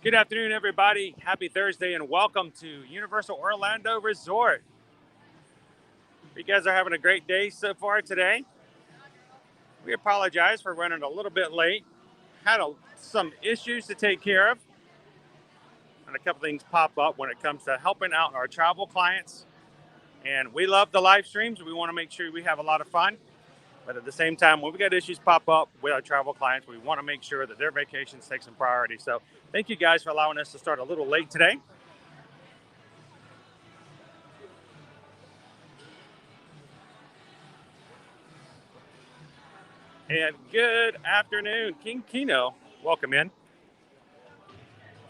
Good afternoon, everybody. Happy Thursday and welcome to Universal Orlando Resort. You guys are having a great day so far today. We apologize for running a little bit late. Had some issues to take care of, and a couple things pop up when it comes to helping out our travel clients. And we love the live streams. We want to make sure we have a lot of fun. But at the same time, when we got issues pop up with our travel clients, we want to make sure that their vacations take some priority. So thank you guys for allowing us to start a little late today. And good afternoon, King Kino. Welcome in.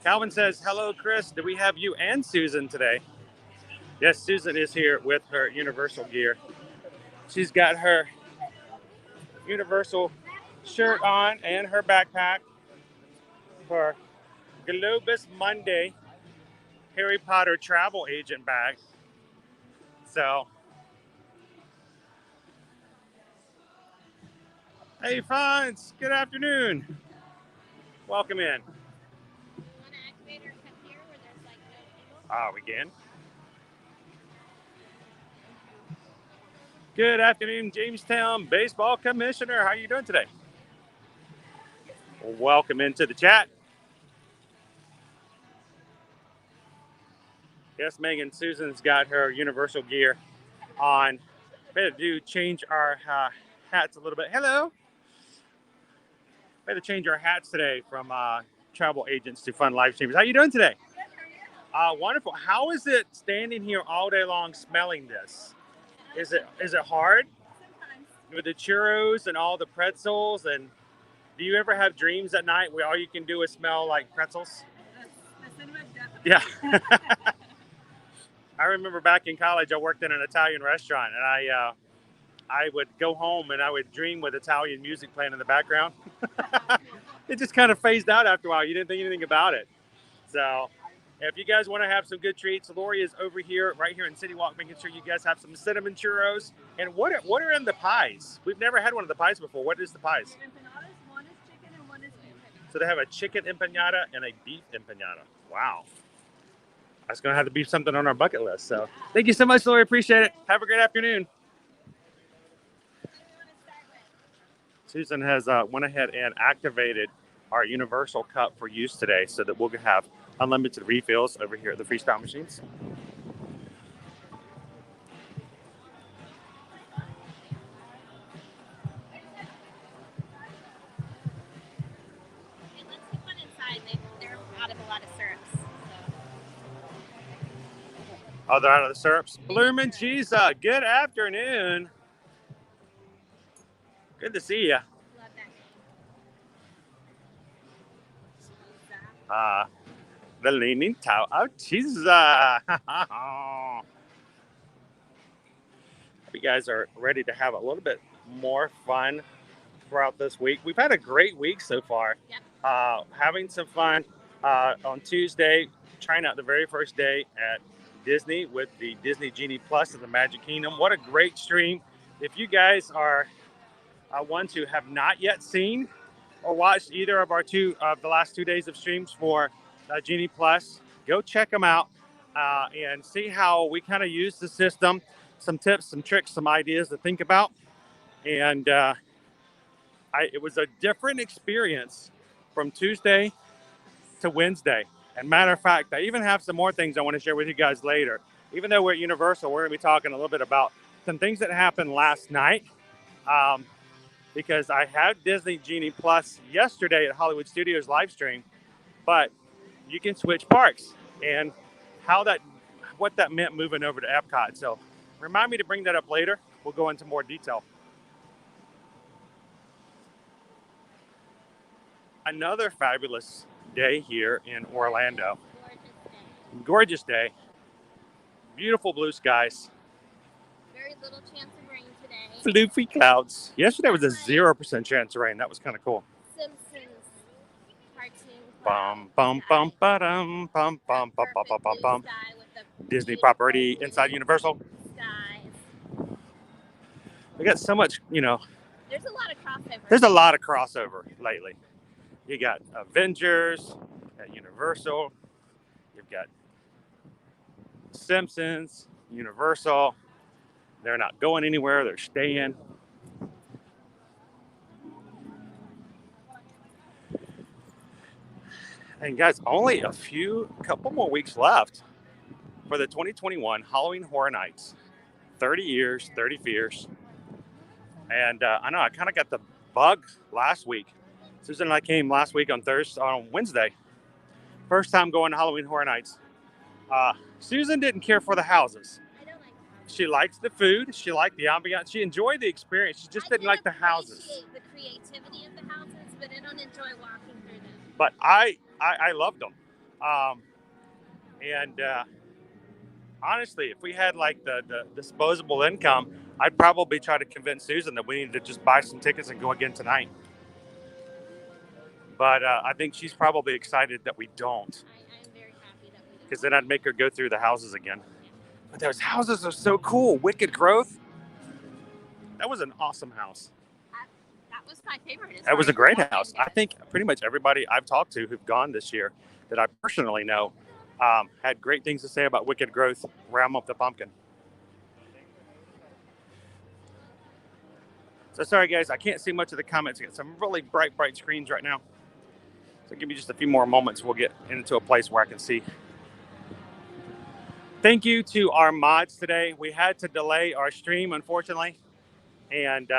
Calvin says, hello, Chris. Do we have you and Susan today? Yes, Susan is here with her Universal gear. She's got her Universal shirt on and her backpack for Globus Monday Harry Potter travel agent bag. So, hey, Fonz, good afternoon. Welcome in. We can. Good afternoon, Jamestown Baseball Commissioner. How are you doing today? Welcome into the chat. Yes, Megan, Susan's got her Universal gear on. We had to change our hats a little bit. Hello. We had to change our hats today from travel agents to fun live streamers. How you doing today? Wonderful. How is it standing here all day long smelling this? Is it hard? Sometimes. With the churros and all the pretzels, and do you ever have dreams at night where all you can do is smell like pretzels? Yeah. I remember back in college, I worked in an Italian restaurant, and I would go home and I would dream with Italian music playing in the background. It just kind of phased out after a while. You didn't think anything about it. So if you guys want to have some good treats, Lori is over here, right here in City Walk, making sure you guys have some cinnamon churros. And what are in the pies? We've never had one of the pies before. What is the pies? Empanadas. One is chicken and one is beef. So they have a chicken empanada and a beef empanada. Wow. That's going to have to be something on our bucket list. So thank you so much, Lori. Appreciate it. Have a great afternoon. Susan has went ahead and activated our Universal Cup for use today so that we'll have unlimited refills over here at the freestyle machines. Let's keep one inside. They're out of a lot of syrups. So. Oh, they're out of the syrups. Bloomin' Cheesa, good afternoon. Good to see you. Love that name. The Leaning Tower of Cheesa. You guys are ready to have a little bit more fun throughout this week. We've had a great week so far. Yep. Having some fun on Tuesday, trying out the very first day at Disney with the Disney Genie Plus of the Magic Kingdom. What a great stream. If you guys are ones who have not yet seen or watched either of our the last 2 days of streams for Genie Plus, go check them out and see how we kind of use the system, some tips, some tricks, some ideas to think about. And it was a different experience from Tuesday to Wednesday. And matter of fact, I even have some more things I want to share with you guys later. Even though we're at Universal, we're going to be talking a little bit about some things that happened last night. Because I had Disney Genie Plus yesterday at Hollywood Studios live stream, but you can switch parks and what that meant moving over to Epcot. So remind me to bring that up later. We'll go into more detail. Another fabulous day here in Orlando. Gorgeous day. Beautiful blue skies. Very little chance of rain today. Floofy clouds. Yesterday was a 0% chance of rain. That was kind of cool. Simpsons cartoon. Bum bum bum ba-dum bum bum bum bum bum bum bum. Disney property inside Universal. Skies. We got so much, There's a lot of crossover. There's a lot of crossover lately. You got Avengers, at Universal. You've got Simpsons, Universal. They're not going anywhere. They're staying. And guys, only couple more weeks left for the 2021 Halloween Horror Nights. 30 years, 30 fears. And I know I kind of got the bug last week. Susan and I came last week on Wednesday. First time going to Halloween Horror Nights. Susan didn't care for the houses. I don't like houses. She liked the food. She liked the ambiance. She enjoyed the experience. She just didn't like the houses. I appreciate the creativity of the houses, but I don't enjoy walking through them. But I loved them. And honestly, if we had like the disposable income, I'd probably try to convince Susan that we need to just buy some tickets and go again tonight. But I think she's probably excited that we don't. I'm very happy that we don't. Because then I'd make her go through the houses again. But those houses are so cool. Wicked Growth. That was an awesome house. That was my favorite. That was a great house. I think pretty much everybody I've talked to who've gone this year that I personally know had great things to say about Wicked Growth, Realm of the Pumpkin. So sorry, guys, I can't see much of the comments. I got some really bright screens right now. So give me just a few more moments. We'll get into a place where I can see. Thank you to our mods today. We had to delay our stream, unfortunately, and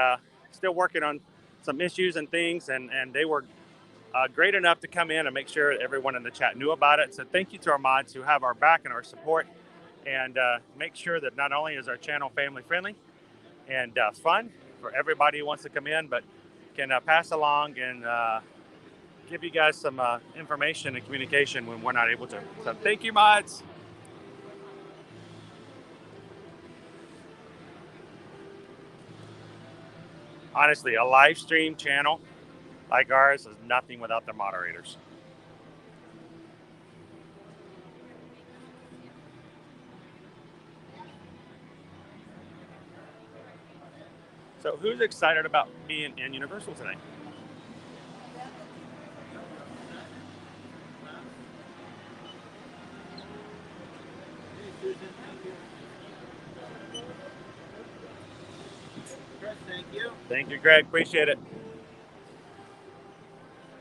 still working on some issues and things, and they were great enough to come in and make sure that everyone in the chat knew about it. So thank you to our mods who have our back and our support, and make sure that not only is our channel family friendly and fun for everybody who wants to come in, but can pass along and give you guys some information and communication when we're not able to. So thank you, mods. Honestly, a live stream channel like ours is nothing without the moderators. So who's excited about being in Universal today? Thank you. Thank you, Greg. Appreciate it.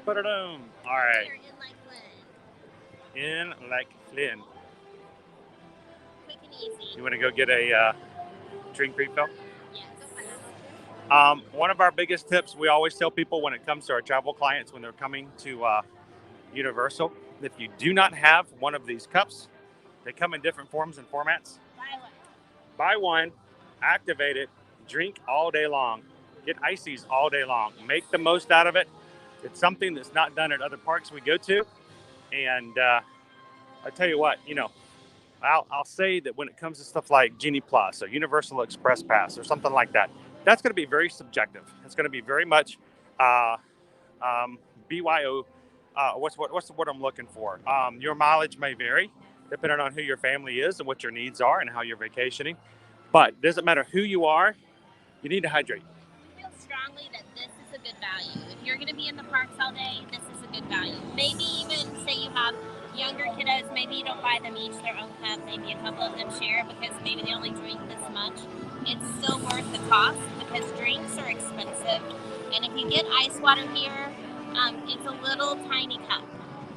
Put it on. All right. In like Flynn. Quick and easy. You want to go get a drink refill? Yes. One of our biggest tips we always tell people when it comes to our travel clients when they're coming to Universal, if you do not have one of these cups, they come in different forms and formats. Buy one, activate it, drink all day long, get ices all day long, make the most out of it. It's something that's not done at other parks we go to, and I tell you what, I'll say that when it comes to stuff like Genie Plus or Universal Express Pass or something like that, that's going to be very subjective. It's going to be very much BYO. What's the word I'm looking for? Your mileage may vary depending on who your family is and what your needs are and how you're vacationing. But it doesn't matter who you are, you need to hydrate. I feel strongly that this is a good value. If you're going to be in the parks all day, this is a good value. Maybe even say you have younger kiddos, maybe you don't buy them each their own cup, maybe a couple of them share because maybe they only drink this much. It's still worth the cost because drinks are expensive. And if you get ice water here, it's a little tiny cup.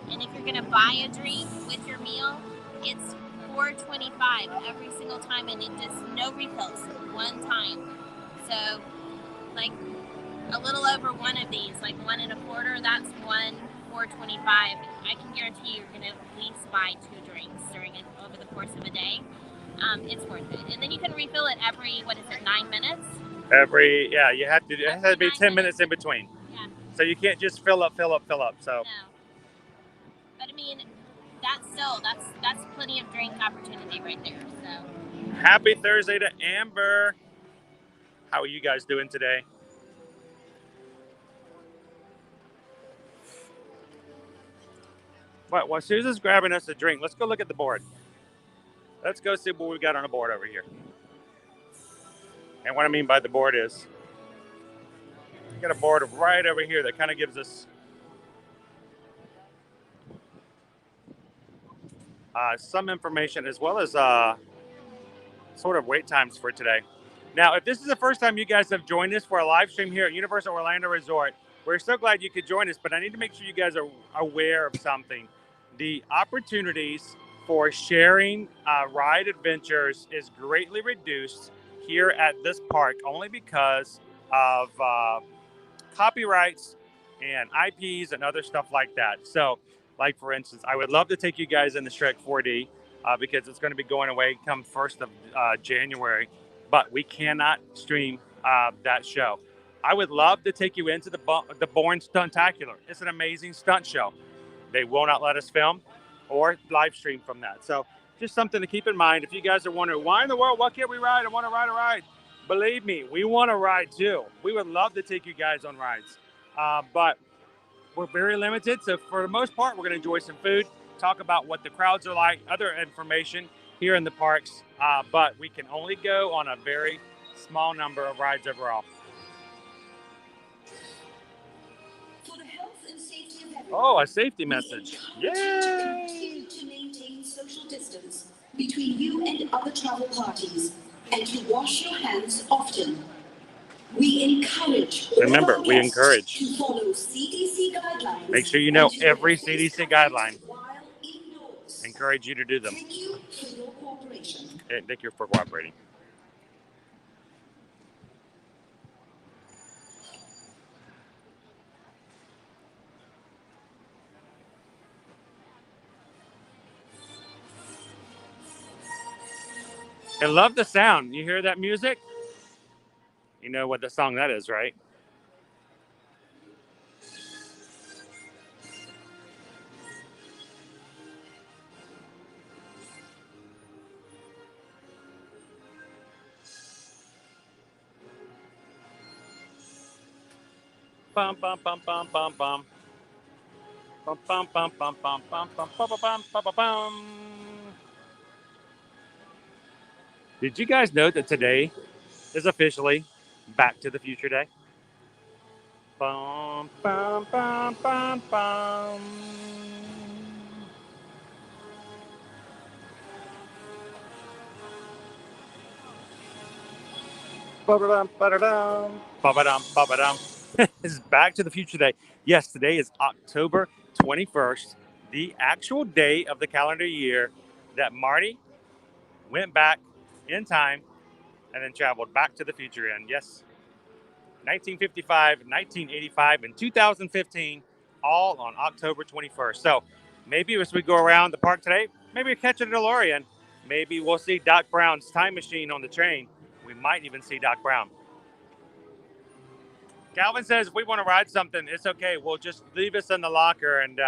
And if you're going to buy a drink with your meal, it's $4.25 every single time, and it just no refills, one time. So, like a little over one of these, like 1 1/4, that's $4.25. I can guarantee you're going to at least buy 2 drinks over the course of a day. It's worth it, and then you can refill it every 9 minutes? You have to. It has to be 10 minutes in between. Yeah. So you can't just fill up. So. No. But I mean, that's plenty of drink opportunity right there. So. Happy Thursday to Amber. How are you guys doing today? While Susan's grabbing us a drink, let's go look at the board. Let's go see what we've got on the board over here. And what I mean by the board is, we got a board right over here that kind of gives us some information as well as sort of wait times for today. Now, if this is the first time you guys have joined us for a live stream here at Universal Orlando Resort, we're so glad you could join us, but I need to make sure you guys are aware of something. The opportunities for sharing ride adventures is greatly reduced here at this park only because of copyrights and IPs and other stuff like that. So, like for instance, I would love to take you guys in the Shrek 4D because it's going to be going away come 1st of January, but we cannot stream that show. I would love to take you into the Bourne Stuntacular. It's an amazing stunt show. They will not let us film or live stream from that. So just something to keep in mind. If you guys are wondering, why in the world, why can't we ride? I want to ride a ride. Believe me, we want to ride too. We would love to take you guys on rides. But we're very limited. So for the most part, we're going to enjoy some food, talk about what the crowds are like, other information here in the parks. But we can only go on a very small number of rides overall. Oh, a safety message. Yay! Continue to maintain social distance between you and other travel parties and to wash your hands often. We encourage Remember, we encourage. To follow CDC guidelines. Make sure you know every CDC guideline. Encourage you to do them. Thank you for your cooperation. Thank you for cooperating. I love the sound. You hear that music? You know what the song that is, right? Bum bum bum bum bum bum. Bum bum bum bum bum bum bum bum bum bum bum. Did you guys know that today is officially Back to the Future Day? Bum bum bum bum bum. Ba-ba-dum, ba-da-dum, ba-ba-dum, ba-ba-dum. It's Back to the Future Day. Yes, today is October 21st, the actual day of the calendar year that Marty went back in time and then traveled back to the future in. Yes, 1955, 1985, and 2015, all on October 21st. So maybe as we go around the park today, maybe we'll catch a DeLorean. Maybe we'll see Doc Brown's time machine on the train. We might even see Doc Brown. Calvin says if we want to ride something, it's okay. We'll just leave us in the locker and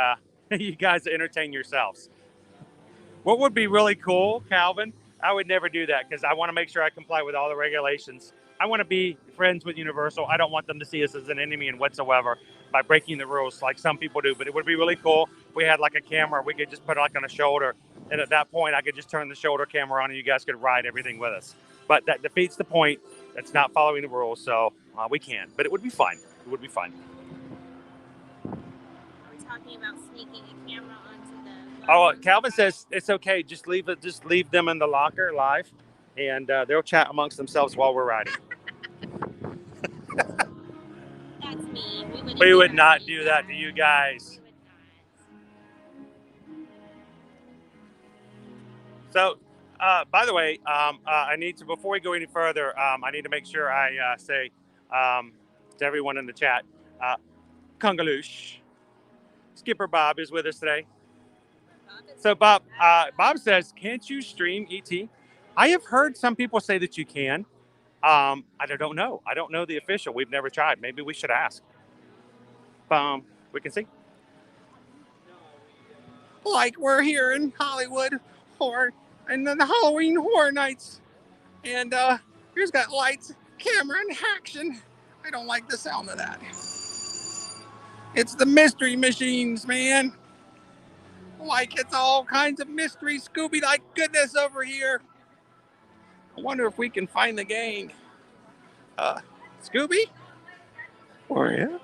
you guys entertain yourselves. What would be really cool, Calvin? I would never do that because I want to make sure I comply with all the regulations. I want to be friends with Universal. I don't want them to see us as an enemy in whatsoever by breaking the rules like some people do. But it would be really cool if we had like a camera. We could just put it like on a shoulder. And at that point, I could just turn the shoulder camera on and you guys could ride everything with us. But that defeats the point. That's not following the rules. So we can't. But it would be fun. It would be fun. Are we talking about sneaking a camera onto the... Oh, Calvin says it's okay. Just leave them in the locker live, and they'll chat amongst themselves while we're riding. That's me. We would not do that to you guys. So, by the way, I need to before we go any further, I need to make sure I say to everyone in the chat, Kungaloosh. Skipper Bob is with us today. So Bob says, can't you stream ET? I have heard some people say that you can. I don't know. I don't know the official. We've never tried. Maybe we should ask. We can see. Like we're here in Hollywood and then the Halloween Horror Nights. And here's got lights, camera, and action. I don't like the sound of that. It's the mystery machines, man. Like it's all kinds of mystery Scooby-like goodness over here. I wonder if we can find the gang. Scooby? Where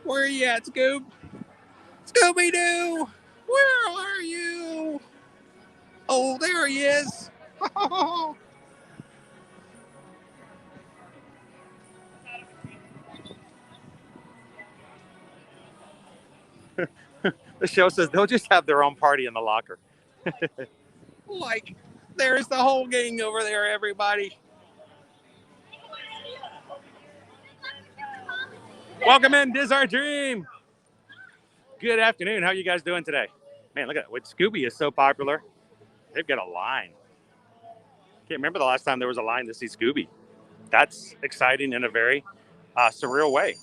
are you at, Scoob? Scooby-Doo! Where are you? Oh, there he is. The show says they'll just have their own party in the locker. Like, there's the whole gang over there, everybody. Welcome in, Diz Our Dream. Good afternoon. How are you guys doing today? Man, look at that. With Scooby is so popular. They've got a line. Can't remember the last time there was a line to see Scooby. That's exciting in a very surreal way.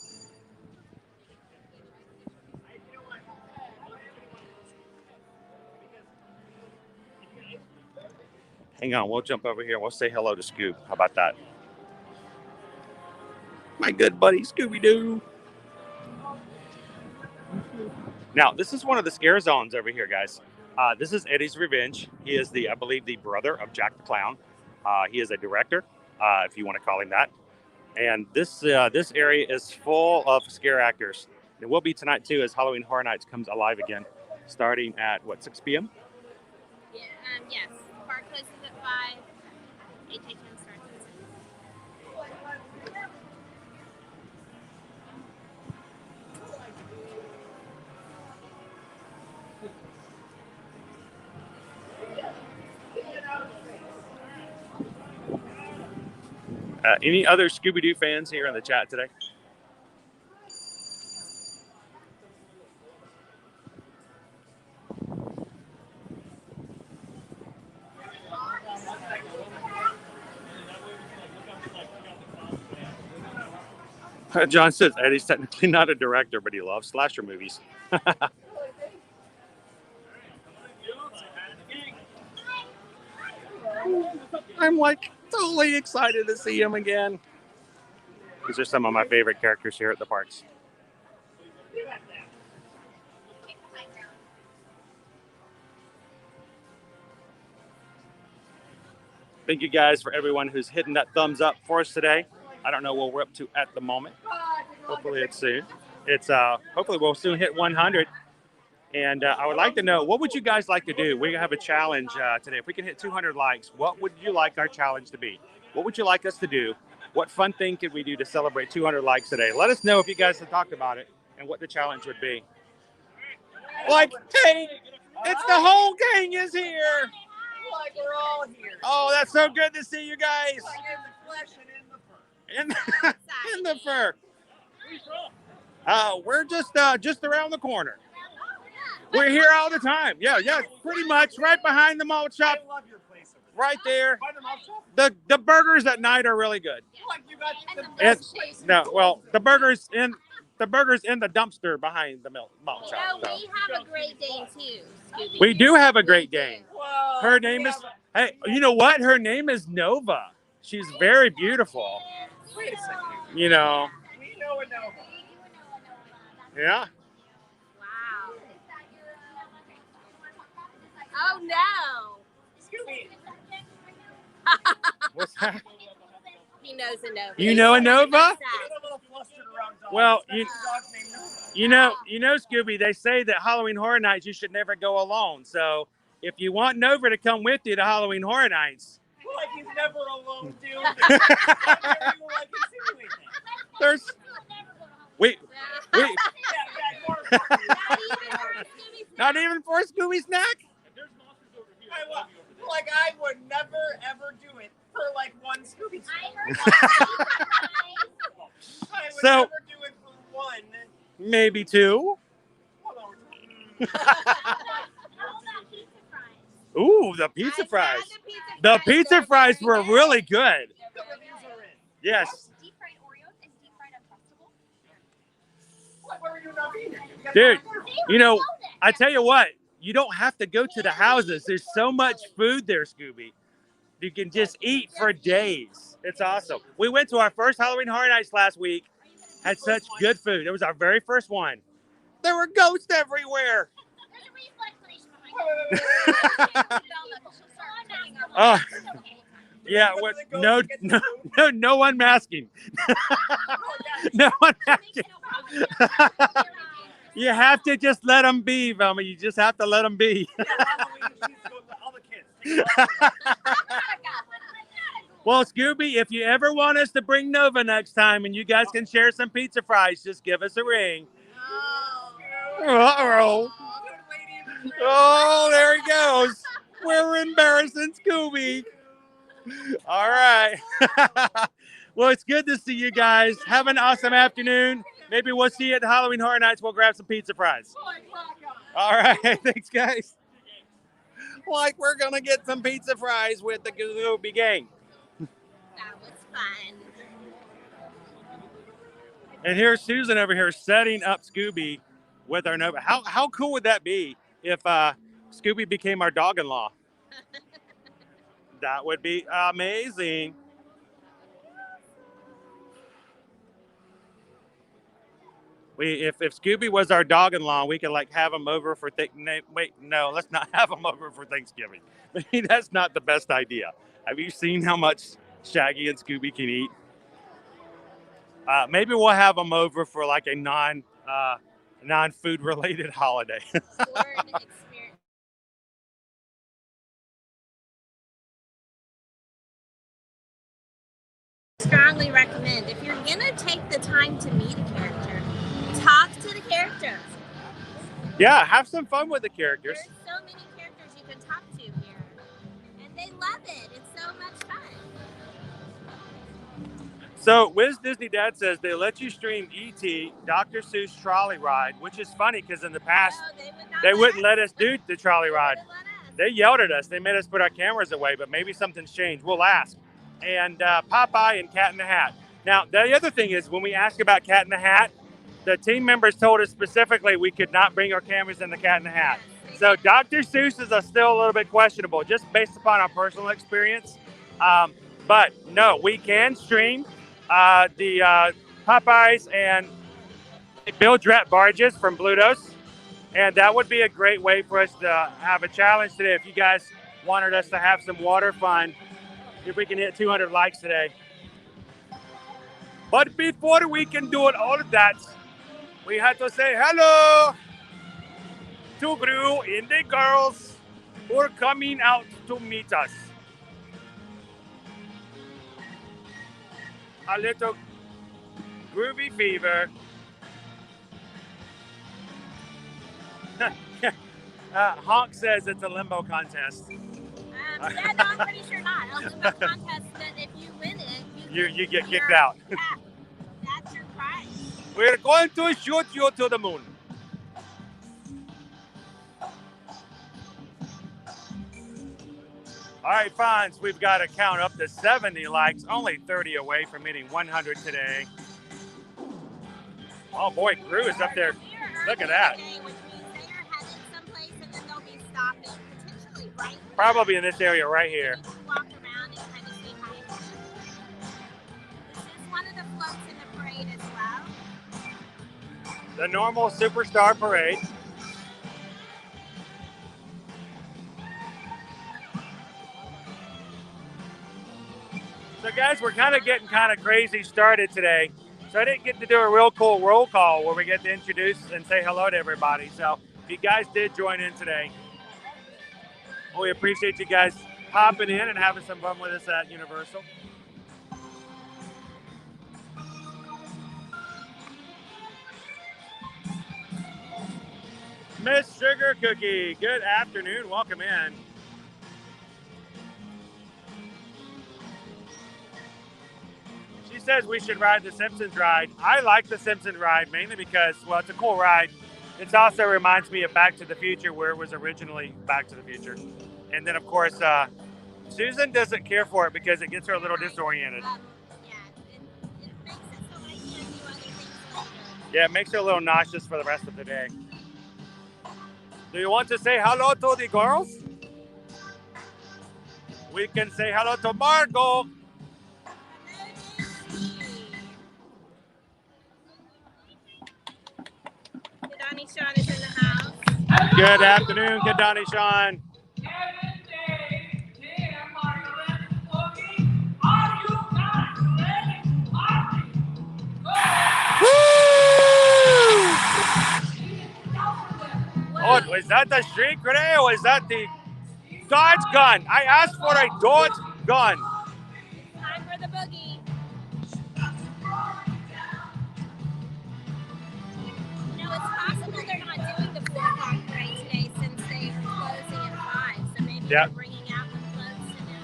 Hang on, we'll jump over here and we'll say hello to Scoob. How about that? My good buddy, Scooby-Doo. Now, this is one of the scare zones over here, guys. This is Eddie's Revenge. He is I believe, the brother of Jack the Clown. He is a director, if you want to call him that. And this area is full of scare actors. It will be tonight, too, as Halloween Horror Nights comes alive again, starting at, 6 p.m.? Yeah, yes. Park closes at 5. HHN starts at 6. Any other Scooby-Doo fans here in the chat today? John says Eddie's technically not a director, but he loves slasher movies. I'm like totally excited to see him again. These are some of my favorite characters here at the parks. Thank you guys for everyone who's hitting that thumbs up for us today. I don't know what we're up to at the moment. Hopefully it's soon. Hopefully we'll soon hit 100. And I would like to know, what would you guys like to do? We have a challenge today. If we can hit 200 likes, what would you like our challenge to be? What would you like us to do? What fun thing could we do to celebrate 200 likes today? Let us know if you guys have talked about it and what the challenge would be. Like, hey, it's the whole gang is here. Like we're all here. Oh, that's so good to see you guys. Like in the flesh and in the fur. In the fur. We're just around the corner. We're here all the time. Yeah, pretty much right behind the malt shop. I love your place over there. Right there. By the malt shop? The burgers at night are really good. Like you got the best place. The burgers in the dumpster behind the malt shop. No, we have a great day too, Scooby. We do have a great game. Whoa, Her name is you know what? Her name is Nova. She's very beautiful. Wait a second. You know. We know a Nova. Yeah. Wow. Oh no. Scooby. What's that? He knows a Nova. You know a Nova? You're a little flustered around dogs. Well, That's a dog's name, Nova. you know, Scooby, they say that Halloween Horror Nights, you should never go alone. So if you want Nova to come with you to Halloween Horror Nights, Like he's never alone, dude. Why are you like insinuating that? there's we Yeah, not even for a Scooby snack. I would never ever do it for like one Scooby. I would So- never do it for one. Maybe two. Ooh, the pizza fries. The pizza fries were really good. The reviews are in. Yes. Deep fried Oreos and deep fried Uncrustables. What were you not eating? Dude, you know, I tell you what, you don't have to go to the houses. There's so much food there, Scooby. You can just eat for days. It's awesome. We went to our first Halloween Horror Nights last week. Had such good food. It was our very first one. There were ghosts everywhere. There's a reason explanation behind it. Oh, yeah. What? No one masking. No one masking. You have to just let them be, Velma. You just have to let them be. Yeah, Halloween, all the kids. Well, Scooby, if you ever want us to bring Nova next time and you guys can share some pizza fries, just give us a ring. Uh-oh. Oh, there he goes. We're embarrassing Scooby. All right. Well, it's good to see you guys. Have an awesome afternoon. Maybe we'll see you at the Halloween Horror Nights. We'll grab some pizza fries. All right. Thanks, guys. Like we're going to get some pizza fries with the Scooby gang. That was fun. And here's Susan over here setting up Scooby with our Nova. How cool would that be if Scooby became our dog-in-law? That would be amazing. If Scooby was our dog-in-law, we could like have him over for wait, no, let's not have him over for Thanksgiving. That's not the best idea. Have you seen how much Shaggy and Scooby can eat? Maybe we'll have them over for like a non-food related holiday. Strongly recommend, if you're gonna take the time to meet a character, talk to the characters. Yeah, have some fun with the characters. There's so many characters you can talk to here, and they love it. It's so much fun. So Wiz Disney Dad says they let you stream E.T. Dr. Seuss Trolley Ride, which is funny because in the past they wouldn't let us do the trolley ride. They yelled at us. They made us put our cameras away, but maybe something's changed. We'll ask. And Popeye and Cat in the Hat. Now, the other thing is when we ask about Cat in the Hat, the team members told us specifically we could not bring our cameras in the Cat in the Hat. So Dr. Seuss is still a little bit questionable, just based upon our personal experience. But no, we can stream the Popeyes and Bill Drett barges from Blutos. And that would be a great way for us to have a challenge today if you guys wanted us to have some water fun. If we can hit 200 likes today. But before we can do all of that, we had to say hello to Gru and the girls who are coming out to meet us. A little groovy fever. Honk says it's a limbo contest. Yeah, no, I'm pretty sure not. A limbo contest that if you win it, you get kicked out. Yeah, that's your prize. We're going to shoot you to the moon. All right, Fonz, we've got to count up to 70 likes, only 30 away from hitting 100 today. Oh boy, Gru is up there. Look at that. Today, which means they are headed someplace and then they'll be stopping potentially right here. Probably in this area right here. You can walk around and kind of see how it is. This is one of the floats in the parade as well. The normal Superstar Parade. So guys, we're kind of getting crazy started today. So I didn't get to do a real cool roll call where we get to introduce and say hello to everybody. So if you guys did join in today, we appreciate you guys popping in and having some fun with us at Universal. Miss Sugar Cookie, good afternoon. Welcome in. She says we should ride the Simpsons ride. I like the Simpsons ride mainly because, well, it's a cool ride. It also reminds me of Back to the Future, where it was originally Back to the Future. And then, of course, Susan doesn't care for it because it gets her a little disoriented. It makes it so I can't do other things later. Yeah, it makes her a little nauseous for the rest of the day. Do you want to say hello to the girls? We can say hello to Margot. Donnie Sean is in the house. Good afternoon, good Donnie Sean. Oh, is that the street grenade or is that the... Dodge gun. I asked for a Dodge gun. Time for the boogie. You know, it's possible they're not doing the 4 o'clock parade today since they're closing at 5. So maybe Yep. they're bringing out the floats to them.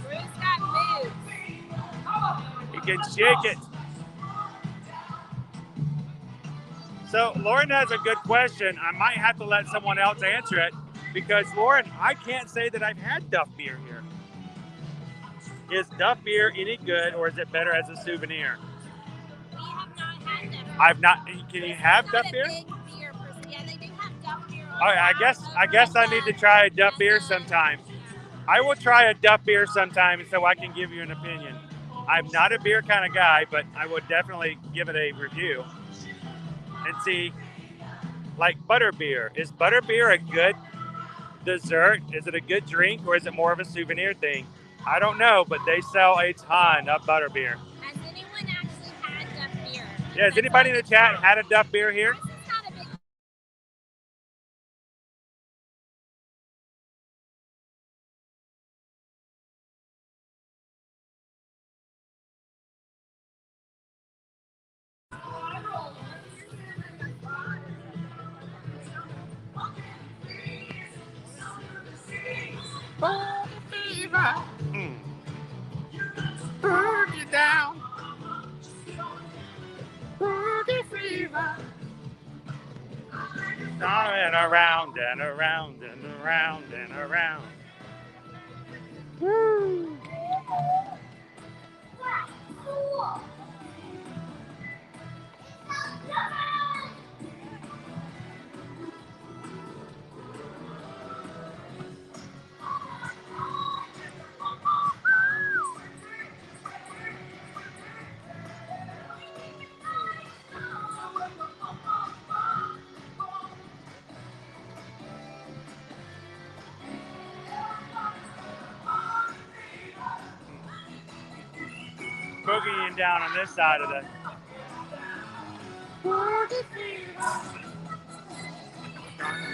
Bruce got moves. You can shake it. So Lauren has a good question. I might have to let someone else answer it because Lauren, I can't say that I've had Duff beer here. Is Duff beer any good or is it better as a souvenir? We have not had Duff. I've not. Can you have It's Duff not a beer? big beer person. Yeah, they do have Duff beer. Oh, I guess I need to try a Duff beer sometime. I will try a Duff beer sometime so I can give you an opinion. I'm not a beer kind of guy, but I would definitely give it a review and see. Like butterbeer. Is butterbeer a good dessert? Is it a good drink or is it more of a souvenir thing? I don't know, but they sell a ton of butterbeer. Has anyone actually had Duff beer? Yeah, has anybody in the chat had a Duff beer here? This is not a big. Boogie down. Boogie fever. And around and around and around and around. Woo. Boogieing down on this side of the.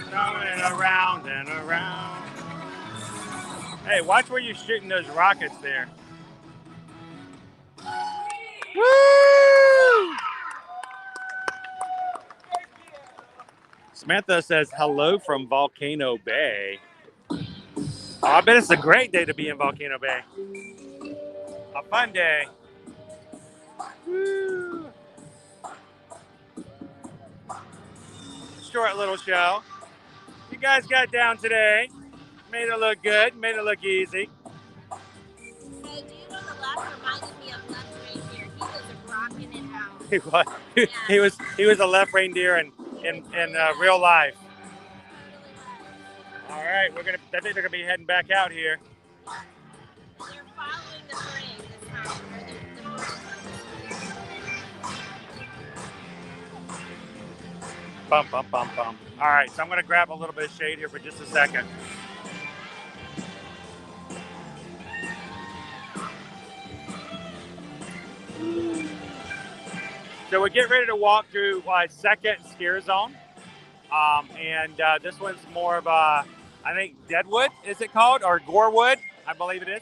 Going around and around. Hey, watch where you're shooting those rockets there. Woo! Samantha says hello from Volcano Bay. Oh, I bet it's a great day to be in Volcano Bay. A fun day. Woo. Short little show. You guys got down today. Made it look good. Made it look easy. So dude on the left reminded me of Left Reindeer. He was rocking it out. He was a left reindeer in real life. All right, I think they're gonna be heading back out here. They're following the parade this time. Bum, bum, bum, bum. All right, so I'm gonna grab a little bit of shade here for just a second. So we get ready to walk through second skier zone. And this one's more of a, I think, Deadwood, is it called? Or Gorewood, I believe it is.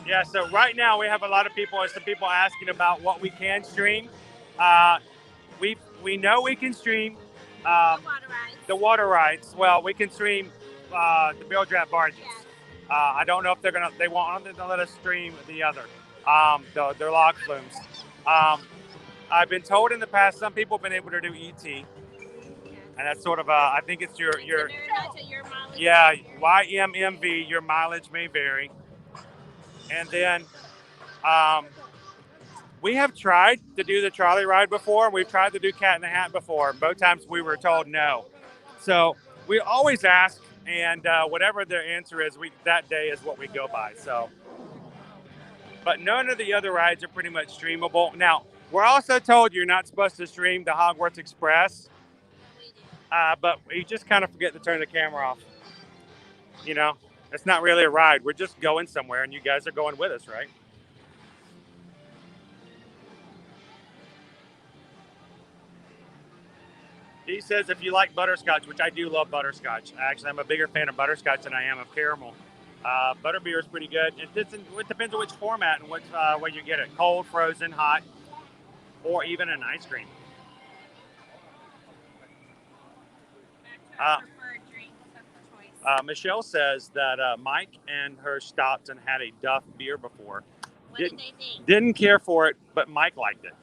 Yeah, so right now we have a lot of people, some people asking about what we can stream. We know we can stream the water rides. Well, we can stream the Bill Draft barges. Yes. I don't know if they won't let us stream the other, their log flumes. I've been told in the past some people have been able to do ET, and that's sort of I think it's your mileage. Yeah, YMMV. Your mileage may vary, and then we have tried to do the trolley ride before. We've tried to do Cat in the Hat before. Both times we were told no. So we always ask, and whatever their answer is, that day is what we go by. So, but none of the other rides are pretty much streamable. Now, we're also told you're not supposed to stream the Hogwarts Express. but we just kind of forget to turn the camera off. You know, it's not really a ride. We're just going somewhere, and you guys are going with us, right? He says if you like butterscotch, which I do love butterscotch. Actually, I'm a bigger fan of butterscotch than I am of caramel. Butterbeer is pretty good. It depends on which format and which way you get it: cold, frozen, hot, or even an ice cream. Michelle says that Mike and her stopped and had a Duff beer before. What did they think? Didn't care for it, but Mike liked it.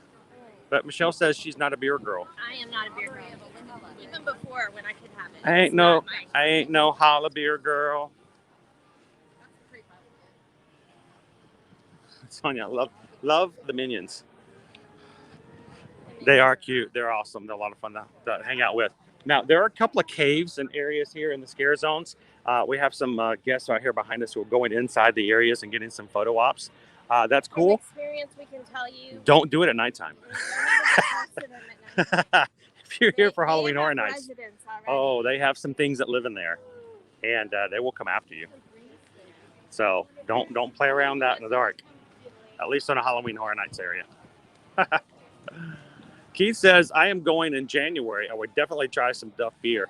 But Michelle says she's not a beer girl. I am not a beer girl. Even before when I could have it. I ain't no holla beer girl. Sonia, love the minions. They are cute. They're awesome. They're a lot of fun to hang out with. Now, there are a couple of caves and areas here in the scare zones. We have some guests right here behind us who are going inside the areas and getting some photo ops. That's cool. From experience, we can tell you. Don't do it at nighttime. If you're here for Halloween Horror Nights, oh, they have some things that live in there, and they will come after you. So don't play around that in the dark, at least on a Halloween Horror Nights area. Keith says, I am going in January. I would definitely try some Duff beer.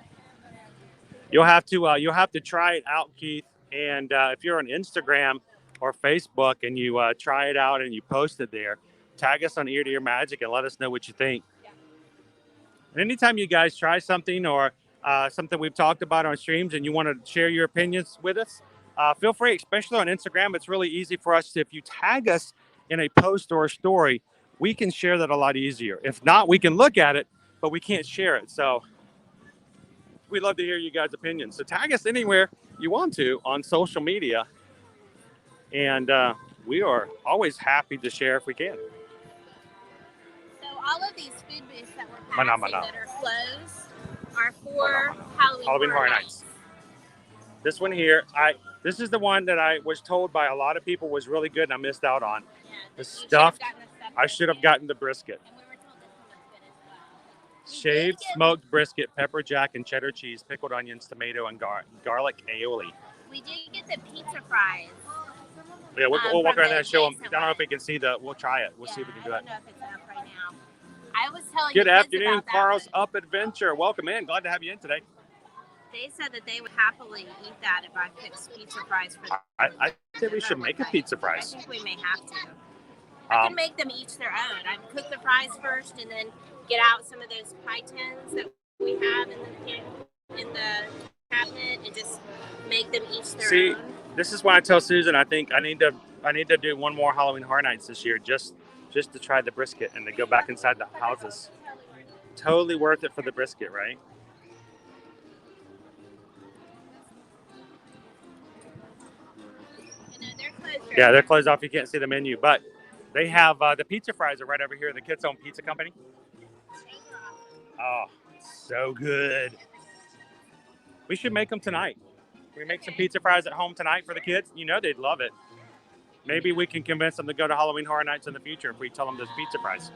You'll have to try it out, Keith. And if you're on Instagram or Facebook and you try it out and you post it there, tag us on Ear to Ear Magic and let us know what you think. And anytime you guys try something or something we've talked about on streams and you want to share your opinions with us, feel free, especially on Instagram. It's really easy for us to, if you tag us in a post or a story, we can share that a lot easier. If not, we can look at it, but we can't share it. So we'd love to hear you guys' opinions. So tag us anywhere you want to on social media. And we are always happy to share if we can. So all of these food booths that we're passing that are closed are for Halloween Horror Nights. This one here, this is the one that I was told by a lot of people was really good and I missed out on. Yeah, The stuffed. I should have gotten the brisket. And we were told this one was good as well. Shaved smoked brisket, pepper jack, and cheddar cheese, pickled onions, tomato, and garlic aioli. We did get the pizza fries. Yeah, we'll walk around there and show them. I don't know if we can see we'll try it. We'll see if we can do it. I don't know if it's up right now. I was telling Good the kids afternoon, about that Carl's one. Up Adventure. Welcome in. Glad to have you in today. They said that they would happily eat that if I fixed pizza fries for them. I think we should make a pizza I fries. think we may have to. I can make them each their own. I'd cook the fries first and then get out some of those pie tins that we have in the cabinet and just make them each their own. This is why I tell Susan I think I need to do one more Halloween Horror Nights this year just to try the brisket and to go back inside the houses. Totally worth it for the brisket, right? Yeah, they're closed off. You can't see the menu, but they have the pizza fries are right over here. The Kids Own Pizza Company. Oh, so good. We should make them tonight. We make some pizza fries at home tonight for the kids. You know they'd love it. Maybe we can convince them to go to Halloween Horror Nights in the future if we tell them there's pizza fries.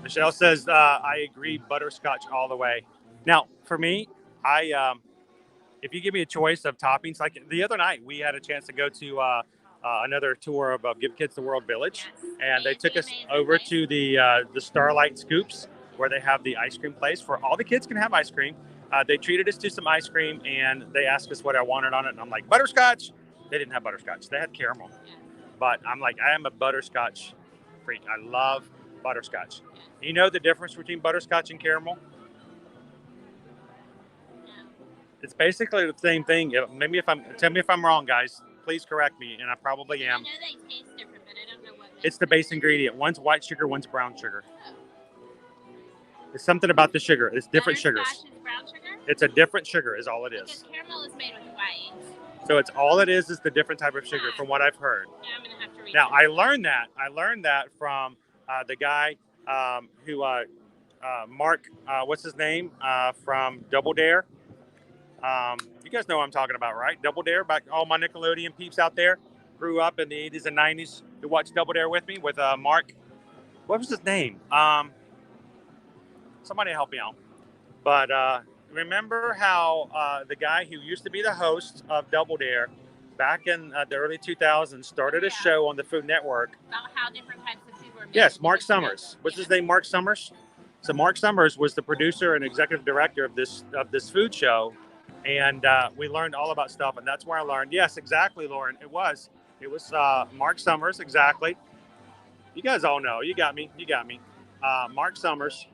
Michelle says, I agree, butterscotch all the way. Now, for me, if you give me a choice of toppings, like the other night, we had a chance to go to another tour of Give Kids the World Village, and they took us over to the Starlight Scoops, where they have the ice cream place where all the kids can have ice cream. They treated us to some ice cream, and they asked us what I wanted on it, and I'm like, butterscotch. They didn't have butterscotch. They had caramel. But I'm like, I am a butterscotch freak. I love butterscotch. You know the difference between butterscotch and caramel? It's basically the same thing. Tell me if I'm wrong, guys. Please correct me, and I probably am. I know they taste different, but I don't know what. It's the base ingredient. One's white sugar, one's brown sugar. It's something about the sugar. It's different sugars. Is brown sugar? It's a different sugar is all it is. Because caramel is made with white. So it's all it is the different type of sugar from what I've heard. Yeah, I'm going to have to read Now, I learned that from the guy who Mark, what's his name, from Double Dare. You guys know what I'm talking about, right? Double Dare, about all my Nickelodeon peeps out there. grew up in the 80s and 90s who watched Double Dare with me with Mark. What was his name? Somebody help me out. But remember how the guy who used to be the host of Double Dare back in the early 2000s started a show on the Food Network? About how different types of food were made. Yes, Mark Summers. What's his name? Mark Summers. So Mark Summers was the producer and executive director of this food show, and we learned all about stuff, and that's where I learned. Yes, exactly, Lauren. It was Mark Summers, exactly. You guys all know. You got me. Mark Summers.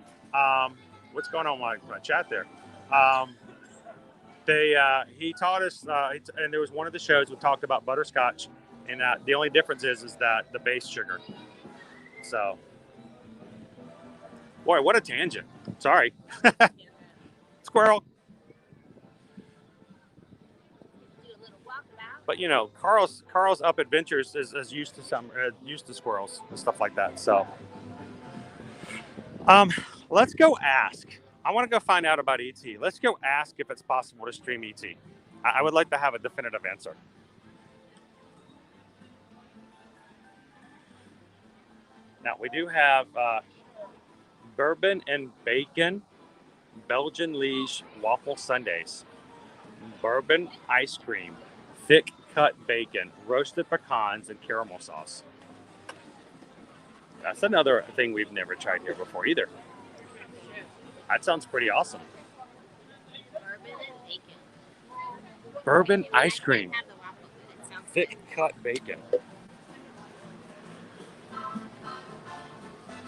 What's going on with my chat there? He taught us, and there was one of the shows we talked about butterscotch, and the only difference is that the base sugar. So, boy, what a tangent. Sorry. Squirrel. But you know, Carl's up adventures is used to squirrels and stuff like that. So, let's go ask. I want to go find out about ET. Let's go ask if it's possible to stream ET. I would like to have a definitive answer. Now we do have bourbon and bacon Belgian Liege waffle sundaes, bourbon ice cream, thick cut bacon, roasted pecans, and caramel sauce. That's another thing we've never tried here before either. That sounds pretty awesome. Bourbon and bacon. Bourbon ice cream, Have the waffle, but it sounds thick cut bacon.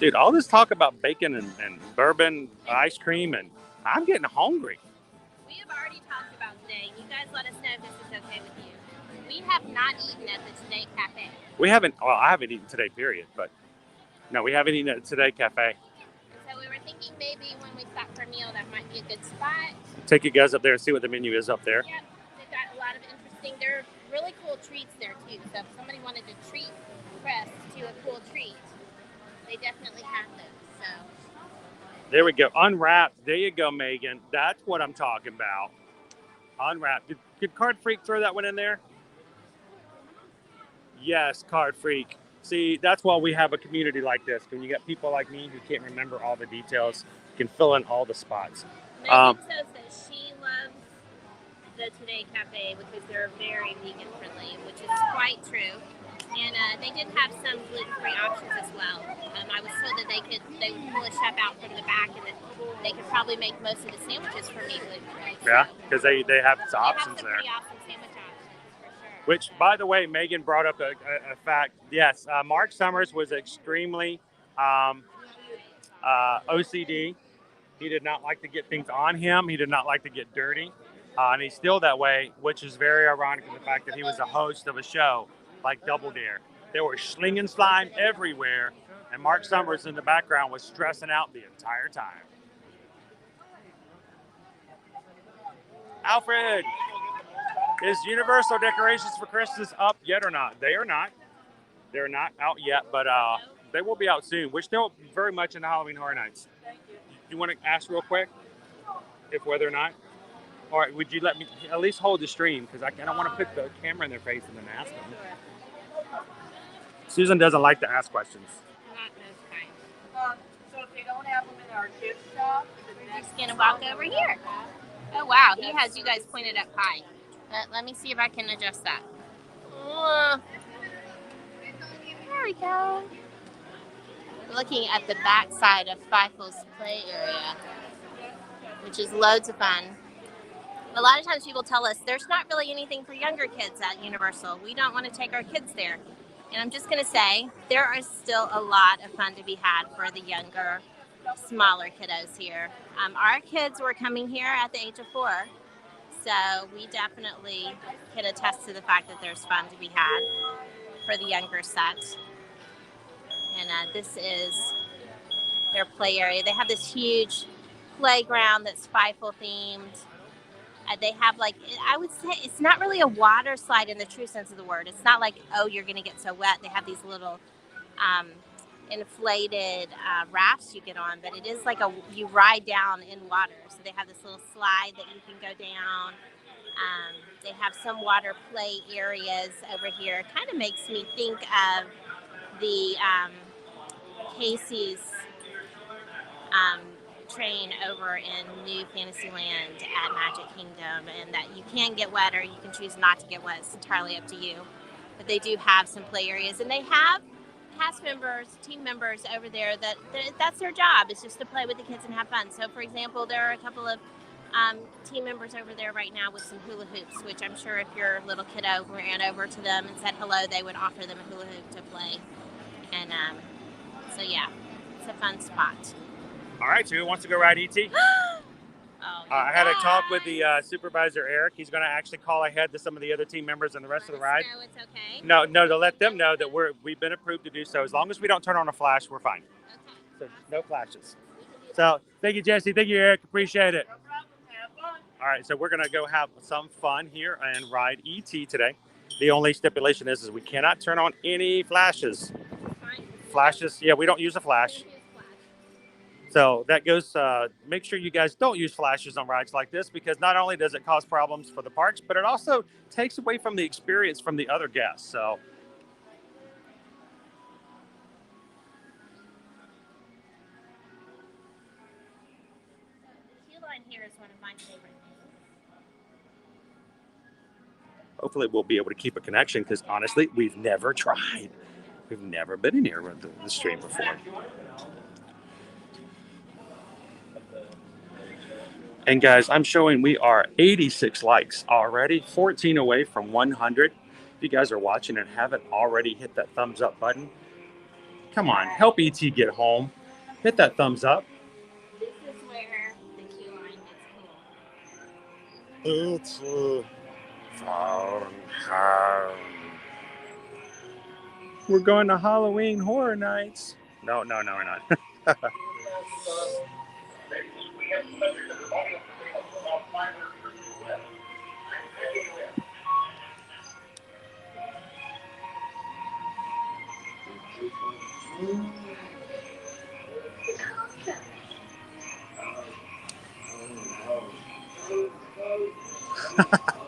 Dude, all this talk about bacon and bourbon ice cream, and I'm getting hungry. We have already talked about today. You guys let us know if this is okay with you. We have not eaten at the Today Cafe. We haven't, well, I haven't eaten today, period, but no, we haven't eaten at Today Cafe. So we were thinking maybe when we stop for a meal, that might be a good spot. Take you guys up there and see what the menu is up there. Yep, they've got a lot of interesting, there are really cool treats there too. So if somebody wanted to treat Chris to a cool treat, they definitely have those. So There we go. Unwrapped. There you go, Megan. That's what I'm talking about. Unwrapped. Did Card Freak throw that one in there? Yes, Card Freak. See, that's why we have a community like this. When you get people like me who can't remember all the details, can fill in all the spots. Megan says that she loves the Today Cafe because they're very vegan friendly, which is quite true. And they did have some gluten-free options as well. I was told that they would pull a chef out from the back and that they could probably make most of the sandwiches for me gluten-free. Yeah, because they have some They have options some there. pretty awesome sandwich options, for sure. Which, by the way, Megan brought up a fact. Yes, Mark Summers was extremely OCD. He did not like to get things on him. He did not like to get dirty. And he's still that way, which is very ironic in the fact that he was a host of a show like Double Dare. There was slinging slime everywhere, and Mark Summers in the background was stressing out the entire time. Alfred, is Universal decorations for Christmas up yet or not? They are not. They're not out yet, but they will be out soon. We're still very much in the Halloween Horror Nights. You want to ask real quick if whether or not? All right, would you let me at least hold the stream? Because I don't want to put the camera in their face and then ask them. Susan doesn't like to ask questions. Not this kind. So if they don't have them in our gift shop, We're just gonna walk over here. Oh wow, he has you guys pointed up high. Let me see if I can adjust that. There we go. We're looking at the back side of Feiffel's play area, which is loads of fun. A lot of times people tell us there's not really anything for younger kids at Universal. We don't want to take our kids there. And I'm just going to say, there is still a lot of fun to be had for the younger, smaller kiddos here. Our kids were coming here at the age of 4, so we definitely can attest to the fact that there's fun to be had for the younger set. And this is their play area. They have this huge playground that's Feifel themed. They have I would say it's not really a water slide in the true sense of the word. It's not like, oh, you're going to get so wet. They have these little inflated rafts you get on, but it is like you ride down in water. So they have this little slide that you can go down. They have some water play areas over here. It kind of makes me think of the Casey's train over in New Fantasyland at Magic Kingdom, and that you can get wet or you can choose not to get wet. It's entirely up to you. But they do have some play areas, and they have cast members, team members over there that's their job. It's just to play with the kids and have fun. So, for example, there are a couple of team members over there right now with some hula hoops, which I'm sure if your little kiddo ran over to them and said hello, they would offer them a hula hoop to play. And so, yeah, it's a fun spot. All right, so who wants to go ride ET? I had a talk with the supervisor, Eric. He's going to actually call ahead to some of the other team members and the rest of the ride. No, it's okay. No, to let them know that we've been approved to do so. As long as we don't turn on a flash, we're fine. Okay. So no flashes. So thank you, Jesse. Thank you, Eric. Appreciate it. No problem. Have fun. All right, so we're going to go have some fun here and ride ET today. The only stipulation is we cannot turn on any flashes. Fine. Flashes, yeah, we don't use a flash. So that goes, make sure you guys don't use flashes on rides like this, because not only does it cause problems for the parks, but it also takes away from the experience from the other guests. So The queue line here is one of my favorite things. hopefully we'll be able to keep a connection, because honestly, we've never tried. We've never been in here with the stream before. And guys, I'm showing we are 86 likes already, 14 away from 100. If you guys are watching and haven't already hit that thumbs up button, come on, help ET get home. Hit that thumbs up. This is where the queue line gets cool. It's fun. We're going to Halloween Horror Nights. No, we're not.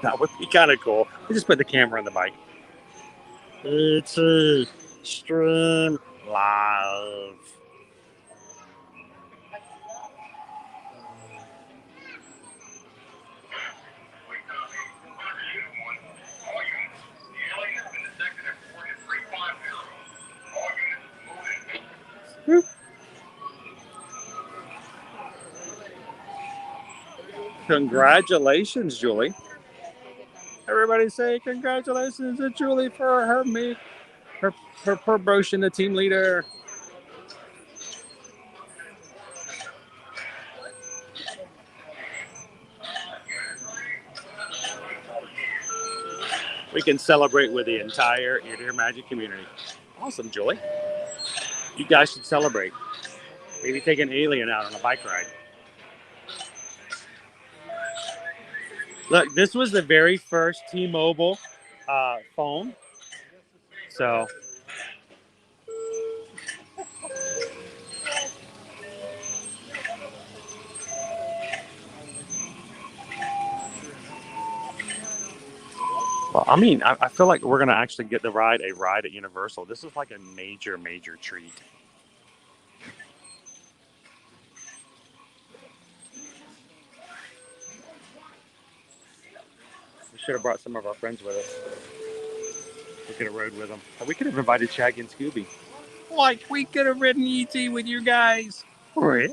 That would be kind of cool. We just put the camera on the bike. It's a stream live. Congratulations, Julie. Everybody say congratulations to Julie for her promotion to team leader. We can celebrate with the entire Ear to Ear Magic community. Awesome, Julie. You guys should celebrate. Maybe take an alien out on a bike ride. Look, this was the very first T-Mobile phone. So well, I mean, I feel like we're gonna actually get to ride a ride at Universal. This is like a major treat. We should have brought some of our friends with us. We could have rode with them. We could have invited Shaggy and Scooby. Like, we could have ridden ET with you guys. Right.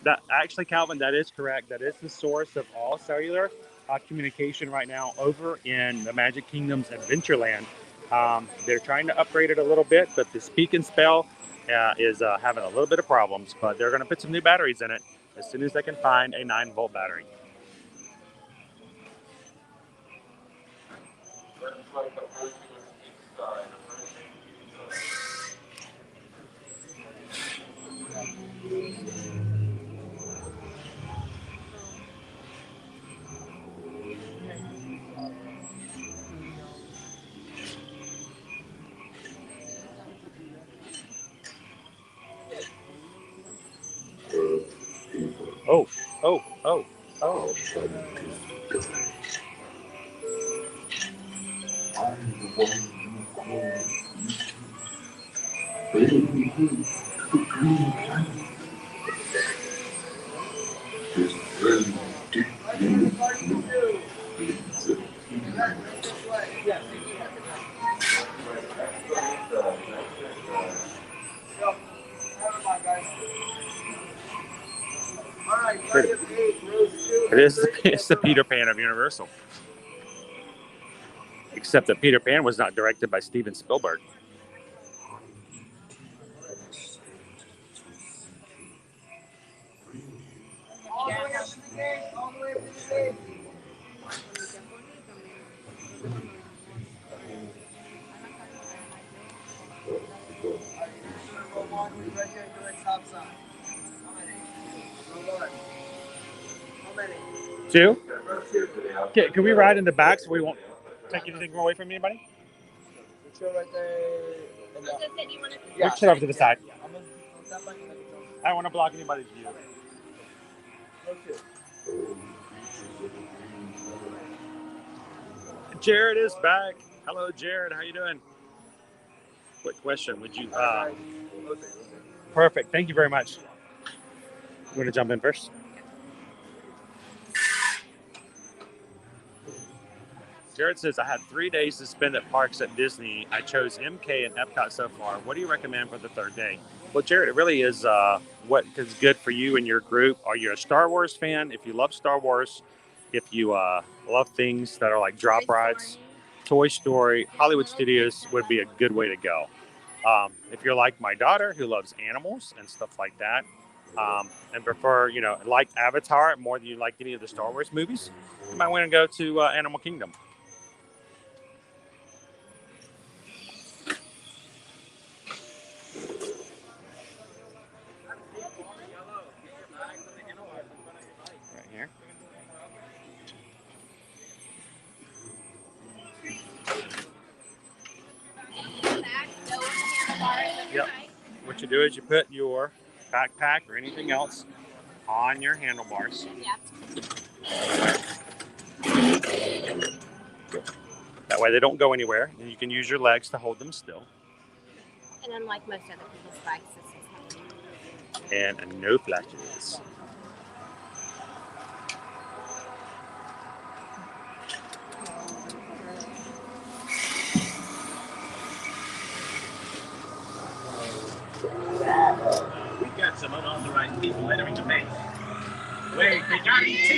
That actually, Calvin, that is correct. That is the source of all cellular communication right now over in the Magic Kingdom's Adventureland. They're trying to upgrade it a little bit, but the Speak and Spell is having a little bit of problems. But they're going to put some new batteries in it as soon as they can find a 9-volt battery. Oh, oh, oh. It's the Peter Pan of Universal. Except that Peter Pan was not directed by Steven Spielberg. Two? Okay, can we ride in the back so we won't take anything away from anybody? Right there. We can sit over to the side. I don't want to block anybody's view. Jared is back. Hello, Jared. How you doing? Quick question. Would you... Perfect. Thank you very much. You want to jump in first? Jared says, I had 3 days to spend at parks at Disney. I chose MK and Epcot so far. What do you recommend for the third day? Well, Jared, it really is what is good for you and your group. Are you a Star Wars fan? If you love Star Wars, if you love things that are like drop rides, Toy Story, Hollywood Studios would be a good way to go. If you're like my daughter who loves animals and stuff like that, and prefer, like Avatar more than you like any of the Star Wars movies, you might want to go to Animal Kingdom. Right here. Yep. What you do is you put your backpack or anything else on your handlebars. That way they don't go anywhere, and you can use your legs to hold them still. And unlike most other people's bikes, this is heavy. And no flashes. We got some unauthorized people entering the base. Wait, they got ET.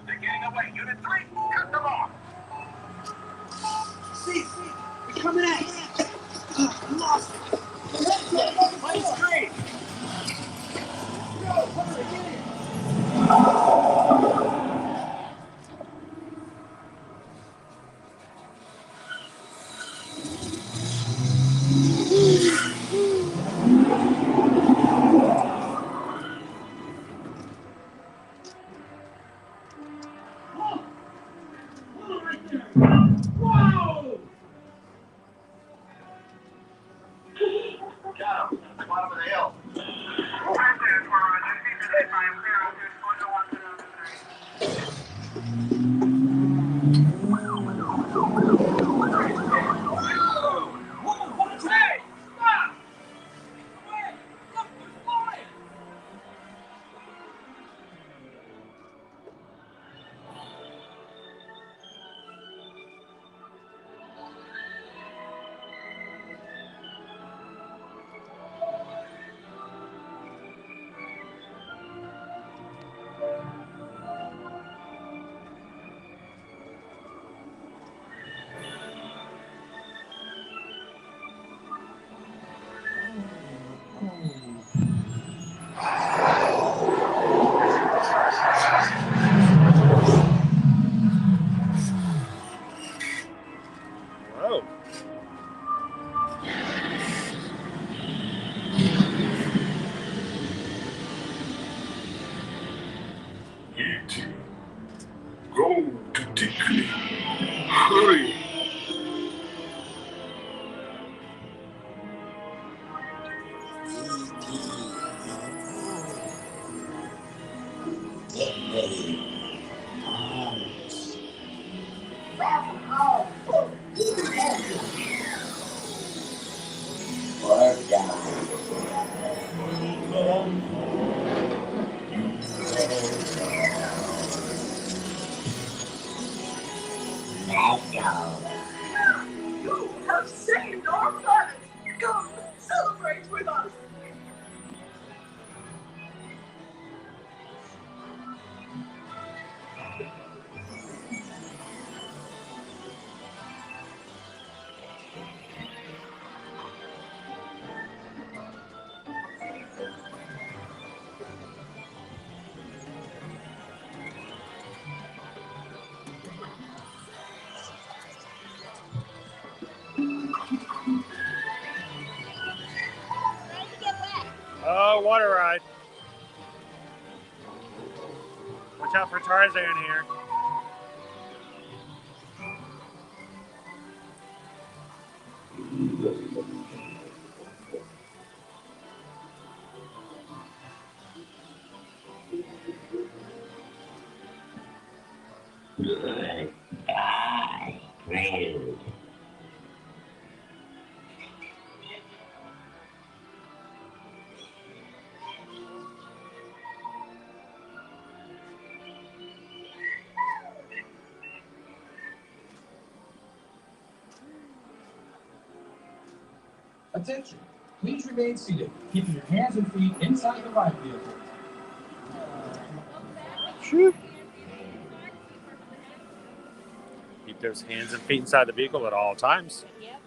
They're getting away. Unit 3, cut them off. See, we're coming at you. We lost it. Mine's great. Go, hurry, get in. Whoa! Got him. At the bottom of the hill. Whoa. E.T. Go to Dickly. Hurry. You have saved our planet. Come, celebrate with us. Oh, water ride. Watch out for Tarzan here. Goodbye, friend. Attention, please remain seated, keeping your hands and feet inside the ride vehicle. Keep those hands and feet inside the vehicle at all times. Yep.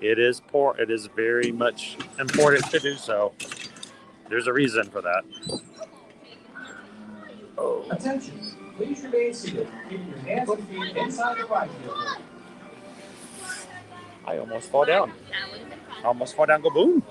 It is very much important to do so. There's a reason for that. Oh. Attention, please remain seated, keeping your hands and feet inside the ride vehicle. I almost fall down. That would have been fun. I almost fall down, go boom.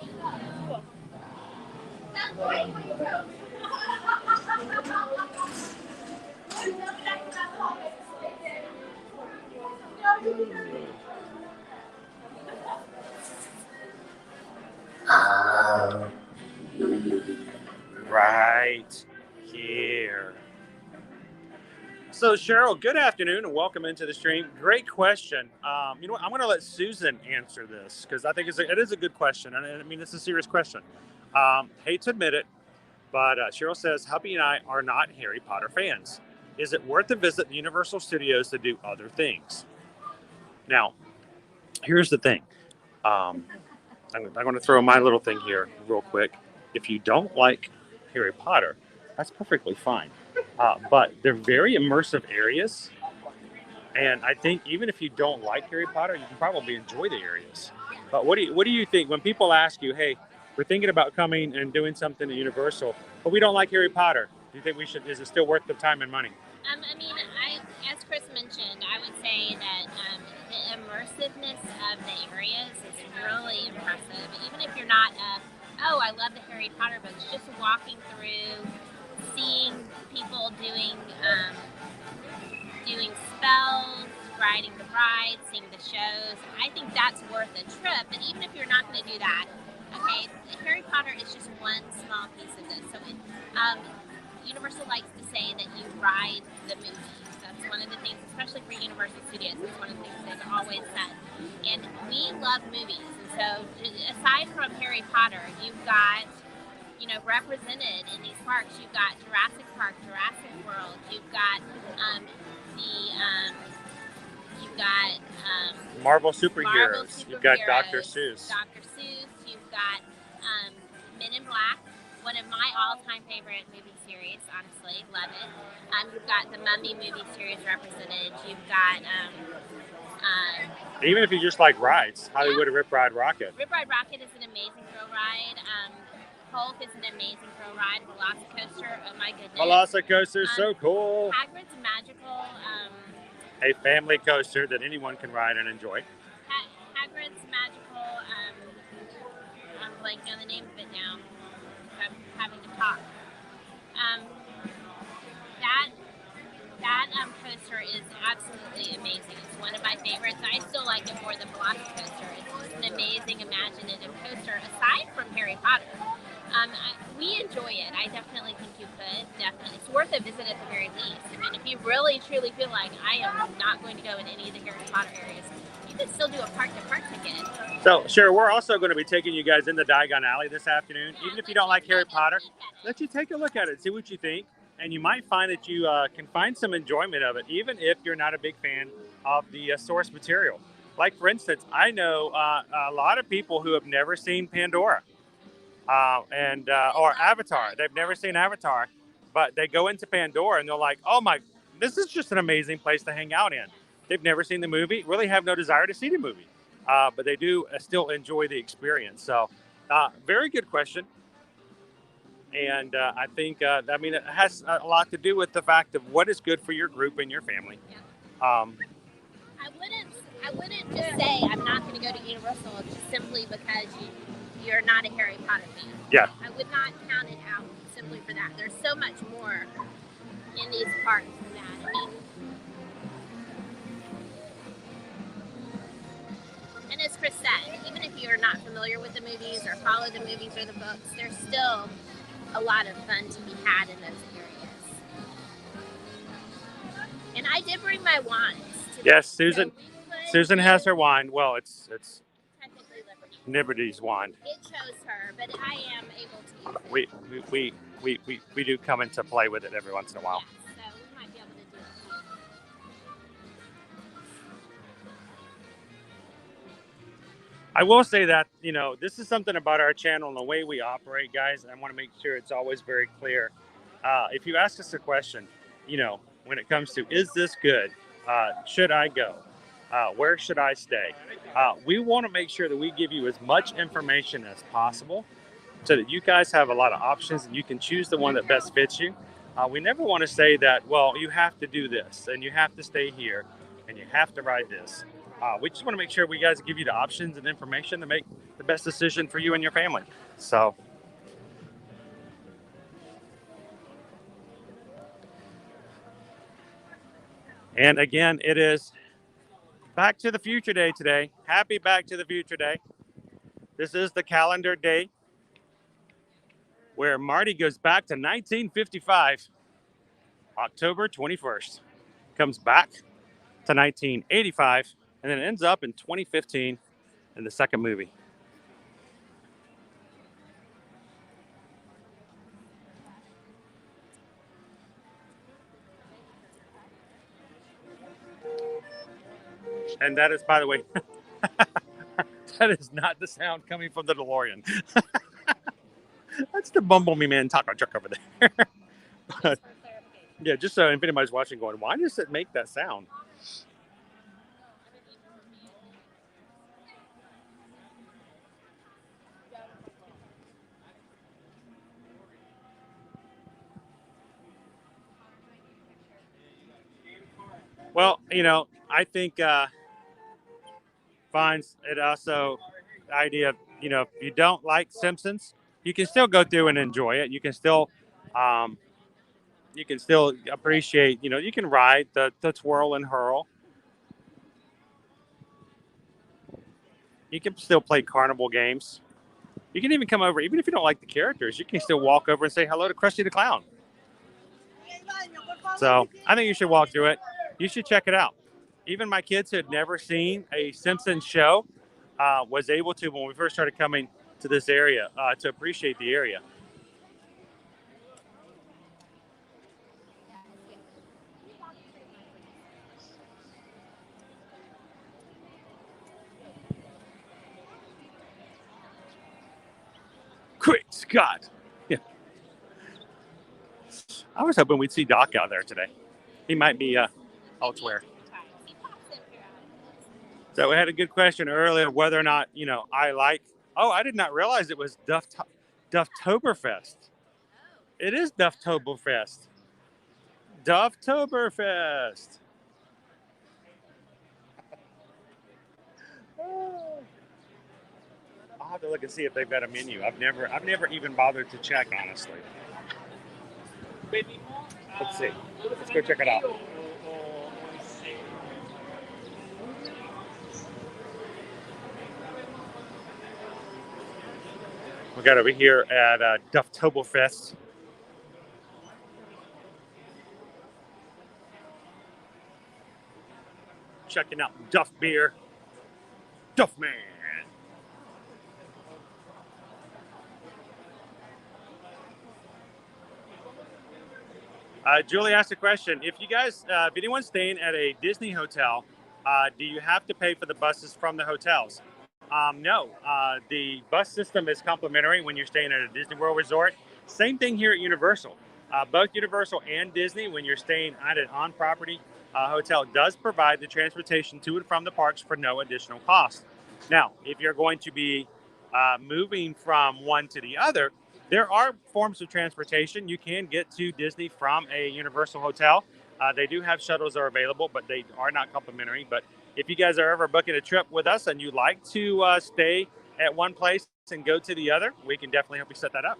Right here. So Cheryl, good afternoon and welcome into the stream. Great question. You know what? I'm going to let Susan answer this because I think it is a good question, and I mean it's a serious question. Hate to admit it, but Cheryl says hubby and I are not Harry Potter fans. Is it worth a visit to Universal Studios to do other things? Now, here's the thing. I'm going to throw my little thing here real quick. If you don't like Harry Potter, that's perfectly fine. But they're very immersive areas. And I think even if you don't like Harry Potter, you can probably enjoy the areas. But what do you think when people ask you, hey, we're thinking about coming and doing something at Universal, but we don't like Harry Potter. Do you think is it still worth the time and money? I mean, as Chris mentioned, I would say that the immersiveness of the areas is really impressive. Even if you're not, I love the Harry Potter books, just walking through, seeing people doing spells, riding the rides, seeing the shows, I think that's worth a trip. And even if you're not going to do that, okay, Harry Potter is just one small piece of this. So Universal likes to say that you ride the movies. That's one of the things, especially for Universal Studios, it's one of the things they've always said. And we love movies. And so aside from Harry Potter, you've got, represented in these parks, you've got Jurassic Park, Jurassic World, you've got Marvel superheroes. You've got Dr. Seuss. You've got Men in Black, one of my all-time favorite movie series, honestly, love it. You've got the Mummy movie series represented. You've got even if you just like rides, Hollywood Rip Ride Rocket. Rip Ride Rocket is an amazing thrill ride. Hulk is an amazing thrill ride. Velocicoaster, oh my goodness. Velocicoaster is so cool. Hagrid's Magical. A family coaster that anyone can ride and enjoy. Hagrid's Magical. I'm blanking on the name of it now. I'm having to talk. That coaster is absolutely amazing. It's one of my favorites. I still like it more than Velocicoaster. It's just an amazing, imaginative coaster. Aside from Harry Potter, we enjoy it. I definitely think you could. Definitely, it's worth a visit at the very least. I mean, if you really truly feel like I am not going to go in any of the Harry Potter areas, you could still do a park-to-park ticket. So, sure, we're also going to be taking you guys in the Diagon Alley this afternoon. Even if you don't like Harry Potter, let you take a look at it, see what you think. and you might find that you can find some enjoyment of it, even if you're not a big fan of the source material. Like, for instance, I know a lot of people who have never seen Pandora or Avatar. They've never seen Avatar, but they go into Pandora and they're like, "Oh my, this is just an amazing place to hang out in." They've never seen the movie, really have no desire to see the movie, but they do still enjoy the experience. So, very good question. And I think, I mean, it has a lot to do with the fact of what is good for your group and your family. Um, I wouldn't just say I'm not going to go to Universal just simply because you're not a Harry Potter fan. Yeah. I would not count it out simply for that. There's so much more in these parks than that. I mean, and as Chris said, even if you're not familiar with the movies or follow the movies or the books, there's still a lot of fun to be had in those areas. And I did bring my wands. Yes, Susan. Susan has her wand. Well, it's Technically Liberty's wand. It chose her, but I am able to use it. We do come into play with it every once in a while. Yeah, so we might be able to do it. I will say that, you know, this is something about our channel and the way we operate, guys. I want to make sure it's always very clear. If you ask us a question, you know, when it comes to, is this good? Should I go? Where should I stay? We want to make sure that we give you as much information as possible so that you guys have a lot of options and you can choose the one that best fits you. We never want to say that, well, you have to do this and you have to stay here and you have to ride this. We just want to make sure we guys give you the options and information to make the best decision for you and your family. So, and again, it is Back to the Future Day today. Happy Back to the Future Day. This is the calendar day where Marty goes back to 1955, October 21st. Comes back to 1985, and then ends up in 2015 in the second movie. And that is, by the way, that is not the sound coming from the DeLorean. That's the Bumblebee Man taco truck over there. But, yeah, just so if anybody's watching going, why does it make that sound? Well, you know, I think finds it also the idea of, you know, if you don't like Simpsons, you can still go through and enjoy it. You can still appreciate, you know, you can ride the twirl and hurl. You can still play carnival games. You can even come over, even if you don't like the characters, you can still walk over and say hello to Krusty the Clown. So I think you should walk through it. You should check it out. Even my kids who had never seen a Simpsons show was able to, when we first started coming to this area, to appreciate the area. Great Scott. Yeah. I was hoping we'd see Doc out there today. He might be elsewhere. So we had a good question earlier whether or not, you know, I like. Oh, I did not realize it was Dufftoberfest. It is Dufftoberfest. Dufftoberfest. I'll have to look and see if they've got a menu. I've never even bothered to check, honestly. Let's see. Let's go check it out. We got over here at Dufftoberfest. Checking out Duff beer. Duff man. Julie asked a question. If you guys, if anyone's staying at a Disney hotel, do you have to pay for the buses from the hotels? No. The bus system is complimentary when you're staying at a Disney World resort. Same thing here at Universal. Both Universal and Disney, when you're staying at an on-property hotel, does provide the transportation to and from the parks for no additional cost. Now, if you're going to be moving from one to the other, there are forms of transportation. You can get to Disney from a Universal hotel. They do have shuttles that are available, but they are not complimentary. But if you guys are ever booking a trip with us and you'd like to stay at one place and go to the other, we can definitely help you set that up.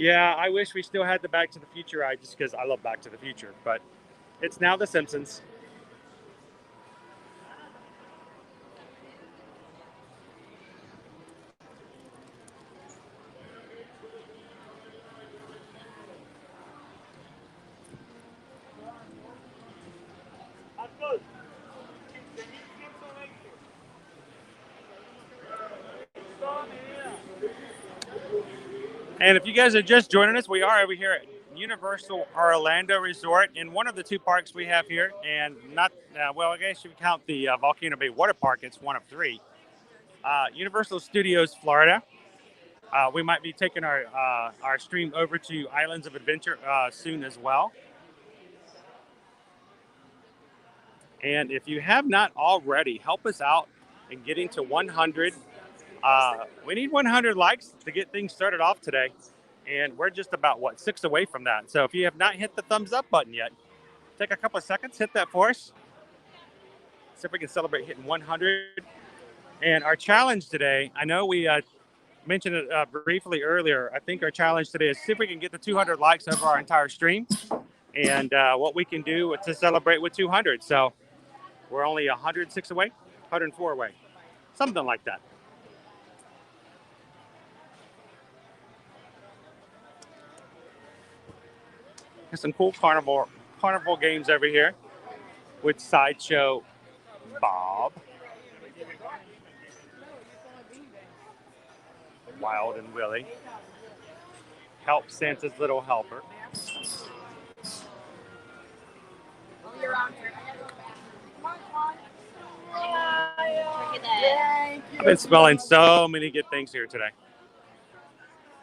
Yeah, I wish we still had the Back to the Future ride just because I love Back to the Future, but it's now The Simpsons. And if you guys are just joining us, we are over here at Universal Orlando Resort in one of the two parks we have here. And not, well, I guess you count the Volcano Bay Water Park, it's one of three. Universal Studios Florida. We might be taking our stream over to Islands of Adventure soon as well. And if you have not already, help us out in getting to 100. We need 100 likes to get things started off today. And we're just about, 6 away from that. So if you have not hit the thumbs up button yet, take a couple of seconds, hit that for us. See if we can celebrate hitting 100. And our challenge today, I know we mentioned it briefly earlier. I think our challenge today is see if we can get the 200 likes over our entire stream. And what we can do to celebrate with 200. So we're only 106 away, 104 away, something like that. There's some cool carnival games over here with Sideshow Bob, Wild and Willie, Help Santa's Little Helper. I've been smelling so many good things here today.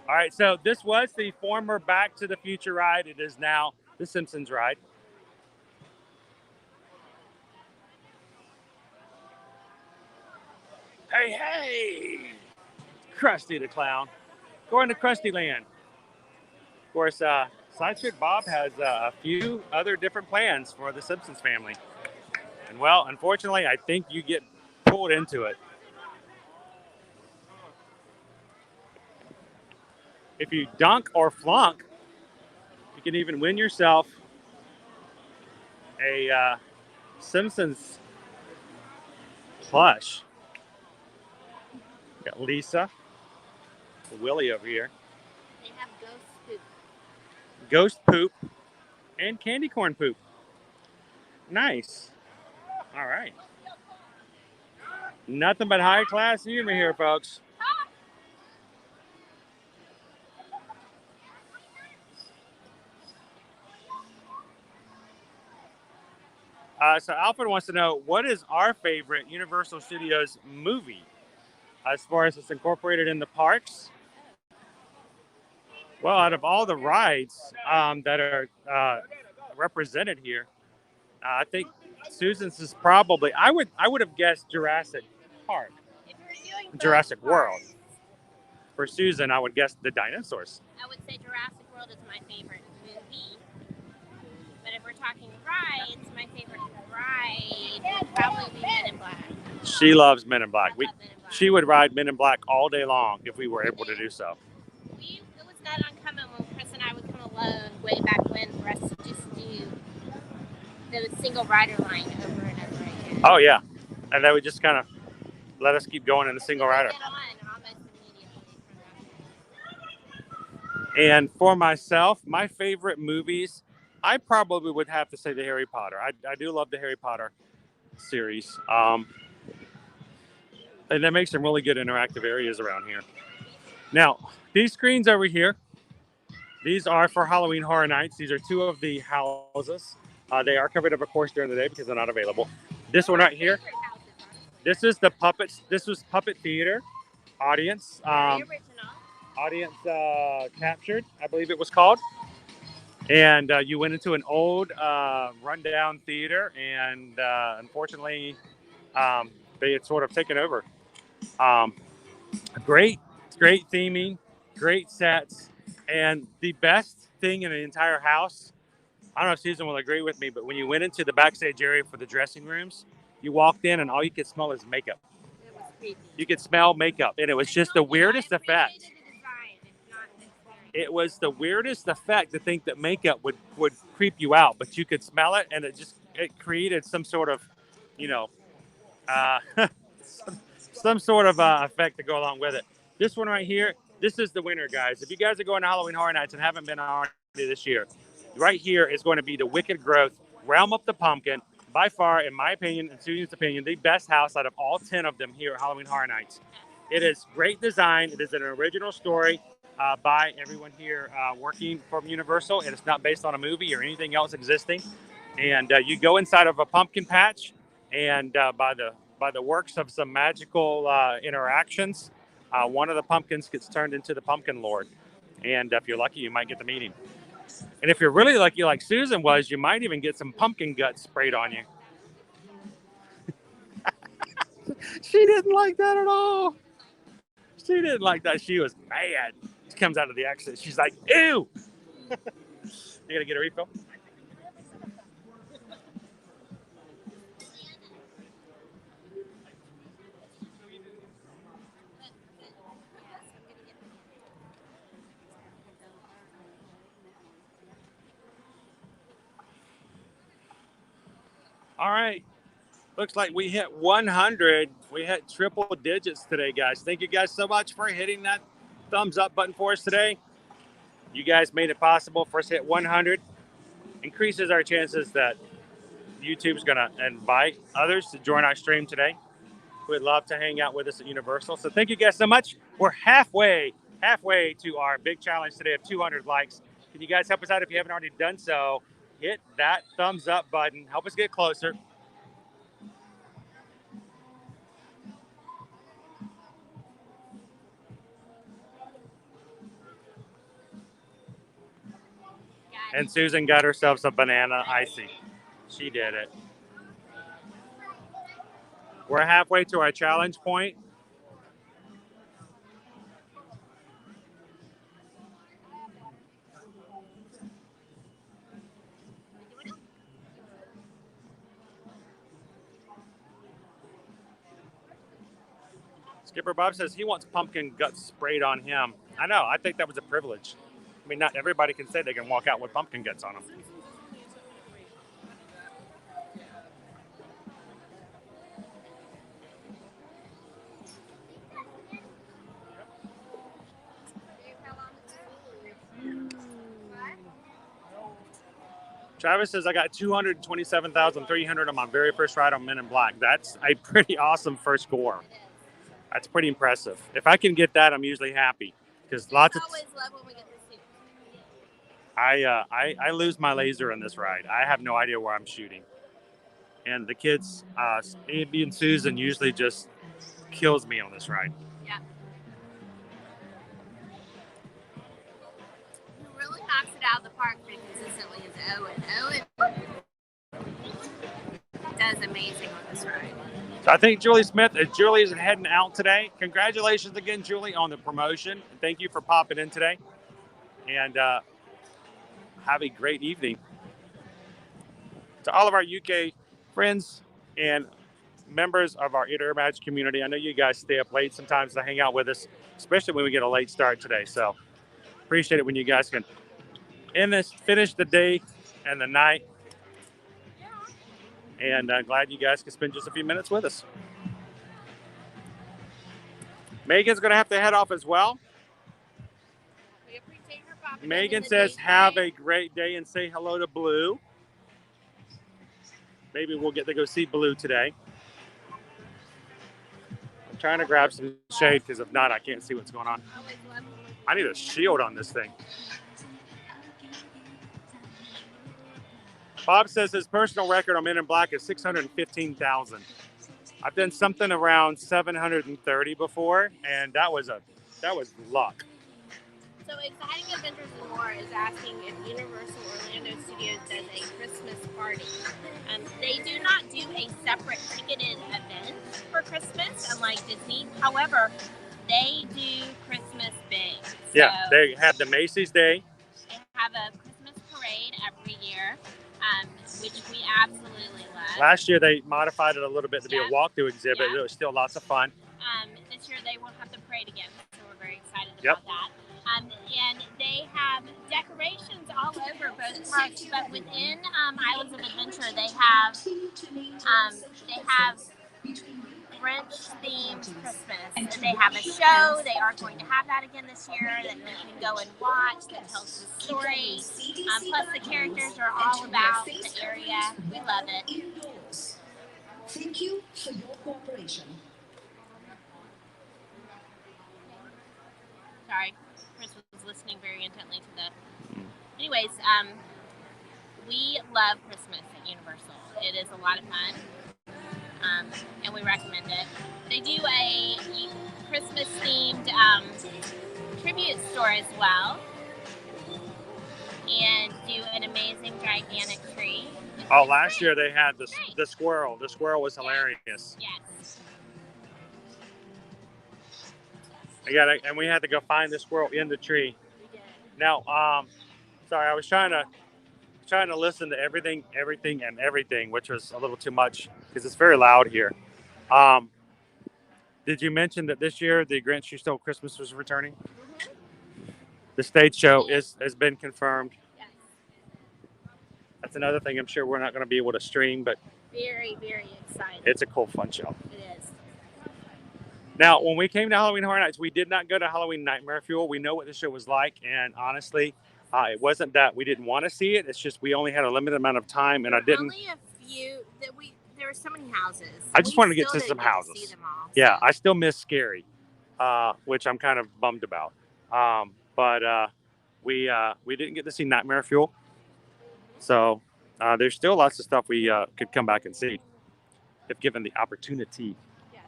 All right, so this was the former Back to the Future ride. It is now the Simpsons ride. Hey, Krusty the Clown. Going to Krusty Land. Of course, Sideshow Bob has a few other different plans for the Simpsons family. And well, unfortunately, I think you get pulled into it. If you dunk or flunk, you can even win yourself a Simpsons plush. Got Lisa, Willie over here. They have ghost poop. Ghost poop and candy corn poop. Nice. All right. Nothing but high class humor here, folks. So Alfred wants to know, what is our favorite Universal Studios movie as far as it's incorporated in the parks? Well, out of all the rides that are represented here, I think Susan's is probably, I would have guessed Jurassic Park, Jurassic World. For Susan, I would guess the dinosaurs. I would say Jurassic World is my favorite movie. But if we're talking rides, my favorite ride would probably be Men in Black. She loves Men in Black. I love Men in Black. She would ride Men in Black all day long if we were able to do so. It was not uncommon when Chris and I would come alone way back when for us to just do the single rider line over and over again. Oh, yeah. And they would just kind of let us keep going in the single rider. And for myself, my favorite movies, I probably would have to say the Harry Potter. I do love the Harry Potter series. And they make some really good interactive areas around here. Now, these screens over here, these are for Halloween Horror Nights. These are two of the houses. They are covered up, of course, during the day because they're not available. This one right here, this is the puppets. This was Puppet Theater audience. Audience captured, I believe it was called. And you went into an old rundown theater, and unfortunately, they had sort of taken over. Great theming, great sets, and the best thing in the entire house. I don't know if Susan will agree with me, but when you went into the backstage area for the dressing rooms, you walked in and all you could smell is makeup. It was creepy. You could smell makeup, and it was just the weirdest effect. It was the weirdest effect to think that makeup would creep you out, but you could smell it, and it created some sort of, you know, some sort of effect to go along with it. This one right here, this is the winner, guys. If you guys are going to Halloween Horror Nights and haven't been already this year, right here is going to be the Wicked Growth Realm of the Pumpkin. By far, in my opinion and Susan's opinion, the best house out of all 10 of them here at Halloween Horror Nights. It is great design. It is an original story by everyone here working from Universal. It is not based on a movie or anything else existing. And you go inside of a pumpkin patch, and by the works of some magical interactions, one of the pumpkins gets turned into the Pumpkin Lord. And if you're lucky, you might get to meet him. And if you're really lucky, like Susan was, you might even get some pumpkin guts sprayed on you. She didn't like that at all. She didn't like that. She was mad. She comes out of the exit. She's like, ew. You gonna get a refill? All right. Looks like we hit 100. We hit triple digits today, guys. Thank you guys so much for hitting that thumbs up button for us today. You guys made it possible for us to hit 100. Increases our chances that YouTube's going to invite others to join our stream today. We'd love to hang out with us at Universal. So thank you guys so much. We're halfway to our big challenge today of 200 likes. Can you guys help us out if you haven't already done so? Hit that thumbs up button. Help us get closer. And Susan got herself some banana icy. She did it. We're halfway to our challenge point. Skipper Bob says he wants pumpkin guts sprayed on him. I know. I think that was a privilege. I mean, not everybody can say they can walk out with pumpkin guts on them. Travis says, I got 227,300 on my very first ride on Men in Black. That's a pretty awesome first score. That's pretty impressive. If I can get that, I'm usually happy. Because lots of... always love when we get to see. I lose my laser in this ride. I have no idea where I'm shooting. And the kids, Amy and Susan, usually just kills me on this ride. Yeah. Who really knocks it out of the park pretty consistently is Owen. Owen does amazing on this ride. So I think Julie Smith, Julie is heading out today. Congratulations again, Julie, on the promotion. Thank you for popping in today. And have a great evening. To all of our UK friends and members of our Eater Magic community, I know you guys stay up late sometimes to hang out with us, especially when we get a late start today. So appreciate it when you guys can finish the day and the night. And I'm glad you guys can spend just a few minutes with us. Megan's going to have to head off as well. We appreciate her popping Megan in the says, day have today. a great day and say hello to Blue. maybe we'll get to go see Blue today. I'm trying to grab some shade because if not, I can't see what's going on. I need a shield on this thing. Bob says his personal record on Men in Black is 615,000. I've done something around 730 before, and that was luck. So Exciting Adventures and More is asking if Universal Orlando Studios does a Christmas party. They do not do a separate ticketed event for Christmas, unlike Disney. However, they do Christmas big. So Yeah, they have the Macy's Day. they have a Christmas parade every year, which we absolutely love. Last year they modified it a little bit to be a walkthrough exhibit. Yeah. It was still lots of fun. This year they will have the parade again, so we're very excited Yep. about that. And they have decorations all over both parks, but within Islands of Adventure, they have French-themed Christmas. And they have a show. They are going to have that again this year that you can go and watch that tells the story. Plus, the characters are all about the area. We love it. Thank you for your cooperation. Sorry, Chris was listening very intently to the. Anyways, we love Christmas at Universal. It is a lot of fun, and we recommend it. They do a Christmas-themed tribute store as well, and do an amazing gigantic tree. Oh, last year they had the squirrel. The squirrel was hilarious. Yes. And we had to go find the squirrel in the tree. Now, sorry, I was trying to listen to everything, which was a little too much because it's very loud here. Did you mention that this year the Grinch Who Stole Christmas was returning? Mm-hmm. The stage show has been confirmed. Yes. That's another thing I'm sure we're not going to be able to stream, but Very, very excited. it's a cool, fun show. It is. Now, when we came to Halloween Horror Nights, we did not go to Halloween Nightmare Fuel. We know what the show was like, and honestly, it wasn't that we didn't want to see it. It's just we only had a limited amount of time, and I didn't. Only a few that there were so many houses. I just wanted to get to some didn't houses. see them all, Yeah, so. I still miss Scary, which I'm kind of bummed about. But we didn't get to see Nightmare Fuel, so there's still lots of stuff we could come back and see if given the opportunity. Yes.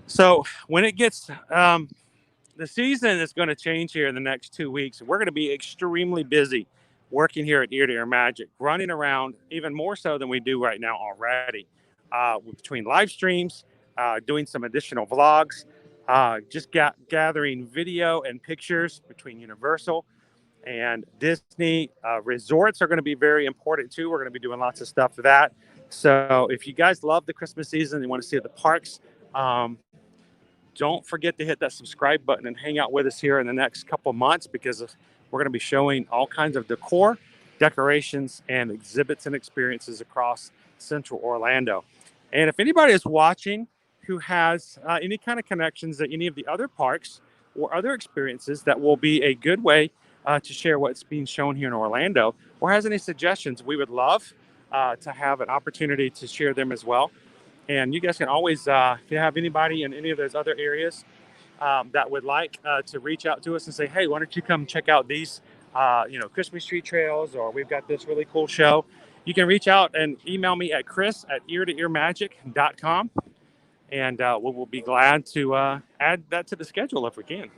So when it gets, the season is going to change here in the next 2 weeks. We're going to be extremely busy working here at Ear to Ear Magic, running around even more so than we do right now already. Between live streams, doing some additional vlogs, just gathering video and pictures between Universal and Disney. Resorts are going to be very important too. We're going to be doing lots of stuff for that. So if you guys love the Christmas season and you want to see the parks, don't forget to hit that subscribe button and hang out with us here in the next couple months, because we're going to be showing all kinds of decor, decorations, and exhibits and experiences across Central Orlando. And if anybody is watching who has any kind of connections at any of the other parks or other experiences, that will be a good way to share what's being shown here in Orlando, or has any suggestions, we would love to have an opportunity to share them as well. And you guys can always, if you have anybody in any of those other areas that would like to reach out to us and say, hey, why don't you come check out these, Christmas tree trails, or we've got this really cool show, you can reach out and email me at chris@eartoearmagic.com. And we will be glad to add that to the schedule if we can.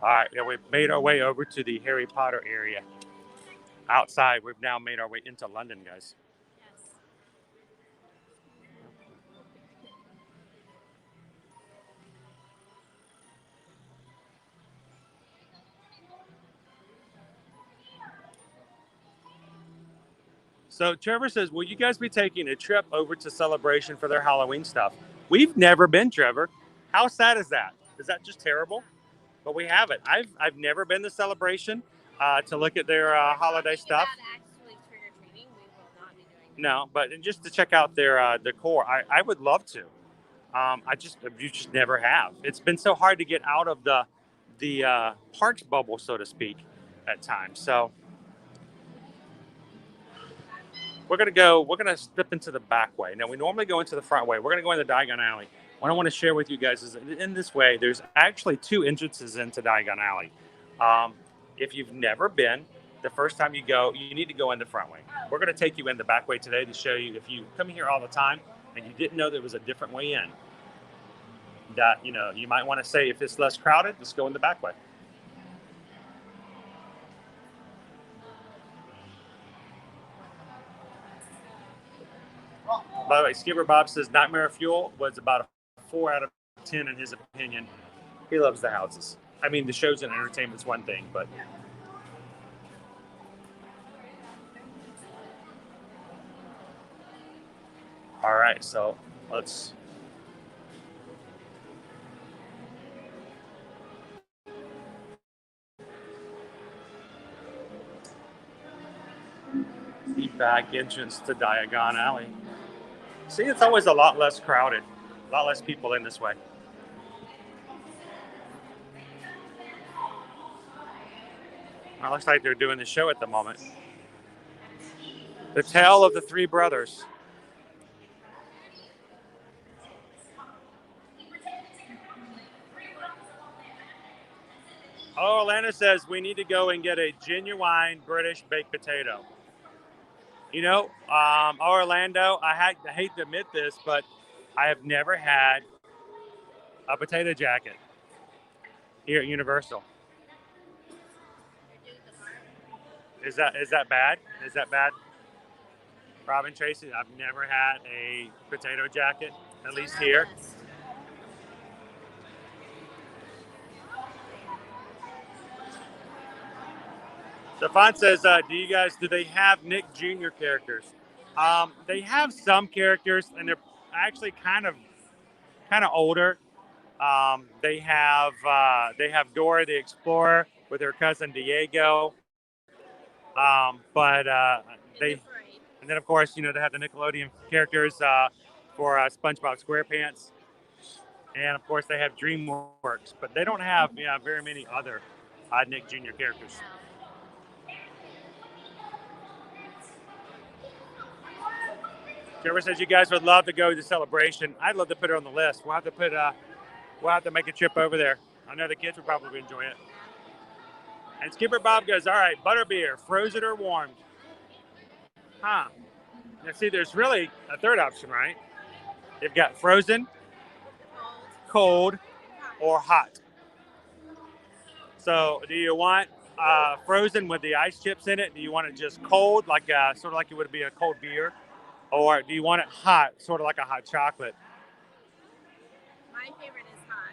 All right, yeah, we've made our way over to the Harry Potter area. Outside, we've now made our way into London, guys. Yes. So Trevor says, will you guys be taking a trip over to Celebration for their Halloween stuff? We've never been, Trevor. How sad is that? Is that just terrible? But we haven't. I've never been to Celebration. to look at their holiday stuff. Actually trick-or-treating, we will not be doing that. No, but just to check out their decor, I would love to. You just never have. It's been so hard to get out of the parks bubble, so to speak, at times. So we're gonna step into the back way. Now we normally go into the front way. We're gonna go in the Diagon Alley. What I want to share with you guys is that in this way, there's actually 2 entrances into Diagon Alley. If you've never been, the first time you go, you need to go in the front way. We're gonna take you in the back way today to show you if you come here all the time and you didn't know there was a different way in. That you might want to say if it's less crowded, just go in the back way. By the way, Skipper Bob says Nightmare Fuel was about a 4 out of 10 in his opinion. He loves the houses. I mean, the shows and entertainment's one thing, but all right. So let's. The back entrance to Diagon Alley. See, it's always a lot less crowded, a lot less people in this way. Well, it looks like they're doing the show at the moment. The Tale of the Three Brothers. Oh, Orlando says we need to go and get a genuine British baked potato. Orlando, I hate to admit this, but I have never had a potato jacket here at Universal. Is that bad? Is that bad? Robin Tracy, I've never had a potato jacket, at least here. Stefan says, do they have Nick Jr. characters? They have some characters, and they're actually kind of older. They have Dora the Explorer with her cousin Diego. And then of course, they have the Nickelodeon characters for SpongeBob SquarePants, and of course they have DreamWorks, but they don't have very many other Nick Jr. characters. Trevor says you guys would love to go to the celebration. I'd love to put it on the list. We'll have to make a trip over there. I know the kids would probably enjoy it. And Skipper Bob goes, all right, butterbeer, frozen or warmed? Huh. Now see, there's really a third option, right? You've got frozen, cold, or hot. So do you want frozen with the ice chips in it? Do you want it just cold, like sort of like it would be a cold beer? Or do you want it hot, sort of like a hot chocolate? My favorite is hot.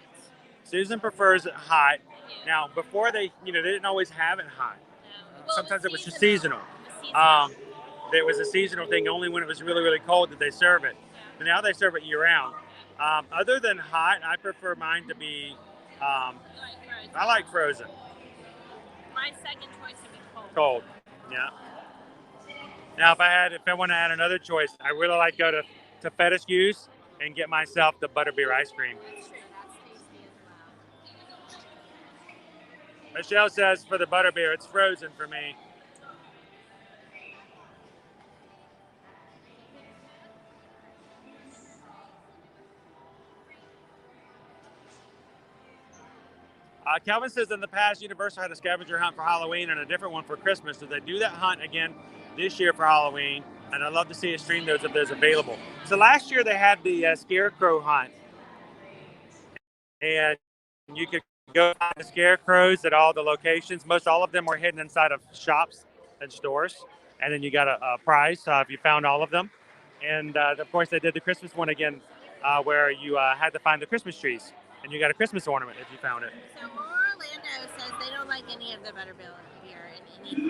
Susan prefers it hot. Now, before they didn't always have it hot. No. Well, sometimes it was just seasonal. It was a seasonal thing. Only when it was really, really cold did they serve it. But now they serve it year round. Other than hot, I prefer mine to be. I like frozen. My second choice would be cold. Cold, yeah. Now, if I want to add another choice, I really like to go to Fettuccine's and get myself the butterbeer ice cream. That's true. That's tasty as well. Michelle says for the butterbeer, it's frozen for me. Calvin says in the past, Universal had a scavenger hunt for Halloween and a different one for Christmas. So they do that hunt again this year for Halloween, and I'd love to see a stream those if there's available. So last year they had the scarecrow hunt, and you could go find the scarecrows at all the locations. Most all of them were hidden inside of shops and stores, and then you got a prize if you found all of them. And of course they did the Christmas one again, where you had to find the Christmas trees, and you got a Christmas ornament if you found it. So Orlando says they don't like any of the butterbeer and any.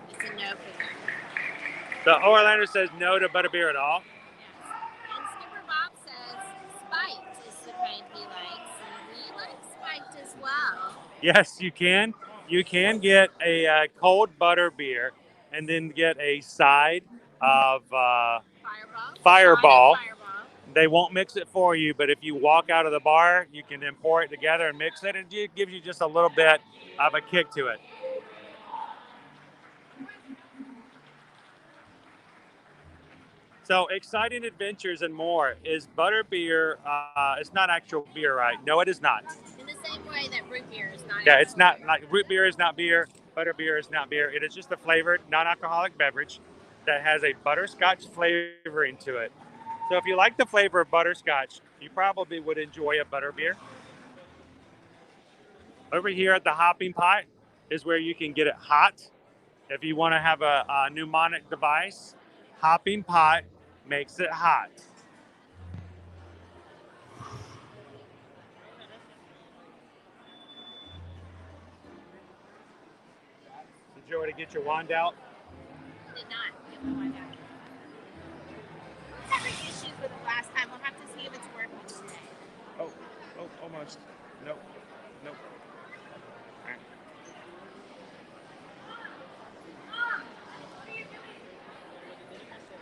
It's a no for them. So Orlando says no to butterbeer at all. Yes. And Skipper Bob says spiked is the kind he likes, and we like spiked as well. Yes, you can. You can get a cold butter beer and then get a side of Fireball. They won't mix it for you, but if you walk out of the bar, you can then pour it together and mix it, and it gives you just a little bit of a kick to it. So, exciting adventures and more. Is butter beer? It's not actual beer, right? No, it is not. In the same way that root beer is not. Yeah, it's not like root beer is not beer. Butter beer is not beer. It is just a flavored, non-alcoholic beverage that has a butterscotch flavoring to it. So, if you like the flavor of butterscotch, you probably would enjoy a butter beer. Over here at the hopping pot is where you can get it hot. If you want to have a mnemonic device, hopping pot makes it hot. Did you already get your wand out? Did not get my wine out. I was having issues with it last time. We'll have to see if it's working today. Oh, almost. Nope.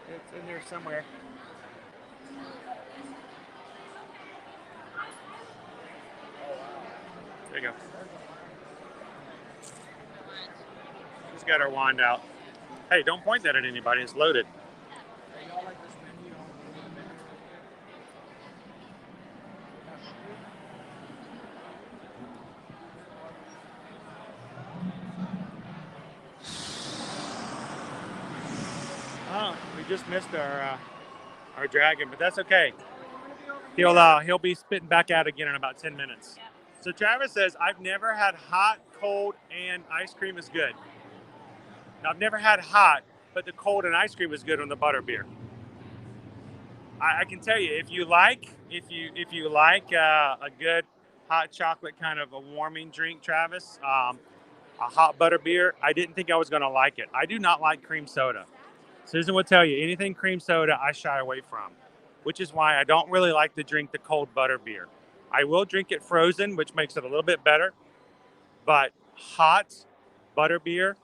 It's in there somewhere. There you go. She's got her wand out. Hey, don't point that at anybody. It's loaded. Oh, we just missed our dragon, but that's okay. He'll be spitting back out again in about 10 minutes. So Travis says, I've never had hot, cold, and ice cream is good. Now, I've never had hot, but the cold and ice cream is good on the butter beer. I can tell you, if you like a good hot chocolate kind of a warming drink, Travis, a hot butter beer, I didn't think I was going to like it. I do not like cream soda. Susan will tell you, anything cream soda, I shy away from, which is why I don't really like to drink the cold butter beer. I will drink it frozen, which makes it a little bit better, but hot butter beer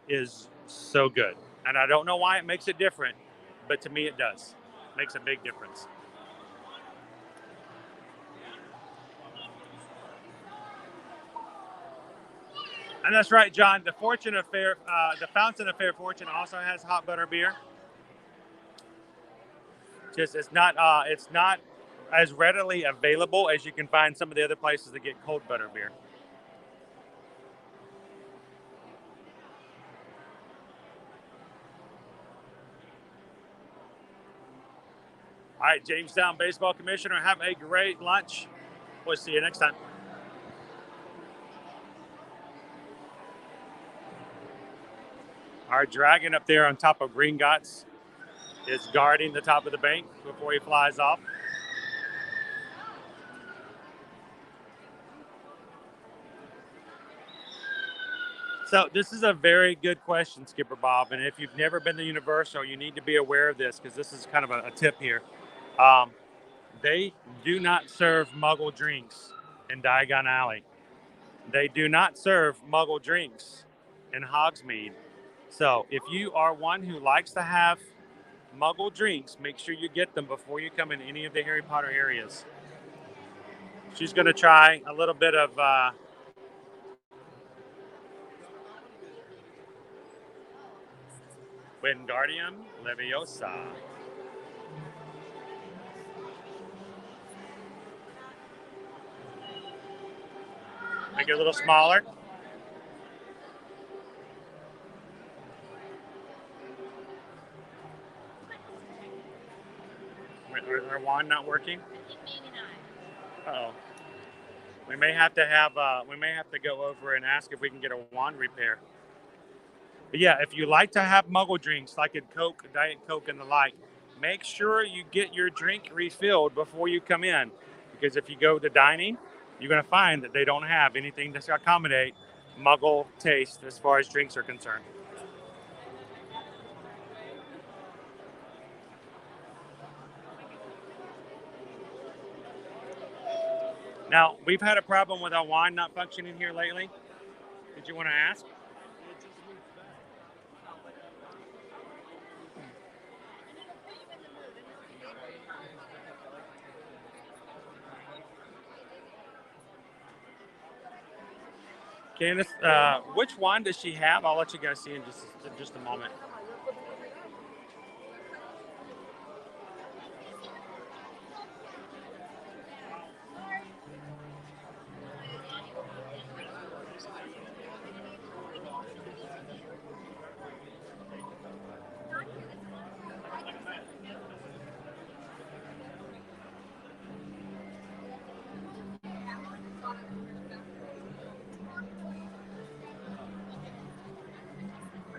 is so good. And I don't know why it makes it different, but to me it does. It makes a big difference. And that's right, John. The Fountain of Fair Fortune also has hot butter beer. Just it's not as readily available as you can find some of the other places that get cold butter beer. All right, Jamestown Baseball Commissioner, have a great lunch. We'll see you next time. Our dragon up there on top of Gringotts is guarding the top of the bank before he flies off. So this is a very good question, Skipper Bob. And if you've never been to Universal, you need to be aware of this because this is kind of a tip here. They do not serve Muggle drinks in Diagon Alley. They do not serve Muggle drinks in Hogsmeade. So if you are one who likes to have Muggle drinks, make sure you get them before you come in any of the Harry Potter areas. She's going to try a little bit of Wingardium Leviosa. Make it a little smaller. Is our wand not working? Maybe not. Uh-oh. We may have to go over and ask if we can get a wand repair. But yeah, if you like to have Muggle drinks like in Coke, Diet Coke, and the like, make sure you get your drink refilled before you come in. Because if you go to dining, you're going to find that they don't have anything to accommodate Muggle taste as far as drinks are concerned. Now, we've had a problem with our wine not functioning here lately. Did you want to ask? Candace, which wand does she have? I'll let you guys see in just a moment.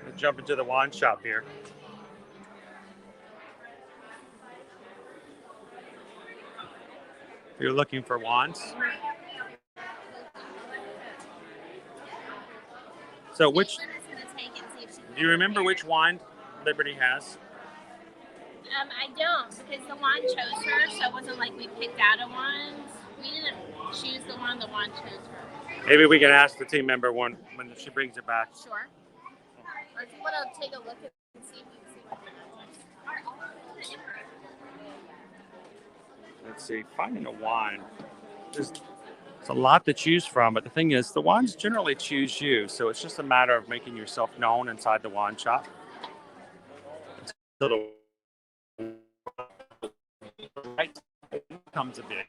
We'll jump into the wand shop here. If you're looking for wands. So which, do you remember which wand Liberty has? I don't, because the wand chose her, so it wasn't like we picked out a wand. We didn't choose the wand chose her. Maybe we can ask the team member when she brings it back. Sure. Or if you want to take a look at it and see if you can see what it is. Let's see, finding a wand. There's a lot to choose from, but the thing is, the wands generally choose you, so it's just a matter of making yourself known inside the wand shop. So the right comes a bit.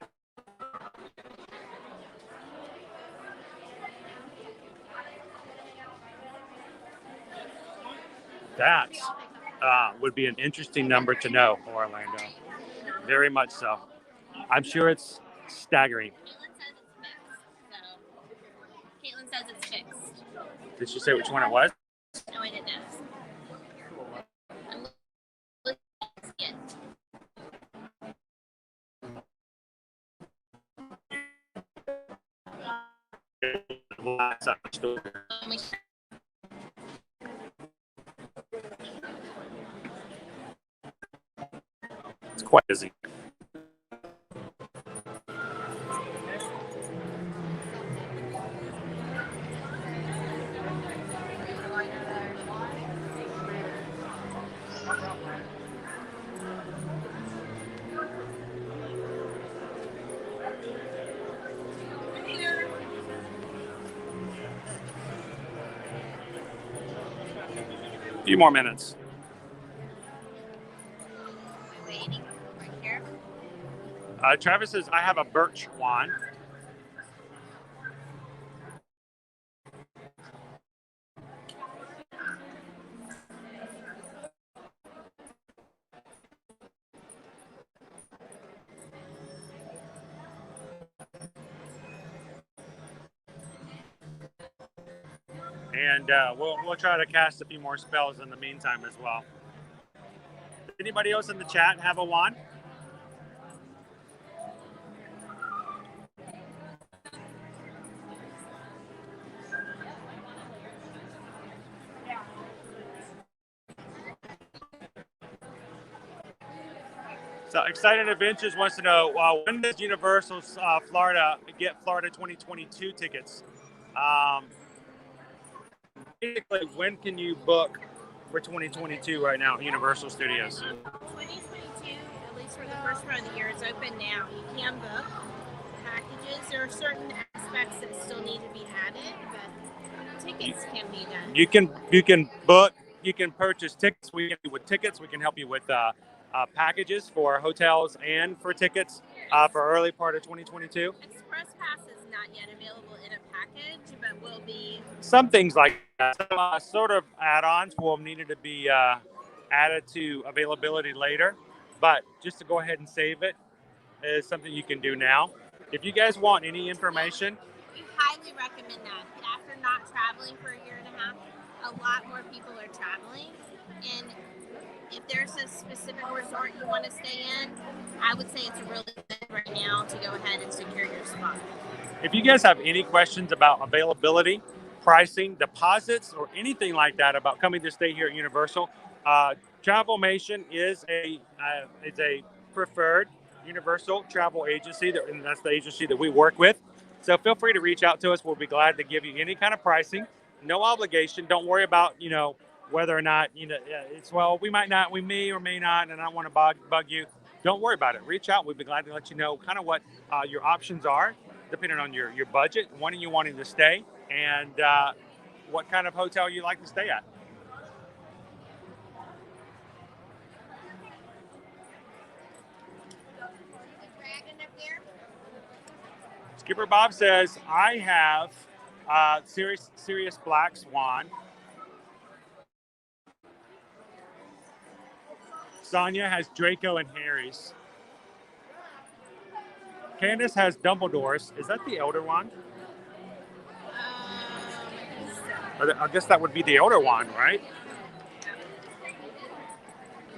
That would be an interesting number to know, Orlando. Very much so. I'm sure it's staggering. Caitlin says it's fixed. Did she say which one it was? No, I didn't ask. I'm looking at it. It's quite busy. A few more minutes. Waiting right here. Travis says, I have a birch wand. And we'll try to cast a few more spells in the meantime as well. Anybody else in the chat have a wand? So Excited Adventures wants to know, when does Universal Florida get Florida 2022 tickets? Basically, when can you book for 2022 right now at Universal Studios? 2022, at least for the first part of the year, is open now. You can book packages. There are certain aspects that still need to be added, but tickets can be done. You can book. You can purchase tickets. We can help you with tickets. We can help you with packages for hotels and for tickets for early part of 2022. Express Pass is not yet available in a package, but will be. Some things like that. Some sort of add-ons will need to be added to availability later, but just to go ahead and save it is something you can do now. If you guys want any information, We highly recommend that. After not traveling for a year and a half, a lot more people are traveling, and if there's a specific resort you want to stay in, I would say it's really good right now to go ahead and secure your spot. if you guys have any questions about availability, pricing, deposits, or anything like that about coming to stay here at Universal, Travelmation is a preferred Universal travel agency, and that's the agency that we work with. So feel free to reach out to us. We'll be glad to give you any kind of pricing. No obligation. Don't worry about, whether or not, it's, well, we may or may not, and I don't want to bug you. Don't worry about it. Reach out. We'd be glad to let you know kind of what your options are, depending on your budget, when are you wanting to stay, and what kind of hotel you like to stay at. Skipper Bob says, I have Sirius Black Swan. Sonia has Draco and Harry's. Candace has Dumbledore's. Is that the Elder Wand? I guess that would be the Elder Wand, right?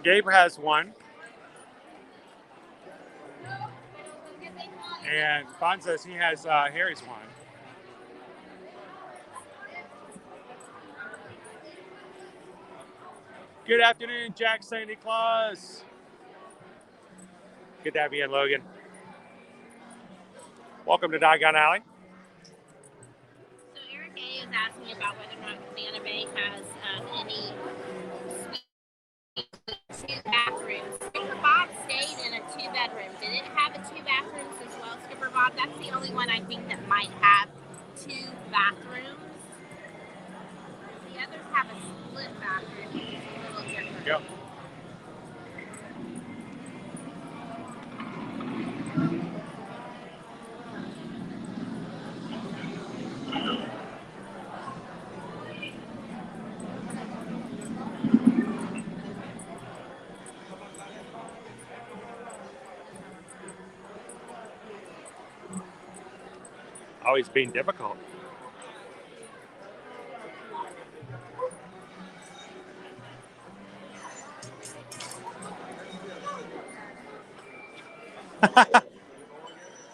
Gabe has one. And Bon says he has Harry's one. Good afternoon, Jack Santa Claus. Good to have you in, Logan. Welcome to Diagon Alley. So Eric A. is asking about whether or not Cabana Bay has any two bathrooms. Skipper Bob stayed in a 2-bedroom. Did it have a 2 bathrooms as well, Skipper Bob? That's the only one I think that might have 2 bathrooms. The others have a split bathroom, which is a little different. Yep. Always being difficult.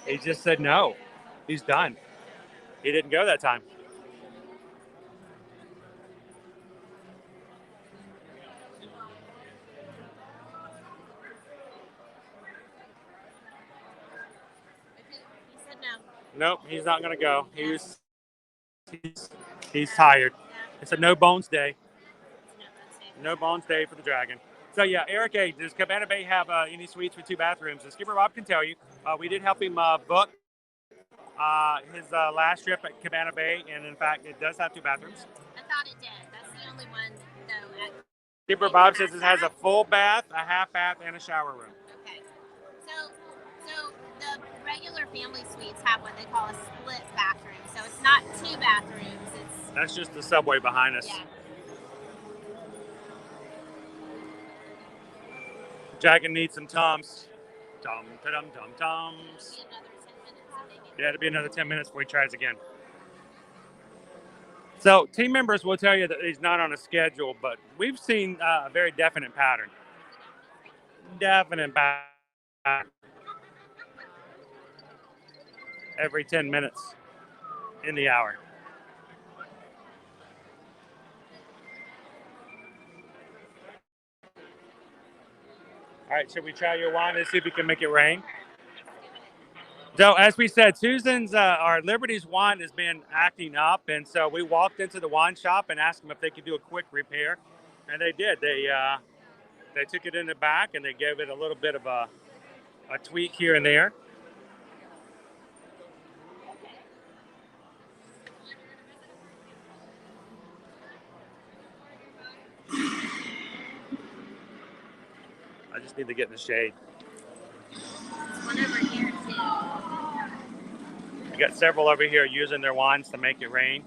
He just said no. He's done. He didn't go that time. He said no. Nope, he's not going to go. He's tired. It's a no bones day. No bones day for the Dragon. So yeah, Eric A, does Cabana Bay have any suites with 2 bathrooms? And Skipper Bob can tell you. We did help him book his last trip at Cabana Bay, and in fact, it does have 2 bathrooms. I thought it did. That's the only one, though. Skipper Bob says it has a full bath, a half bath, and a shower room. Okay. So the regular family suites have what they call a split bathroom. So it's not 2 bathrooms. That's just the subway behind us. Yeah. Dragon needs some Toms. Toms. Yeah, it'll be another 10 minutes before he tries again. So team members will tell you that he's not on a schedule, but we've seen a very definite pattern. Definite pattern. Every 10 minutes in the hour. All right, should we try your wand and see if we can make it rain? So as we said, Susan's, our Liberty's wand has been acting up. And so we walked into the wand shop and asked them if they could do a quick repair. And they did. They took it in the back and they gave it a little bit of a tweak here and there. I just need to get in the shade. One over here, too. We got several over here using their wands to make it rain.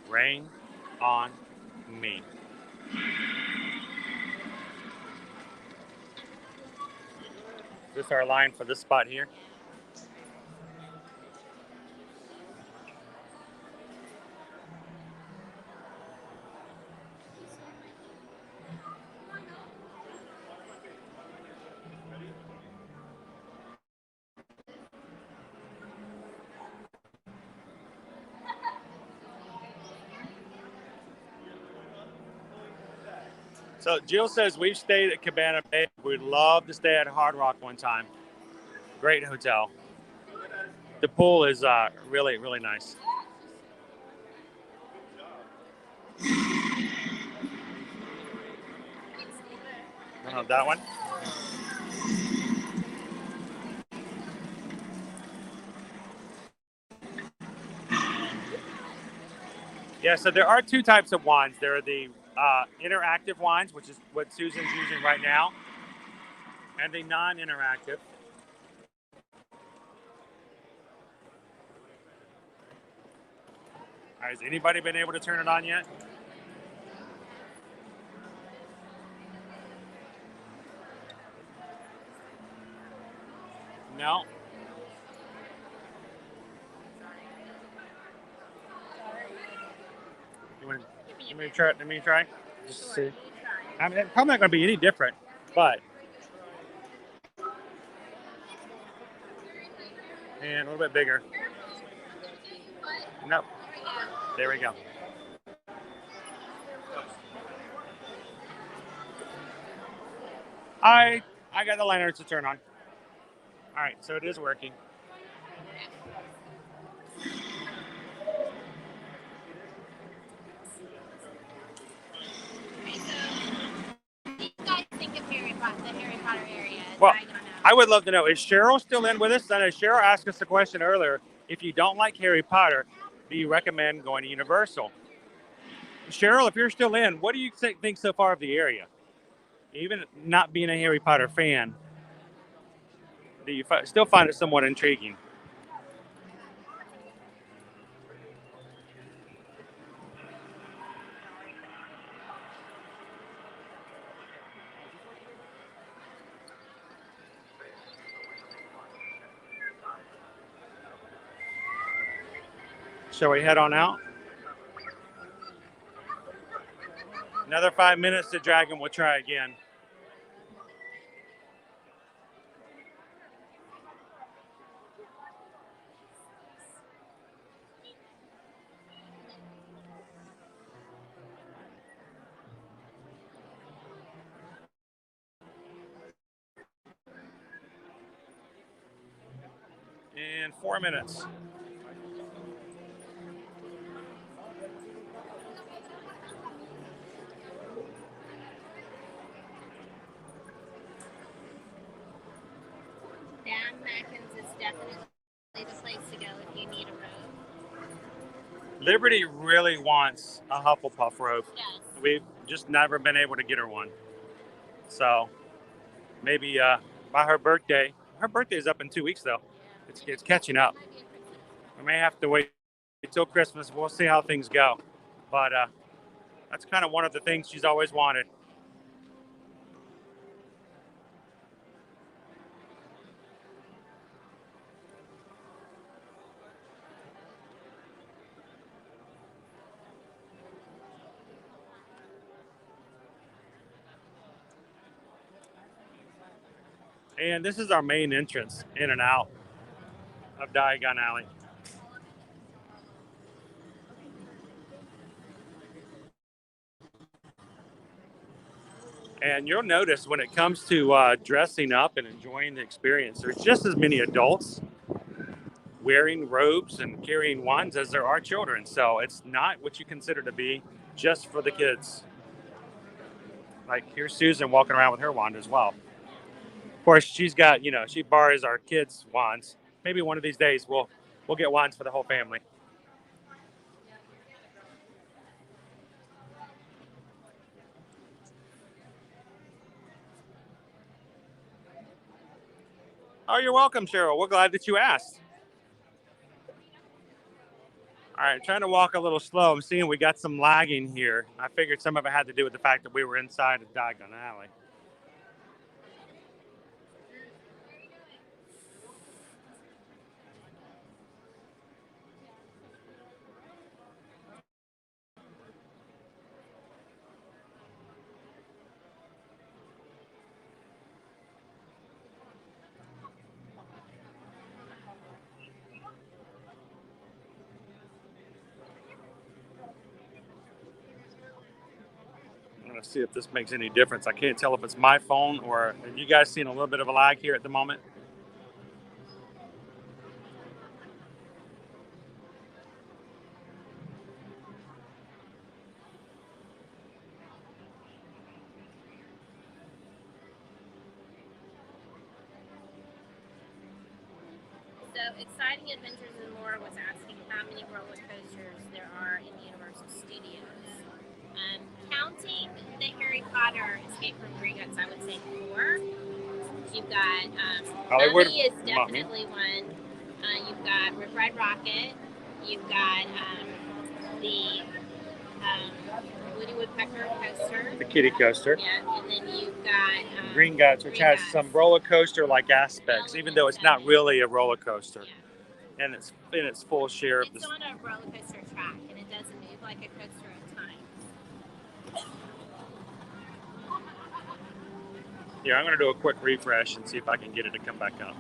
Rain on me. This is our line for this spot here. So Jill says we've stayed at Cabana Bay. We'd love to stay at Hard Rock one time. Great hotel. The pool is really, really nice. That one. Yeah, so there are two types of wands. There are the interactive wands, which is what Susan's using right now, and the non-interactive. All right, has anybody been able to turn it on yet? No. You want me to try? Let me try. Just see. I mean, it's probably not going to be any different, but and a little bit bigger. Nope. There we go. I got the lanterns to turn on. All right, so it is working. Well, I would love to know, is Cheryl still in with us? I know Cheryl asked us a question earlier. If you don't like Harry Potter, do you recommend going to Universal? Cheryl, if you're still in, what do you think so far of the area? Even not being a Harry Potter fan, do you still find it somewhat intriguing? Shall we head on out? Another 5 minutes to Dragon. We'll try again. In 4 minutes. Dan Mackins is definitely the place to go if you need a robe. Liberty really wants a Hufflepuff robe. Yes. We've just never been able to get her one. So maybe by her birthday. Her birthday is up in 2 weeks, though. It's catching up. We may have to wait until Christmas. We'll see how things go. But that's kind of one of the things she's always wanted. And this is our main entrance in and out of Diagon Alley. And you'll notice when it comes to dressing up and enjoying the experience, there's just as many adults wearing robes and carrying wands as there are children. So it's not what you consider to be just for the kids. Like here's Susan walking around with her wand as well. Of course, she's got, she borrows our kids' wands. Maybe one of these days we'll get wands for the whole family. Oh, you're welcome, Cheryl. We're glad that you asked. All right, trying to walk a little slow. I'm seeing we got some lagging here. I figured some of it had to do with the fact that we were inside of Diagon Alley. See if this makes any difference. I can't tell if it's my phone or have you guys seen a little bit of a lag here at the moment? Exciting Adventures and More was asking how many roller coasters there are in Universal Studios. Counting the Harry Potter Escape from Gringotts, I would say 4. You've got Hollywood Mummy is Mummy. definitely one. You've got Rip Ride Rocket. You've got the Woody Woodpecker coaster. The kiddie coaster. Yeah, and then you've got Green Guts, which has Gringotts. some roller coaster like aspects, even though it's not really a roller coaster. Yeah. And it's in its full share of It's the. on a roller coaster track, and it doesn't move like a coaster at times. Yeah, I'm going to do a quick refresh and see if I can get it to come back up.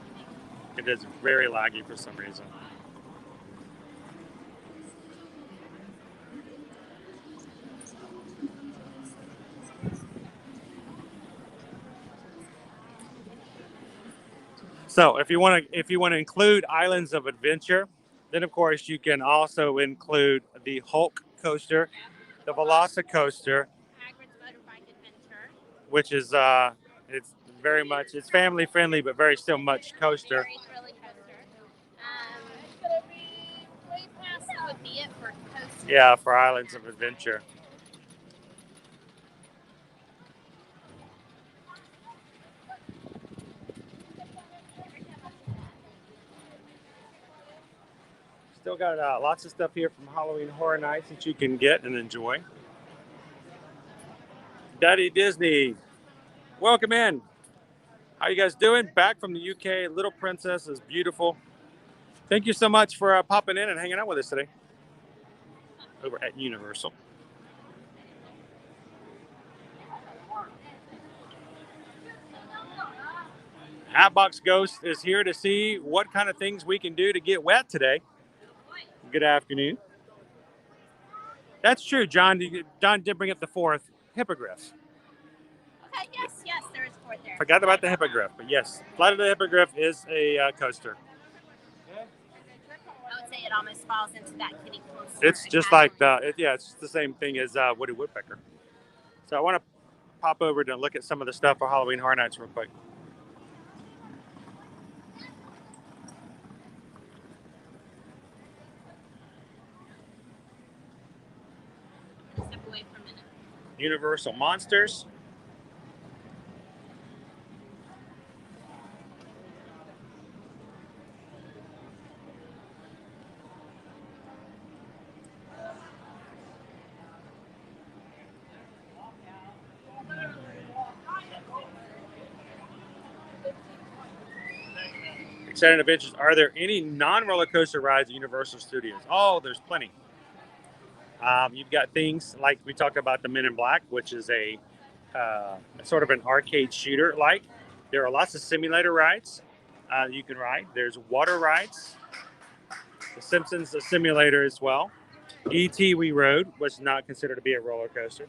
It is very laggy for some reason. So if you want to include Islands of Adventure, then of course you can also include the Hulk coaster, the Velocicoaster, Hagrid's Motorbike Adventure. which is it's very much, it's family friendly but very still much coaster. Very thrilling coaster. It's gonna be way past what would be it for coaster. Yeah, for Islands of Adventure. Still got lots of stuff here from Halloween Horror Nights that you can get and enjoy. Daddy Disney, welcome in. How you guys doing? Back from the UK. Little Princess is beautiful. Thank you so much for popping in and hanging out with us today over at Universal. Hatbox Ghost is here to see what kind of things we can do to get wet today. Good afternoon. That's true, John. John did bring up the 4th hippogriff. Okay, yes, there is 4 there. Forgot about the hippogriff, but yes, Flight of the Hippogriff is a coaster. I would say it almost falls into that kiddie coaster. It's just like it's the same thing as Woody Woodpecker. So I want to pop over to look at some of the stuff for Halloween Horror Nights real quick. Step away for a minute. Universal Monsters. Exciting Adventures. Are there any non-roller coaster rides at Universal Studios? Oh, there's plenty. You've got things like we talked about the Men in Black, which is a sort of an arcade shooter like. There are lots of simulator rides you can ride. There's water rides. The Simpsons, a simulator as well. E.T. we rode was not considered to be a roller coaster.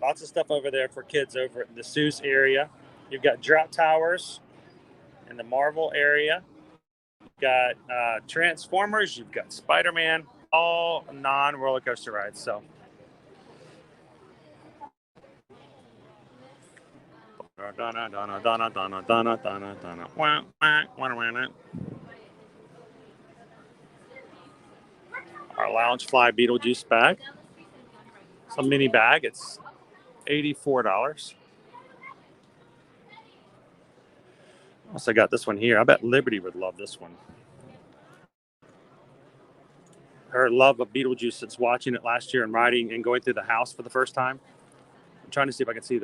Lots of stuff over there for kids over at the Seuss area. You've got Drop Towers in the Marvel area. You've got Transformers. You've got Spider-Man. All non-roller coaster rides. So our Loungefly Beetlejuice bag. It's a mini bag. It's $84. Also got this one here. I bet Liberty would love this one. Her love of Beetlejuice since watching it last year and riding and going through the house for the first time. I'm trying to see if I can see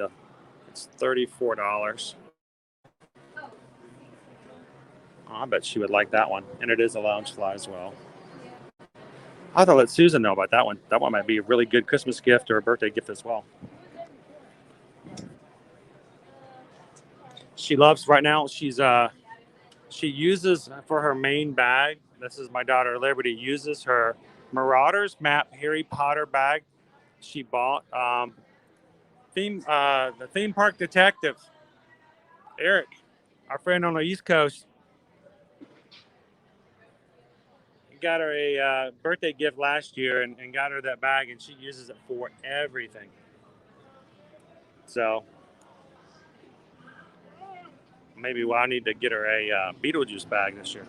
it's $34. Oh, I bet she would like that one. And it is a Loungefly as well. I have to let Susan know about that one. That one might be a really good Christmas gift or a birthday gift as well. She loves right now. She uses for her main bag. This is my daughter Liberty uses her Marauders Map Harry Potter bag. She bought the theme park detective Eric. our friend on the East Coast, got her a birthday gift last year and got her that bag, and she uses it for everything. So maybe I need to get her a Beetlejuice bag this year.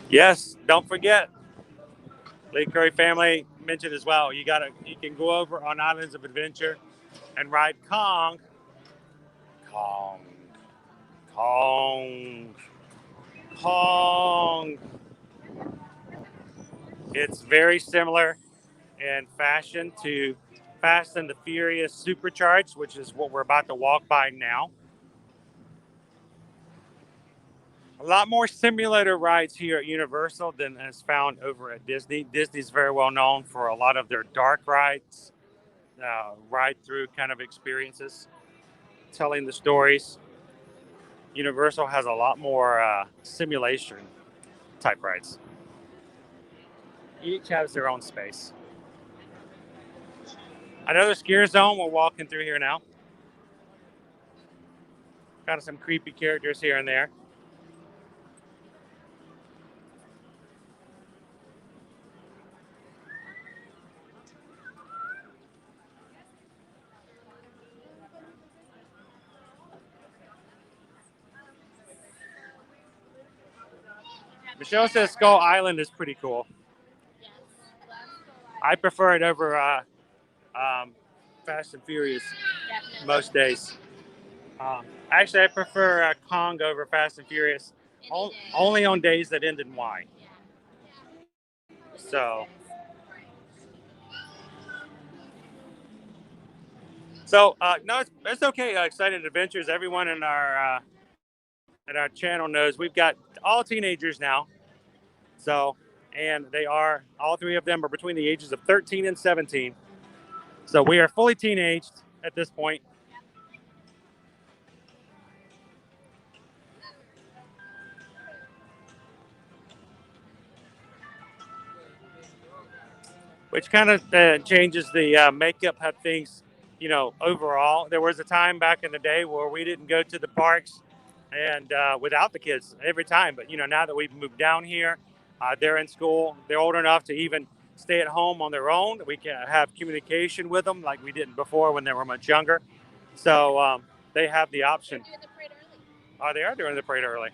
Yes, don't forget, Lee Curry family mentioned as well. You can go over on Islands of Adventure and ride Kong. It's very similar in fashion to Fast and the Furious Supercharged, which is what we're about to walk by now. A lot more simulator rides here at Universal than is found over at Disney. Disney's very well known for a lot of their dark rides, ride-through kind of experiences, telling the stories. Universal has a lot more simulation type rides. Each has their own space. Another skier zone. We're walking through here now. Kind of some creepy characters here and there. Michelle says Skull Island is pretty cool. I prefer it over Fast and Furious most days. Actually, I prefer Kong over Fast and Furious only on days that end in Y. So no, it's okay. Excited Adventures. Everyone in our channel knows we've got all teenagers now. So, and all three of them are between the ages of 13 and 17. So we are fully teenaged at this point. Which kind of changes the makeup of things, overall. There was a time back in the day where we didn't go to the parks and without the kids every time. But, now that we've moved down here, they're in school. They're old enough to even stay at home on their own. We can have communication with them like we didn't before when they were much younger. So they have the option. They're doing the parade early. Oh, they are doing the parade early.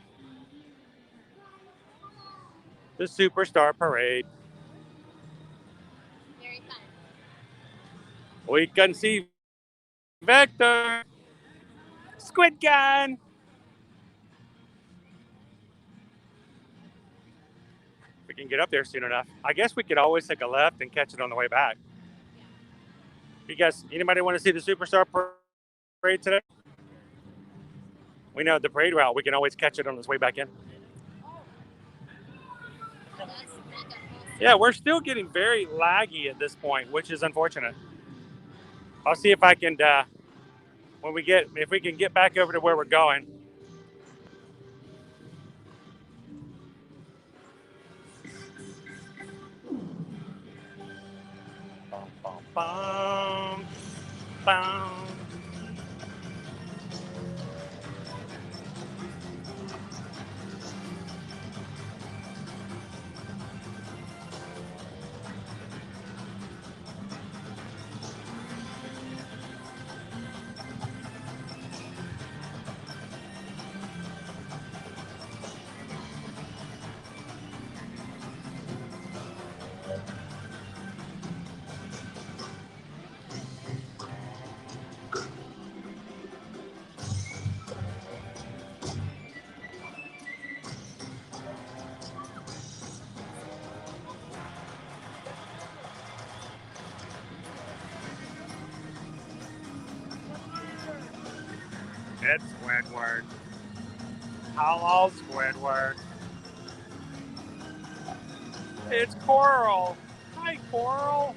The Superstar Parade. Very fun. We can see Vector. Squid Gun. We can get up there soon enough. I guess we could always take a left and catch it on the way back. You guys, anybody want to see the Superstar Parade today? We know the parade route. We can always catch it on its way back in. Yeah, we're still getting very laggy at this point, which is unfortunate. I'll see if I can, if we can get back over to where we're going. Bum, bum, bum, bum. It's Squidward. Hello, Squidward. It's Coral. Hi, Coral.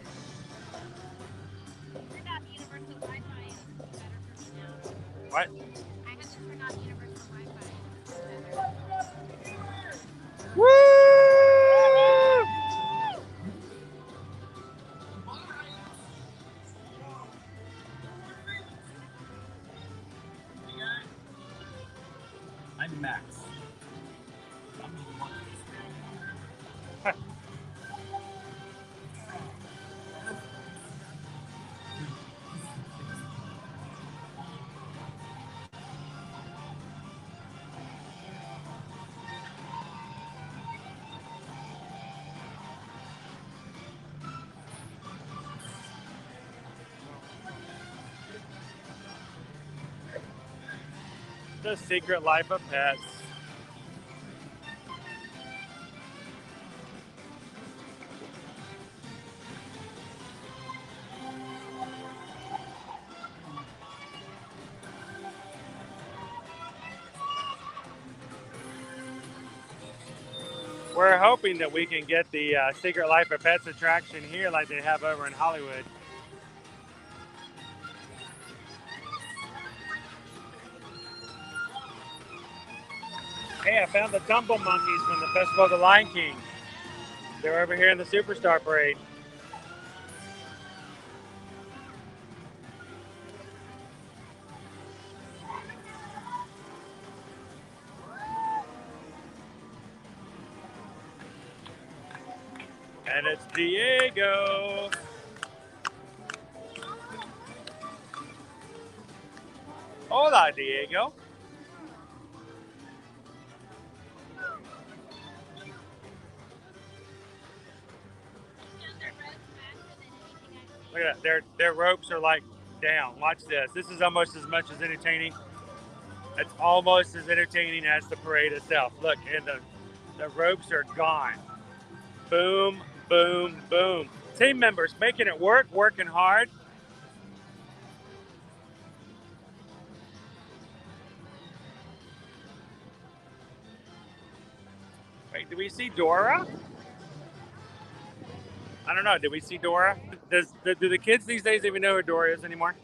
Turn off universal Wi-Fi. It's better for me now. What? I had to turn off universal Wi-Fi. It's better. and Max. The Secret Life of Pets. We're hoping that we can get the Secret Life of Pets attraction here like they have over in Hollywood. Hey, I found the tumble monkeys from the Festival of the Lion King. They're over here in the Superstar Parade. And it's Diego. Hola, Diego. Look at that. Their ropes are like down. Watch this. This is almost as much as entertaining. It's almost as entertaining as the parade itself. Look, and the ropes are gone. Boom, boom, boom. Team members making it work, working hard. Wait, do we see Dora? I don't know. Did we see Dora? Do the kids these days even know who Dora is anymore?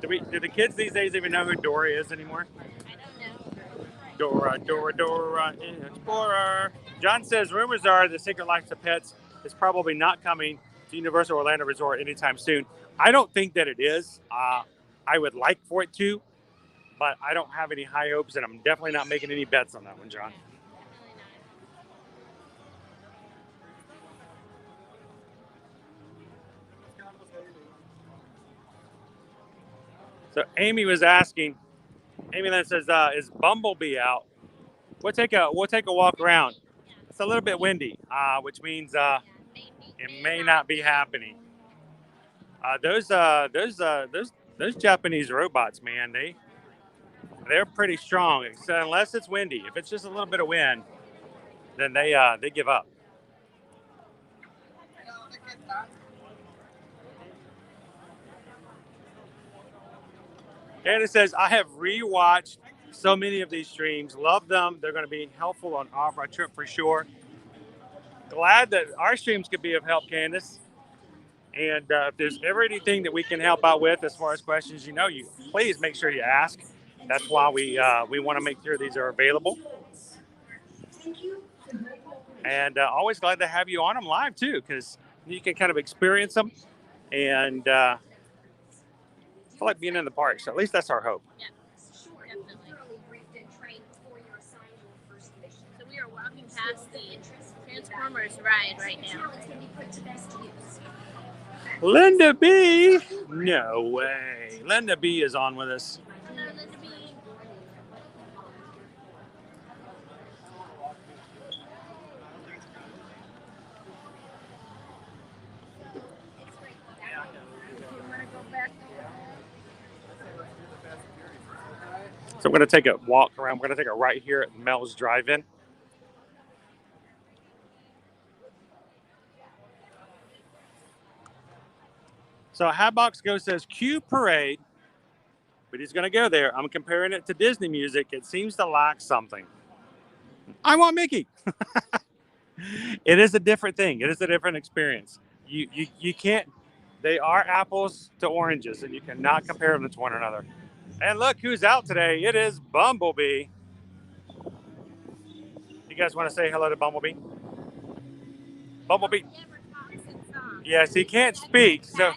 Do the kids these days even know who Dora is anymore? I don't know. Dora, Dora, Dora, Explorer. John says rumors are the Secret Life of Pets is probably not coming to Universal Orlando Resort anytime soon. I don't think that it is. I would like for it to, but I don't have any high hopes, and I'm definitely not making any bets on that one, John. So Amy was asking. Amy then says, "Is Bumblebee out?" We'll take a walk around. It's a little bit windy, which means it may not be happening. Those Japanese robots, man, they're pretty strong. So unless it's windy, if it's just a little bit of wind, then they give up. Candace says, I have rewatched so many of these streams. Love them. They're going to be helpful on our trip for sure. Glad that our streams could be of help, Candace. And if there's ever anything that we can help out with as far as questions, you please make sure you ask. That's why we want to make sure these are available. And always glad to have you on them live too, because you can kind of experience them and I feel like being in the park. So at least that's our hope. Yeah, sure, definitely. So we are walking past the Transformers ride right now. Linda B. No way. Linda B is on with us. Hello, Linda B. So I'm going to take a walk around. We're going to take a right here at Mel's Drive-In. So Hatbox Go says Q Parade, but he's going to go there. I'm comparing it to Disney music. It seems to lack something. I want Mickey. It is a different thing. It is a different experience. You can't. They are apples to oranges, and you cannot compare them to one another. And look who's out today. It is Bumblebee. You guys want to say hello to Bumblebee? Bumblebee. Yes, he can't speak, so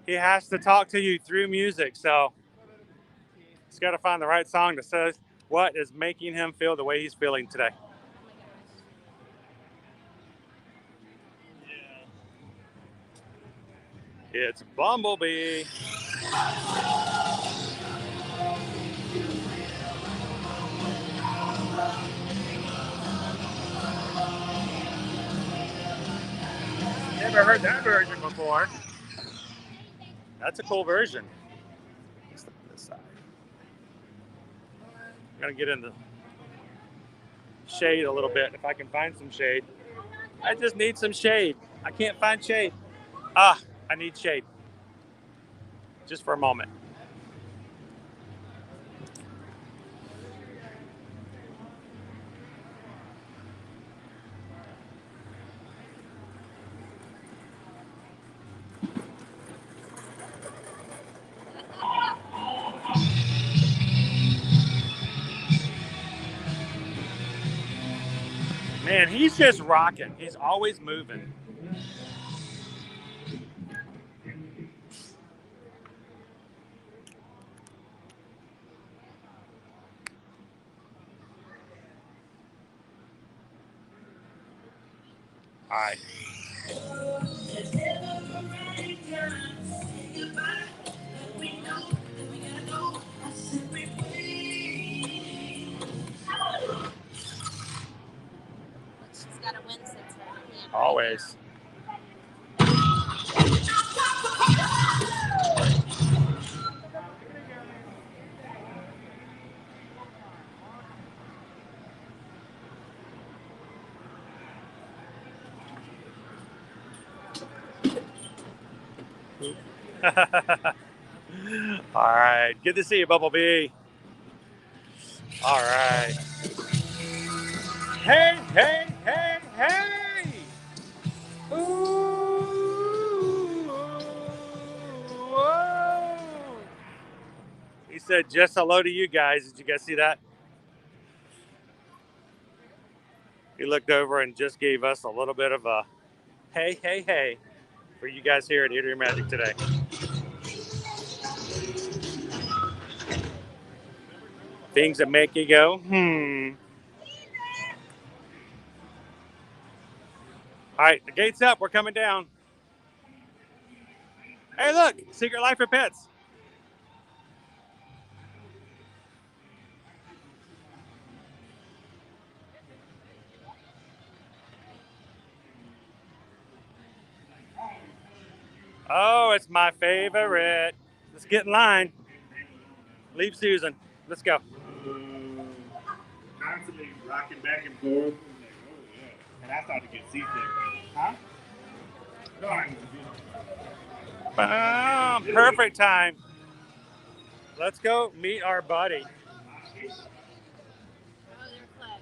he has to talk to you through music. So He's got to find the right song that says what is making him feel the way he's feeling today. It's Bumblebee. Never heard that version before. That's a cool version. Let's look at this side. I'm gonna get in the shade a little bit if I can find some shade. I just need some shade. I can't find shade. Ah, I need shade. Just for a moment. Man, he's just rocking. He's always moving. All right. She's got to win since her hand. Always. All right. Good to see you, Bumblebee. All right. Hey, hey, hey, hey. Ooh. Whoa. He said just hello to you guys. Did you guys see that? He looked over and just gave us a little bit of a hey, hey, hey for you guys here at Eatery Magic today. Things that make you go, All right, the gate's up. We're coming down. Hey, look, Secret Life of Pets. Oh, it's my favorite. Let's get in line. Leave Susan. Let's go. Constantly rocking back and forth. And I started to get seasick. Huh? No, Perfect time. Let's go meet our buddy. Oh, they're close.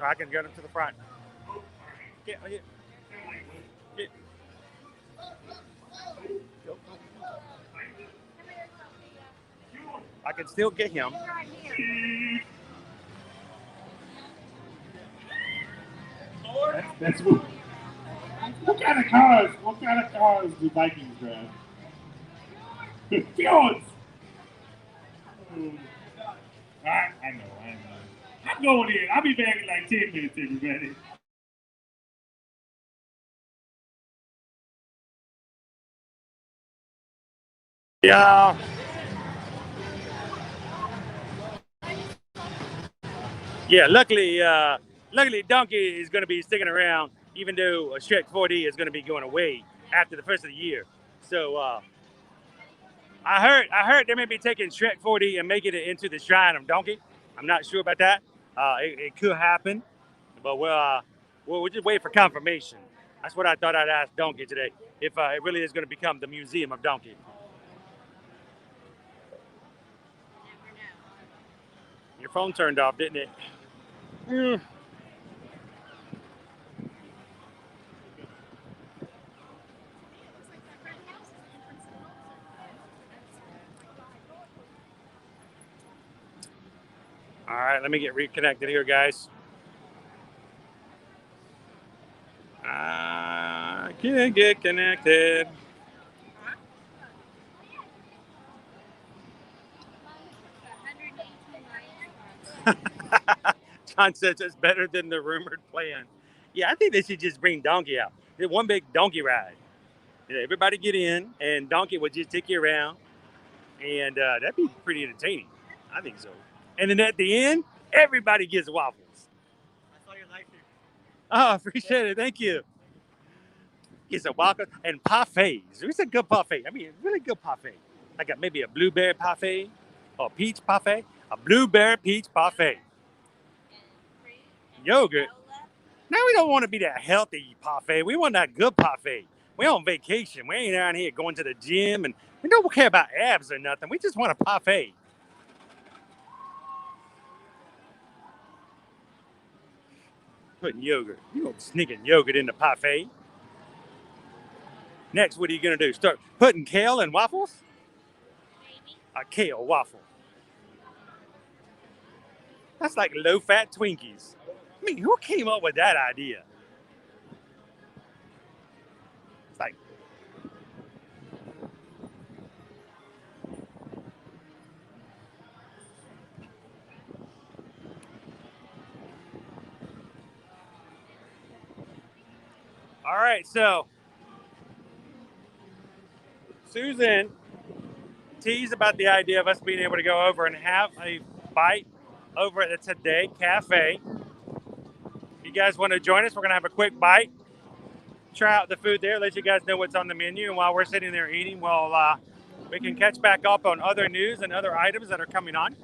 I can get him to the front. Get. I can still get him. That's what kind of cars? What kind of cars do Vikings drive? Fjords. I know. I'm going in. I'll be back in like 10 minutes, everybody. Yeah. Yeah, luckily Donkey is going to be sticking around, even though Shrek 4D is going to be going away after the first of the year. So I heard they may be taking Shrek 4D and making it into the Shrine of Donkey. I'm not sure about that. It could happen, but we'll just wait for confirmation. That's what I thought I'd ask Donkey today, if it really is going to become the Museum of Donkey. Your phone turned off, didn't it? All right, let me get reconnected here, guys. I can't get connected. John says it's better than the rumored plan. Yeah, I think they should just bring Donkey out. One big donkey ride. Everybody get in, and Donkey would just take you around, and that'd be pretty entertaining. I think so. And then at the end, everybody gets waffles. I saw your live stream. Oh, appreciate it. Thank you. Get some waffles and parfaits. It's a good parfait. I mean, really good parfait. Like maybe a blueberry parfait or peach parfait. A blueberry peach parfait. Yogurt. Now we don't want to be that healthy parfait. We want that good parfait. We're on vacation. We ain't out here going to the gym, and we don't care about abs or nothing. We just want a parfait. Putting yogurt. You don't sneaking yogurt in the parfait. Next, what are you going to do? Start putting kale in waffles? Maybe. A kale waffle. That's like low-fat Twinkies. I mean, who came up with that idea? It's like, all right, so Susan teased about the idea of us being able to go over and have a bite over at the Today Cafe. If you guys want to join us, we're going to have a quick bite. Try out the food there, let you guys know what's on the menu. And while we're sitting there eating, we can catch back up on other news and other items that are coming on.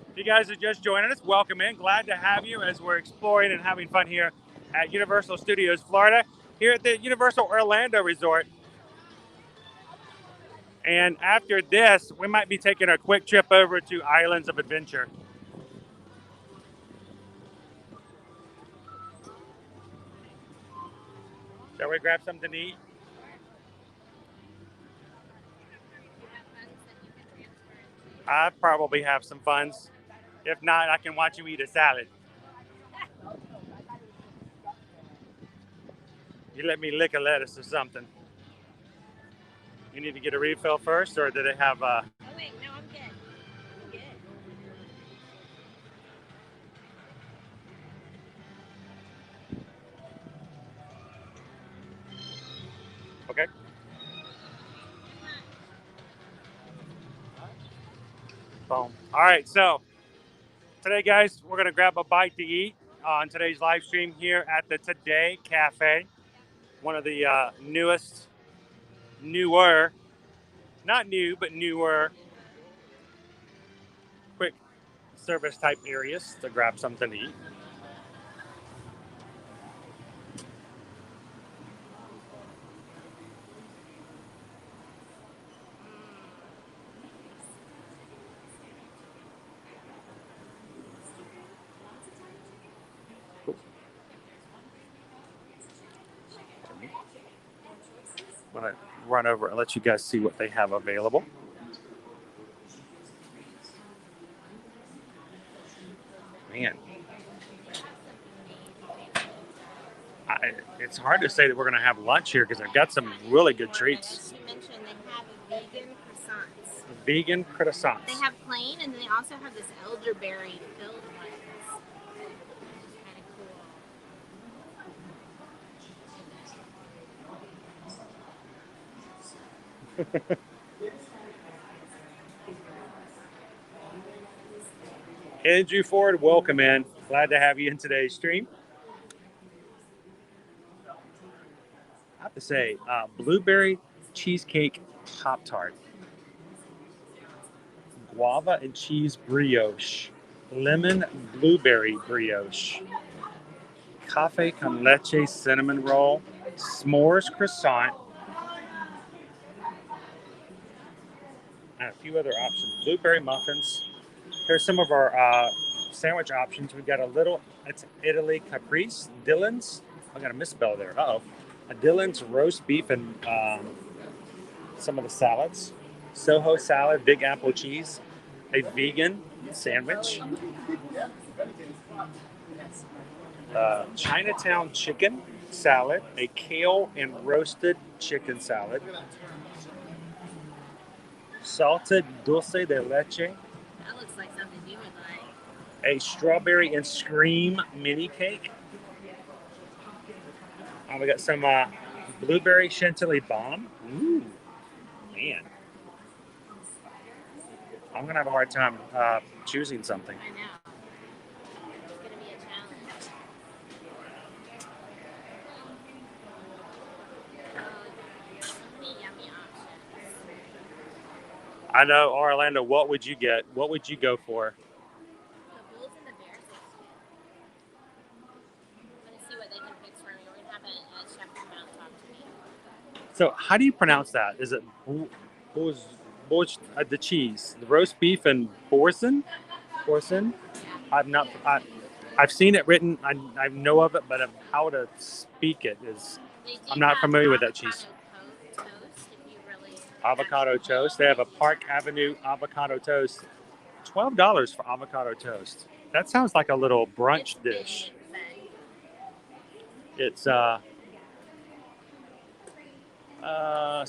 If you guys are just joining us, welcome in. Glad to have you as we're exploring and having fun here at Universal Studios Florida, here at the Universal Orlando Resort. And after this, we might be taking a quick trip over to Islands of Adventure. Shall we grab something to eat? I probably have some funds. If not, I can watch you eat a salad. You let me lick a lettuce or something. You need to get a refill first, or do they have Oh, wait, no, I'm good. I'm good. Okay. Boom. All right, so today, guys, we're going to grab a bite to eat on today's live stream here at the Today Cafe, one of the newer, not new, but newer quick service type areas to grab something to eat. I'm going to run over and let you guys see what they have available. Man, it's hard to say that we're going to have lunch here because I've got some really good treats. She mentioned they have vegan croissants. Vegan croissants. They have plain, and then they also have this elderberry filled ones. Kind of cool. Andrew Ford, welcome in. Glad to have you in today's stream. I have to say, blueberry cheesecake Pop-Tart, guava and cheese brioche, lemon blueberry brioche, cafe con leche cinnamon roll, s'mores croissant, and a few other options. Blueberry muffins. Here's some of our sandwich options. We've got it's Italy Caprese, Dillon's. I got a misspell there. Uh-oh. A Dillon's roast beef and some of the salads. Soho salad, big apple cheese, a vegan sandwich, Chinatown chicken salad, a kale and roasted chicken salad, salted dulce de leche, That looks like something you would like. a strawberry and scream mini cake. We got some blueberry chantilly bomb. Ooh, man. I'm going to have a hard time choosing something. I know. It's going to be a challenge. So many yummy options. I know, Orlando, what would you get? What would you go for? The bulls and the bears looks good. I'm going to see what they can fix for me. We're going to have a chef come out and talk to me. So how do you pronounce that? Is it the cheese, the roast beef and Borsen? Borsen? I've seen it written. I know of it, but how to speak it is. I'm not familiar with that cheese. Toast, if you really Avocado toast. They have a Park Avenue avocado toast. $12 for avocado toast. That sounds like a little brunch dish. It's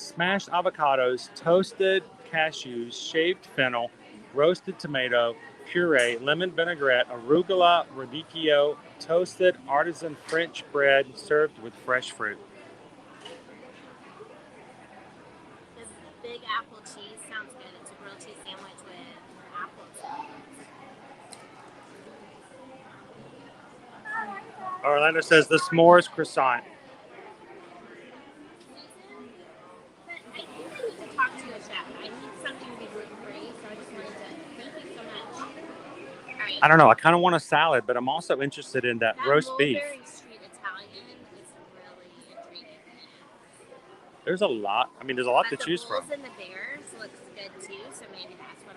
smashed avocados, toasted cashews, shaved fennel, roasted tomato, puree, lemon vinaigrette, arugula, radicchio, toasted artisan French bread served with fresh fruit. This big apple cheese sounds good. It's a grilled cheese sandwich with apples. Orlando says the s'mores croissant. But I think I need to talk to a chef. I need something to be gluten-free, so I just wanted to thank you so much. All right. I don't know. I kind of want a salad, but I'm also interested in that roast beef. Mulberry Street Italian is really intriguing. There's a lot. I mean, there's a lot to But choose the from. bulls and the bears looks good too, so maybe that's what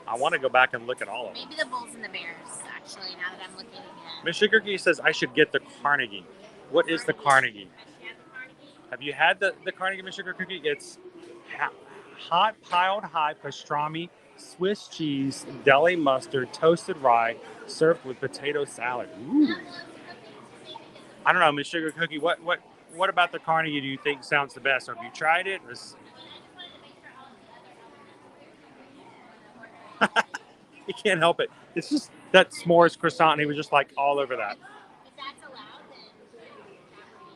I want to go back and look at all of them. Maybe the bulls and the bears, actually, now that I'm looking at. Miss Sugarcookie says I should get the Carnegie. What is the Carnegie? Have you had the Carnegie, Miss Sugarcookie? It's hot piled high pastrami, Swiss cheese, deli mustard, toasted rye, served with potato salad. Ooh. I don't know, Miss Sugarcookie. What about the Carnegie do you think sounds the best? Or have you tried it? He can't help it. It's just that s'mores croissant, and he was just like all over that. If that's allowed, then that would be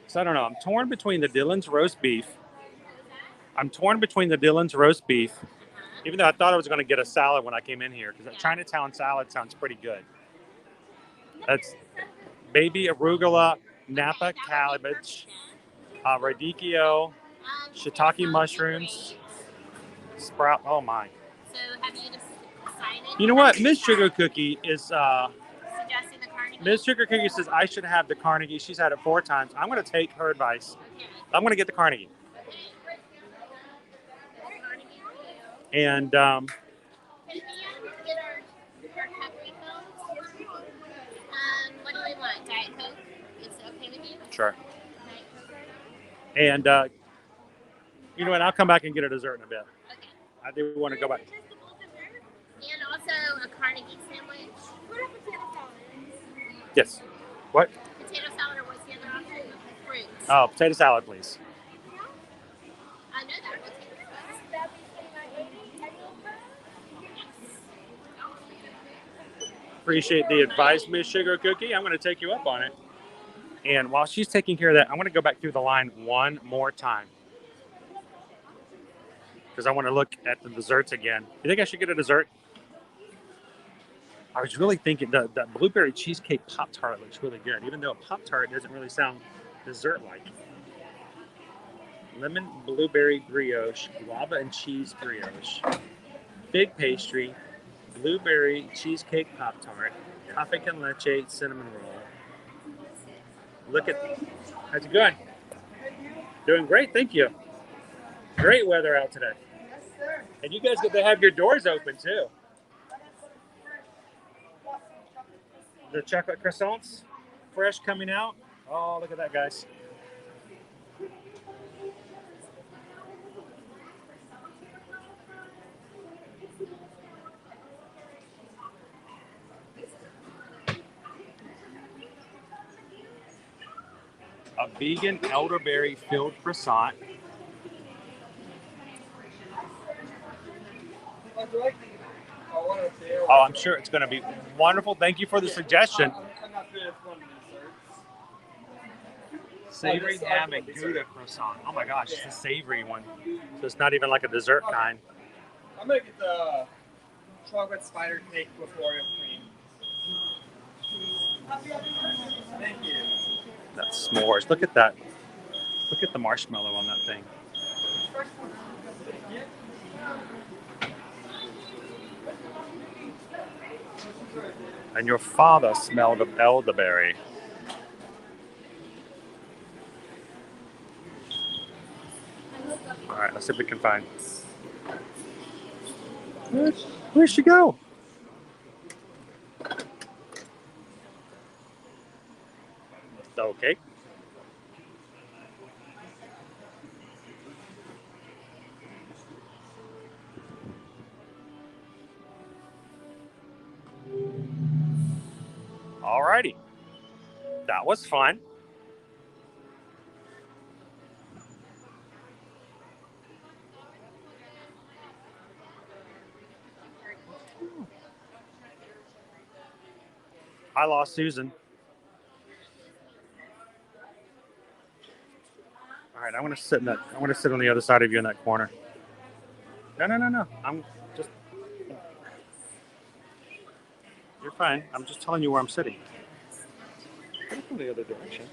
So I don't know. I'm torn between the Dillon's roast beef. Even though I thought I was going to get a salad when I came in here, because that Chinatown salad sounds pretty good. That's baby arugula, Napa cabbage, radicchio, shiitake mushrooms, sprout. Oh my! So have you decided? You know what? Miss Sugar Cookie is. Suggesting the Carnegie. Miss Sugar Cookie says I should have the Carnegie. She's had it 4 times. I'm going to take her advice. I'm going to get the Carnegie. And Can we get our cup refills? What do we want? Diet Coke? Is it okay with you? sure. Diet Coke right now? And you know what? I'll come back and get a dessert in a bit. Okay. I do want to go back. And also a Carnegie sandwich. What are potato salad? Yes. What? Potato salad or what's the other option? Fruit. Oh, potato salad, please. I know that. Potato salad. Appreciate the advice, Miss Sugar Cookie. I'm going to take you up on it. And while she's taking care of that, I'm going to go back through the line one more time, because I want to look at the desserts again. You think I should get a dessert? I was really thinking the blueberry cheesecake Pop-Tart looks really good, even though a Pop-Tart doesn't really sound dessert-like. Lemon blueberry brioche, guava and cheese brioche, fig pastry, blueberry cheesecake Pop-Tart, cafe con leche cinnamon roll. Look at, how's it going? Doing great, thank you. Great weather out today. Yes, sir. And you guys get to have your doors open too. The chocolate croissants, fresh coming out. Oh, look at that, guys. A vegan elderberry filled croissant. Oh, I'm sure it's going to be wonderful. Thank you for the suggestion. Savory ham and Gouda croissant. Oh my gosh, it's a savory one. So it's not even like a dessert kind. I'm gonna get the chocolate spider cake with Oreo cream. Thank you. That's s'mores. Look at that. Look at the marshmallow on that thing. And your father smelled of elderberry. All right, let's see if we can find. Where'd she go? Okay. Alrighty. That was fun. I lost Susan. All right, I want to sit in that. I want to sit on the other side of you in that corner. No. I'm just. You're fine. I'm just telling you where I'm sitting. Look in the other direction.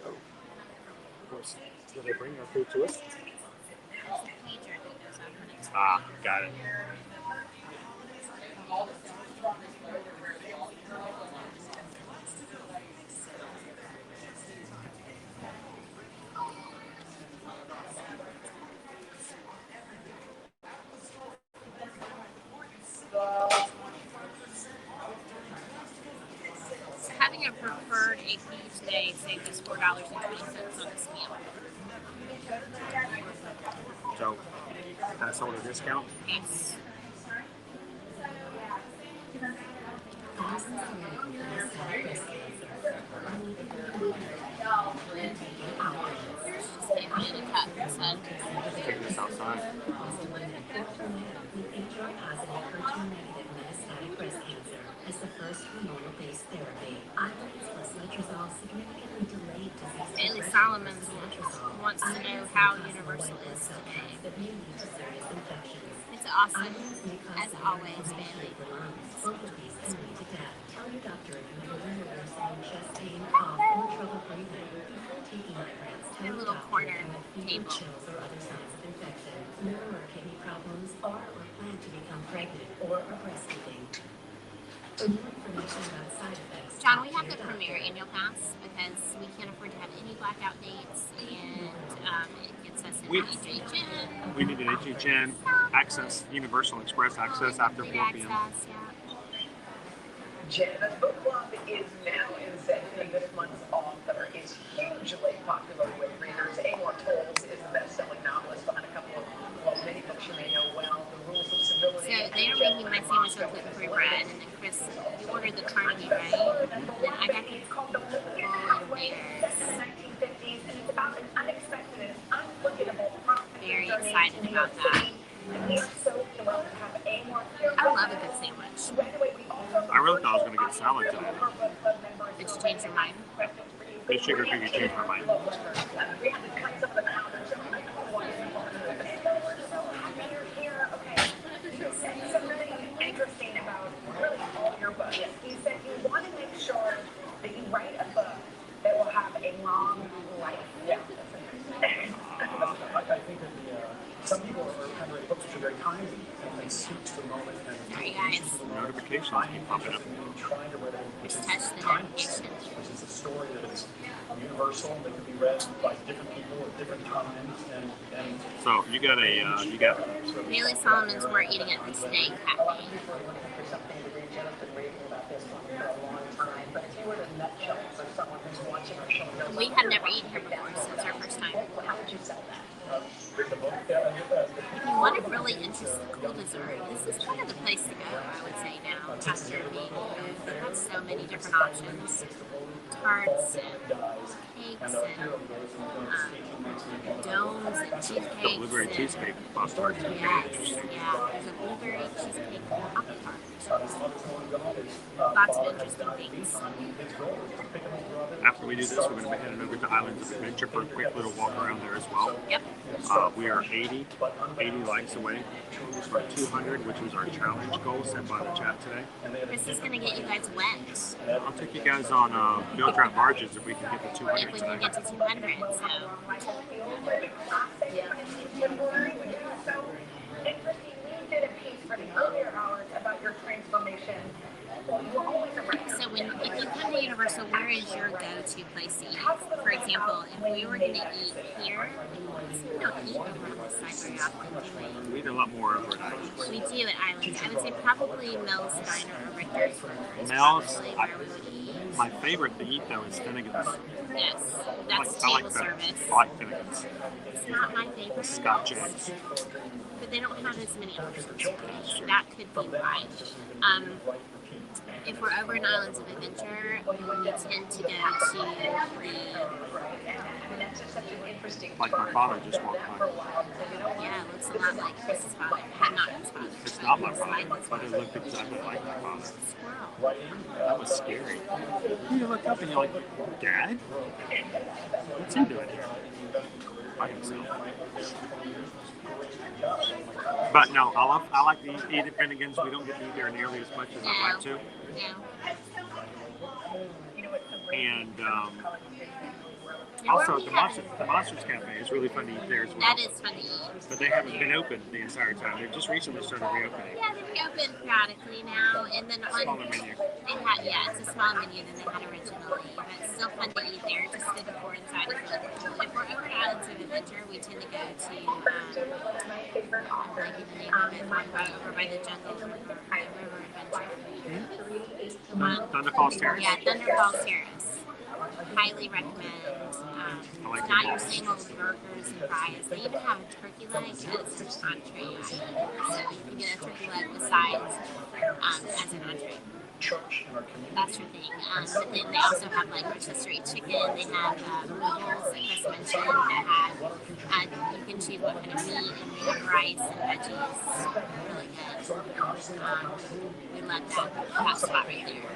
Of course. Will they bring our food to us? Ah, got it. So having a preferred AP today saved us $4.20 on this meal. So, that's all the discount? Yes. Just gave me a cup and said, Take this outside. Bailey Solomon wants to know how universal is today. It's awesome, as always, Bailey. Your little corner table. John, we have the Premier annual pass because we can't afford to have any blackout dates, and it gets us an HHN. We need an HHN access, Universal Express access after 4 p.m. Access, yeah. Janet's Book Club is now in session. This month's author is hugely popular with readers. Amor Tolles is the best-selling novelist behind a couple of, many books you may know well. The Rules of Civility. So they are making my sandwich on gluten-free bread, and then Chris, you ordered the Carnegie, right? And then I got the full bears. Very excited about that. I love a good sandwich. I really thought I was going to get salad today. Did you change your mind? Hey, sugar cookie changed my mind. Interesting about really all your books. He said you want to make sure that you write a book that will have a long life. Yeah. I think that some people are kind of books which are very timely and they suit the moment. Sorry, guys. Notifications keep popping up. Trying to write a Just touch the notification. which is a story that is universal, that can be read by different people at different times, and So you got a Bailey Solomon's we're eating at the snake cafe. something to read. Jenna's been raving about this one for a long time. But if you were to nutshell for someone who's watching our show, We have never eaten here before, so it's our first time. how would you sell that? If you want a really interesting, cool dessert, this is kind of the place to go, I would say now, after being moved. They've got so many different options. Tarts and cakes and domes and cheesecakes. The blueberry cheesecake pop tart. Yes, yeah. There's a blueberry cheesecake pop tart. Lots of interesting things. After we do this, we're going to be heading over to Islands of Adventure for a quick little walk around there as well. Yep. We are 80 likes away from 200, which was our challenge goal set by the chat today. This is going to get you guys wet. I'll take you guys on field trap barges if we can get to 200 If we can today. get to 200, so. We did a piece for the earlier hours about your transformation. You're always around. So if you come to Universal, where is your go-to place to eat? For example, if we were going to eat here, we don't eat over on this side very often, do We eat a lot more over at Islands. we? We do at Islands. I would say probably Mel's Diner or Richter's is Mel's, probably where we would eat. My favorite to eat though is Finnegan's. Yes, that's I table like that. service. I like Finnegan's. It's not my favorite. Scotch eggs. But they don't have as many options. That could be why. If we're over in Islands of Adventure, we tend to go to That's just such an interesting Like my father just walked by. yeah, it looks a lot like Chris's father. Not his father. It's not my It's father, like his but it looked exactly like my father. squirrel. That was scary. You look up and you're like, Dad? What's he doing here? By himself. But no, I like to eat at Finnegan's. We don't get to eat there nearly as much as I'd like to. Yeah. And also the Monsters Cafe is really fun to eat there as well. That is fun to eat. But they haven't been open the entire time. They've just recently started reopening. Yeah, they reopen periodically now, and then on Smaller menu. they had it's a smaller menu than they had originally, but it's still fun to eat there. Just the decor inside is really cool. If we're over at Islands of Adventure, we tend to go to I'm blanking the name of it, over by the jungle, the River Adventure. The one- Thunder Falls Terrace? Yeah, Thunder Falls Terrace. Highly recommend. I like It's the not your balls. same old burgers and fries. They even have a turkey leg as an entree item. So you can get a turkey leg with sides as an entree. That's your thing. But then they also have like rotisserie chicken. They have noodles, like Chris mentioned. They have you can choose what kind of meat, and we have rice and veggies. Really good. We love that spot right there.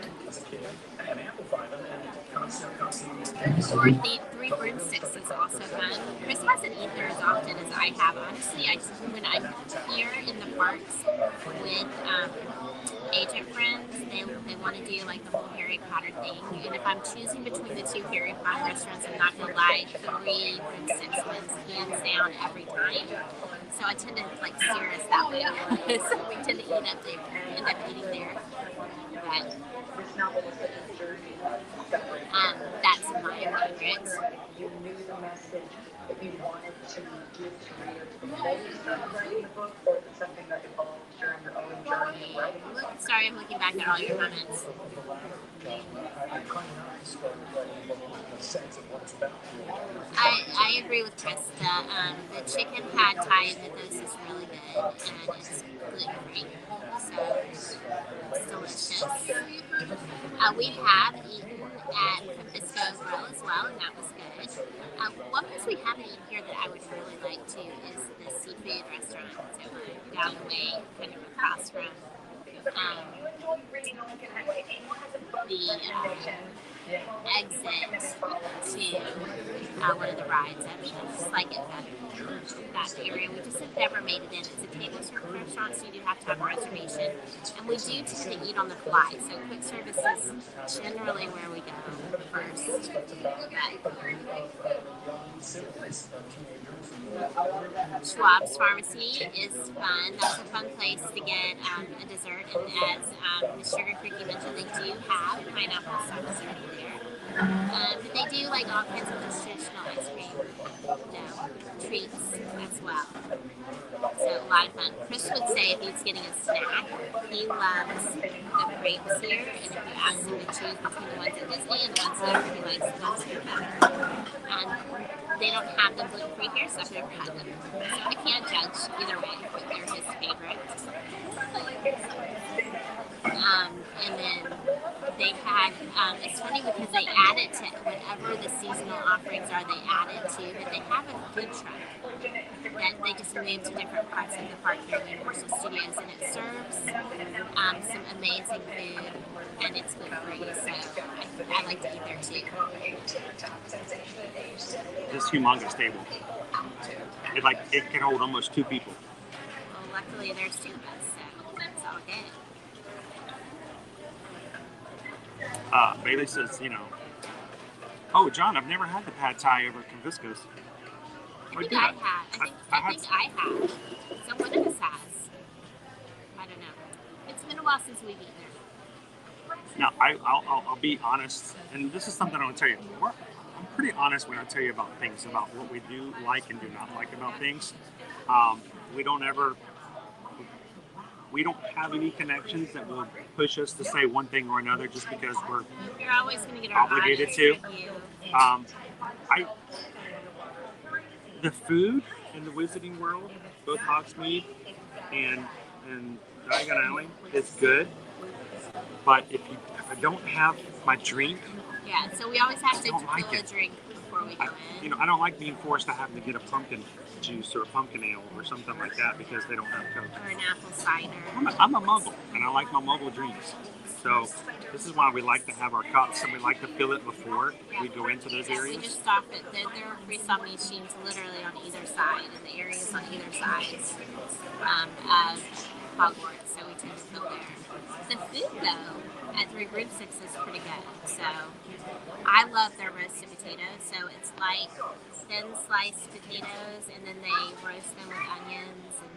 Or the Three Broomsticks is also fun. Chris hasn't eaten there as often as I have. Honestly, when I'm here in the parks with agent friends, they want to do like the whole Harry Potter thing. And if I'm choosing between the two Harry Potter restaurants, I'm not gonna lie, Three Broomsticks wins hands down every time. So I tend to like steer us that way. So we tend to end up eating there. But that's my favorite. You knew the message that you wanted to give to readers before you started writing the book, or is it something that evolved during your own journey of writing? Sorry, I'm looking back at all your comments. I agree with Chris. The chicken pad thai mythos is really good, and it's gluten-free, so it's delicious. We have eaten at Fabisco Grill as well, and that was good. One place we haven't eaten here that I would really like to is the seafood restaurant down the way, kind of across from the exit to one of the rides. I mean, I just like it better. That area. We just have never made it in. It's a table service restaurant, so you do have to have a reservation. And we do tend to eat on the fly, so quick service is generally where we go first. Schwab's Pharmacy is fun. That's a fun place to get a dessert. And as Ms. Sugar Cookie mentioned, they do have pineapple sauce dessert there. But they do like all kinds of those traditional ice cream, treats as well. So a lot of fun. Chris would say if he's getting a snack, he loves the grapes here, and if you ask him to choose between the ones at Disney and the ones there, he likes the ones here better. They don't have them gluten-free here, so I've never had them. So I can't judge either way, but they're his favorites. And then they had, it's funny because they add it to whatever the seasonal offerings are, they add it to, but they have a food truck that they just move to different parts of the park here at Universal Studios, and it serves some amazing food, and it's gluten-free, so I like to eat there too. This humongous table. It can hold almost 2 people. Well, luckily there's 2 of us, so that's all good. Bailey says, oh, John, I've never had the pad thai over at Convisco's. I think I have. Someone of us has. I don't know. It's been a while since we've eaten there. Now, I'll be honest, and this is something I want to tell you. I'm pretty honest when I tell you about things, about what we do like and do not like about things. We don't have any connections that will push us to say one thing or another just because we're You're always going to get our obligated to. review. The food in the Wizarding World, both Hogsmeade and Diagon Alley, is good. But if I don't have my drink, yeah, so we always have to fill like a drink before we go in. I don't like being forced to have to get a pumpkin juice or a pumpkin ale or something like that because they don't have Coke. Or an apple cider. I'm a muggle, and I like my muggle drinks. So this is why we like to have our cups, and we like to fill it before we go into those areas. We just stop it. There are freestyle machines literally on either side, and the areas on either side of Hogwarts, so we tend to fill there. The food, though, at 3 Group 6 is pretty good. So I love their roasted potatoes. So it's like thin sliced potatoes, and then they roast them with onions and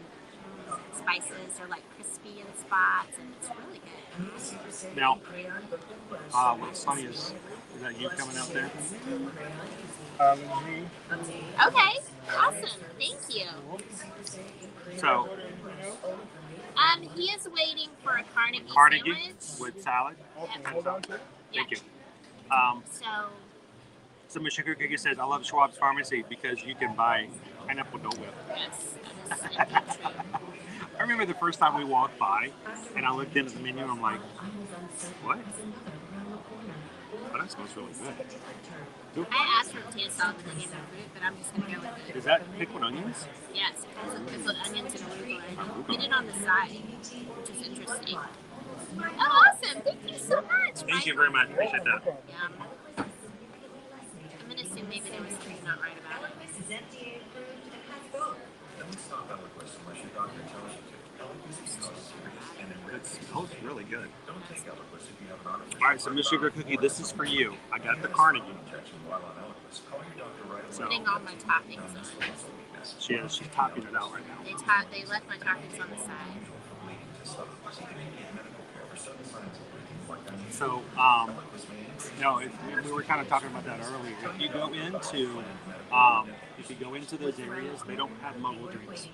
spices. They're like crispy in spots, and it's really good. Now, what song is that you coming out there? Okay, awesome. Thank you. So, he is waiting for a carnegie sandwich with salad. Yeah. Thank you. So Miss Sugar Cookie says, I love Schwab's Pharmacy because you can buy pineapple Dole Whip. yes, that is indeed true. I remember the first time we walked by and I looked into the menu and I'm like, what? Oh, that smells really good. I asked for potato salad with onion and fruit, but I'm just going to go with it. Is that pickled onions? Yes, it has pickled onions and arugula. You put it on the side, which is interesting. Oh, awesome. Thank you so much. Thank you very much. Appreciate that. Yum. I'm going to assume maybe there was something not right about it. It smells really good. All right, so Miss Sugar Cookie, this is for you. I got the carnegie. So Putting all my toppings on. she's topping it out right now. They left my toppings on the side. So, we were kind of talking about that earlier. If you go into those areas, they don't have muggle drinks.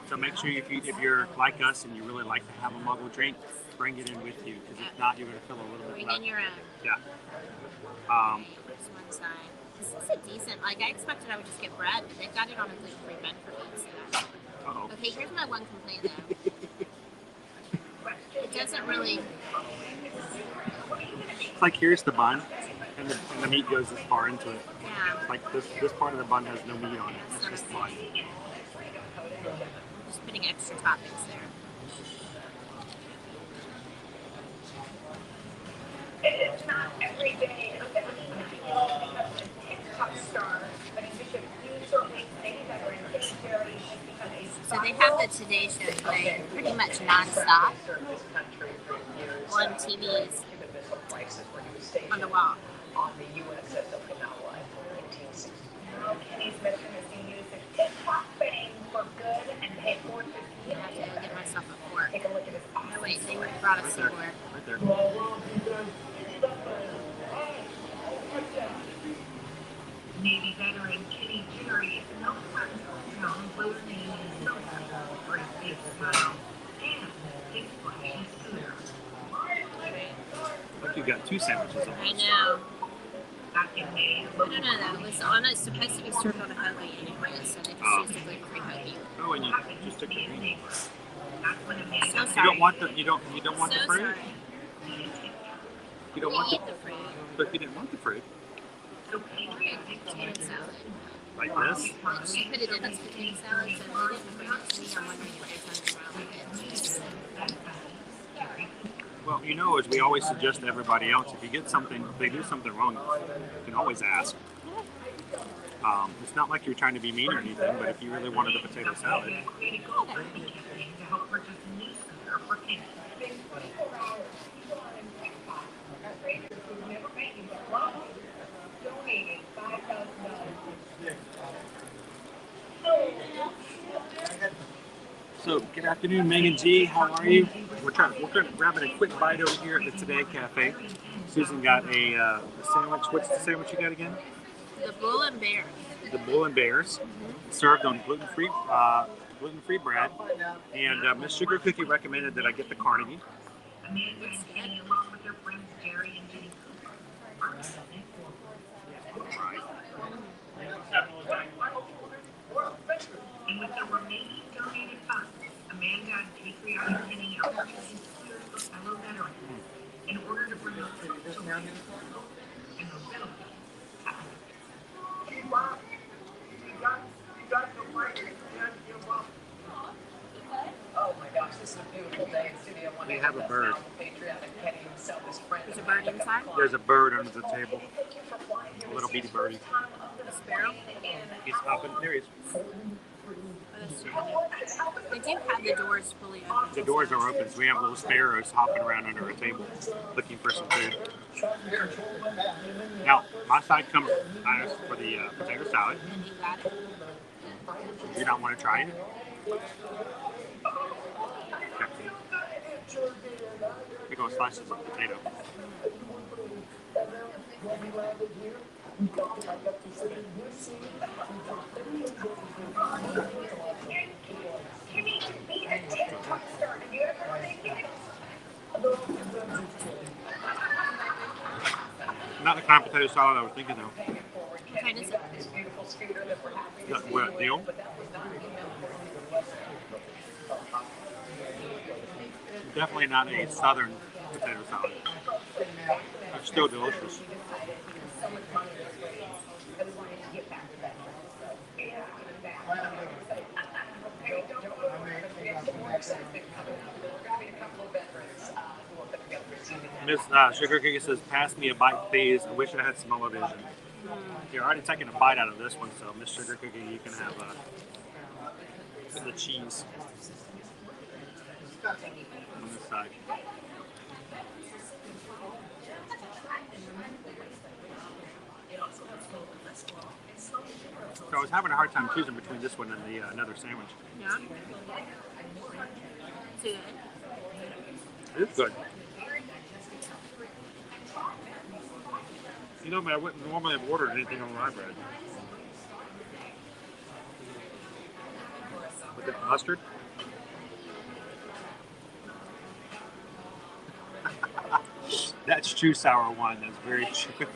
So make sure if you're like us and you really like to have a muggle drink, bring it in with you, because if not, you're going to feel a little bit Bring left. in your own. Yeah. Here's one side. This is a decent, I expected I would just get bread, but they've got it on a gluten-free bun for me. So. Uh-oh. Okay, here's my one complaint though. It doesn't really... It's like here's the bun, and the meat goes this far into it. Yeah. Like this part of the bun has no meat on it. It's just bun. Just putting extra toppings there. It's not every day that we TikTok star, but in Bishop, you certainly think that we're in February become a So they have the Today Show playing pretty much non-stop on TVs on the wall. on the USS Okinawa in 1960. Kenny's medicine is being used as TikTok fame for good and paid for $50. I have to go get myself a fork. Take a look at his awesome. Oh wait, they brought us Right there. silverware. Right there. Navy veteran Kenny Jerry knows how to overcome learning his social for his big smile and his flashy scooter. Look, you got 2 sandwiches. I know. Back in May, I don't know though. It was on. It's supposed to be served on a hoagie anyway, so they just used a gluten-free hoagie. Oh, and you just took the green. that's when a man So sorry. You don't want the you don't want So the fruit. sorry. You don't We want eat the the fruit. but if you didn't want the fruit Potato salad. like this. She put it in as potato salad, so they didn't bring it to me. I'm wondering what there's something wrong with it. Well, you know, as we always suggest to everybody else, if you get something, if they do something wrong, you can always ask. It's not like you're trying to be mean or anything, but if you really wanted a potato salad, to help purchase a new scooter for Kenny. Donated $5,000. So, good afternoon, Megan G. How are you? We're grabbing a quick bite over here at the Today Cafe. Susan got a sandwich. What's the sandwich you got again? The bull and bear. The Bull and Bears, served on gluten-free bread. And Miss Sugar Cookie recommended that I get the Carnegie. Amanda and Kenny, along with their friends Jerry and Jenny. And with the remaining donated funds, Amanda and patriotic Kenny are purchasing scooters for fellow veterans in order to bring up the children and mobility. Oh my gosh, this is a beautiful day in Studio One. We have a bird. Patriotic Kenny himself, his friend. There's a bird inside. There's a bird under the table. A little bitty birdie. A sparrow. He's hopping. There he is. They do have the doors fully open. The doors are open, so we have little sparrows hopping around under a table looking for some food. Now, my side comes for the potato salad. And you got it. You don't want to try it? Okay. Big old slices of potato. Not the kind of potato salad I was thinking though. What kind is it? What, deal? Definitely not a southern potato salad. It's still delicious. Miss Sugar Cookie says, pass me a bite, please. I wish I had smell-o-vision. You're already taking a bite out of this one, so Miss Sugar Cookie, you can have the cheese on this side. So I was having a hard time choosing between this one and the another sandwich. Yeah. It's good. It's good. You know, man, I wouldn't normally have ordered anything on rye bread. With the mustard? That's true sour wine. That's very true.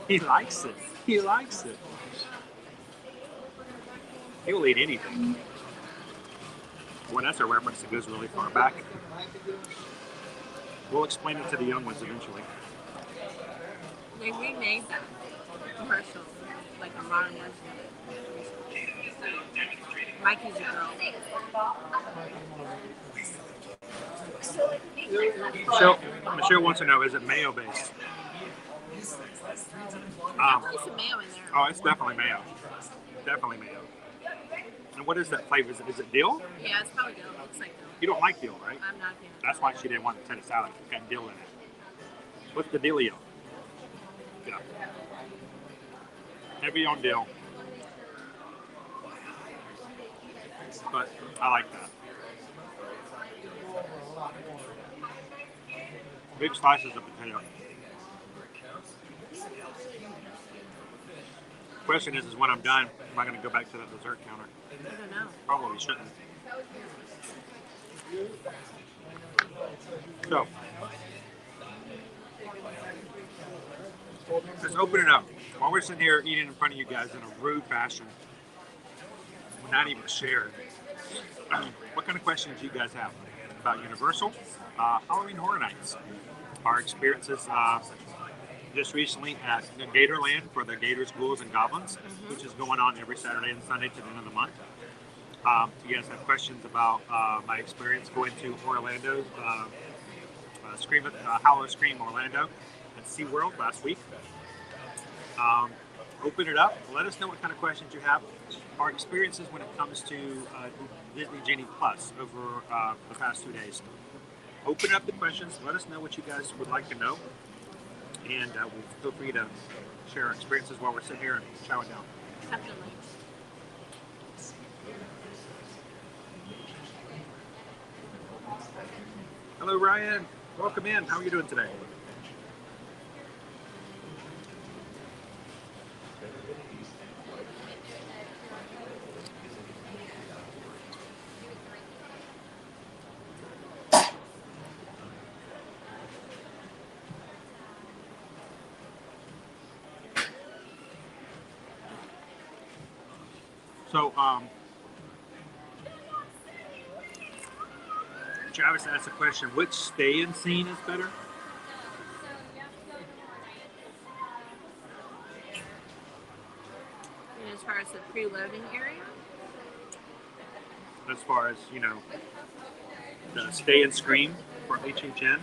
He likes it. He likes it. He'll eat anything. Well, that's a reference that goes really far back. We'll explain it to the young ones eventually. They remade that commercial, like a modern version of it. Mikey's a girl. Michelle wants to know, is it mayo based? There's some mayo in there. Oh, it's definitely mayo. Definitely mayo. And what is that flavor? Is it dill? Yeah, it's probably dill. It looks like dill. You don't like dill, right? I'm not a fan. That's why she didn't want the potato salad. It's got dill in it. What's the dealio? Yeah. Heavy on dill. But I like that. Big slices of potato. question is when I'm done, am I going to go back to that dessert counter? I don't know. Probably shouldn't. So, let's open it up. While we're sitting here eating in front of you guys in a rude fashion, we're not even sharing. What kind of questions do you guys have about Universal, Halloween Horror Nights, our experiences just recently at the Gatorland for the Gators, Ghouls, and Goblins, which is going on every Saturday and Sunday to the end of the month. You guys have questions about my experience going to Orlando, Hollow Scream Orlando at SeaWorld last week. Open it up. Let us know what kind of questions you have. Our experiences when it comes to Disney Genie Plus over the past 2 days. Open up the questions. Let us know what you guys would like to know. And feel free to share our experiences while we're sitting here and chowing down. Definitely. Hello, Ryan. Welcome in. How are you doing today? So, Travis asked a question, which stay-in scene is better? And as far as the preloading area? As far as, you know, the stay-in scream for HHN?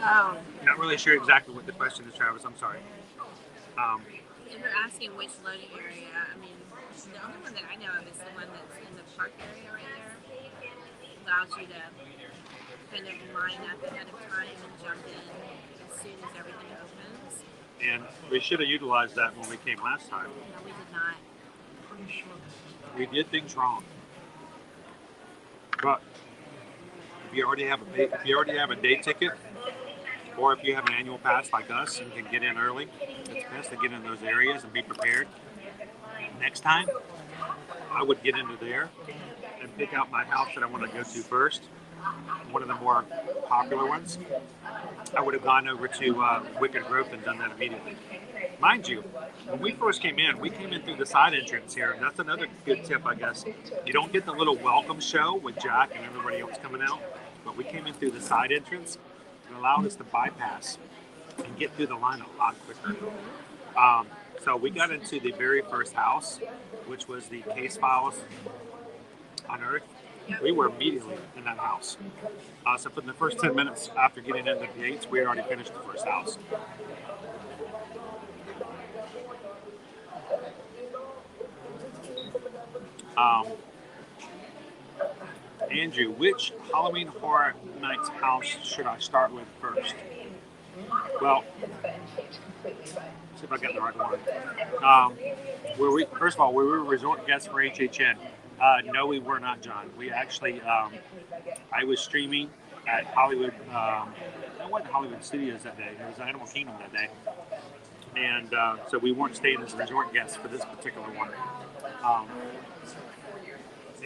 Oh. Not really sure exactly what the question is, Travis. I'm sorry. If you're asking which loading area, I mean, the only one that I know of is the one that's in the park area right there. Allows you to kind of line up ahead of time and jump in as soon as everything opens. And we should have utilized that when we came last time. No, we did not. We did things wrong. But if you already have a day ticket, or if you have an annual pass like us and can get in early, it's best to get in those areas and be prepared. Next time, I would get into there and pick out my house that I want to go to first, one of the more popular ones. I would have gone over to Wicked Growth and done that immediately. Mind you, when we first came in through the side entrance here, and that's another good tip, I guess. You don't get the little welcome show with Jack and everybody else coming out, but we came in through the side entrance. It allowed us to bypass and get through the line a lot quicker. So we got into the very first house, which was the Case Files Unearthed. We were immediately in that house. So for the first 10 minutes after getting into the gates, we had already finished the first house. Andrew, which Halloween Horror Nights house should I start with first? Well, let's see if I got the right one. First of all, we were resort guests for HHN. No, we were not, John. We actually, I was streaming at Hollywood. It wasn't Hollywood Studios that day. It was Animal Kingdom that day. And so we weren't staying as resort guests for this particular one.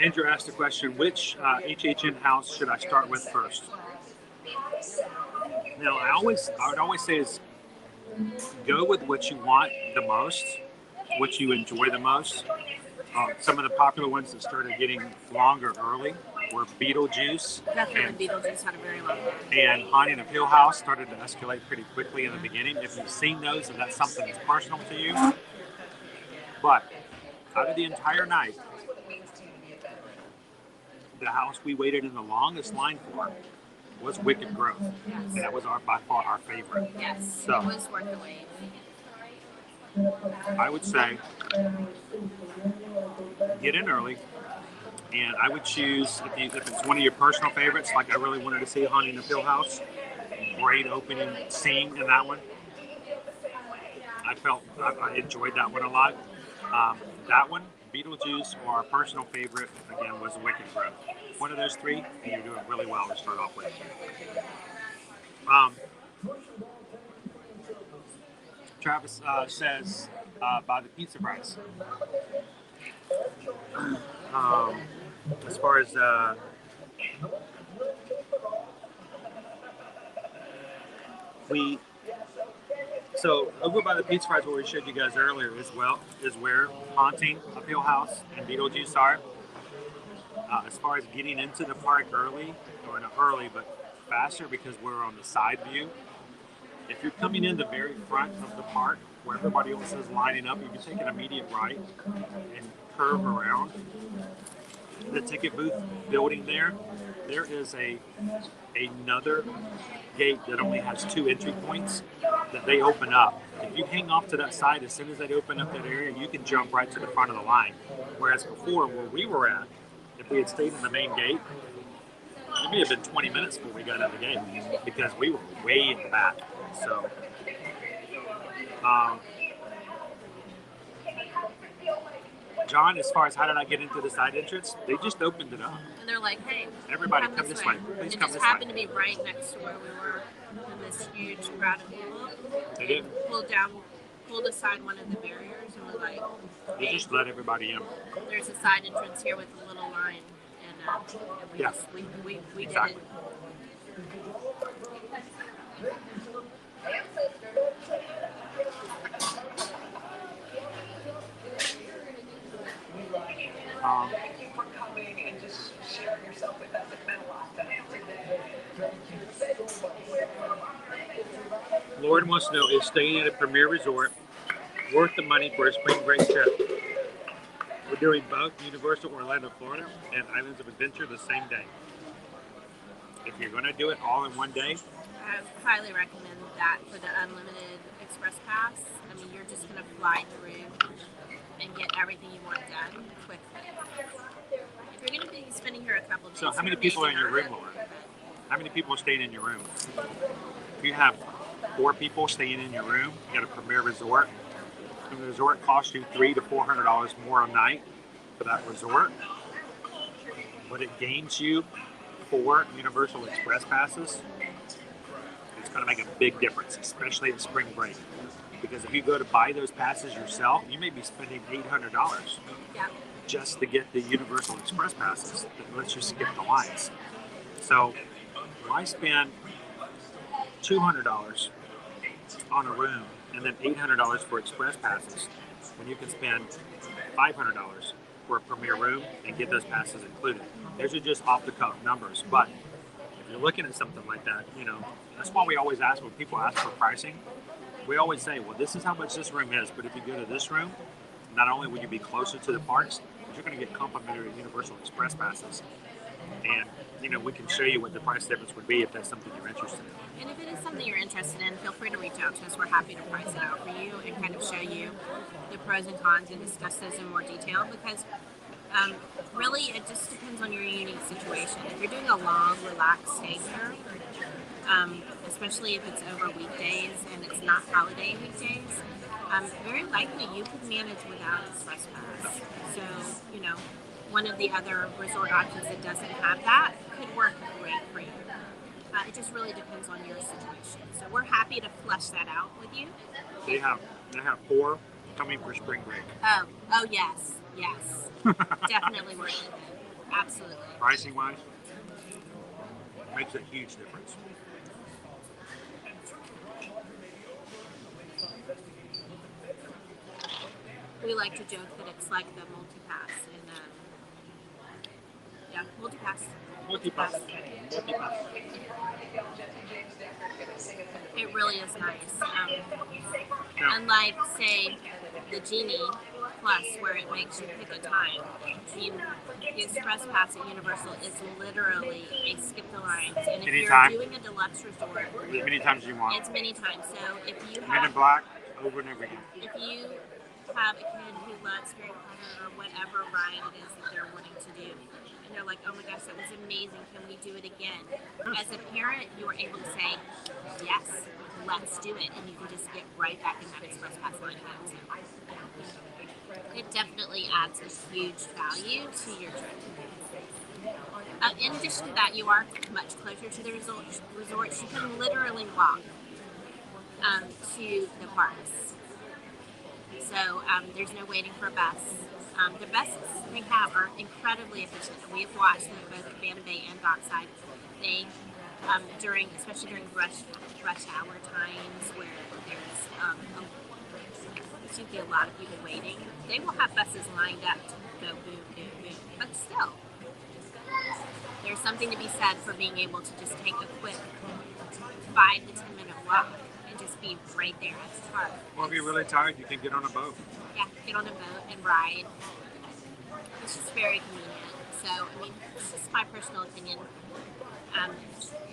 Andrew asked the question, which HHN house should I start with first? Now, I would always say is go with what you want the most, what you enjoy the most. Some of the popular ones that started getting longer early were Beetlejuice. Definitely Beetlejuice had a very long one. And Haunting of Hill House started to escalate pretty quickly in the beginning. If you've seen those, if that's something that's personal to you. But out of the entire night, the house we waited in the longest line for was Wicked Growth. Yes. And that was by far our favorite. Yes, So, it was worth the wait. I would say get in early, and I would choose, if it's one of your personal favorites, like I really wanted to see Haunting of Hill House, great opening scene in that one. I enjoyed that one a lot. That one, Beetlejuice, or our personal favorite, again, was Wicked Growth. One of those three, and you're doing really well to start off with. Travis says by the pizza price. As far as so over by the pizza price, what we showed you guys earlier is where Haunting, Uphill House, and Beetlejuice are. As far as getting into the park early, or not early, but faster because we're on the side view. If you're coming in the very front of the park, where everybody else is lining up, you can take an immediate right and curve around the ticket booth building there. There is another gate that only has 2 entry points that they open up. If you hang off to that side, as soon as they open up that area, you can jump right to the front of the line. Whereas before, where we were at, if we had stayed in the main gate, it may have been 20 minutes before we got out of the gate because we were way in the back. So, John, as far as how did I get into the side entrance, they just opened it up. And they're like, hey, everybody come this way. Please come this way. It just happened to be right next to where we were in this huge crowd of people. They did. Pulled aside one of the barriers and we're like, they just let everybody in. There's a side entrance here with a little line. And we exactly. Did it. And just sharing yourself with us. It's been a lot today. Lauren wants to know, is staying at a premier resort worth the money for a spring break trip? We're doing both Universal Orlando, Florida and Islands of Adventure the same day. If you're going to do it all in one day, I highly recommend that for the unlimited express pass. I mean, you're just going to fly through and get everything you want done quickly. If you're going to be spending here a couple days. So how many people are in your room, Lauren? How many people are staying in your room? If you have 4 people staying in your room, you got a premier resort. And the resort costs you $300 to $400 more a night for that resort. But it gains you 4 Universal Express passes. It's going to make a big difference, especially in spring break. Because if you go to buy those passes yourself, you may be spending $800 just to get the Universal Express passes that lets you skip the lines. So why spend $200 on a room and then $800 for express passes when you can spend $500 for a premier room and get those passes included? Those are just off the cuff numbers, but if you're looking at something like that, you know, that's why we always ask when people ask for pricing. We always say, well, this is how much this room is, but if you go to this room, not only will you be closer to the parks, but you're going to get complimentary Universal Express passes. And, you know, we can show you what the price difference would be if that's something you're interested in. And if it is something you're interested in, feel free to reach out to us. We're happy to price it out for you and kind of show you the pros and cons and discuss those in more detail because really it just depends on your unique situation. If you're doing a long, relaxed stay here, especially if it's over weekdays and it's not holiday weekdays, very likely you could manage without Express Pass. So, you know, one of the other resort options that doesn't have that could work great for you. It just really depends on your situation. So we're happy to flesh that out with you. They have 4 coming for spring break. Oh yes. Definitely worth it. Absolutely. Pricing wise, makes a huge difference. We like to joke that it's like the multi-pass in multi-pass. It really is nice. Unlike, say, the Genie Plus, where it makes you pick a time. The Express Pass at Universal is literally a skip the lines. And if Anytime. You're doing a deluxe resort, As many times as you want. It's many times. So if you Men in Black, over and over again. If you have a kid who loves Harry Potter or whatever ride it is that they're wanting to do, and they're like, oh my gosh, that was amazing, can we do it again? As a parent, you are able to say, yes, let's do it, and you can just get right back in that Express Pass line again. So it definitely adds a huge value to your trip. In addition to that, you are much closer to the resorts. You can literally walk to the parks. So there's no waiting for a bus. The buses they have are incredibly efficient. We have watched them both at Bandon Bay and Dockside. They, especially during rush hour times where there's seems to be a lot of people waiting, they will have buses lined up to go boom, boom, boom. But still, there's something to be said for being able to just take a quick 5 to 10 minute walk and just be right there at the park. Or if you're really tired, you can get on a boat. Yeah, get on a boat and ride. It's just very convenient. So, I mean, it's just my personal opinion.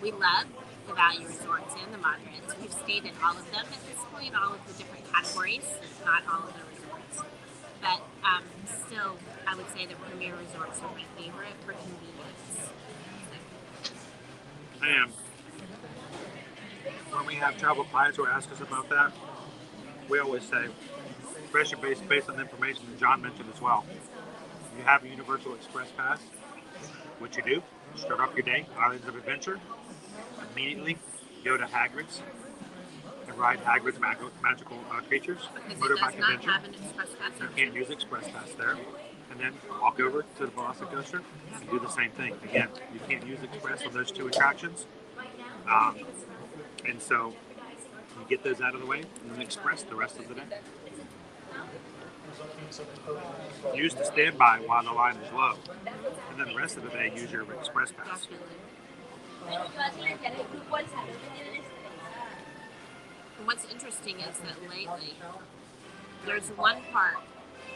We love the value resorts and the moderates. We've stayed in all of them at this point, all of the different categories, not all of the resorts. But still, I would say the premier resorts are my favorite for convenience. And when we have travel pilots who ask us about that, we always say, especially based on the information that John mentioned as well, you have a Universal Express Pass, what you do, start off your day, Islands of Adventure, immediately go to Hagrid's and ride Hagrid's magical creatures, motorbike adventure. You can't use Express Pass there. And then walk over to the Velocicoaster and do the same thing. Again, you can't use Express on those 2 attractions. And so you get those out of the way and then Express the rest of the day. Use the standby while the line is low. And then the rest of the day, use your Express Pass. What's interesting is that lately, there's one park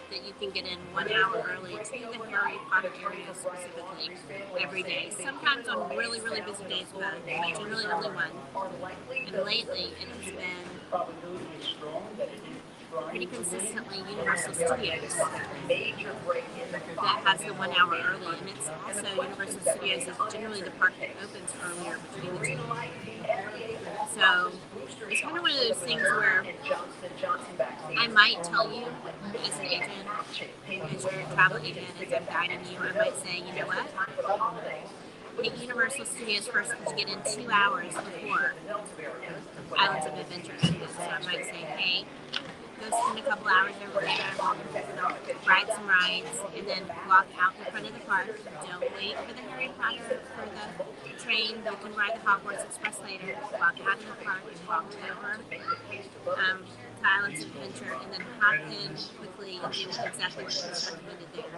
that you can get in 1 hour early to the Harry Potter area specifically every day. Sometimes on really, really busy days, but generally only one. And lately, it has been pretty consistently Universal Studios that has the 1 hour early, and it's also Universal Studios is generally the park that opens earlier between the 2. So it's kind of one of those things where I might tell you as an agent, as your travel agent, as I'm guiding you, I might say, you know what? Take Universal Studios first because you get in 2 hours before Islands of Adventure. So I might say, hey, go spend a couple hours over there, ride some rides, and then walk out in front of the park. Don't wait for the Harry Potter for the train. You can ride the Hogwarts Express later. Walk out in the park and walk over to Islands of Adventure, and then hop in quickly and do exactly what was recommended there.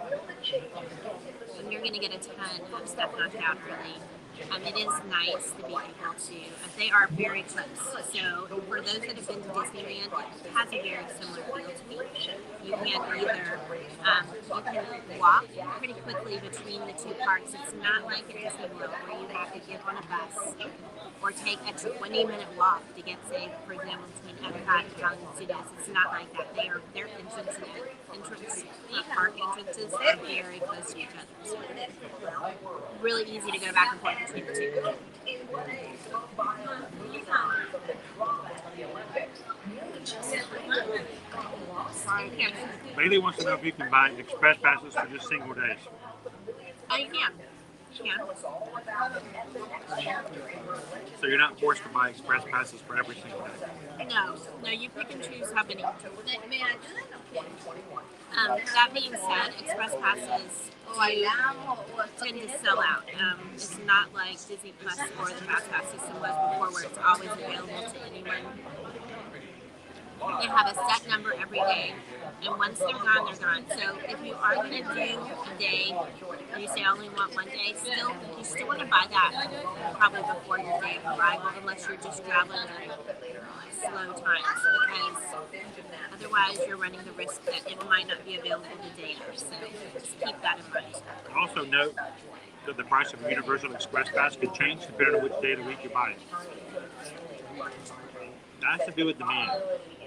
And you're going to get a ton of stuff knocked out early. It is nice to be able to, they are very close. So for those that have been to Disneyland, it has a very similar feel to me. You can either, you can walk pretty quickly between the 2 parks. It's not like at Disney World where you have to get on a bus or take a 20-minute walk to get, say, for example, between Epcot and Hollywood Studios. It's not like that. Their park entrances are very close to each other. So really easy to go back and forth between the 2. Bailey wants to know if you can buy Express Passes for just single days. Oh, you can. Yeah. So you're not forced to buy Express Passes for every single day? No, you pick and choose how many. That being said, Express Passes tend to sell out. It's not like Disney Plus or the Fast Pass system was before, where it's always available to anyone. They have a set number every day, and once they're gone, they're gone. So if you are going to do a day, and you say I only want 1 day, you still want to buy that probably before your day of arrival, unless you're just traveling at slow times, because otherwise you're running the risk that it might not be available the day of. So just keep that in mind. Also note that the price of a Universal Express Pass could change depending on which day of the week you buy it. That has to do with demand.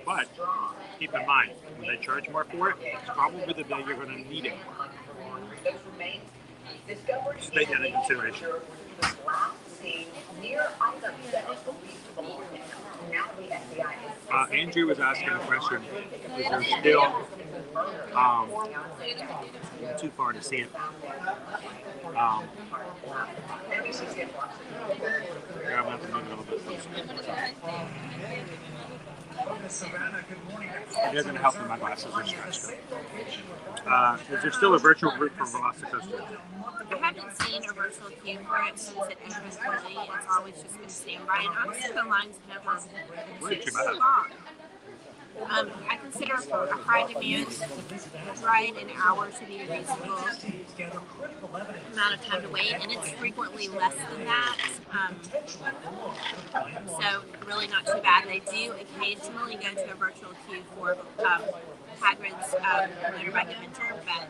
But keep in mind, when they charge more for it, it's probably the day you're going to need it more. Just take that into consideration. Andrew was asking a question. Is there still too far to see it? I'm going to have to move it a little bit closer. It doesn't help that my glasses are stretched. Is there still a virtual group for Velocicoaster? I haven't seen a virtual queue for it since it opened fully. It's always just been standby, and honestly, the lines never too long. I consider for a high demand ride an hour to be a reasonable amount of time to wait, and it's frequently less than that. So really not too bad. They do occasionally go to a virtual queue for Hagrid's Motorbike Adventure, but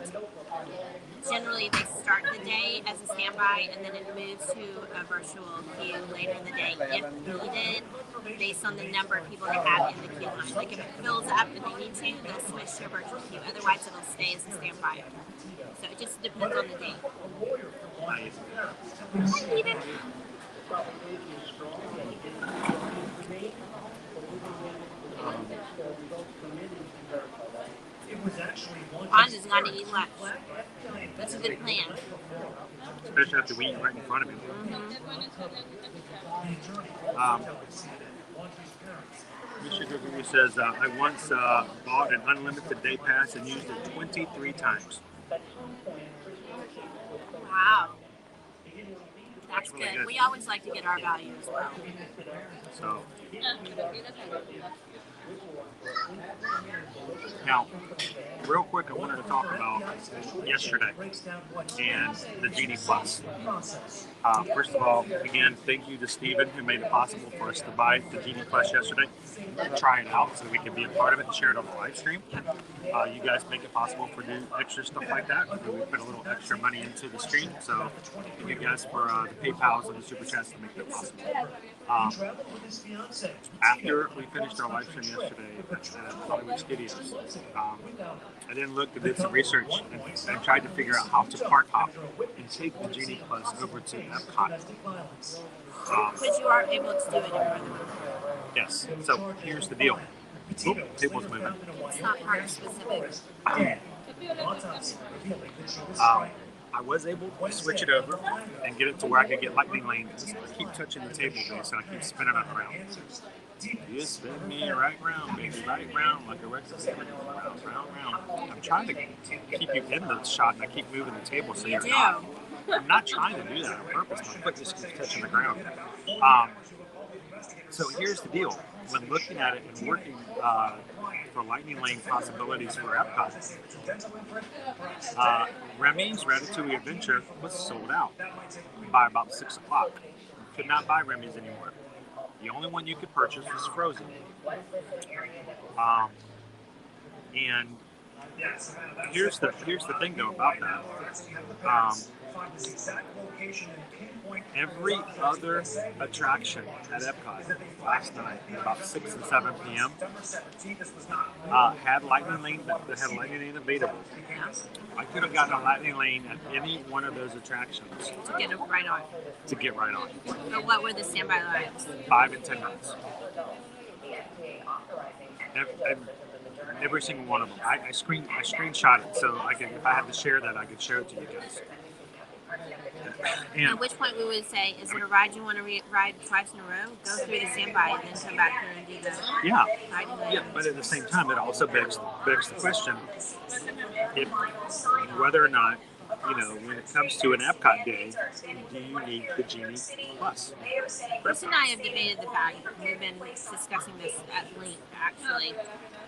generally they start the day as a standby and then it moves to a virtual queue later in the day if needed, based on the number of people they have in the queue line. Like if it fills up and they need to, they'll switch to a virtual queue. Otherwise it'll stay as a standby. So it just depends on the day. Fonda's got to eat lunch. That's a good plan. Especially after we eat right in front of him. Mr. says, I once bought an unlimited day pass and used it 23 times. Wow. That's really good. We always like to get our value as well. So, now, real quick, I wanted to talk about yesterday and the Genie Plus. First of all, again, thank you to Steven who made it possible for us to buy the Genie Plus yesterday and try it out so we can be a part of it and share it on the live stream. You guys make it possible for new extra stuff like that. We put a little extra money into the stream, so thank you guys for the PayPals and the Super Chats to make that possible. After we finished our live stream yesterday at Hollywood Studios, I then looked and did some research and tried to figure out how to park hop and take the Genie Plus over to Epcot. Because you are able to do it in front of them. Yes. So here's the deal. Oop, table's moving. It's not park specific. I was able to switch it over and get it to where I could get lightning lane. I keep touching the table base and I keep spinning it around. You spin me right round, baby, right round like a record. Round. I'm trying to keep you in the shot and I keep moving the table so you're not. I'm not trying to do that on purpose. My foot just keeps touching the ground. So here's the deal. When looking at it and working for lightning lane possibilities for Epcot, Remy's Ratatouille Adventure was sold out by about 6 o'clock. You could not buy Remy's anymore. The only one you could purchase was Frozen. And here's the thing though about that. Every other attraction at Epcot last night at about 6 and 7 p.m. Had lightning lane available. I could have gotten a lightning lane at any one of those attractions To get right on. But what were the standby lines? 5 and 10 minutes. Every single one of them. I screenshot it so I could, if I had to share that, I could share it to you guys. At which point we would say, is it a ride you want to ride twice in a row? Go through the standby and then come back here and do the Yeah, but at the same time, it also begs the question, if whether or not, when it comes to an Epcot day, do you need the Genie Plus? Chris and I have debated the fact, we've been discussing this at length actually.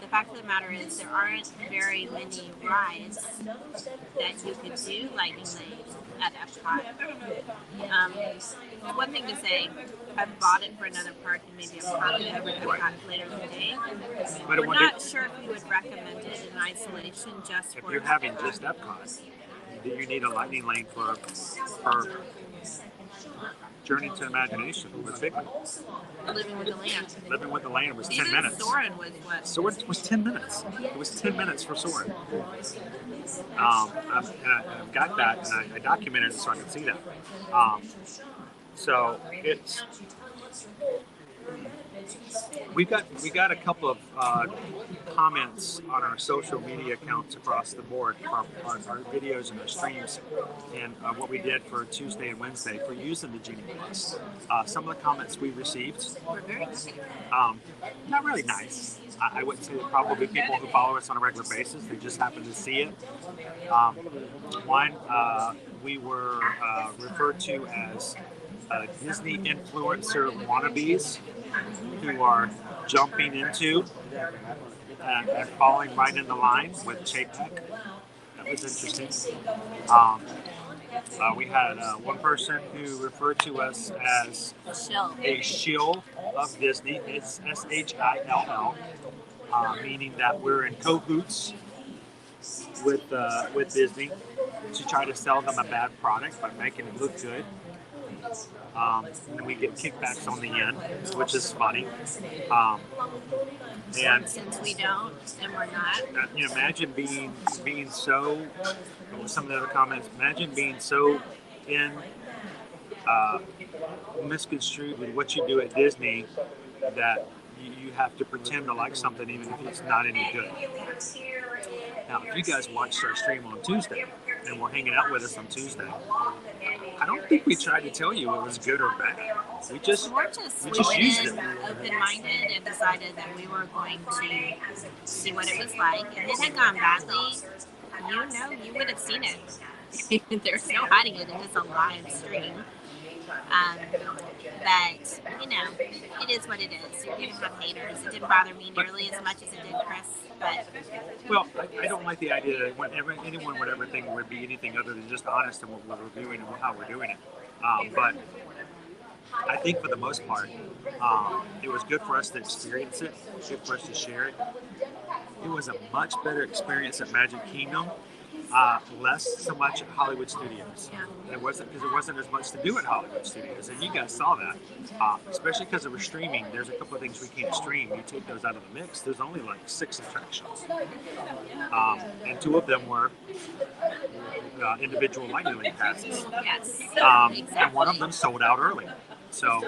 The fact of the matter is there aren't very many rides that you could do lightning lane at Epcot. One thing to say, I've bought it for another park and maybe I'm popping over to Epcot later in the day. We're not sure if we would recommend it in isolation just for... If you're having just Epcot, do you need a lightning lane for Journey to Imagination with Big Wheels? Living with the Land. Living with the Land was 10 minutes. Soarin' was what? Soarin' was 10 minutes. It was 10 minutes for Soarin'. I've got that, and I documented it so I can see that. So it's we got a couple of comments on our social media accounts across the board from our videos and our streams, and what we did for Tuesday and Wednesday for using the Genie Plus. Some of the comments we received We're very good. not really nice. I wouldn't say they're probably people who follow us on a regular basis. They just happen to see it. One, we were referred to as Disney influencer wannabes who are jumping into and falling right in the line with Chapek. That was interesting. We had one person who referred to us as a shill of Disney. It's SHILL, meaning that we're in cahoots with Disney to try to sell them a bad product by making it look good. And we get kickbacks on the end, which is funny. And since we don't, and we're not. Imagine being so. Some of the other comments. Imagine being so misconstrued with what you do at Disney that you have to pretend to like something even if it's not any good. Now, if you guys watched our stream on Tuesday and were hanging out with us on Tuesday, I don't think we tried to tell you it was good or bad. We just used it. Open-minded and decided that we were going to see what it was like. If it had gone badly, you would have seen it. There's no hiding it. It is a live stream. But, it is what it is. You're going to have haters. It didn't bother me nearly as much as it did Chris. But well, I don't like the idea that anyone would ever think it would be anything other than just honest in what we're doing and how we're doing it. But I think for the most part, it was good for us to experience it, good for us to share it. It was a much better experience at Magic Kingdom. Less so much at Hollywood Studios. Yeah. It wasn't because there wasn't as much to do at Hollywood Studios, and you guys saw that. Especially because it was streaming. There's a couple of things we can't stream. You take those out of the mix. There's only like 6 attractions, and 2 of them were individual lightning lane passes. yes, And one of them sold out early. So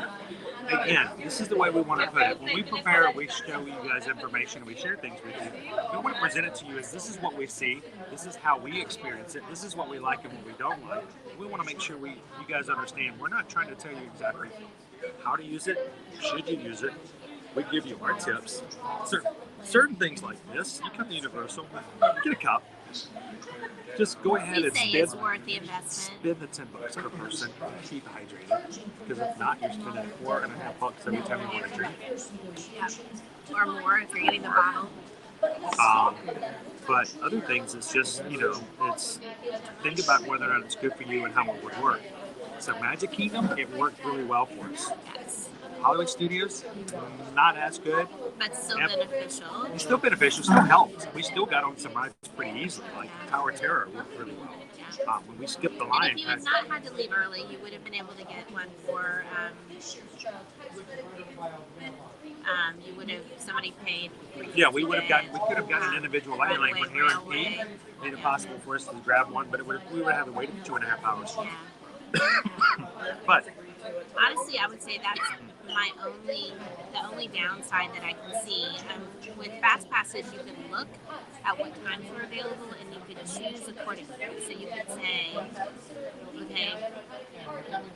again, this is the way we want to put it. When we prepare, we show you guys information, we share things with you. We want to present it to you as this is what we see, this is how we experience it, this is what we like and what we don't like. We want to make sure you guys understand. We're not trying to tell you exactly how to use it, should you use it. We give you our tips. Certain things like this, you come to Universal, get a cup. Just go ahead and it's worth the investment. Spend the $10 per person. Keep hydrated, because if not, you're spending $4.50 every time you want to drink. Yeah, or more if you're getting the bottle. But other things, it's just it's think about whether or not it's good for you and how it would work. So Magic Kingdom, it worked really well for us. Yes. Hollywood Studios, not as good. But still beneficial. It's still beneficial, still helped. We still got on some rides pretty easily, like Tower of Terror worked really well. When we skipped the line. And if you had not had to leave early, you would have been able to get one for, you would have, somebody paid for you. Yeah, we could have gotten an individual lightning lane from here on P. Made it possible for us to grab one, but we would have to wait for 2.5 hours. Yeah. But honestly, I would say that's the only downside that I can see. With fast passes, you can look at what times are available and you could choose accordingly. So you could say, okay,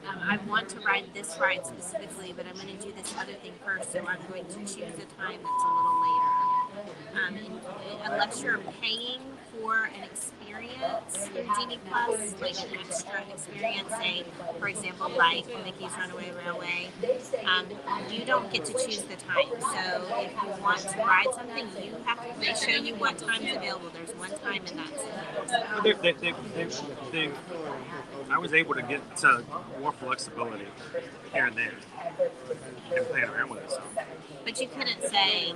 I want to ride this ride specifically, but I'm going to do this other thing first, so I'm going to choose a time that's a little later. Unless you're paying for an experience in Genie Plus, like an extra experience, say, for example, like Mickey's Runaway Railway, you don't get to choose the time. So if you want to ride something, they show you what time is available. There's one time and that's it. I was able to get more flexibility here and there and playing around with it. But you couldn't say,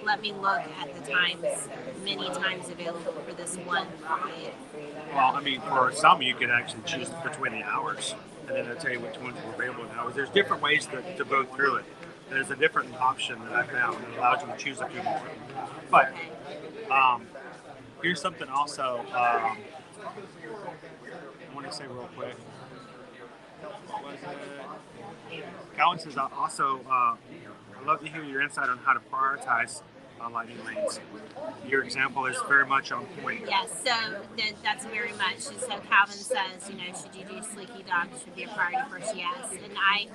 let me look at the times, many times available for this one ride. Well, I mean, for some, you could actually choose between the hours, and then they'll tell you which ones were available in hours. There's different ways to go through it. There's a different option that I found that allows you to choose a few more. But here's something also I want to say real quick. What was it? Colin says also I'd love to hear your insight on how to prioritize lighting lanes. Your example is very much on point. Yes, so that's very much. So Calvin says, you know, should you do Sleeky Dog? Should be a priority first? Yes. And I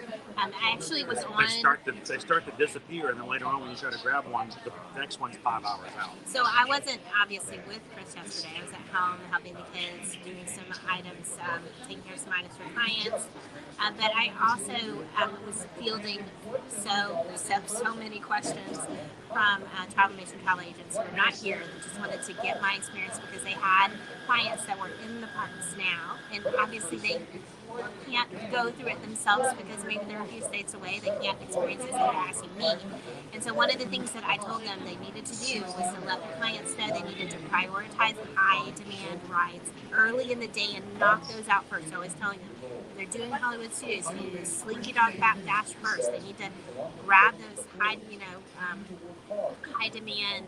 actually was on. They start to disappear, and then later on, when you try to grab one, the next one's 5 hours out. So I wasn't obviously with Chris yesterday. I was at home helping the kids, doing some items, taking care of some items for clients. But I also was fielding so many questions from travel agents who are not here, who just wanted to get my experience because they had clients that were in the parks now, and obviously they can't go through it themselves because maybe they're a few states away. They can't experience it, so they're asking me. And so one of the things that I told them they needed to do was to let the clients know they needed to prioritize high demand rides early in the day and knock those out first. So I was telling them, they're doing Hollywood Studios, you do Slinky Dog Dash first. They need to grab those high demand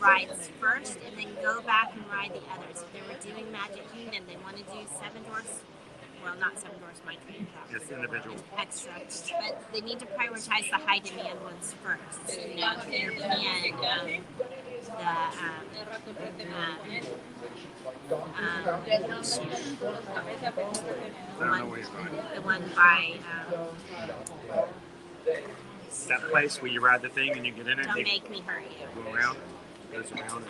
rides first, and then go back and ride the others. If they were doing Magic Kingdom, they want to do Seven Dwarfs. Well, not Seven Dwarfs, my train. It's individual. Extra, but they need to prioritize the high demand ones first. You know, Peter Pan, the one by that place where you ride the thing and you get in it. Don't Make Me Hurt You. Go around. Goes around.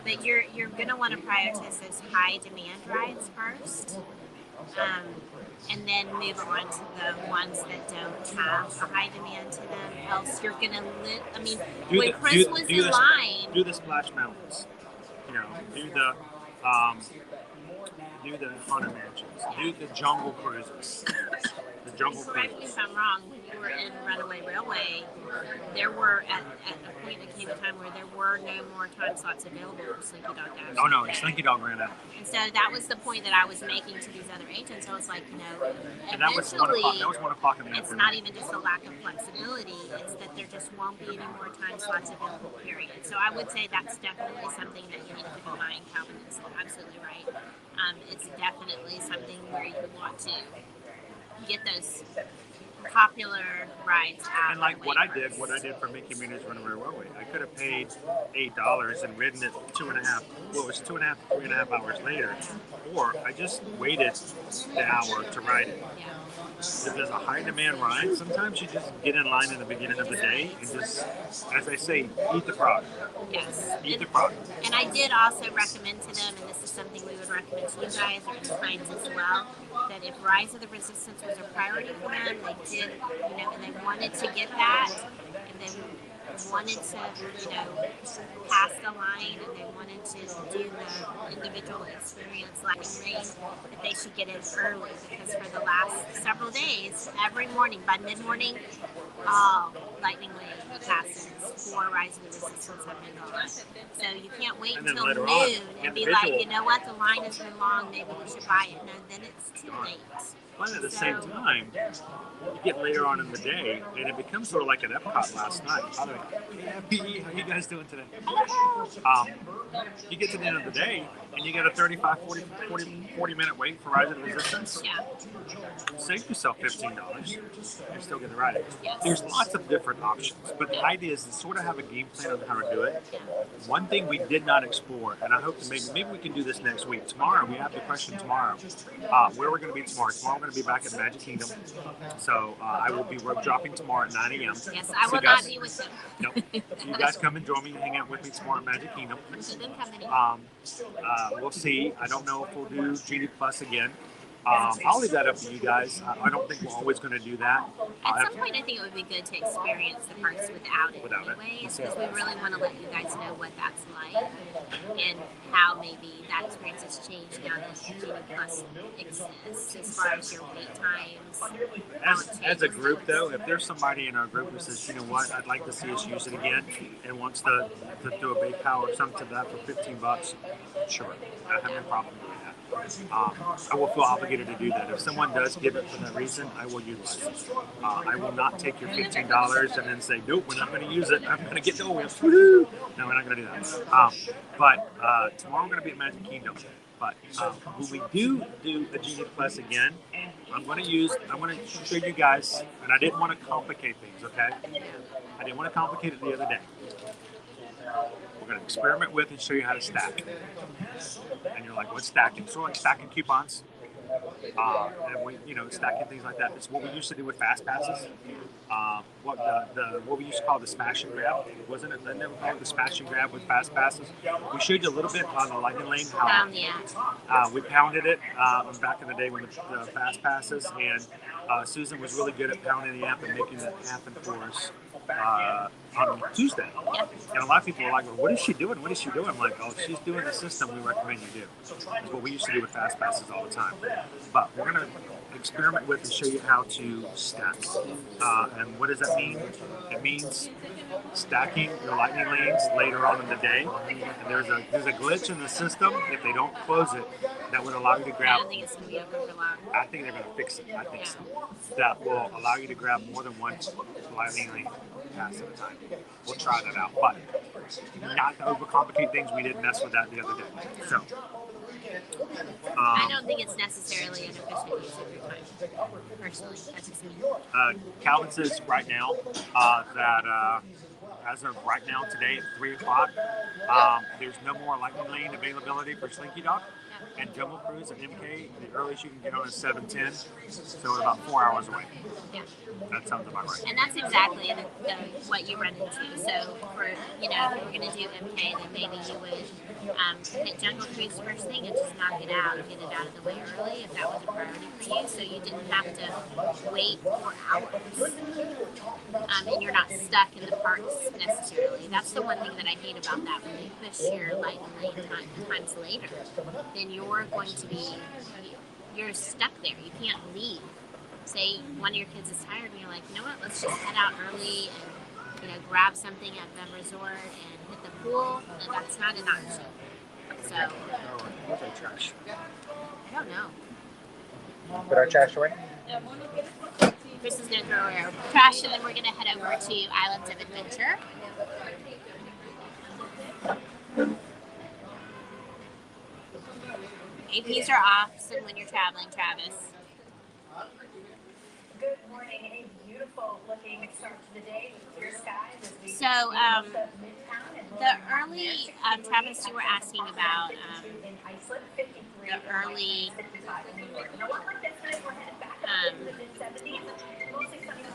But you're gonna want to prioritize those high demand rides first. And then move on to the ones that don't have a high demand to them. Else you're gonna when Chris was in line. Do the Splash Mountains. You know, do the Haunted Mansions. Do the Jungle Cruises. The Jungle Correct me if I'm wrong. When you were in Runaway Railway, there were at a point there came a time where there were no more time slots available for Slinky Dog Dash. Oh no, Slinky Dog ran out. And so that was the point that I was making to these other agents. So it's like, you know, and that was 1 o'clock. That was 1 o'clock in the afternoon. It's not even just a lack of flexibility; it's that there just won't be any more time slots available. Period. So I would say that's definitely something that you need to keep in mind. Calvin is absolutely right. It's definitely something where you want to get those popular rides out. And like what I did for Mickey Minnie's Runaway Railway, I could have paid $8 and ridden it 2.5 to 3.5 hours later, or I just waited the hour to ride it. Yeah. If there's a high demand ride, sometimes you just get in line in the beginning of the day and just, as I say, eat the frog. Yes. Eat the frog. And I did also recommend to them, and this is something we would recommend to you guys or to clients as well, that if Rise of the Resistance was a priority for them, they did, you know, and they wanted to get that, and they wanted to, you know, pass the line, and they wanted to do the individual experience lightning lane, that they should get in early, because for the last several days, every morning, by mid-morning, all lightning lane passes for Rise of the Resistance have been gone. So you can't wait until noon and be like, you know what, the line has been long, maybe we should buy it. No, then it's too late. But at the same time, you get later on in the day, and it becomes sort of like an Epcot last night. By the way, hey, how you guys doing today? You get to the end of the day, and you get a 35, 40 minute wait for Rise of the Resistance. Yeah. Save yourself $15. You still get the ride. Yes. There's lots of different options, but the idea is to sort of have a game plan on how to do it. One thing we did not explore, and I hope to maybe we can do this next week. Tomorrow, we have the question tomorrow. Where we're going to be tomorrow. Tomorrow we're going to be back at Magic Kingdom. So I will be rope dropping tomorrow at 9 a.m. Yes, I will not be with them. No. You guys come and join me and hang out with me tomorrow at Magic Kingdom. We'll see. I don't know if we'll do Genie Plus again. I'll leave that up to you guys. I don't think we're always going to do that. At some point, I think it would be good to experience the parks without it anyways, because we really want to let you guys know what that's like and how maybe that experience has changed now that Genie Plus exists as far as your wait times. As a group, though, if there's somebody in our group who says, you know what, I'd like to see us use it again and wants to do a big power or something to that for $15, sure. I have no problem with that. I will feel obligated to do that. If someone does give it for that reason, I will utilize it. I will not take your $15 and then say, nope, we're not going to use it. I'm going to get Dole Whip. Woo-hoo! No, we're not going to do that. But tomorrow we're going to be at Magic Kingdom. But when we do a Genie Plus again, I'm going to show you guys, and I didn't want to complicate things, okay? I didn't want to complicate it the other day. We're going to experiment with and show you how to stack. And you're like, what's stacking? So like stacking coupons, and we, stacking things like that. It's what we used to do with fast passes. What we used to call the smash and grab, wasn't it? Then they would call it the smash and grab with fast passes. We showed you a little bit on the lightning lane how we pounded it back in the day when the fast passes, and Susan was really good at pounding the amp and making that happen for us on Tuesday. And a lot of people were like, well, what is she doing? What is she doing? I'm like, oh, she's doing the system we recommend you do. It's what we used to do with fast passes all the time. But we're going to experiment with and show you how to stack. And what does that mean? It means stacking your lightning lanes later on in the day. And there's a glitch in the system. If they don't close it, that would allow you to grab. I don't think it's going to be open for long. I think they're going to fix it. I think so. That will allow you to grab more than one lightning lane pass at a time. We'll try that out. But not to overcomplicate things, we didn't mess with that the other day. So. I don't think it's necessarily an efficient use of your time, personally. That's just me. Calvin says right now that as of right now today at 3 o'clock, there's no more lightning lane availability for Slinky Dog. And Jungle Cruise at MK, the earliest you can get on is 7:10, so about 4 hours away. Yeah. That sounds about right. And that's exactly what you run into. So for, if you were going to do MK, then maybe you would hit Jungle Cruise first thing and just knock it out and get it out of the way early if that was a priority for you, so you didn't have to wait 4 hours. And you're not stuck in the parks necessarily. That's the one thing that I hate about that. When you push your lightning lane times later, then you're going to be, you're stuck there. You can't leave. Say one of your kids is tired and you're like, you know what, let's just head out early and grab something at the resort and hit the pool. And that's not an option. So, What's our trash? I don't know. Put our trash away? Chris is going to throw away our trash, and then we're going to head over to Islands of Adventure. APs are off, so when you're traveling, Travis. Good morning. A beautiful looking start to the day with clear skies as we So, the early, Travis, you were asking about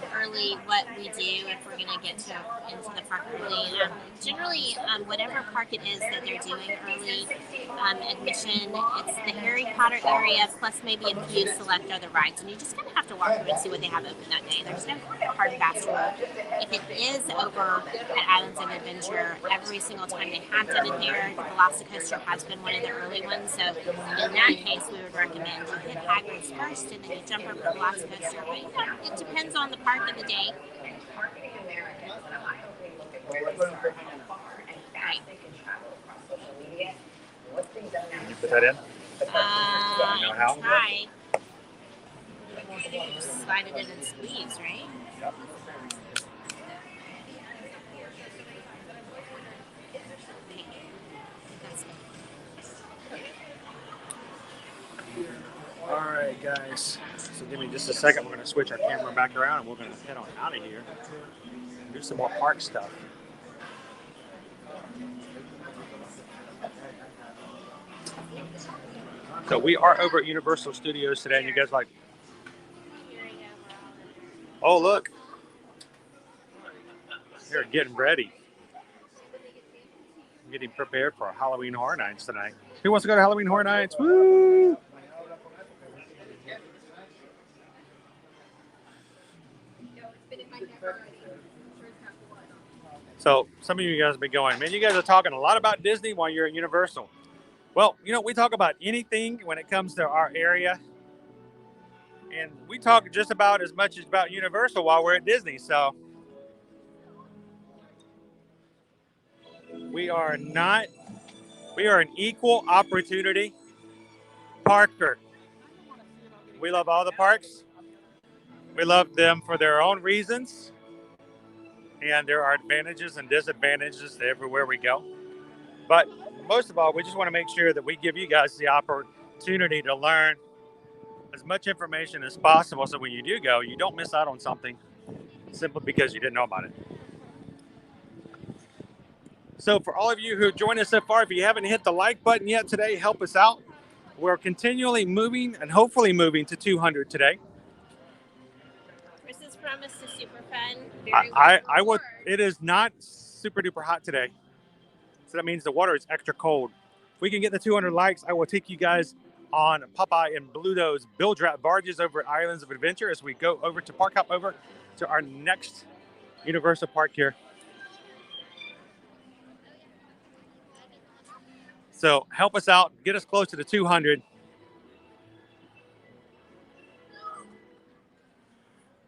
the early, what we do if we're going to get into the park early. Generally, whatever park it is that they're doing early admission, it's the Harry Potter area plus maybe a few select other rides. And you just kind of have to walk through and see what they have open that day. There's no hard and fast rule. If it is over at Islands of Adventure, every single time they have done it there, the Velocicoaster has been one of the early ones. So in that case, we would recommend you hit Hagrid's first and then you jump over the Velocicoaster. But it depends on the park of the day. Right. Can you put that in? You know how? Try. You just slide it in and squeeze, right? Yep. All right, guys. So give me just a second. We're going to switch our camera back around, and we're going to head on out of here and do some more park stuff. So we are over at Universal Studios today, and you guys are like, oh, look. They're getting ready. Getting prepared for Halloween Horror Nights tonight. Who wants to go to Halloween Horror Nights? Woo! So some of you guys have been going, man, you guys are talking a lot about Disney while you're at Universal. Well, we talk about anything when it comes to our area. And we talk just about as much as about Universal while we're at Disney. So we are an equal opportunity parker. We love all the parks. We love them for their own reasons. And there are advantages and disadvantages to everywhere we go. But most of all, we just want to make sure that we give you guys the opportunity to learn as much information as possible, so when you do go, you don't miss out on something simply because you didn't know about it. So for all of you who joined us so far, if you haven't hit the like button yet today, help us out. We're continually moving and hopefully moving to 200 today. Chris's promise is super fun. I would. It is not super duper hot today, so that means the water is extra cold. If we can get the 200 likes, I will take you guys on Popeye and Bluto's Bill Drap barges over at Islands of Adventure as we go over to park hop over to our next Universal Park here. So help us out, get us close to the 200.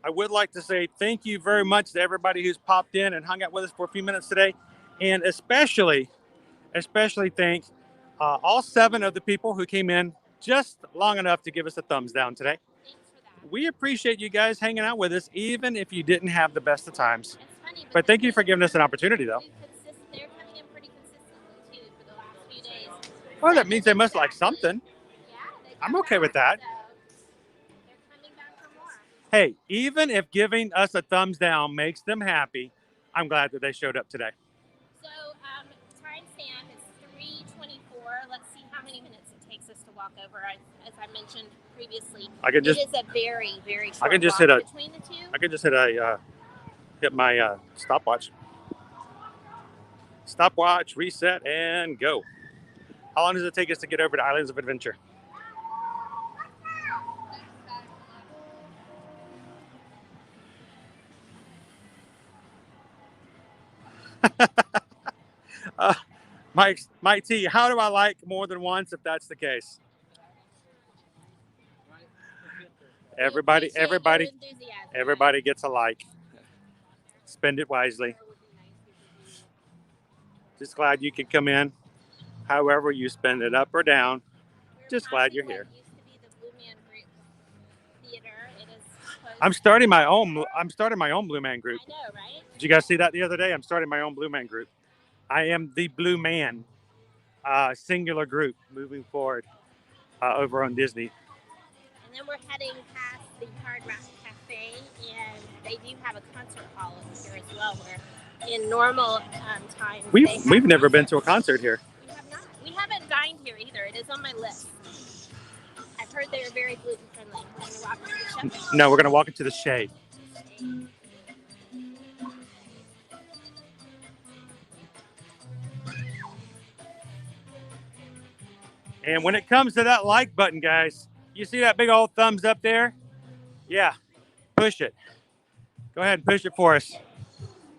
I would like to say thank you very much to everybody who's popped in and hung out with us for a few minutes today, and especially thank all 7 of the people who came in just long enough to give us a thumbs down today. We appreciate you guys hanging out with us, even if you didn't have the best of times. Funny, But thank you for giving us an opportunity, though. They're coming in pretty consistently too for the last few days. Well, that means they must like something. Yeah, I'm okay with that. So they're coming back for more. Hey, even if giving us a thumbs down makes them happy, I'm glad that they showed up today. So timestamp is 3:24. Let's see how many minutes it takes us to walk over. As I mentioned previously, it is a very, very short walk between the two. I can just hit my stopwatch. Stopwatch, reset, and go. How long does it take us to get over to Islands of Adventure? Mike T, how do I like more than once if that's the case? Everybody gets a like. Spend it wisely. Just glad you could come in. However you spend it, up or down. Just glad you're here. I'm starting my own Blue Man group. I know, right? Did you guys see that the other day? I'm starting my own Blue Man group. I am the Blue Man, singular group moving forward over on Disney. And then we're heading past the Hard Rock Cafe, and they do have a concert hall over here as well, where in normal times we've never been to a concert here. We have not. We haven't dined here either. It is on my list. I've heard they are very gluten friendly. We're going to walk into the shade. No, we're going to walk into the shade. And when it comes to that like button, guys, you see that big old thumbs up there? Yeah, push it. Go ahead and push it for us.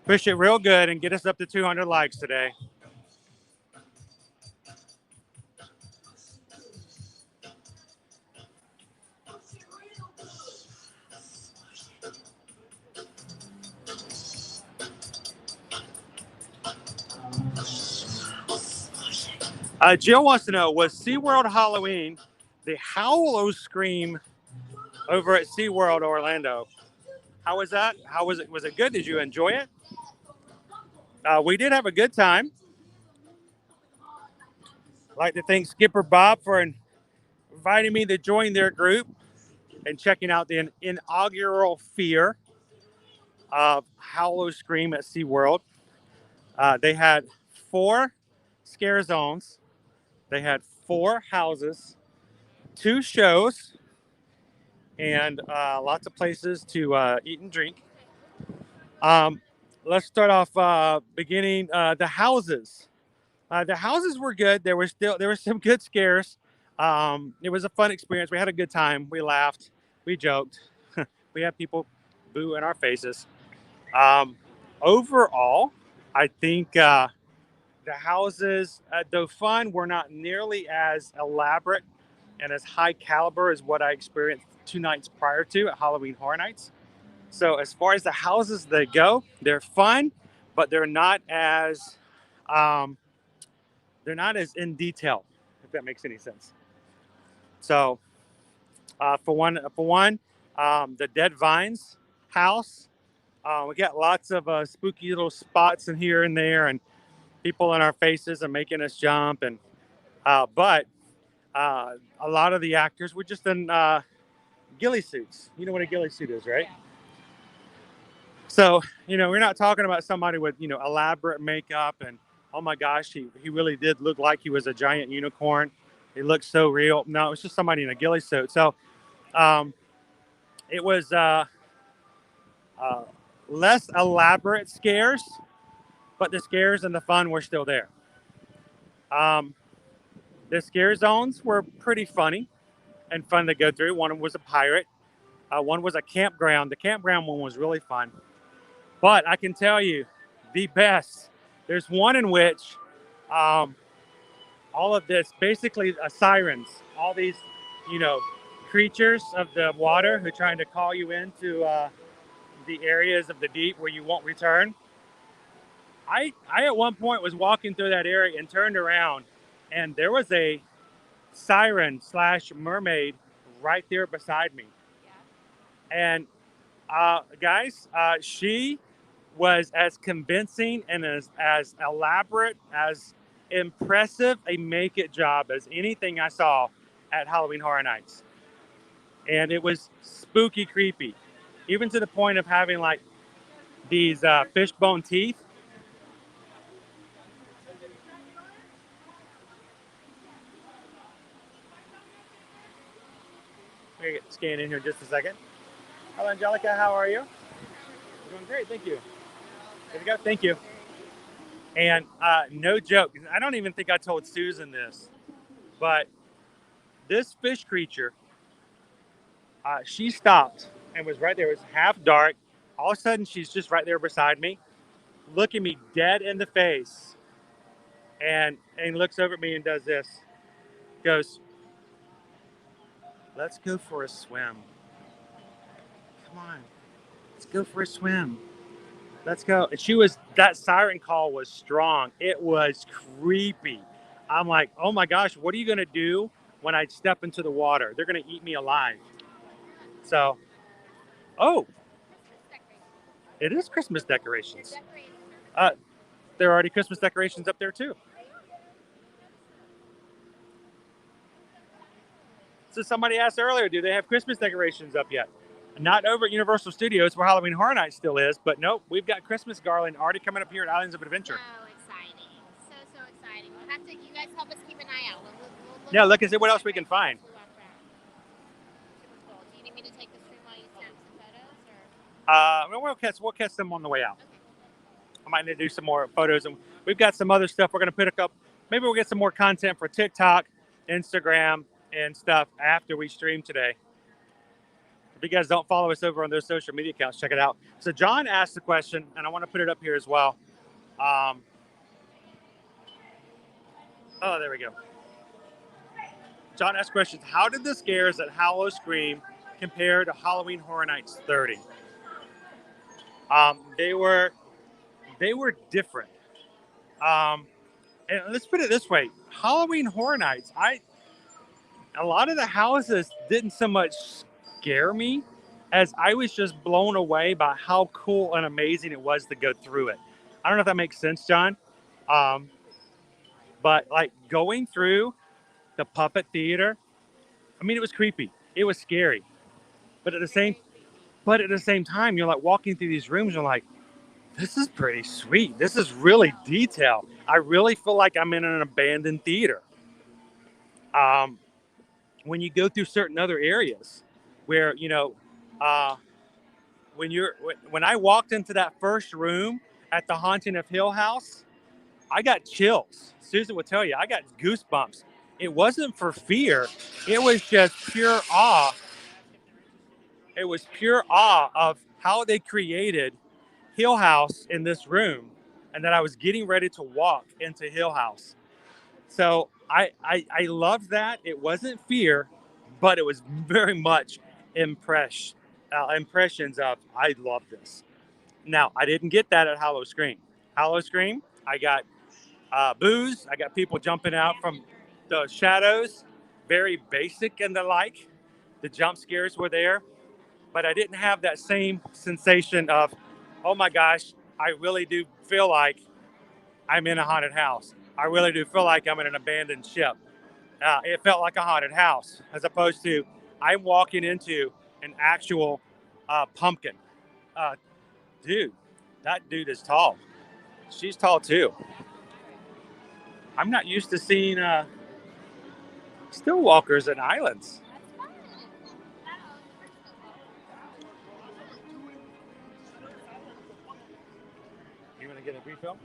Push it real good and get us up to 200 likes today. Jill wants to know, was SeaWorld Halloween the Howl Scream over at SeaWorld Orlando? How was that? How was it? Was it good? Did you enjoy it? We did have a good time. I'd like to thank Skipper Bob for inviting me to join their group and checking out the inaugural Fear of Howl Scream at SeaWorld. They had 4 scare zones. They had 4 houses, 2 shows, and lots of places to eat and drink. Let's start off beginning the houses. The houses were good. There were some good scares. It was a fun experience. We had a good time. We laughed. We joked. We had people boo in our faces. Overall, I think the houses, though fun, were not nearly as elaborate and as high caliber as what I experienced 2 nights prior to at Halloween Horror Nights. So as far as the houses they go, they're fun, but they're not as in detail, if that makes any sense. So for one, the Dead Vines house, we got lots of spooky little spots in here and there, and people in our faces and making us jump. And but a lot of the actors were just in ghillie suits. You know what a ghillie suit is, right? So, we're not talking about somebody with, elaborate makeup and, oh my gosh, he really did look like he was a giant unicorn. He looked so real. No, it was just somebody in a ghillie suit. So it was less elaborate scares, but the scares and the fun were still there. The scare zones were pretty funny and fun to go through. One was a pirate. One was a campground. The campground one was really fun. But I can tell you, the best. There's one in which all of this, basically sirens, all these, creatures of the water who are trying to call you into the areas of the deep where you won't return. I at one point was walking through that area and turned around, and there was a siren / mermaid right there beside me. And guys, she was as convincing and as elaborate, as impressive a make it job as anything I saw at Halloween Horror Nights. And it was spooky creepy, even to the point of having like these fishbone teeth. We're gonna get scanned in here in just a second. Hello, Angelica, how are you? Doing great, thank you. There we go, thank you. And no joke, I don't even think I told Susan this, but this fish creature, she stopped and was right there. It was half dark. All of a sudden, she's just right there beside me, looking me dead in the face, and looks over at me and does this. Goes, "Let's go for a swim. Come on, let's go for a swim. Let's go." And that siren call was strong. It was creepy. I'm like, oh my gosh, what are you going to do when I step into the water? They're going to eat me alive. So, it is Christmas decorations. There are already Christmas decorations up there too. So somebody asked earlier, do they have Christmas decorations up yet? Not over at Universal Studios where Halloween Horror Nights still is, but nope, we've got Christmas garland already coming up here at Islands of Adventure. So exciting. So exciting. We'll have to, you guys help us keep an eye out. We'll Yeah, look and see what else we can find. Super cool. Do you need me to take the stream while you snap some photos? We'll catch them on the way out. Okay. I might need to do some more photos, and we've got some other stuff we're going to pick up. Maybe we'll get some more content for TikTok, Instagram, and stuff after we stream today. If you guys don't follow us over on those social media accounts, check it out. So John asked the question, and I want to put it up here as well. There we go. John asked questions. How did the scares at Hallow Scream compare to Halloween Horror Nights 30? They were different. And let's put it this way: Halloween Horror Nights, a lot of the houses didn't so much scare me as I was just blown away by how cool and amazing it was to go through it. I don't know if that makes sense, John. But like going through the puppet theater, I mean, it was creepy. It was scary. But at the same time, you're like walking through these rooms, you're like, this is pretty sweet. This is really detailed. I really feel like I'm in an abandoned theater. When you go through certain other areas where, when I walked into that first room at the Haunting of Hill House, I got chills. Susan will tell you, I got goosebumps. It wasn't for fear. It was just pure awe. It was pure awe of how they created Hill House in this room, and that I was getting ready to walk into Hill House. So I loved that. It wasn't fear, but it was very much impressions of, I love this. Now, I didn't get that at Hallow Scream. Hallow Scream, I got booze. I got people jumping out from the shadows. Very basic and the like. The jump scares were there. But I didn't have that same sensation of, oh my gosh, I really do feel like I'm in a haunted house. I really do feel like I'm in an abandoned ship. It felt like a haunted house, as opposed to I'm walking into an actual pumpkin. Uh, dude, that dude is tall. She's tall too. I'm not used to seeing still walkers and islands. You want to get a refill?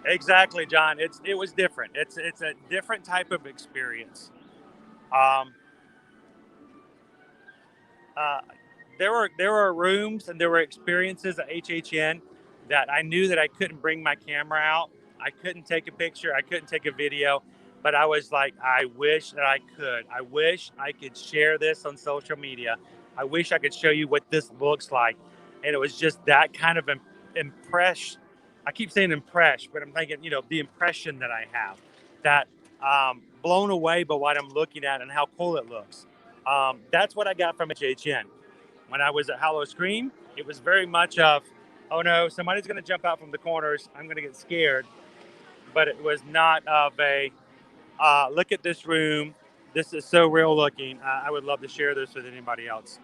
Exactly, John. It was different. It's a different type of experience. Um, uh, there were rooms and there were experiences at HHN that I knew that I couldn't bring my camera out. I couldn't take a picture. I couldn't take a video. But I was like, I wish that I could. I wish I could share this on social media. I wish I could show you what this looks like. And it was just that kind of impression. I keep saying impressed, but I'm thinking, the impression that I have, that blown away by what I'm looking at and how cool it looks. That's what I got from HHN. When I was at Hollow Scream, it was very much of, oh no, somebody's going to jump out from the corners. I'm going to get scared. But it was not of a, look at this room. This is so real looking. I would love to share this with anybody else.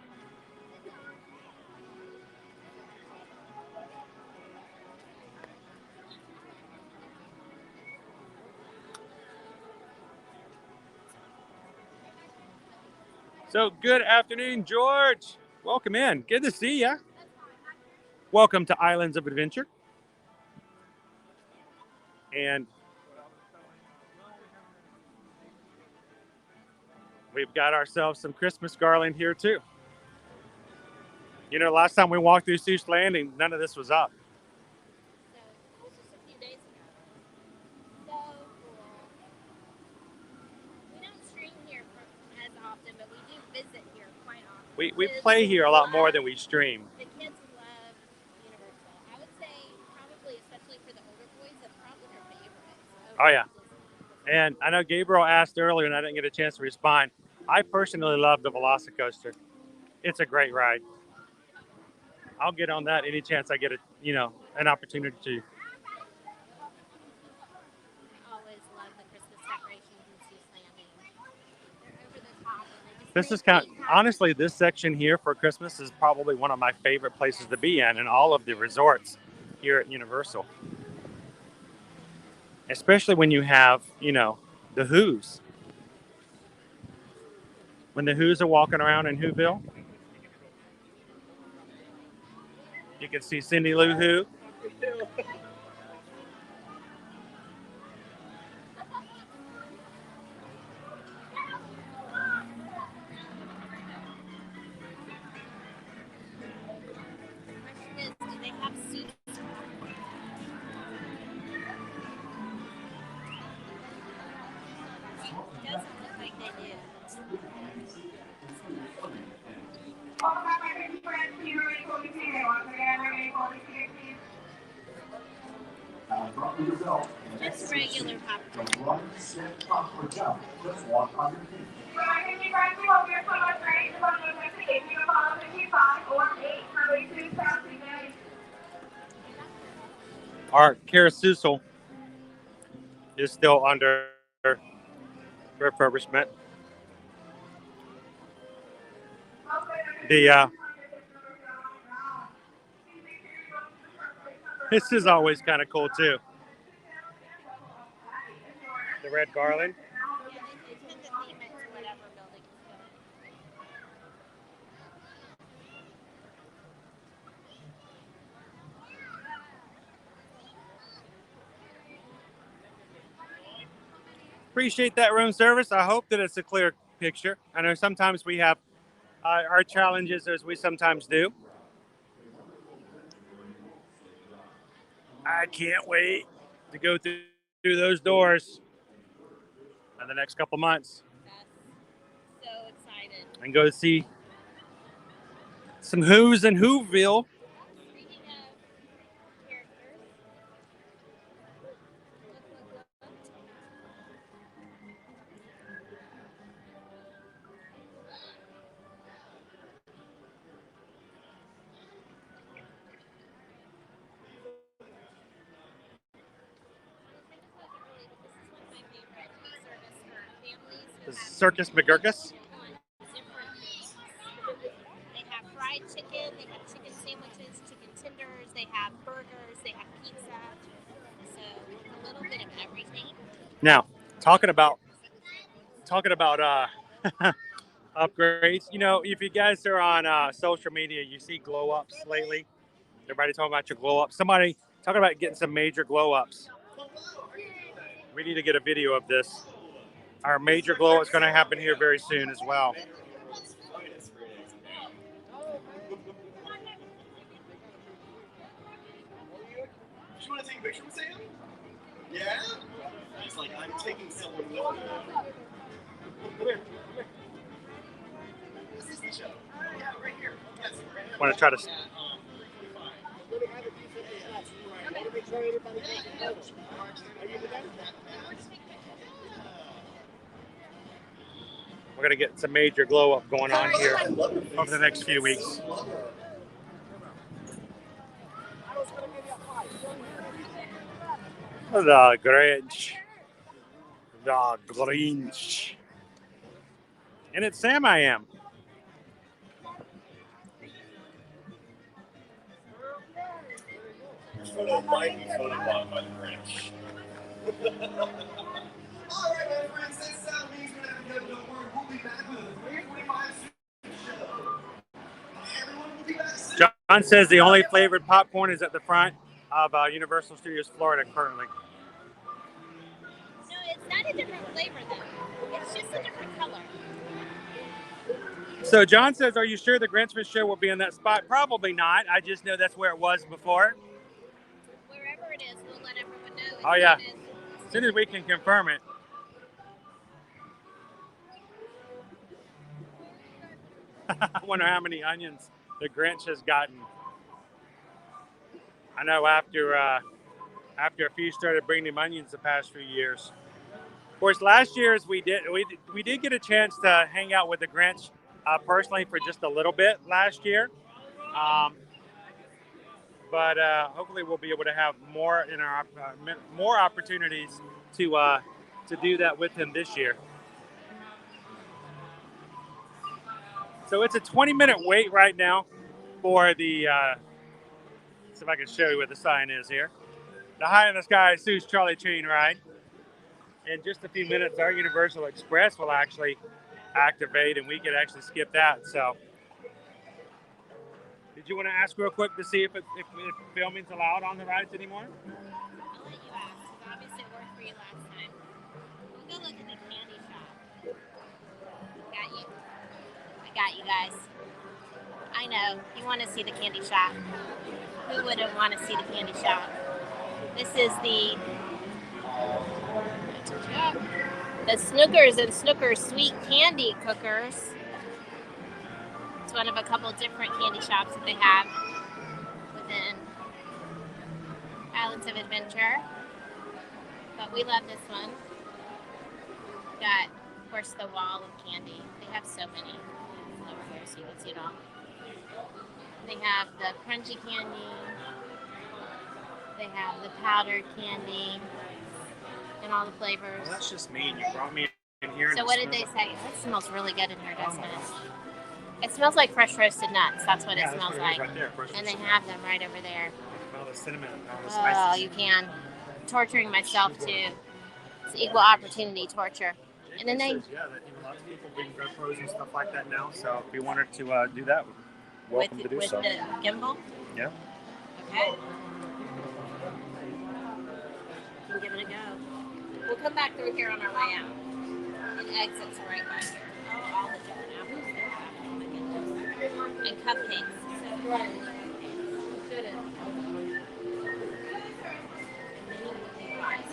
So good afternoon, George. Welcome in. Good to see you. Welcome to Islands of Adventure. And we've got ourselves some Christmas garland here too. Last time we walked through Seuss Landing, none of this was up. So it was just a few days ago. So cool. We don't stream here as often, but we do visit here quite often. We play here a lot more than we stream. The kids love Universal. I would say probably, especially for the older boys, that's probably their favorites. Oh yeah. And I know Gabriel asked earlier and I didn't get a chance to respond. I personally love the Velocicoaster. It's a great ride. I'll get on that any chance I get an opportunity to. I always love the Christmas decorations in Seuss Landing. They're over the top. This is honestly, this section here for Christmas is probably one of my favorite places to be in all of the resorts here at Universal. Especially when you have, the Who's. When the Who's are walking around in Whoville, you can see Cindy Lou Who. Do they have Seuss? It doesn't look like they do. Just regular popcorn. Our carousel is still under refurbishment. This is always kind of cool too. The red garland. Yeah, they tend to theme it to whatever building it's going. Appreciate that room service. I hope that it's a clear picture. I know sometimes we have our challenges, as we sometimes do. I can't wait to go through those doors in the next couple months. Yes. So excited. And go see Some Who's in Whoville. Speaking of characters, The Circus McGurkus. They have fried chicken, they have chicken sandwiches, chicken tenders, they have burgers, they have pizza. So a little bit of everything. Now, talking about upgrades. You know, if you guys are on social media, you see glow ups lately. Everybody talking about your glow ups. Somebody talking about getting some major glow ups. We need to get a video of this. Our major glow is going to happen here very soon as well. You want to take a picture with Sam? Yeah? He's like, I'm taking someone with me. Come here. This is the show. Yeah, right here. Yes, right. Want to try to. We're going to get some major glow up going on here over the next few weeks. The Grinch. The Grinch. And it's Sam I Am. Photo might be photobomb by the Grinch. All right, my friends, that means we're going to have to go to work. We'll be back with a 3:45 show. Everyone will be back soon. John says the only flavored popcorn is at the front of Universal Studios Florida currently. No, it's not a different flavor though. It's just a different color. So John says, are you sure the Grinchmas show will be in that spot? Probably not. I just know that's where it was before. Wherever it is, we'll let everyone know. Oh, yeah. As soon as we can confirm it. I wonder how many onions the Grinch has gotten. I know after a few started bringing him onions the past few years. Of course, last year's we did get a chance to hang out with the Grinch personally for just a little bit last year. But hopefully we'll be able to have more in our more opportunities to do that with him this year. So it's a 20-minute wait right now for the. See if I can show you what the sign is here. The High in the Sky Sue's Charlie train ride. In just a few minutes, our Universal Express will actually activate, and we can actually skip that. So. Did you want to ask real quick to see if filming's allowed on the rides anymore? I'll let you ask, because obviously it worked for you last time. We'll go look at the candy shop. I got you guys. I know, you want to see the candy shop. Who wouldn't want to see the candy shop? This is the Snookers and Snookers Sweet Candy Cookers. It's one of a couple different candy shops that they have within Islands of Adventure. But we love this one. Got, of course, the wall of candy. They have so many over here, so you can see it all. They have the crunchy candy. They have the powdered candy and all the flavors. Well, that's just mean. You brought me in here. So what did they say? It smells really good in here, doesn't it? It smells like fresh roasted nuts. That's what it smells like. Right there, and they have them right over there. Smell the cinnamon and all the Oh, spices. you can. Torturing myself too. It's equal opportunity torture. And then they. Yeah, that even lots of people bring GoPros and stuff like that now. So if you wanted to do that, welcome to do with so. the gimbal. Yeah. Okay. We'll give it a go. We'll come back through here on our way out. And exits right by here. Oh, all the different apples they have. Oh my goodness. And cupcakes. Right.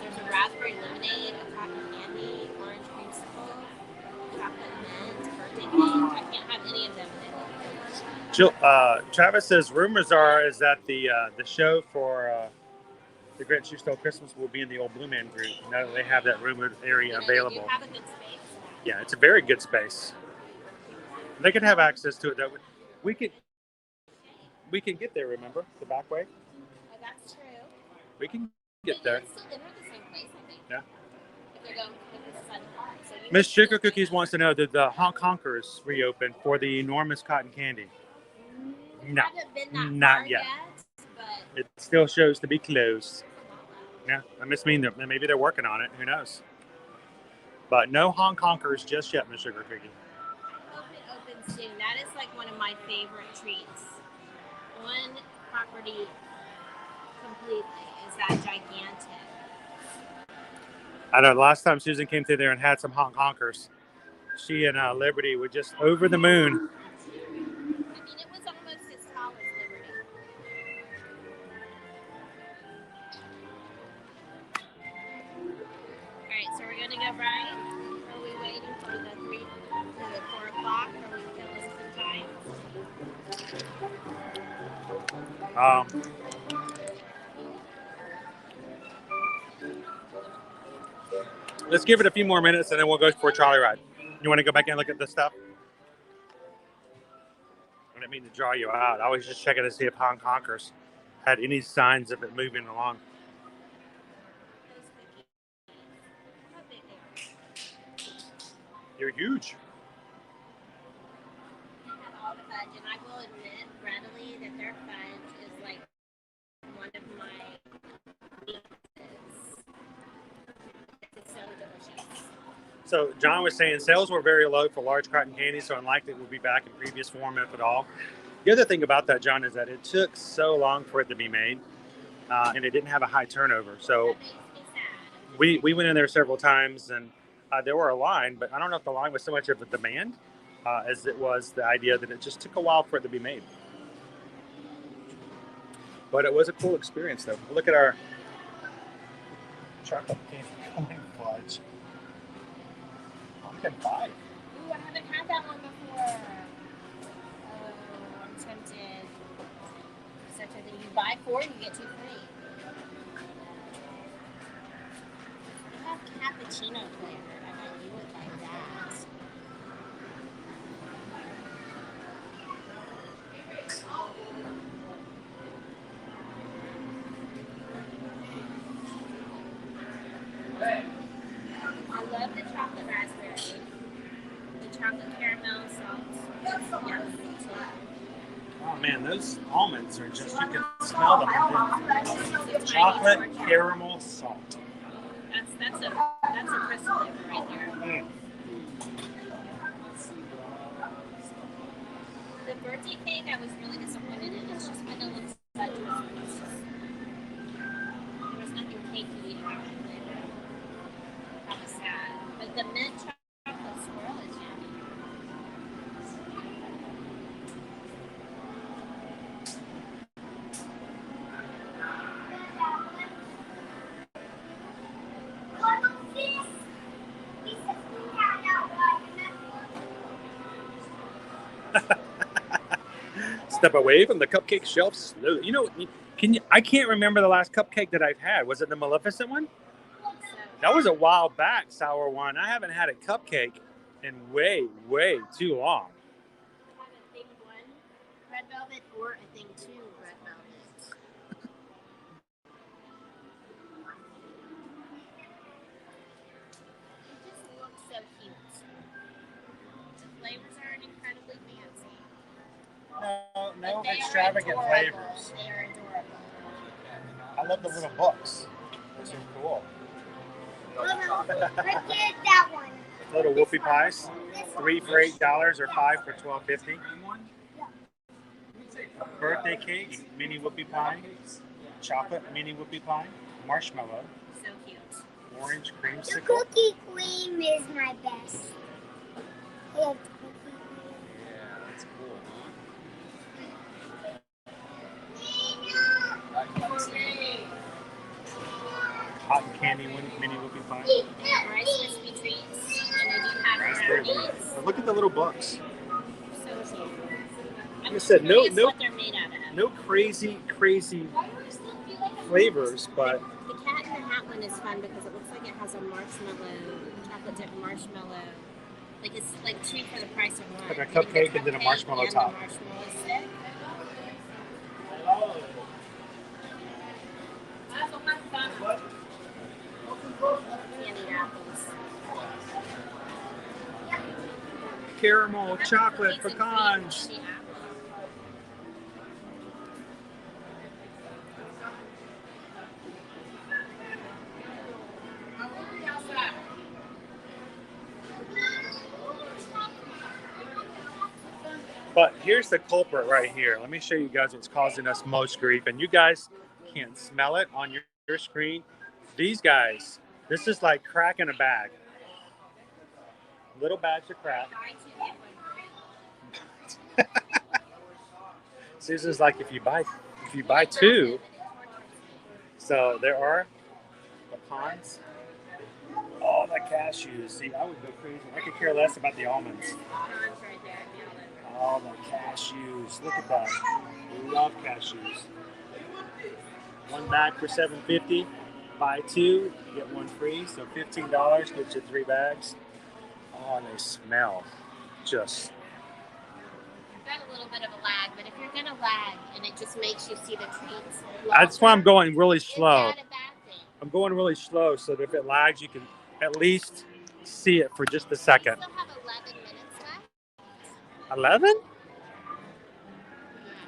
There's a raspberry lemonade, a cotton candy, orange creamsicle, chocolate mint, birthday cake. I can't have any of them. Travis says rumors is that the show for the Grinch Who Stole Christmas will be in the old Blue Man Group. Now that they have that rumored area available. They do have a good space. Yeah, it's a very good space. They can have access to it. That we can get there. Remember the back way? Oh, that's true. We can get there. Still enter the same place, I think. Yeah. If you're going to the side of the park. So Miss Sugar Cookies wants to know that the Honk Honkers reopened for the enormous cotton candy. No, haven't been that not far yet. But It still shows to be closed. Yeah, I mean that maybe they're working on it. Who knows? But no Honk Honkers just yet, Miss Sugar Cookie. I hope it opens soon. That is like one of my favorite treats. One property completely is that gigantic. I know last time Susan came through there and had some Honk Honkers, she and Liberty were just over the moon. I mean, it was almost as tall as Liberty. All right, so we're gonna go right. Are we waiting for the 4 o'clock? Or we kill us some time? Let's give it a few more minutes and then we'll go for a trolley ride. You want to go back and look at this stuff? I didn't mean to draw you out. I was just checking to see if Honk Honkers had any signs of it moving along. How big they are. You're huge. They have all the fudge, and I will admit readily that their fudge is like one of my weaknesses. It's so delicious. So John was saying sales were very low for large cotton candy, so unlikely it will be back in previous form, if at all. The other thing about that, John, is that it took so long for it to be made, and it didn't have a high turnover. So That makes me sad. we went in there several times, and there were a line, but I don't know if the line was so much of a demand as it was the idea that it just took a while for it to be made. But it was a cool experience, though. Look at our chocolate candy corn fudge. Pumpkin pie. Ooh, I haven't had that one before. Oh, I'm tempted. Such a thing. You buy 4, you get 2 free. I have cappuccino flavored. I bet you would like that. I love the chocolate raspberry. The chocolate caramel salt. Yeah, me too. Oh man, those almonds are just, you can smell them. Chocolate caramel salt. That's a crystal flavor right there. The birthday cake I was really disappointed in. It's just vanilla fudge. There was nothing cakey about it. That was sad. But the mint chocolate swirl is yummy. Step away from the cupcake shelf slowly. You know, I can't remember the last cupcake that I've had. Was it the Maleficent one? That was a while back, sour one. I haven't had a cupcake in way, way too long. I have a thing 1 red velvet or a thing 2 red velvet. It just looks so cute. The flavors are incredibly fancy. No But they are extravagant adorable. flavors. They are adorable. I love the little books. Those are cool. Look at that one. Little whoopie pies. 3 for $8 or 5 for $12.50. Birthday cake, mini whoopie pie. Chocolate mini whoopie pie. Marshmallow. So cute. Orange The creamsicle. cookie cream is my best. I love the cookie cream. Yeah, that's cool, huh? Cotton candy mini whoopie pie. They have Rice Krispie treats, and they do have Raspberry brownies. leaf. But look at the little books. So cute. like I said, no what they're made out of. no crazy flavors, but The Cat in the Hat one is fun because it looks like it has a marshmallow, chocolate dip marshmallow. Like it's like 2 for the price of 1. like a cupcake and then a marshmallow top. The marshmallow stick. Candied apples. Caramel, chocolate, pecans. But here's the culprit right here. Let me show you guys what's causing us most grief. And you guys can't smell it on your screen. These guys, this is like crack in a bag. Little bags of crack. Susan's like, if you buy 2. So there are pecans. Oh, the cashews. See, I would go crazy. I could care less about the almonds. Oh, the cashews. Look at that. We love cashews. 1 bag for $7.50. Buy 2, get 1 free. So $15 gets you 3 bags. Oh, and they smell just. Got a little bit of a lag, but if you're gonna lag and it just makes you see the treats. That's why I'm going really slow. Is that a bad thing? I'm going really slow so that if it lags, you can at least see it for just a second. We still have 11 minutes left. 11?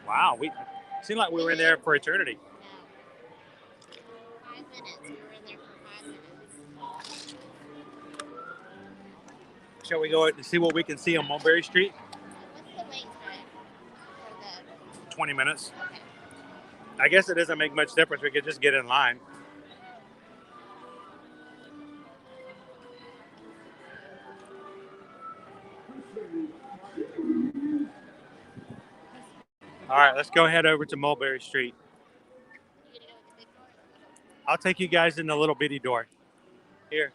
Wow, we seemed like we were in there for eternity. No. 5 minutes. We were in there for 5 minutes. Shall we go and see what we can see on Mulberry Street? What's the wait time for 20 minutes. Okay. I guess it doesn't make much difference. We could just get in line. All right, let's go head over to Mulberry Street. You gonna go with the big door? I'll take you guys in the little bitty door. Here.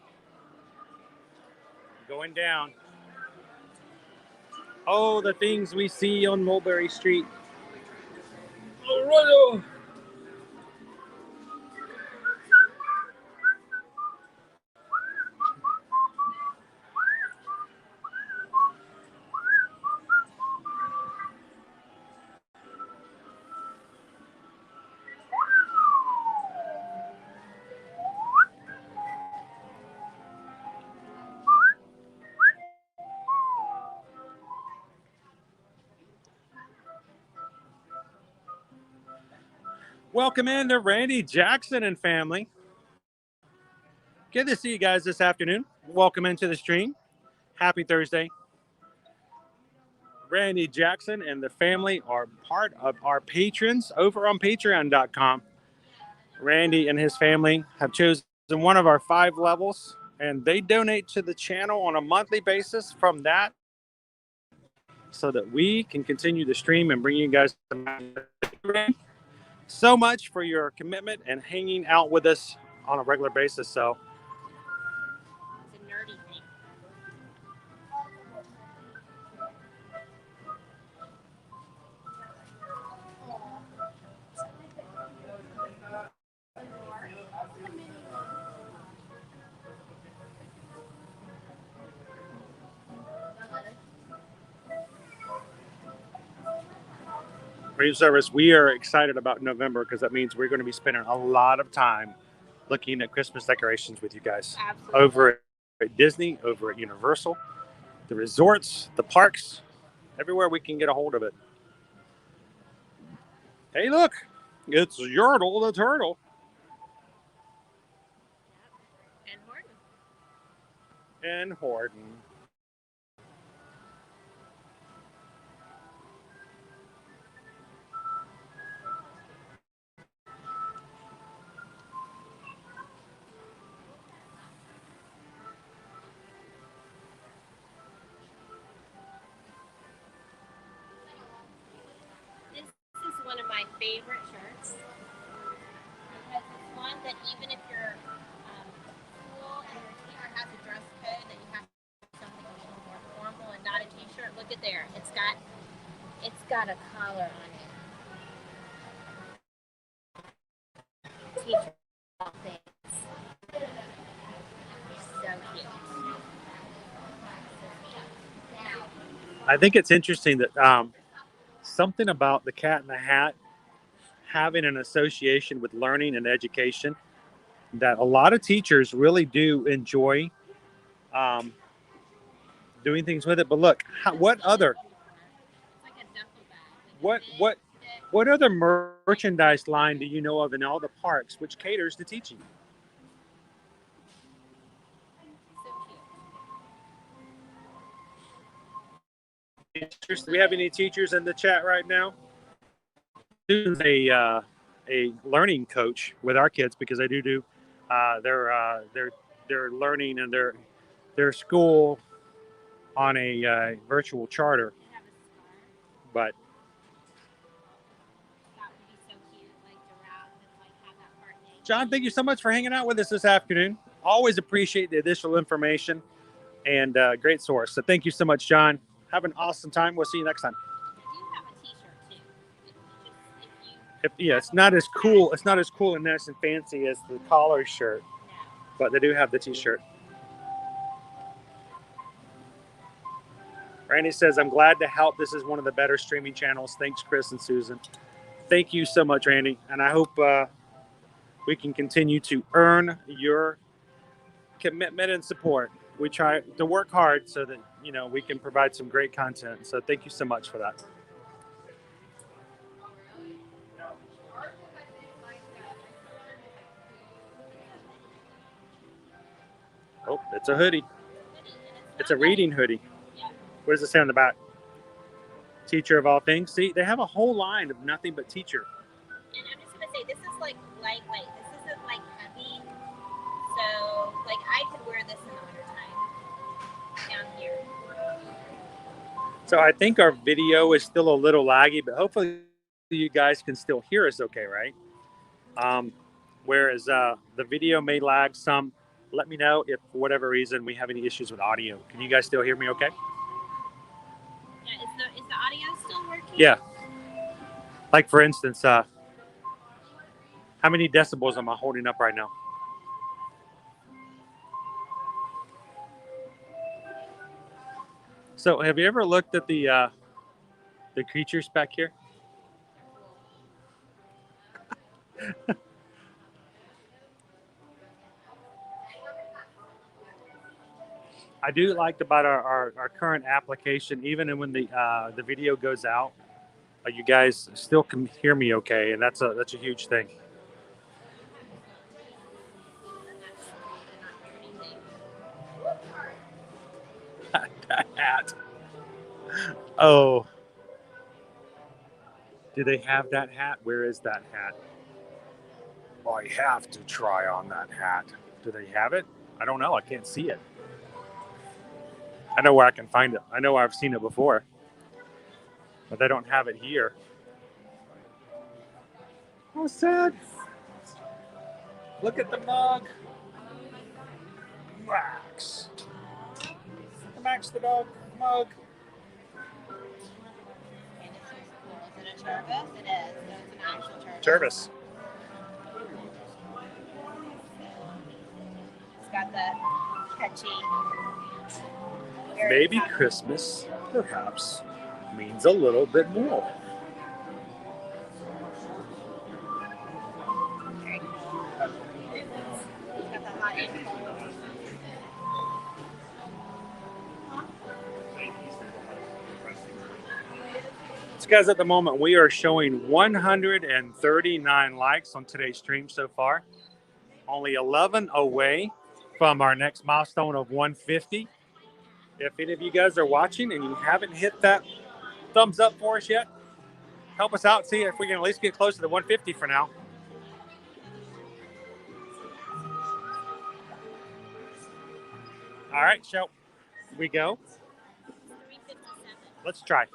Going down. Oh, the things we see on Mulberry Street. Oh, welcome in to Randy Jackson and family. Good to see you guys this afternoon. Welcome into the stream. Happy Thursday. Randy Jackson and the family are part of our patrons over on patreon.com. Randy and his family have chosen one of our 5 levels, and they donate to the channel on a monthly basis from that so that we can continue the stream and bring you guys so much for your commitment and hanging out with us on a regular basis. So It's a nerdy thing. Brave Service, we are excited about November because that means we're going to be spending a lot of time looking at Christmas decorations with you guys. Absolutely. Over at Disney, over at Universal, the resorts, the parks, everywhere we can get a hold of it. Hey, look, it's Yertle the turtle. And Horton. And Horton. This is one of my favorite shirts because it's one that even if you're cool and your t-shirt has a dress code, that you have something a little more formal and not a t-shirt. Look at there. It's got got a collar on it. Teacher all things. So cute. I think it's interesting that something about the Cat in the Hat having an association with learning and education, that a lot of teachers really do enjoy um, doing things with it. But look, what other It's like a duffel bag. what what what other merchandise line do you know of in all the parks which caters to teaching? So cute. Do we have any teachers in the chat right now? Susan's a learning coach with our kids because I do their learning and their school on a virtual charter. They have a scarf. But That would be so cute, like to wrap and like have that part name. John, thank you so much for hanging out with us this afternoon. Always appreciate the additional information and great source. So thank you so much, John. Have an awesome time. We'll see you next time. I do have a T-shirt too. If, yeah, it's not as cool. It's not as cool and nice and fancy as the collar shirt, but they do have the T-shirt. Randy says, "I'm glad to help. This is one of the better streaming channels. Thanks, Chris and Susan." Thank you so much, Randy, and I hope we can continue to earn your commitment and support. We try to work hard so that we can provide some great content. So thank you so much for that. Oh, it's a hoodie. It's a reading hoodie. What does it say on the back? Teacher of all things. See, they have a whole line of nothing but teacher. And I'm just gonna say, this is like lightweight. This isn't like heavy. So, like, I could wear this in the wintertime down here. So I think our video is still a little laggy, but hopefully you guys can still hear us okay, right? Whereas the video may lag some. Let me know if for whatever reason we have any issues with audio. Can you guys still hear me okay? Yeah, is the audio still working? Yeah. Like for instance, how many decibels am I holding up right now? So have you ever looked at the creatures back here? I do like about our current application, even when the video goes out, you guys still can hear me okay, and that's a huge thing. That hat. Oh, do they have that hat? Where is that hat? I have to try on that hat. Do they have it? I don't know. I can't see it. I know where I can find it. I know I've seen it before, but they don't have it here. How sad. Look at the mug. Max. Max the dog mug. And this is cool. Is it a Chervis? It is. So it's an actual Chervis. Chervis. It's got the catchy. Maybe Christmas, perhaps, means a little bit more. Very cool. It's got the hot and cold. So guys, at the moment, we are showing 139 likes on today's stream so far. Only 11 away from our next milestone of 150. If any of you guys are watching and you haven't hit that thumbs up for us yet, help us out. See if we can at least get close to the 150 for now. All right, shall we go? 357. Let's try.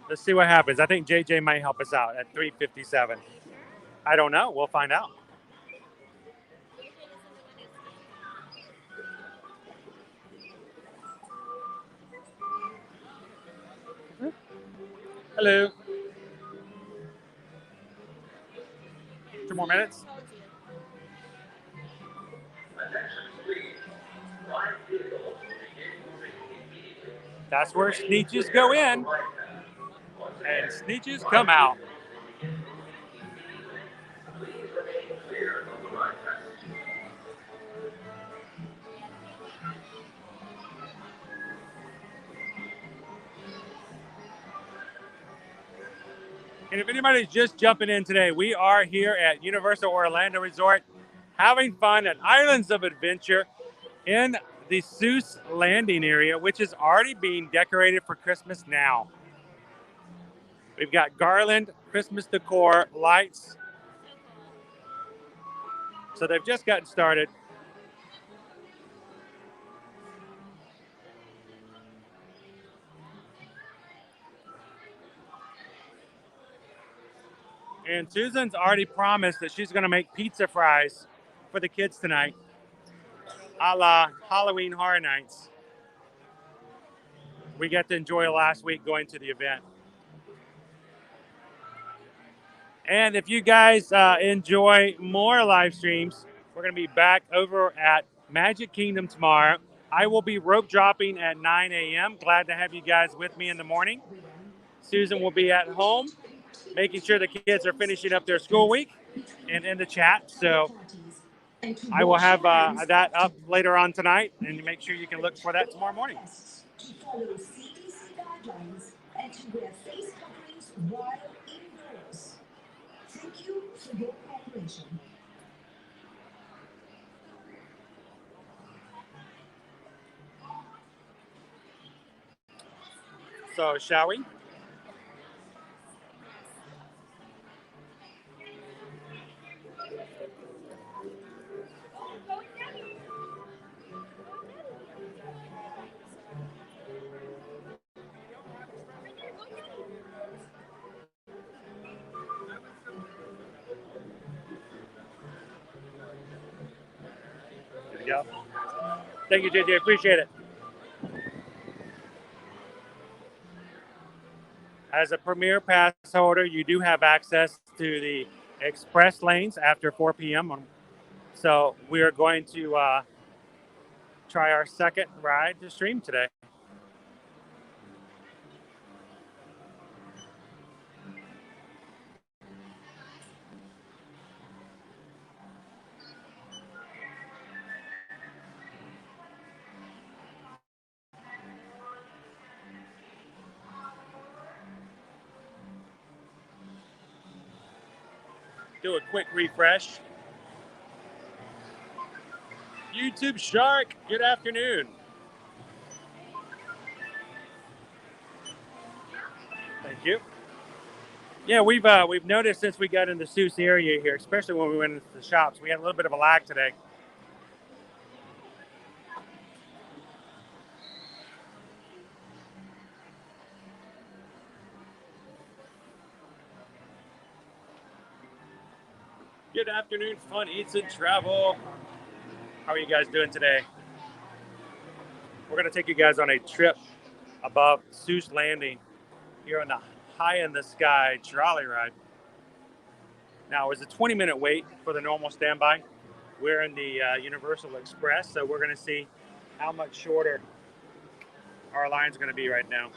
Let's see what happens. I think JJ might help us out at 357. I don't know. We'll find out. Hello. 2 more minutes. That's where sneeches go in and sneeches come out. And if anybody's just jumping in today, we are here at Universal Orlando Resort having fun at Islands of Adventure in the Seuss Landing area, which is already being decorated for Christmas now. We've got garland, Christmas decor, lights. So they've just gotten started. And Susan's already promised that she's going to make pizza fries for the kids tonight, a la Halloween Horror Nights. We got to enjoy last week going to the event. And if you guys enjoy more live streams, we're going to be back over at Magic Kingdom tomorrow. I will be rope dropping at 9 a.m. Glad to have you guys with me in the morning. Susan will be at home, making sure the kids are finishing up their school week and in the chat. So I will have that up later on tonight, and make sure you can look for that tomorrow morning. To follow CDC guidelines and to wear face coverings while indoors. Thank you for your cooperation. So shall we? There we go. Thank you, JJ. Appreciate it. As a Premier Pass holder, you do have access to the express lanes after 4 p.m. So we are going to try our second ride to stream today. Do a quick refresh. YouTube Shark, good afternoon. Thank you. Yeah, we've noticed since we got in the Seuss area here, especially when we went into the shops, we had a little bit of a lag today. Good afternoon, Fun Eats and Travel. How are you guys doing today? We're going to take you guys on a trip above Seuss Landing here on the High in the Sky trolley ride. Now, it was a 20-minute wait for the normal standby. We're in the Universal Express, so we're going to see how much shorter our line's going to be right now.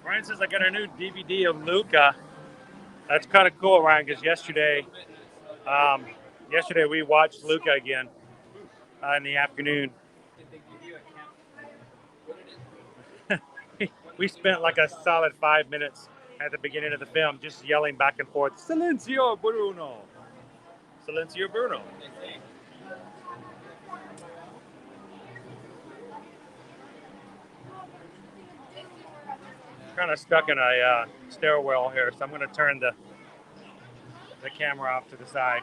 Ryan says I got a new DVD of Luca. That's kind of cool, Ryan, because yesterday we watched Luca again in the afternoon. We spent like a solid 5 minutes at the beginning of the film just yelling back and forth, Silencio Bruno! Silencio Bruno. Kind of stuck in a stairwell here, so I'm going to turn the camera off to the side.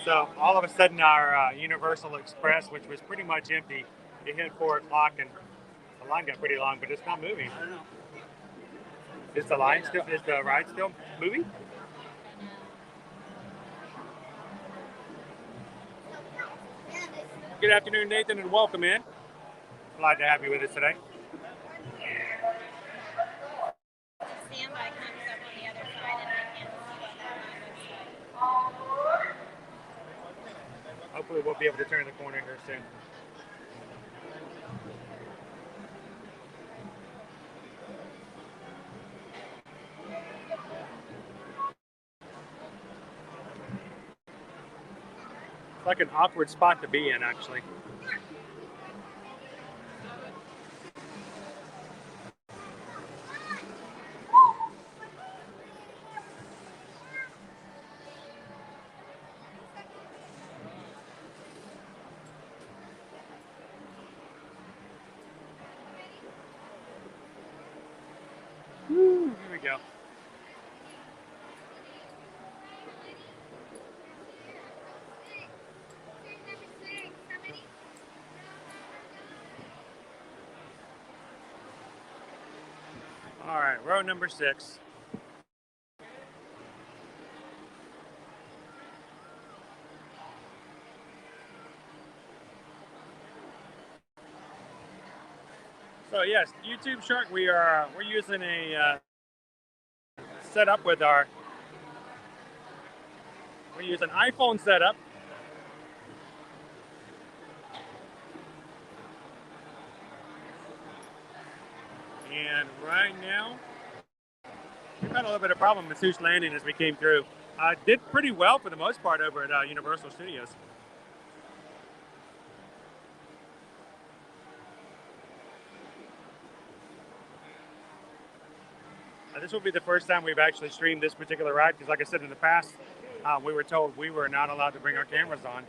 So all of a sudden, our Universal Express, which was pretty much empty, it hit 4 o'clock, and the line got pretty long, but it's not moving. I don't know. Is the line still? Is the ride still moving? Good afternoon, Nathan, and welcome in. Glad to have you with us today. Standby comes up on the other side, and I can't see what that line looks like. Hopefully, we'll be able to turn the corner here soon. It's like an awkward spot to be in, actually. Woo, here we go. All right, row number 6. So yes, YouTube Shark, we're using a setup with we're using iPhone setup. And right now, we've had a little bit of problem with Seuss Landing as we came through. Did pretty well for the most part over at Universal Studios. This will be the first time we've actually streamed this particular ride because, like I said in the past, we were told we were not allowed to bring our cameras on.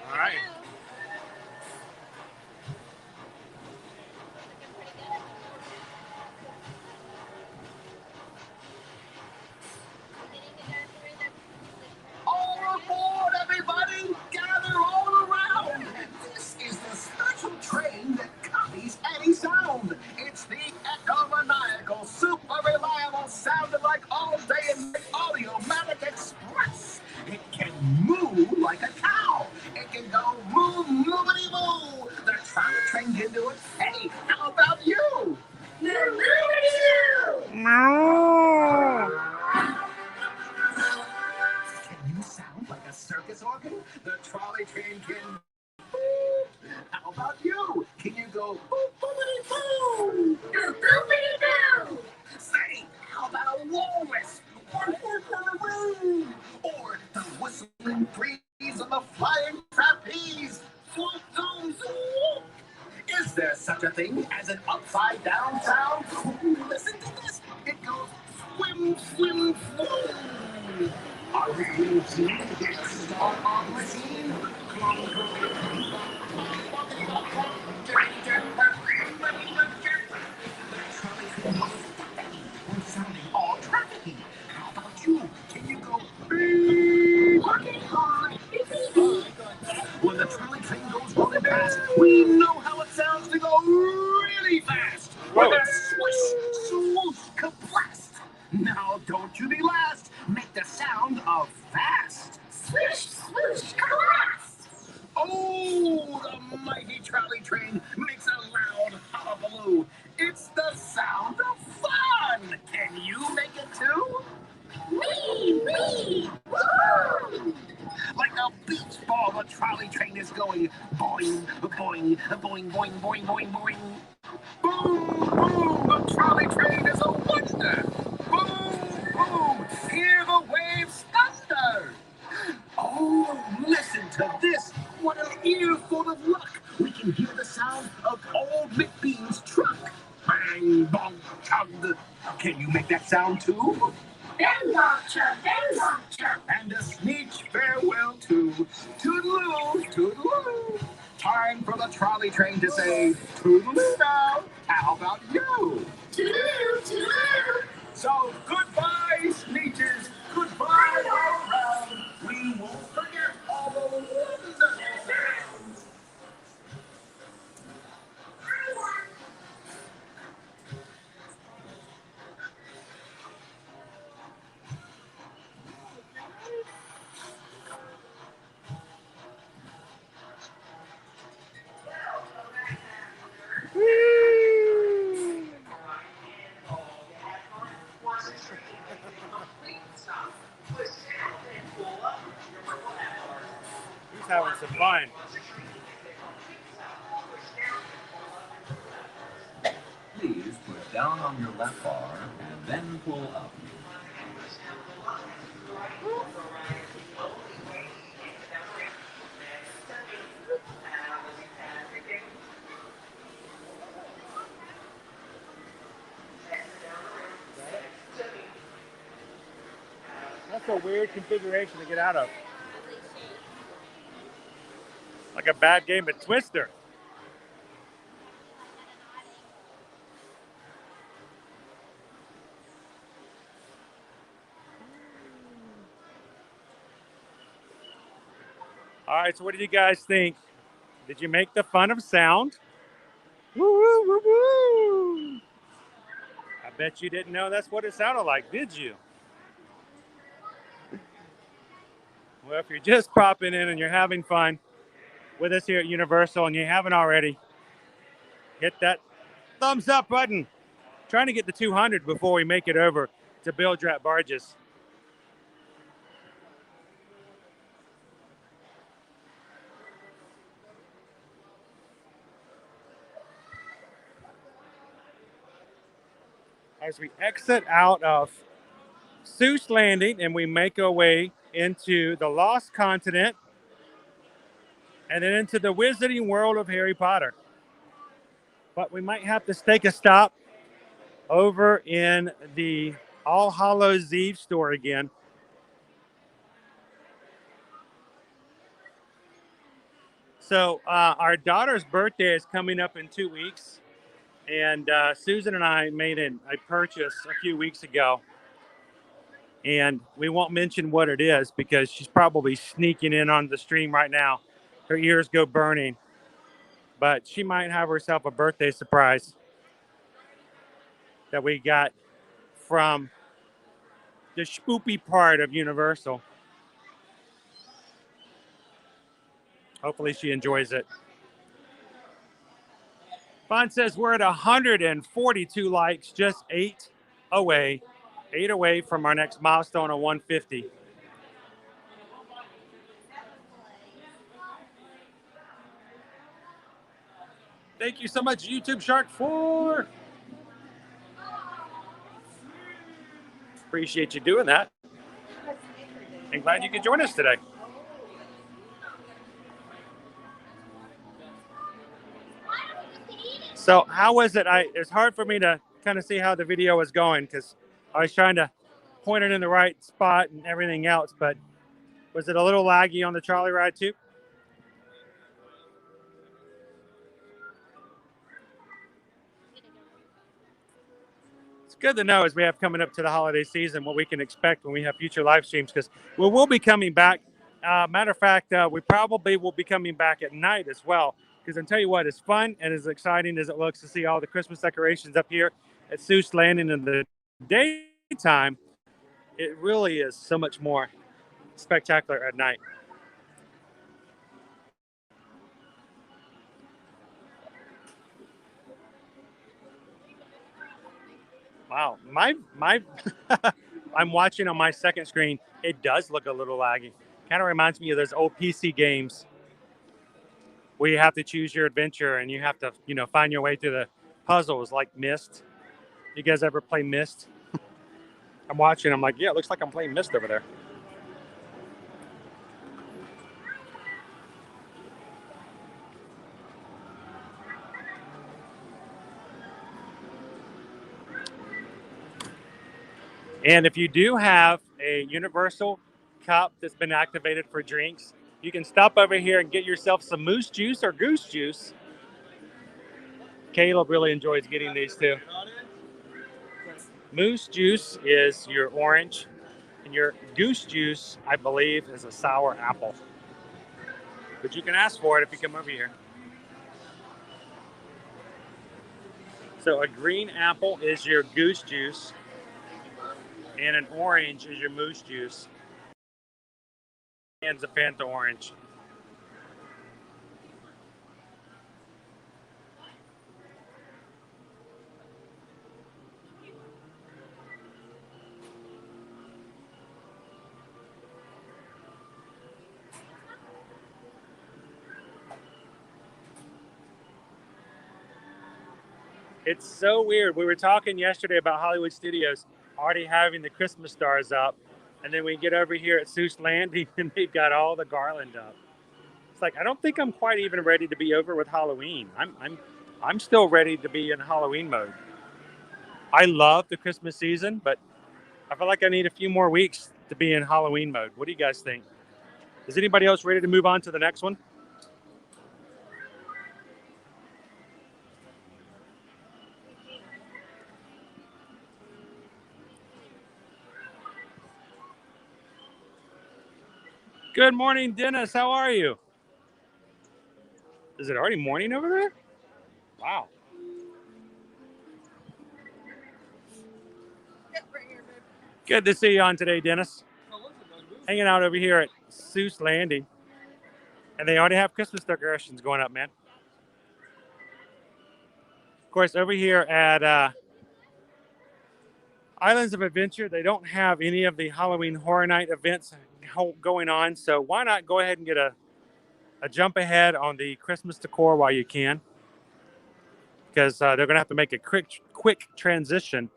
All right. All aboard, everybody! Gather all around! This is the special train that copies any sound. It's the echo-maniacal, super reliable, sounding like all-day and night Audiomatic Express. It can moo like a cow. It can go moo, moomity moo. The trolley train can do it. Hey, how about you? Moo, moomity moo! Can you sound like a circus organ? The trolley train can about you? Can you go boop-boopity-boo? Boopity-boo! Say, how about a walrus? Woo-woo-woo-woo! Or the whistling breeze of the flying trapeze? Swoop, zoom, zoom! Is there such a thing as an upside down sound? Listen to this. It goes swim, swim, swim. Are we using this start on machine? We're sounding all trafficy. How about you? Can you go beep? Working hard. When the trolley train goes rolling past, we know how it sounds to go really fast. With a swish, swoosh, kablast. Now don't you be last. Make the sound of fast. Swish, swoosh, blast! Oh, the mighty trolley train makes a loud hullabaloo. It's the sound of fun. Can you make it too? Wee! Woo! Like a beach ball, the trolley train is going boing, boing, boing, boing, boing, boing, boing. Boom, boom, the trolley train is a wonder. Boom, boom, hear the waves thunder. Oh, listen to this. What an earful of luck. We can hear the sound of old McBean's truck. Bang, bong, chug. Can you make that sound too? Bang bong chug, bang bong chug. And a sneech farewell to toodaloo, toodaloo. Time for the trolley train to say toodaloo now. How about you? Toodaloo, toodaloo. So goodbye, sneechers. Goodbye all around. We won't forget all the wonderful sounds. He's having some fun. Please put down on your left bar and then pull up. That's a weird configuration to get out of. Like a bad game of Twister. All right, so what do you guys think? Did you make the fun of sound? Woo, woo, woo, woo. I bet you didn't know that's what it sounded like, did you? Well, if you're just popping in and you're having fun with us here at Universal and you haven't already, hit that thumbs up button. Trying to get to 200 before we make it over to Bill Drap Barges. As we exit out of Seuss Landing and we make our way into the Lost Continent and then into the Wizarding World of Harry Potter. But we might have to take a stop over in the All Hallows Eve store again. So our daughter's birthday is coming up in 2 weeks. And Susan and I made a purchase a few weeks ago. And we won't mention what it is because she's probably sneaking in on the stream right now. Her ears go burning. But she might have herself a birthday surprise that we got from the spoopy part of Universal. Hopefully she enjoys it. Fawn says we're at 142 likes, just eight away from our next milestone of 150. Thank you so much, YouTube Shark 4. Appreciate you doing that. And glad you could join us today. So how was it? It's hard for me to kind of see how the video was going because I was trying to point it in the right spot and everything else. But was it a little laggy on the trolley ride too? It's good to know as we have coming up to the holiday season what we can expect when we have future live streams because we will be coming back. Matter of fact, we probably will be coming back at night as well because I tell you what, it's fun and as exciting as it looks to see all the Christmas decorations up here at Seuss Landing in the daytime. It really is so much more spectacular at night. Wow, my I'm watching on my second screen. It does look a little laggy. Kind of reminds me of those old PC games where you have to choose your adventure and you have to, find your way through the puzzles like Myst. You guys ever play Myst? I'm watching. I'm like, yeah, it looks like I'm playing Myst over there. And if you do have a universal cup that's been activated for drinks, you can stop over here and get yourself some moose juice or goose juice. Caleb really enjoys getting these too. Moose juice is your orange, and your goose juice, I believe, is a sour apple. But you can ask for it if you come over here. So a green apple is your goose juice, and an orange is your moose juice. And a Fanta orange. It's so weird. We were talking yesterday about Hollywood Studios already having the Christmas stars up, and then we get over here at Seuss Landing and they've got all the garland up. It's like I don't think I'm quite even ready to be over with Halloween. I'm still ready to be in Halloween mode. I love the Christmas season, but I feel like I need a few more weeks to be in Halloween mode. What do you guys think? Is anybody else ready to move on to the next one? Good morning, Dennis. How are you? Is it already morning over there? Wow. Good to see you on today, Dennis. Hanging out over here at Seuss Landing. And they already have Christmas decorations going up, man. Of course, over here at Islands of Adventure, they don't have any of the Halloween Horror Night events going on. So why not go ahead and get a jump ahead on the Christmas decor while you can? Because they're going to have to make a quick transition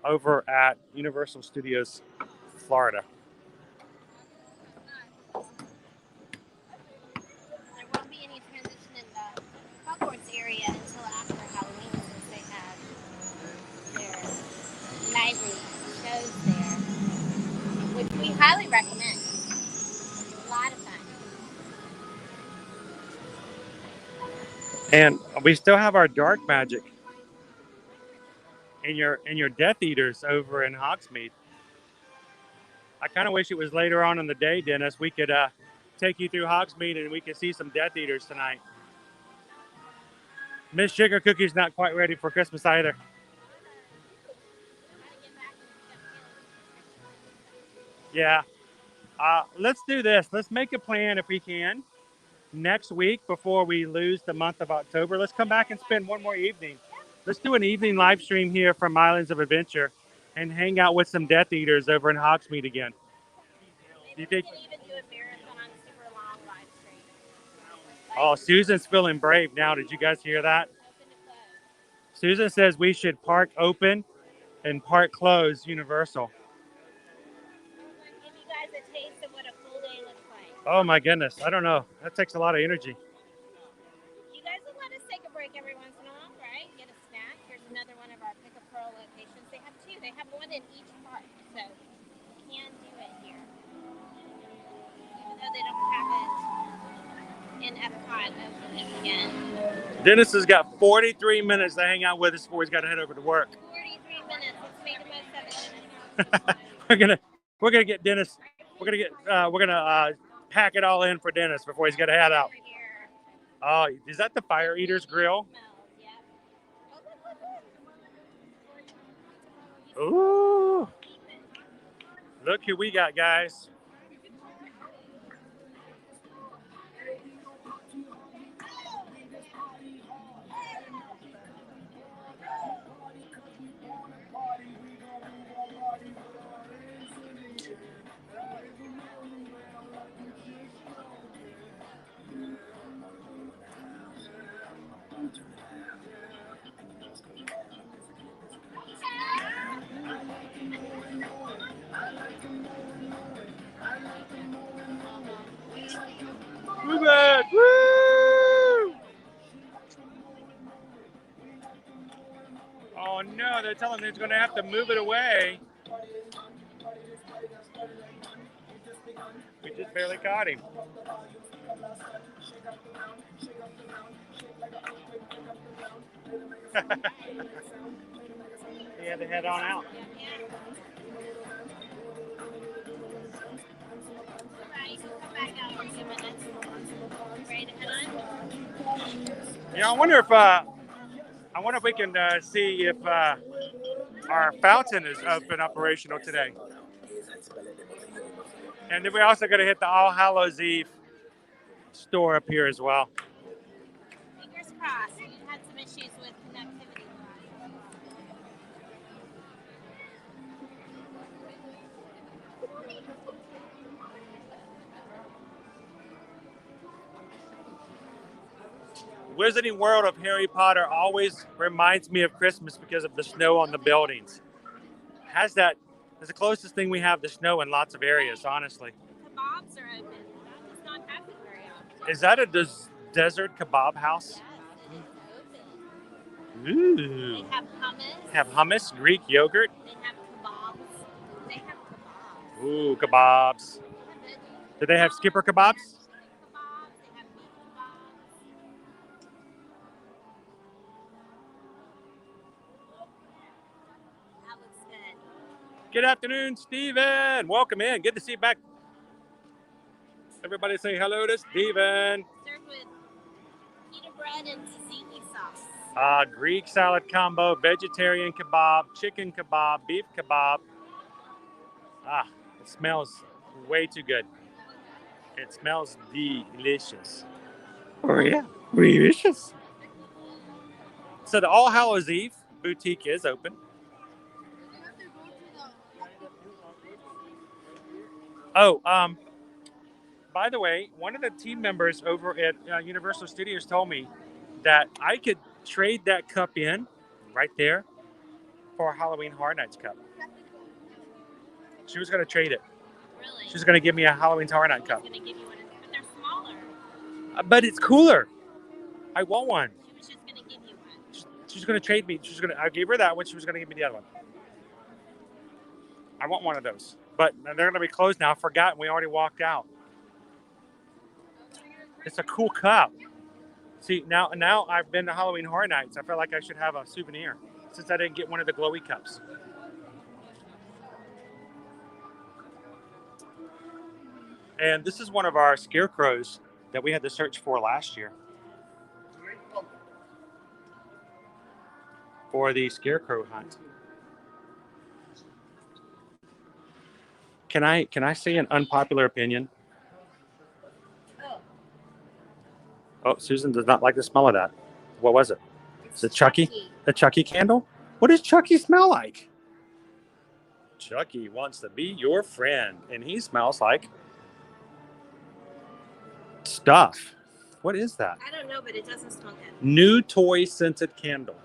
over at Universal Studios Florida. There won't be any transition in the Hogwarts area until after Halloween since they have their lively shows there, which we highly recommend. It's a lot of fun. And we still have our dark magic and your Death Eaters over in Hogsmeade. I kind of wish it was later on in the day, Dennis. We could take you through Hogsmeade and we could see some Death Eaters tonight. Miss Sugar Cookie's not quite ready for Christmas either. Yeah. Let's do this. Let's make a plan if we can. Next week, before we lose the month of October, let's come back and spend one more evening. Let's do an evening live stream here from Islands of Adventure and hang out with some Death Eaters over in Hogsmeade again. Do you think? We can even do a marathon super long live stream. Oh, Susan's feeling brave now. Did you guys hear that? Susan says we should park open and park closed Universal. Give you guys a taste of what a full day looks like. Oh my goodness. I don't know. That takes a lot of energy. You guys will let us take a break every once in a while, right? Get a snack. Here's another one of our Pick a Pearl locations. They have two. They have one in each park, so you can do it here. Even though they don't have it in Epcot over the weekend. Dennis has got 43 minutes to hang out with us before he's got to head over to work. 43 minutes. Let's make the most of it. we're gonna get Dennis. We're gonna pack it all in for Dennis before he's gonna head out. Oh, is that the Fire Eaters Grill? Ooh, look who we got, guys. Move it! Woo! Oh no, they're telling me it's going to have to move it away. We just barely caught him. He had to head on out. Yeah, I wonder if we can see if our fountain is open operational today. And then we're also going to hit the All Hallows Eve store up here as well. Fingers crossed. We had some issues with connectivity. Wizarding World of Harry Potter always reminds me of Christmas because of the snow on the buildings. That's the closest thing we have to snow in lots of areas, honestly. Kebabs are open. That does not happen very often. Is that a desert kebab house? Yes, it is open. Ooh. They have hummus. Have hummus, Greek yogurt. They have kebabs. They have kebabs. Ooh, kebabs. Do they have skipper kebabs? Good afternoon, Steven. Welcome in. Good to see you back. Everybody say hello to Steven. Served with pita bread and tzatziki sauce. Greek salad combo, vegetarian kebab, chicken kebab, beef kebab. It smells way too good. It smells delicious. Oh yeah, delicious. So the All Hallows Eve boutique is open. Oh, by the way, one of the team members over at Universal Studios told me that I could trade that cup in right there for a Halloween Horror Nights cup. She was going to trade it. Really? She was going to give me a Halloween Horror Night cup. She's going to give you one, but they're smaller. But it's cooler. I want one. She was just going to give you one. She's going to trade me. I gave her that one. She was going to give me the other one. I want one of those. But they're going to be closed now. I forgot. We already walked out. It's a cool cup. See, now I've been to Halloween Horror Nights. I feel like I should have a souvenir since I didn't get one of the glowy cups. And this is one of our scarecrows that we had to search for last year. For the scarecrow hunt. Can I say an unpopular opinion? Oh, Susan does not like the smell of that. What was it? The Chucky? The Chucky candle? What does Chucky smell like? Chucky wants to be your friend, and he smells like stuff. What is that? I don't know, but it doesn't smell good. New toy scented candle.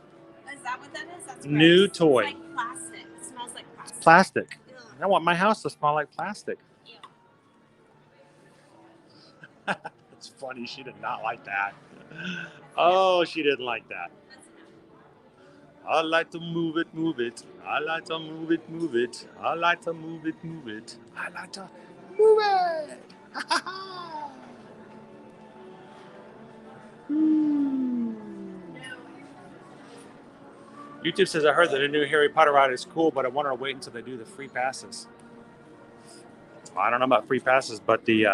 Is that what that is? That's New gross. toy. It's like plastic. It smells like plastic. Plastic. Ew. I want my house to smell like plastic. Ew. It's funny. She did not like that. Oh, she didn't like that. That's enough. I like to move it, move it. I like to move it, move it. I like to move it, move it. I like to move it. YouTube says, I heard that the new Harry Potter ride is cool, but I want to wait until they do the free passes. I don't know about free passes, but the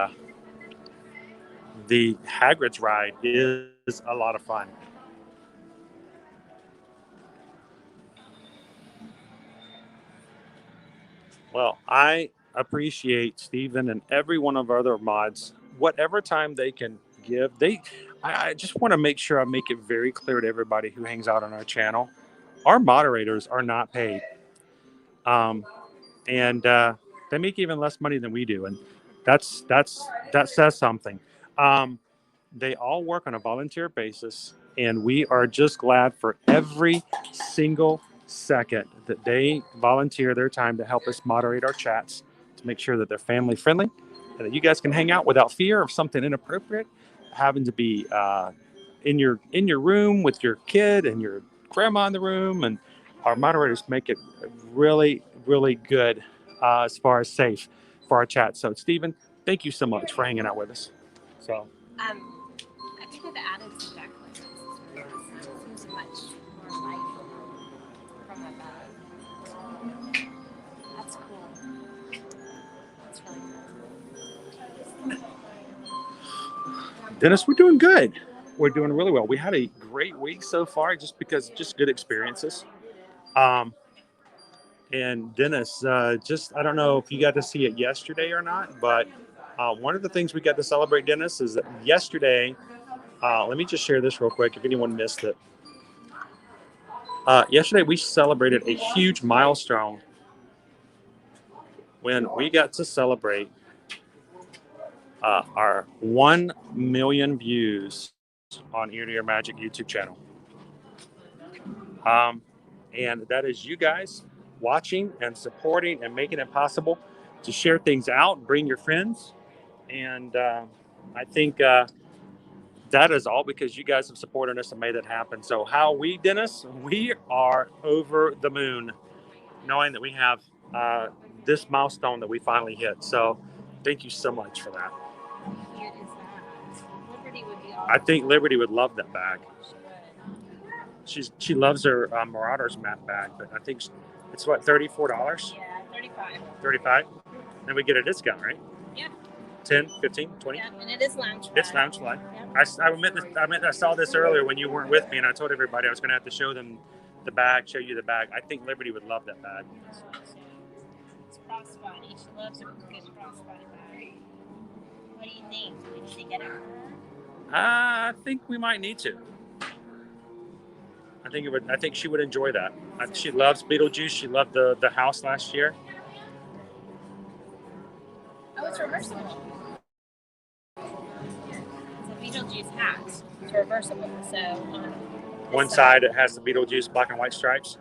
Hagrid's ride is a lot of fun. Well, I appreciate Stephen and every one of our other mods, whatever time they can give. I just want to make sure I make it very clear to everybody who hangs out on our channel. Our moderators are not paid. And they make even less money than we do. And that says something. They all work on a volunteer basis, and we are just glad for every single second that they volunteer their time to help us moderate our chats, to make sure that they're family friendly and that you guys can hang out without fear of something inappropriate having to be in your room with your kid and your grandma in the room. And our moderators make it really, really good as far as safe for our chat. So Stephen, thank you so much for hanging out with us. So I think they've added some backlights. It seems much more light from above. That's cool. That's really cool. Dennis, we're doing good. We're doing really well. We had a great week so far, just good experiences. And Dennis, I don't know if you got to see it yesterday or not, but one of the things we got to celebrate, Dennis, is that yesterday, let me just share this real quick if anyone missed it. Yesterday, we celebrated a huge milestone when we got to celebrate our 1 million views on Ear to Ear Magic YouTube channel. And that is you guys watching and supporting and making it possible to share things out, bring your friends. And I think that is all because you guys have supported us and made it happen. So how we, Dennis, we are over the moon knowing that we have this milestone that we finally hit. So thank you so much for that. Cute is that? Liberty would be awesome. I think Liberty would love that bag. She loves her Marauders map bag, but I think it's what, $34? Yeah, 35. 35? Then we get a discount, right? Yeah. 10, 15, 20? Yeah, and it is lounge fly. It's lounge fly. Yep. I saw this earlier when you weren't with me, and I told everybody I was going to have to show them the bag, show you the bag. I think Liberty would love that bag. It's crossbody. She loves a good crossbody bag. What do you think? Did she get it for her? I think we might need to. I think she would enjoy that. She loves Beetlejuice. She loved the house last year. Oh, it's reversible. It's a Beetlejuice hat. It's reversible. So on one side it has the Beetlejuice black and white stripes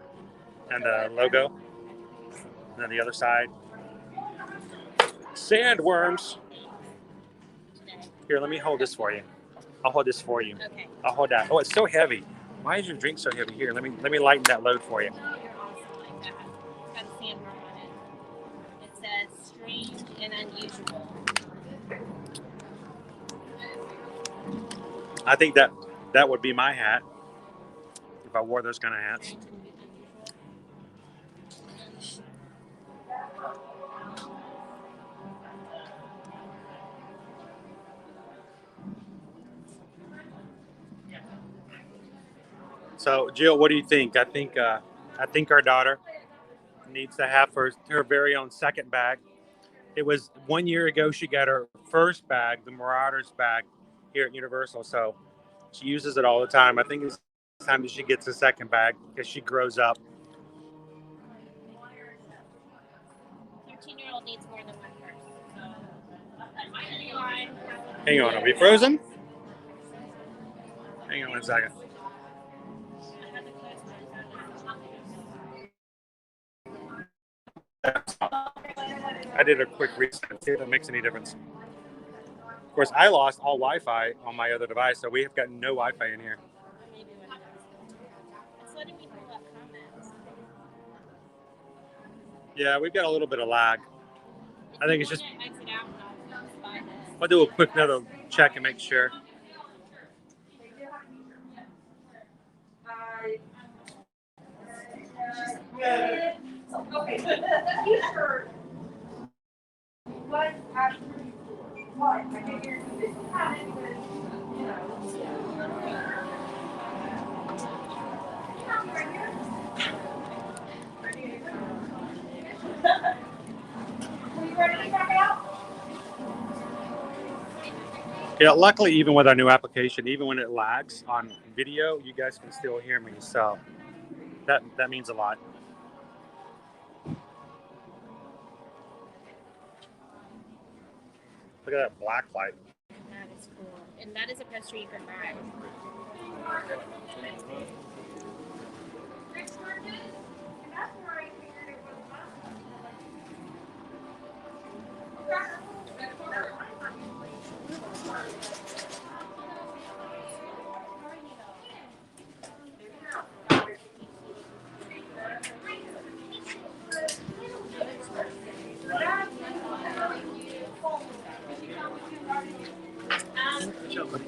and the logo. And then the other side, sandworms. Here, let me hold this for you. I'll hold this for you. Okay. I'll hold that. Oh, it's so heavy. Why is your drink so heavy? Here, let me lighten that load for you. You're awesome like that. It's got a sandworm on it. It says strange and unusual. I think that would be my hat if I wore those kind of hats. So, Jill, what do you think? I think our daughter needs to have her very own second bag. It was 1 year ago she got her first bag, the Marauders bag, here at Universal. So she uses it all the time. I think it's time that she gets a second bag as she grows up. 13-year-old needs more than one person. Hang on, are we frozen? Hang on one second. I did a quick reset, see if that makes any difference. Of course, I lost all Wi-Fi on my other device, so we have got no Wi-Fi in here. It's letting me pull up comments. Yeah, we've got a little bit of lag. I think it's just. Exit out and I'll find it. I'll do a quick another check and make sure. Yeah, luckily, even with our new application, even when it lags on video, you guys can still hear me. So that means a lot. Look at that black light. That is cool. And that is a poster you can buy.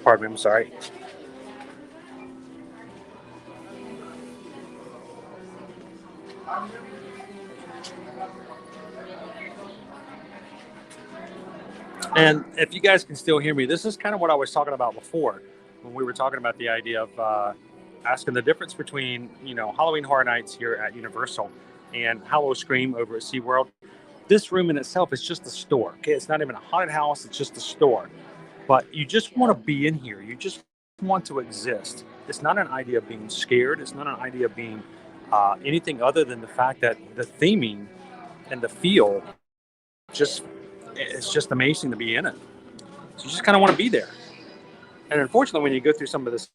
Pardon me, I'm sorry. And if you guys can still hear me, this is kind of what I was talking about before when we were talking about the idea of asking the difference between, Halloween Horror Nights here at Universal and Hallow Scream over at SeaWorld. This room in itself is just a store. Okay, it's not even a haunted house, it's just a store. But you just want to be in here. You just want to exist. It's not an idea of being scared. It's not an idea of being anything other than the fact that the theming and the feel it's just amazing to be in it. So you just kind of want to be there. And unfortunately, when you go through some of the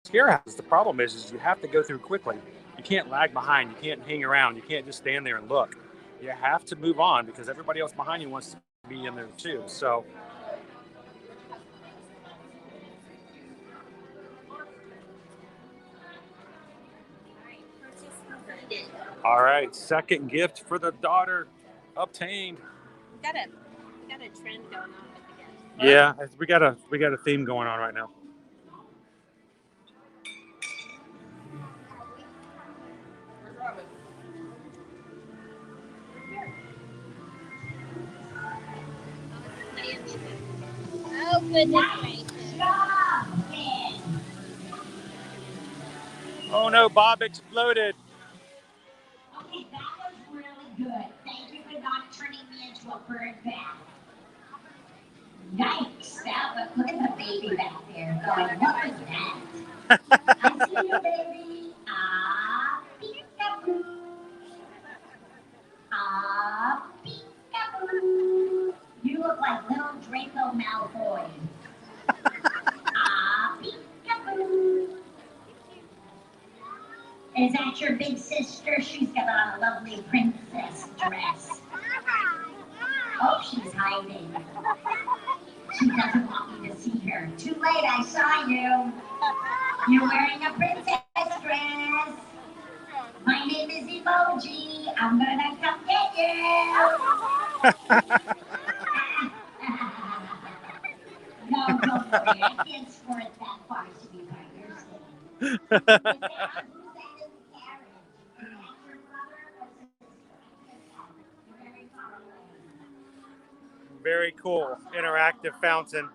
scare houses, the problem is you have to go through quickly. You can't lag behind. You can't hang around. You can't just stand there and look. You have to move on because everybody else behind you wants to be in there too. So all right, second gift for the daughter obtained. We got a trend going on with the gifts. Yeah, we got a theme going on right now. Oh goodness gracious. Oh no, Bob exploded. Okay, that was really good. Thank you for not turning me into a bird bath. Yikes, look at the baby back there going, what was that? I see you, baby. Ah, peekaboo. Ah, peekaboo. You look like little Draco Malfoy. Ah, peekaboo. Is that your big sister? She's got on a lovely princess dress. Oh, she's hiding. She doesn't want me to see her. Too late, I saw you. You're wearing a princess dress. My name is Emoji. I'm gonna come get you. No, don't worry. I can't squirt that far to be by your side. Very cool, interactive fountain.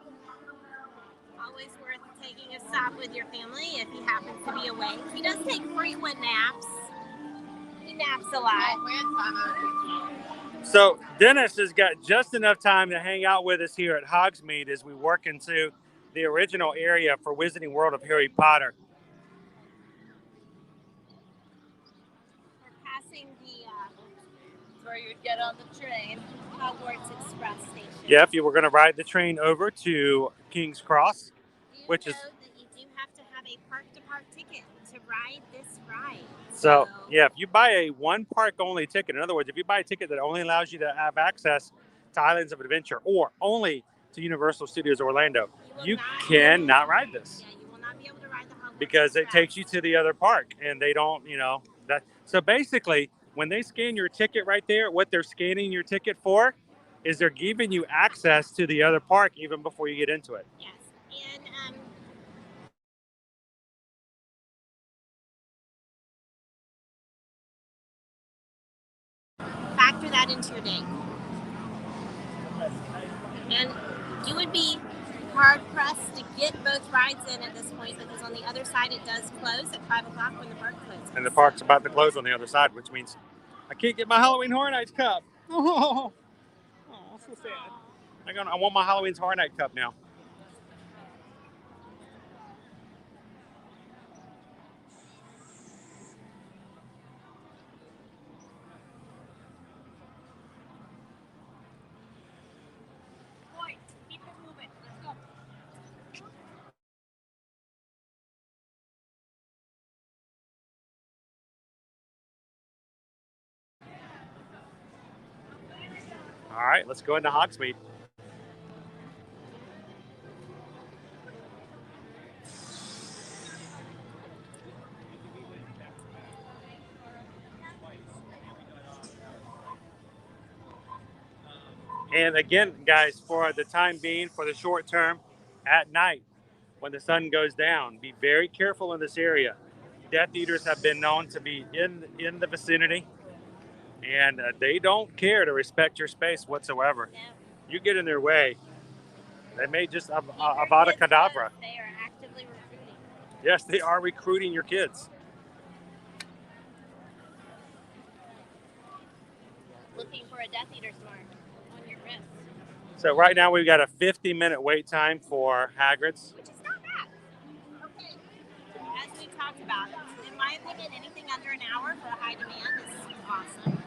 Always worth taking a stop with your family if he happens to be awake. He does take frequent naps. He naps a lot. So Dennis has got just enough time to hang out with us here at Hogsmeade as we work into the original area for Wizarding World of Harry Potter. We're passing where you'd get on the train, Hogwarts Express station. Yeah, if you were going to ride the train over to King's Cross, which is... that you do have to have a park-to-park ticket to ride this ride. So, yeah, if you buy a one park-only ticket, in other words, if you buy a ticket that only allows you to have access to Islands of Adventure or only to Universal Studios Orlando, you cannot ride this. Yeah, you will not be able to ride the Hogwarts Because it Express. takes you to the other park, and they don't, that. So basically, when they scan your ticket right there, what they're scanning your ticket for is they're giving you access to the other park even before you get into it. Yes, and factor that into your day. And you would be hard pressed to get both rides in at this point because on the other side it does close at 5 o'clock when the park closes. And the park's about to close on the other side, which means I can't get my Halloween Horror Nights cup. Oh, so sad. I want my Halloween Horror Night cup now. Boy, keep it moving. Let's go. All right, let's go into Hogsmeade. And again, guys, for the time being, for the short term, at night, when the sun goes down, be very careful in this area. Death Eaters have been known to be in the vicinity, and they don't care to respect your space whatsoever. Yeah. You get in their way, they may just Avada Kedavra. They are actively recruiting. Yes, they are recruiting your kids. Looking for a Death Eater's mark on your wrist. So right now we've got a 50-minute wait time for Hagrid's. Which is not bad. Okay. As we talked about, in my opinion, anything under an hour for a high demand is awesome.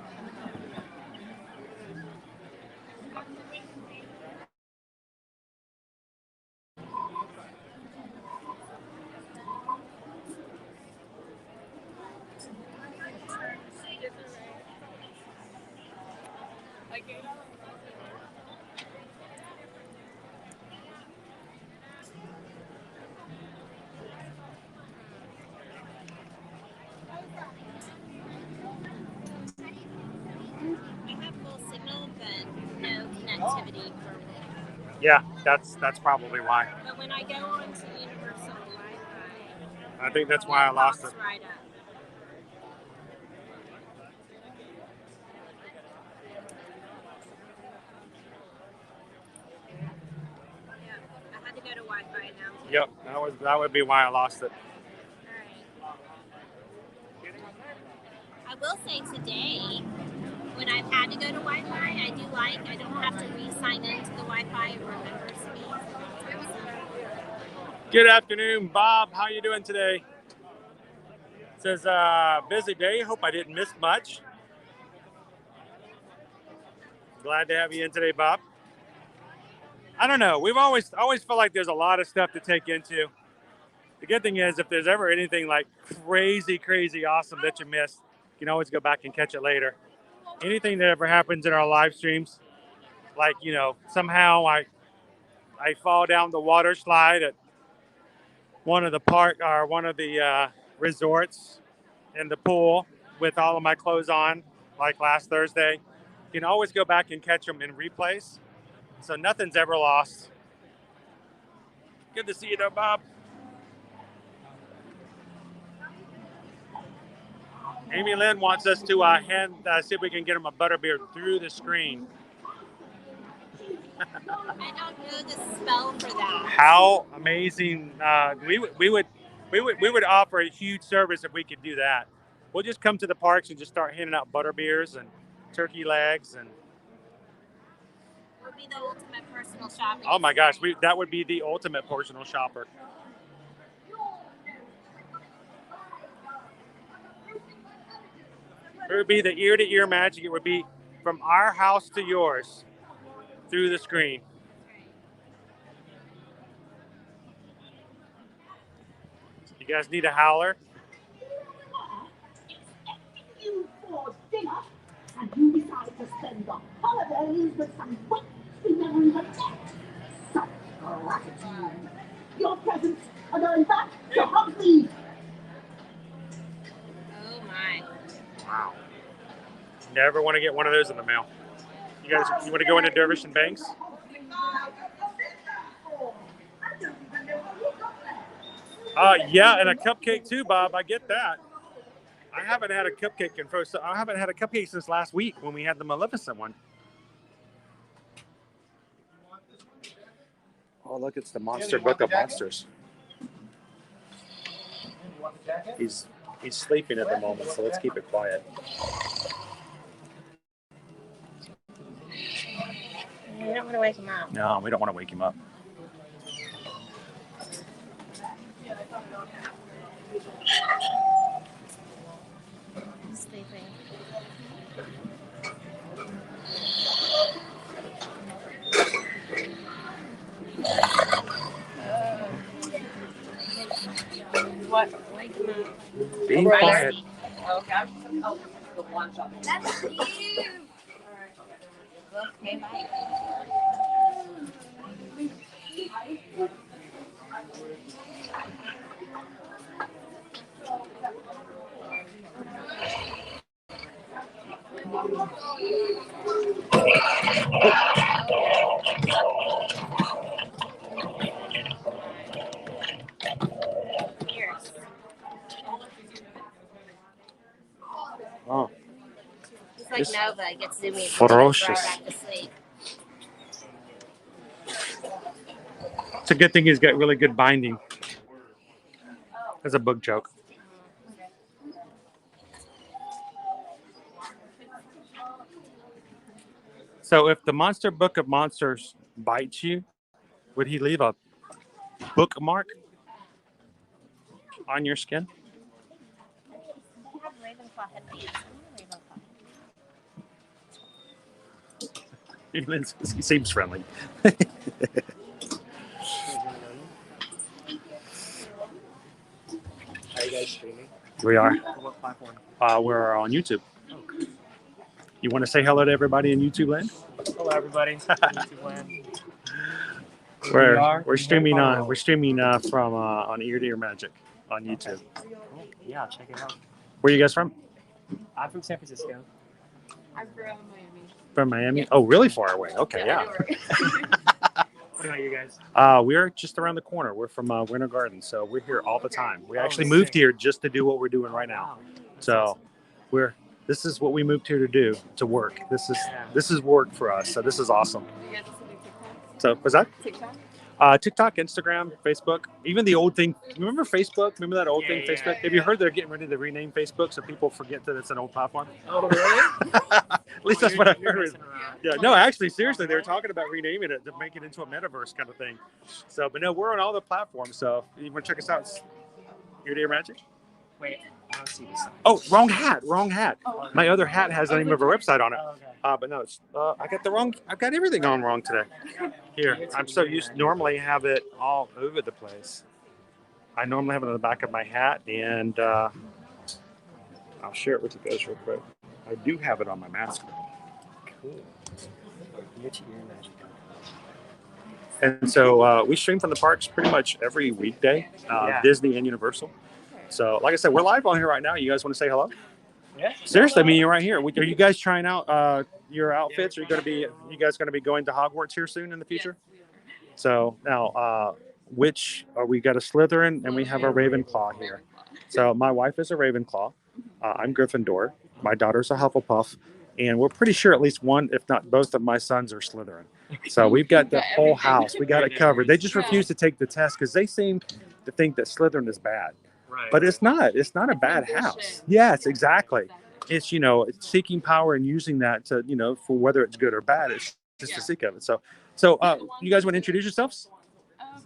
Connectivity for Yeah, that's probably why. But when I go on to Universal Wi-Fi, I think that's why I lost it. Right up. Yeah, I had to go to Wi-Fi now. Yep, that would be why I lost it. All right. I will say today, when I've had to go to Wi-Fi, I don't have to re-sign into the Wi-Fi. It remembers me. Good afternoon, Bob. How you doing today? It says busy day. Hope I didn't miss much. Glad to have you in today, Bob. I don't know. We've always felt like there's a lot of stuff to take into. The good thing is, if there's ever anything like crazy awesome that you missed, you can always go back and catch it later. Anything that ever happens in our live streams, like, somehow I fall down the water slide at one of the resorts in the pool with all of my clothes on, like last Thursday, you can always go back and catch them in replays. So nothing's ever lost. Good to see you though, Bob. Amy Lynn wants us to see if we can get him a butterbeer through the screen. I don't know the spell for that. How amazing! We would offer a huge service if we could do that. We'll just come to the parks and just start handing out butterbeers and turkey legs and. Would be the ultimate personal shopping. Oh my gosh, that would be the ultimate personal shopper. It would be the ear-to-ear magic. It would be from our house to yours through the screen. You guys need a howler? and you decide to spend the holidays with some folks you never even met. So, gratitude. Your presents are going back to Humphrey. Oh my. Wow. Never want to get one of those in the mail. You guys, you want to go into Dervish and Banks? Yeah, and a cupcake too, Bob. I get that. I haven't had a cupcake I haven't had a cupcake since last week when we had the Maleficent one. Oh, look, it's the Monster Book of Monsters. He's sleeping at the moment, so let's keep it quiet. You don't want to wake him up. No, we don't want to wake him up. He's sleeping. What? Wake him up. Be quiet. Okay. The one shot. That's you. Okay, bye. Cheers. Oh, It's like It's Nova. It gets zoomy. ferocious. Right back to sleep. it's a good thing he's got really good binding. That's a bug joke. So if the Monster Book of Monsters bites you, would he leave a bookmark on your skin? They have Ravenclaw headbands. Ravenclaw. He seems friendly. Are you guys streaming? We are. What platform? We're on YouTube. You want to say hello to everybody in YouTube land? Hello, everybody. YouTube land. We're streaming from on Ear to Ear Magic on YouTube. Cool. Yeah, check it out. Where are you guys from? I'm from San Francisco. I'm from Miami. From Miami? Oh, really far away. Okay, yeah. What about you guys? We're just around the corner. We're from Winter Garden, so we're here all the time. We actually moved here just to do what we're doing right now. So this is what we moved here to do, to work. This is work for us. So this is awesome. You guys also do TikTok? So was that? TikTok? TikTok, Instagram, Facebook, even the old thing. Remember Facebook? Remember that old thing, Yeah, Facebook? Have you heard they're getting ready to rename Facebook so people forget that it's an old platform? Oh, really? At least that's what I heard. messing around. Yeah, no, actually, seriously, they were talking about renaming it to make it into a metaverse kind of thing. So, but no, we're on all the platforms. So, you want to check us out? It's Ear to Ear Magic. Wait, I don't see this. Oh, wrong hat. My other hat has the name of our website on it. Oh, okay. But no, it's I've got everything on wrong today. Here, I'm so used to normally have it all over the place. I normally have it on the back of my hat, and I'll share it with you guys real quick. I do have it on my mask. Cool. Ear to Ear Magic. And so we stream from the parks pretty much every weekday, Yeah. Disney and Universal. So, like I said, we're live on here right now. You guys want to say hello? Yeah. Seriously, I mean, you're right here. Are you guys trying out your outfits? Are you guys going to be going to Hogwarts here soon in the future? So now, we got a Slytherin and we have a Ravenclaw here. So my wife is a Ravenclaw. I'm Gryffindor. My daughter's a Hufflepuff, and we're pretty sure at least one, if not both, of my sons are Slytherin. So we've got the whole house. We got it covered. They just refuse to take the test because they seem to think that Slytherin is bad. Right. But it's not. It's not a bad house. Yes, exactly. It's it's seeking power and using that to for whether it's good or bad. It's just the seek of it. So you guys want to introduce yourselves?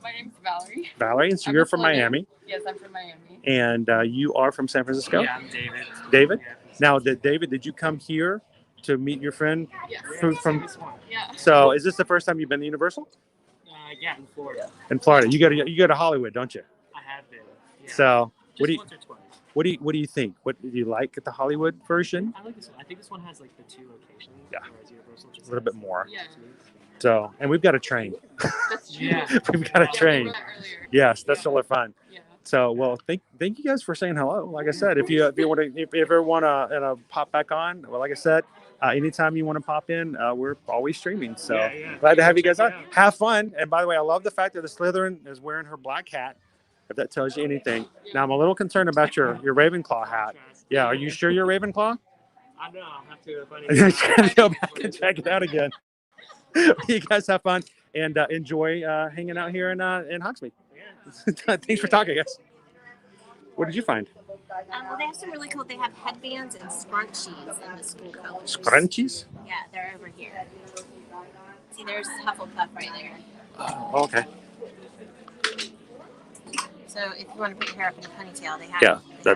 My name's Valerie. Valerie, and so I'm you're a from Florida. Miami, Yes, I'm from Miami. and you are from San Francisco. Yeah, I'm David. David. Yeah. Now, did you come here to meet your friend Yes. from? Yeah. So is this the first time you've been to Universal? Yeah, in Florida. In Florida, you go to Hollywood, don't you? I have been. Yeah. So Just what do you? once or twice. What do you think? What do you like the Hollywood version? I like this one. I think this one has like the 2 locations. Yeah. Whereas Universal just A little bit has more. Yeah. So, and we've got a train. That's true. Yeah. We've got a Yeah, we train. were that earlier. Yes, that's really fun. Yeah. So, well, thank you guys for saying hello. Like I said, if you ever want to pop back on, well, like I said, anytime you want to pop in, we're always streaming. So glad to have you guys on. Have fun. And by the way, I love the fact that the Slytherin is wearing her black hat. If that tells you anything. Now I'm a little concerned about your Ravenclaw hat. Yeah, are you sure you're Ravenclaw? I know. I'll have to Go back and check it out again. You guys have fun and enjoy hanging out here in Hogsmeade. Thanks for talking, guys. What did you find? Well, they have some really cool. They have headbands and scrunchies in the school colors. Scrunchies? Yeah, they're over here. See, there's Hufflepuff right there. Oh, okay. So if you want to put your hair up in a ponytail, they have. Yeah, they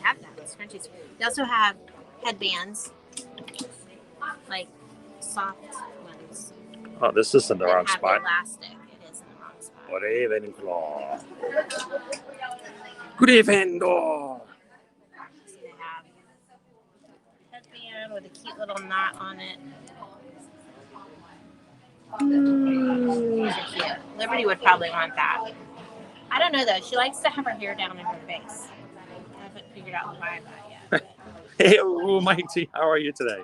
have that. Scrunchies. They also have headbands, like soft ones. Oh, this is in the wrong Have spot. elastic. It is in the wrong spot. Ravenclaw. Gryffindor. So they have headband with a cute little knot on it. These are cute. Liberty would probably want that. I don't know though. She likes to have her hair down in her face. I haven't figured out why that yet. Hey, Mighty, how are you today?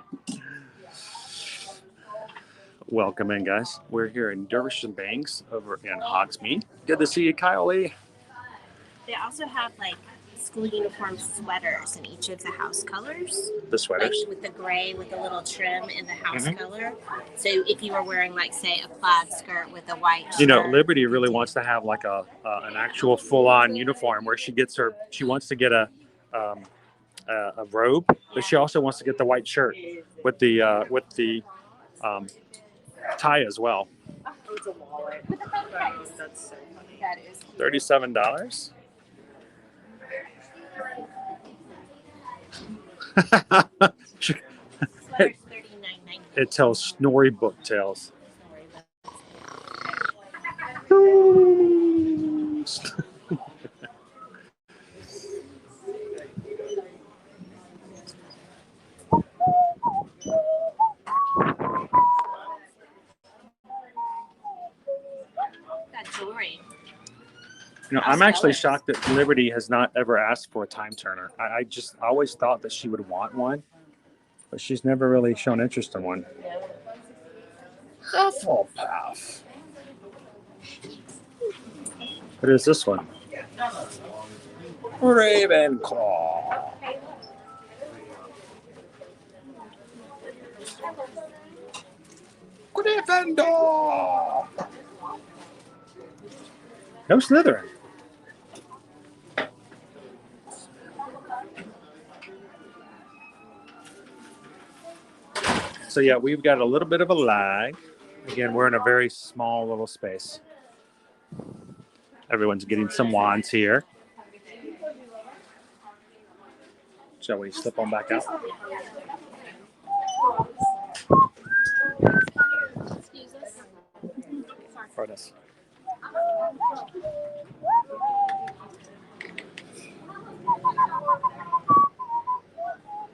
Welcome in, guys. We're here in Derbyshire Banks over in Hogsmeade. Good to see you, Kylie. They also have like school uniform sweaters in each of the house colors. The sweaters? Like with the gray with a little trim in the house Mhm. color. So if you were wearing like say a plaid skirt with a white shirt. You know, Liberty really wants to have like an actual full-on uniform where she wants to get a robe, but she also wants to get the white shirt with the tie as well. Oh, it's a wallet. Oh, that's so funny. That is. $37. It tells Snorri book tales. Got jewelry. You know, I'm actually shocked that Liberty has not ever asked for a time turner. I just always thought that she would want one, but she's never really shown interest in one. Hufflepuff. What is this one? Ravenclaw. Gryffindor. No Slytherin. So yeah, we've got a little bit of a lag. Again, we're in a very small little space. Everyone's getting some wands here. Shall we slip on back out? Excuse us. Pardon us.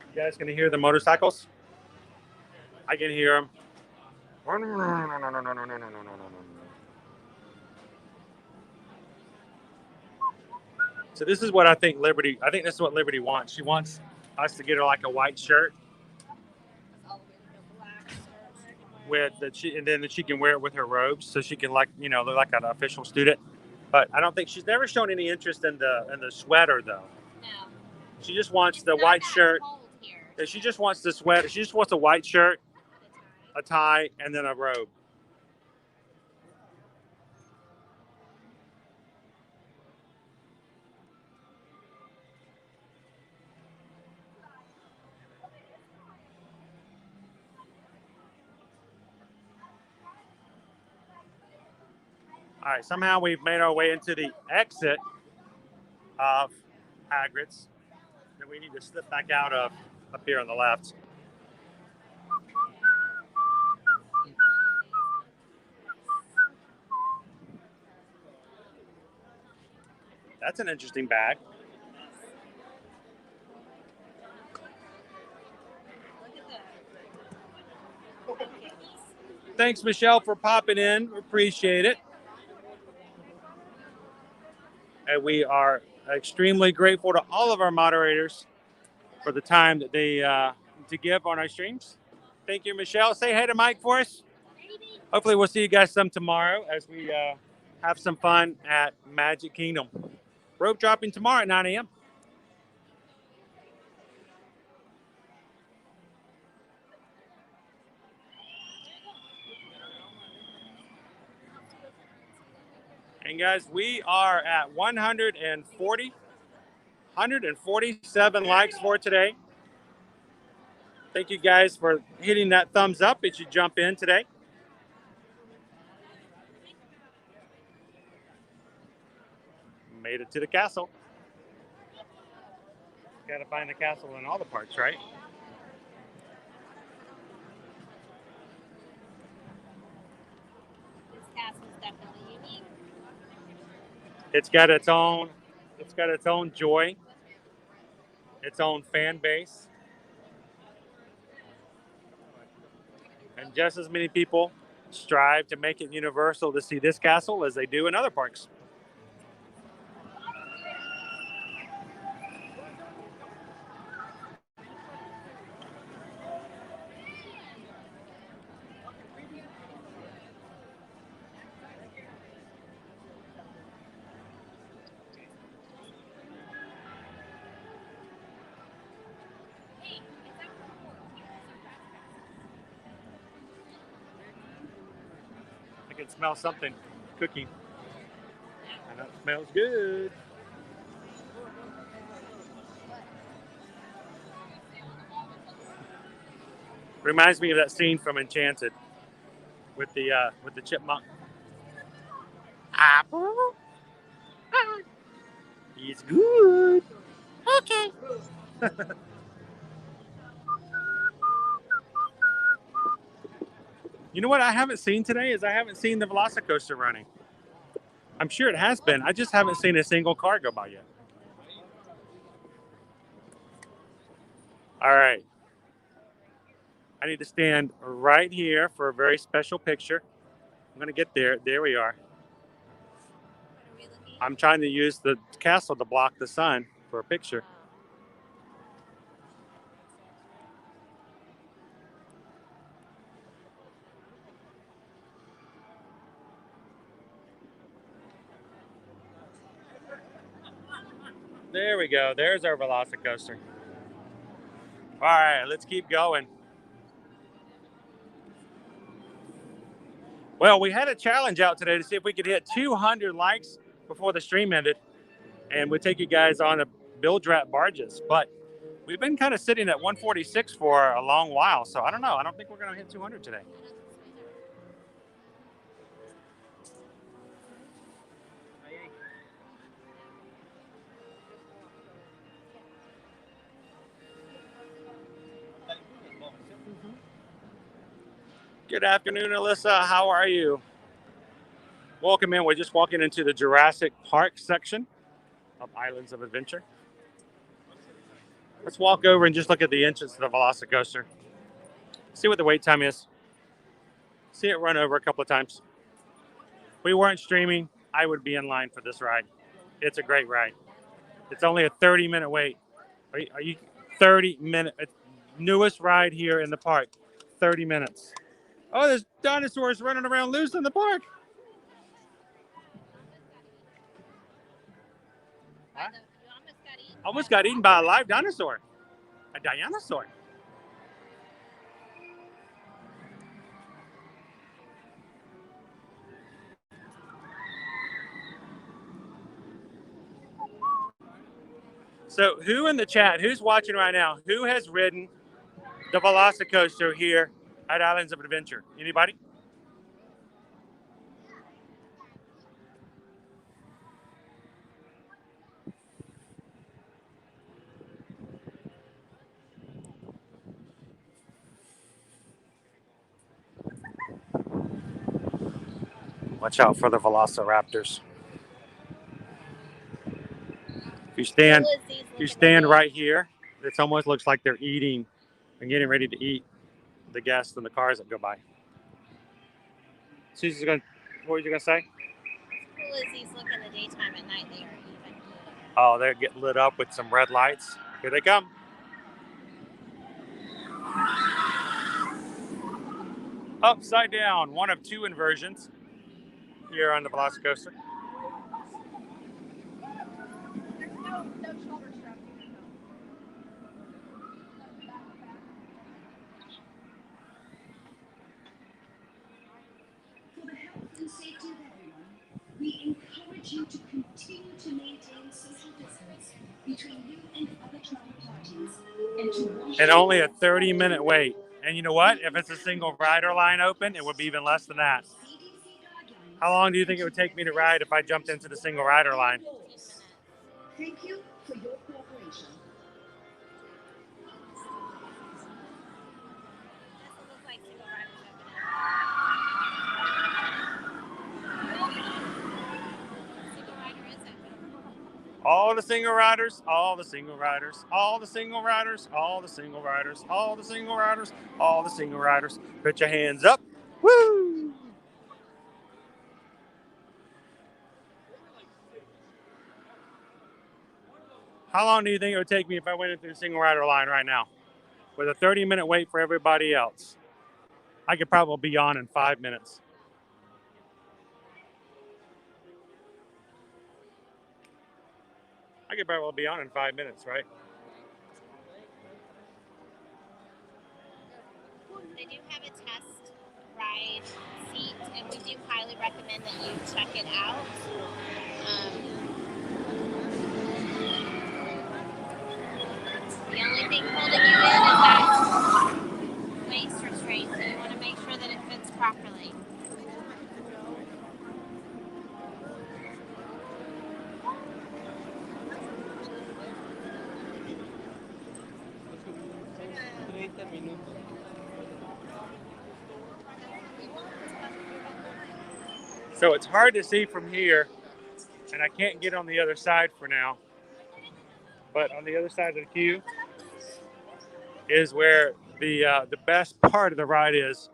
You guys gonna hear the motorcycles? I can hear them. So this is what I think Liberty. I think this is what Liberty wants. She wants us to get her like a white shirt with that she, and then she can wear it with her robes, so she can look like an official student. But I don't think she's never shown any interest in the sweater though. No. She just wants the white shirt. Yeah, she just wants the sweater. She just wants a white shirt, a tie, and then a robe. All right, somehow we've made our way into the exit of Hagrid's that we need to slip back out of up here on the left. That's an interesting bag. Thanks, Michelle, for popping in. Appreciate it. And we are extremely grateful to all of our moderators for the time that they to give on our streams. Thank you, Michelle. Say hey to Mike for us. Hopefully, we'll see you guys some tomorrow as we have some fun at Magic Kingdom. Rope dropping tomorrow at 9 a.m. And guys, we are at 147 likes for today. Thank you guys for hitting that thumbs up as you jump in today. Made it to the castle. Got to find the castle in all the parks, right? This castle is definitely unique. It's got its own joy, its own fan base. And just as many people strive to make it universal to see this castle as they do in other parks. I can smell something cooking. And that smells good. Reminds me of that scene from Enchanted with the chipmunk. Apple. It's good. Okay. You know what I haven't seen today is I haven't seen the Velocicoaster running. I'm sure it has been. I just haven't seen a single car go by yet. All right. I need to stand right here for a very special picture. I'm going to get there. There we are. I'm trying to use the castle to block the sun for a picture. There we go. There's our Velocicoaster. All right, let's keep going. Well, we had a challenge out today to see if we could hit 200 likes before the stream ended, and we'd take you guys on the Bilge-Rat barges. But we've been kind of sitting at 146 for a long while, so I don't know. I don't think we're going to hit 200 today. Good afternoon, Alyssa. How are you? Welcome in. We're just walking into the Jurassic Park section of Islands of Adventure. Let's walk over and just look at the entrance to the Velocicoaster. See what the wait time is. See it run over a couple of times. If we weren't streaming, I would be in line for this ride. It's a great ride. It's only a 30-minute wait. Are you 30-minute? Newest ride here in the park. 30 minutes. Oh, there's dinosaurs running around loose in the park. Huh? Almost got eaten by a live dinosaur. A dinosaur. So who in the chat, who's watching right now, who has ridden the Velocicoaster here at Islands of Adventure? Anybody? Watch out for the Velociraptors. If you stand right here, it almost looks like they're eating and getting ready to eat the guests and the cars that go by. Susie's gonna. What were you gonna say? Cool as these look in the daytime. At night, they are even cooler. Oh, they're getting lit up with some red lights. Here they come. Upside down, one of two inversions here on the Velocicoaster. For the health and safety of everyone, we encourage you to continue to maintain social distance between you and other travel parties and to wash And only a 30-minute wait. And you know what? If it's a single rider line open, it would be even less than that. How long do you think it would take me to ride if I jumped into the single rider line? Thank you for your cooperation. Doesn't look like single riders open. Single rider is open. All the single riders, all the single riders, all the single riders, all the single riders, all the single riders, all the single riders. Put your hands up. Woo! How long do you think it would take me if I went into the single rider line right now? With a 30-minute wait for everybody else. I could probably be on in 5 minutes. I could probably be on in 5 minutes, right? They do have a test ride seat, and we do highly recommend that you check it out. The only thing holding you in is that waist restraint, so you want to make sure that it fits properly. So it's hard to see from here, and I can't get on the other side for now. But on the other side of the queue is where the best part of the ride is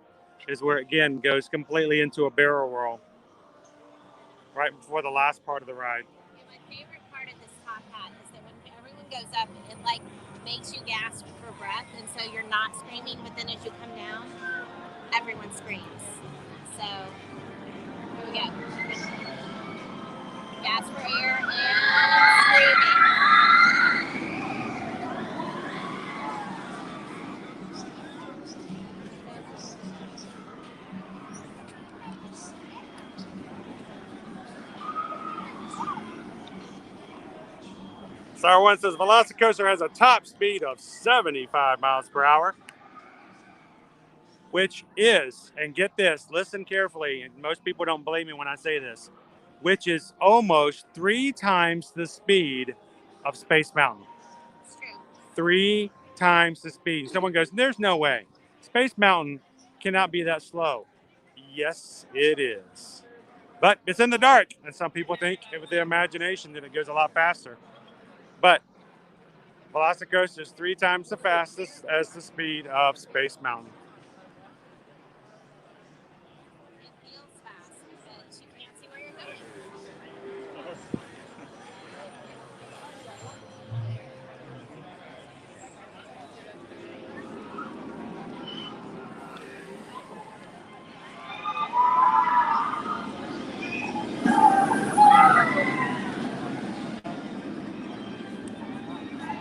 where, again, goes completely into a barrel roll right before the last part of the ride. Yeah, my favorite part of this top hat is that when everyone goes up, it like makes you gasp for breath, and so you're not screaming, but then as you come down, everyone screams. So here we go. Gasp for air and screaming. Star One says Velocicoaster has a top speed of 75 miles per hour, which is, and get this, listen carefully, and most people don't believe me when I say this, which is almost 3 times the speed of Space Mountain. It's true. 3 times the speed. Someone goes, there's no way. Space Mountain cannot be that slow. Yes, it is. But it's in the dark, and some people think with their imagination that it goes a lot faster. But Velocicoaster is 3 times the fastest as the speed of Space Mountain. It feels fast because you can't see where you're going.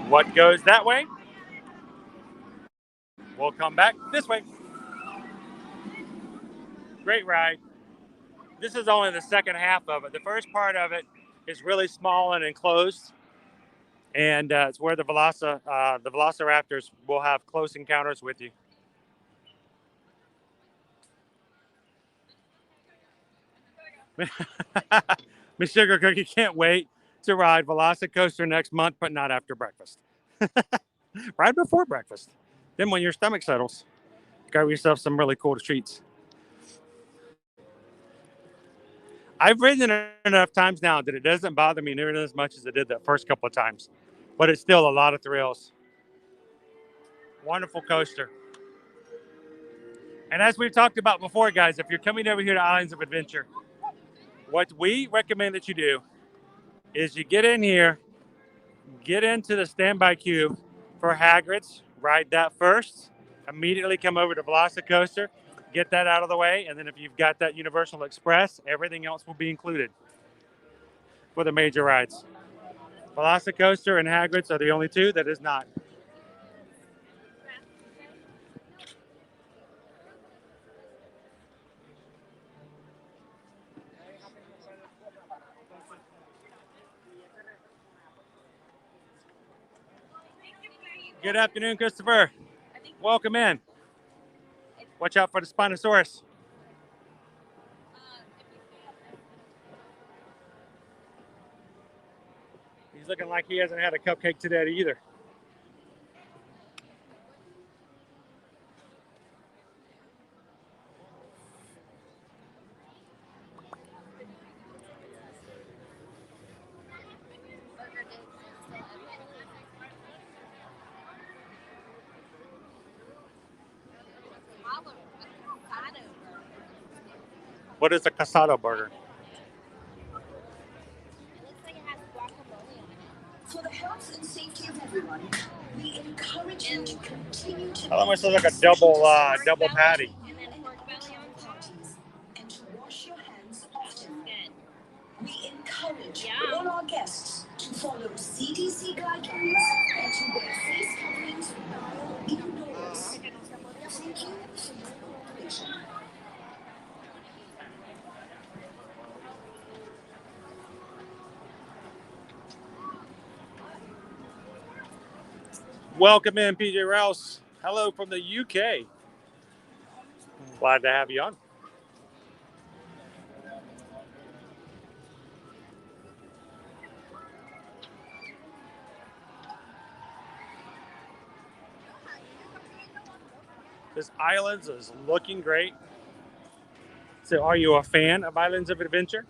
What goes that way? We'll come back this way. Great ride. This is only the second half of it. The first part of it is really small and enclosed, and it's where the Velociraptors will have close encounters with you. Miss Sugar Cookie can't wait to ride Velocicoaster next month, but not after breakfast. Right before breakfast. Then when your stomach settles, grab yourself some really cool treats. I've ridden it enough times now that it doesn't bother me nearly as much as it did the first couple of times. But it's still a lot of thrills. Wonderful coaster. And as we've talked about before, guys, if you're coming over here to Islands of Adventure, what we recommend that you do is you get in here, get into the standby queue for Hagrid's, ride that first, immediately come over to Velocicoaster, get that out of the way, and then if you've got that Universal Express, everything else will be included for the major rides. Velocicoaster and Hagrid's are the only two that is not. Good afternoon, Christopher. Welcome in. Watch out for the Spinosaurus. He's looking like he hasn't had a cupcake today either. What is a casado burger? For the health and safety of everyone, we encourage you to continue to That almost looks like a double patty. and to wash your hands often. We encourage all our guests to follow CDC guidelines and to wear face coverings while indoors. Thank you for your cooperation. Welcome in, PJ Rouse. Hello from the UK. Glad to have you on. This Islands is looking great. So are you a fan of Islands of Adventure?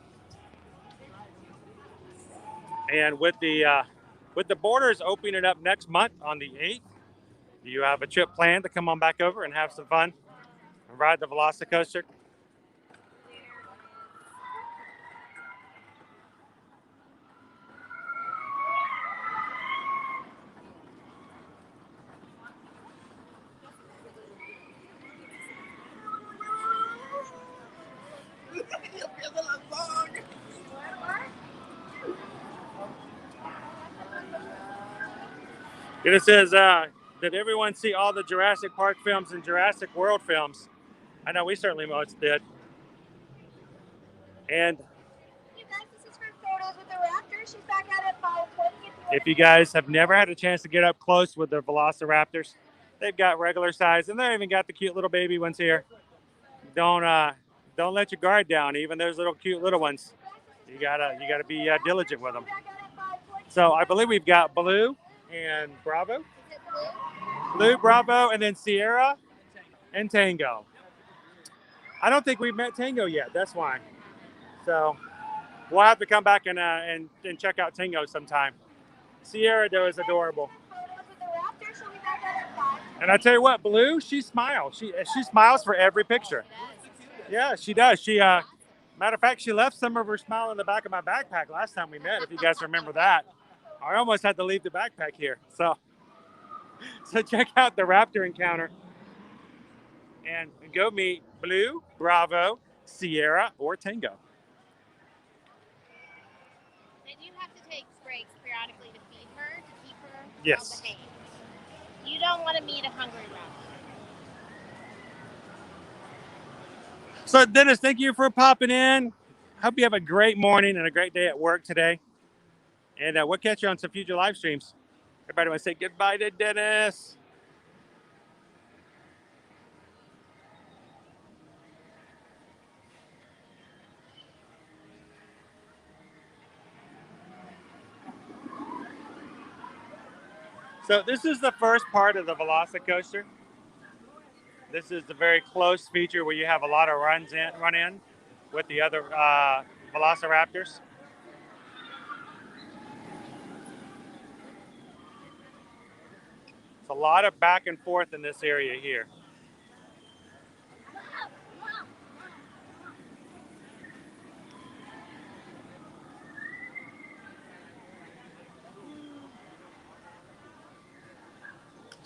And with the borders opening up next month on the 8th, do you have a trip planned to come on back over and have some fun and ride the Velocicoaster? And it says, did everyone see all the Jurassic Park films and Jurassic World films? I know we certainly most did. And You guys, this is for photos with the raptor. She's back out at 5:20. if you guys have never had a chance to get up close with the Velociraptors, they've got regular size, and they even got the cute little baby ones here. Don't let your guard down, even those little cute little ones. You gotta be diligent with them. So I believe we've got Blue and Bravo. Blue, Bravo, and then Sierra and Tango. I don't think we've met Tango yet. That's why. So we'll have to come back and check out Tango sometime. Sierra, though, is adorable. And I tell you what, Blue, she smiles. She smiles for every picture. Yeah, she does. Matter of fact, she left some of her smile in the back of my backpack last time we met, if you guys remember that. I almost had to leave the backpack here. So check out the Raptor encounter and go meet Blue, Bravo, Sierra, or Tango. And you have to take breaks periodically to feed her, to keep her Yes. well behaved. You don't want to meet a hungry raptor. So, Dennis, thank you for popping in. Hope you have a great morning and a great day at work today. And we'll catch you on some future live streams. Everybody want to say goodbye to Dennis. So this is the first part of the Velocicoaster. This is the very close feature where you have a lot of run in with the other Velociraptors. It's a lot of back and forth in this area here.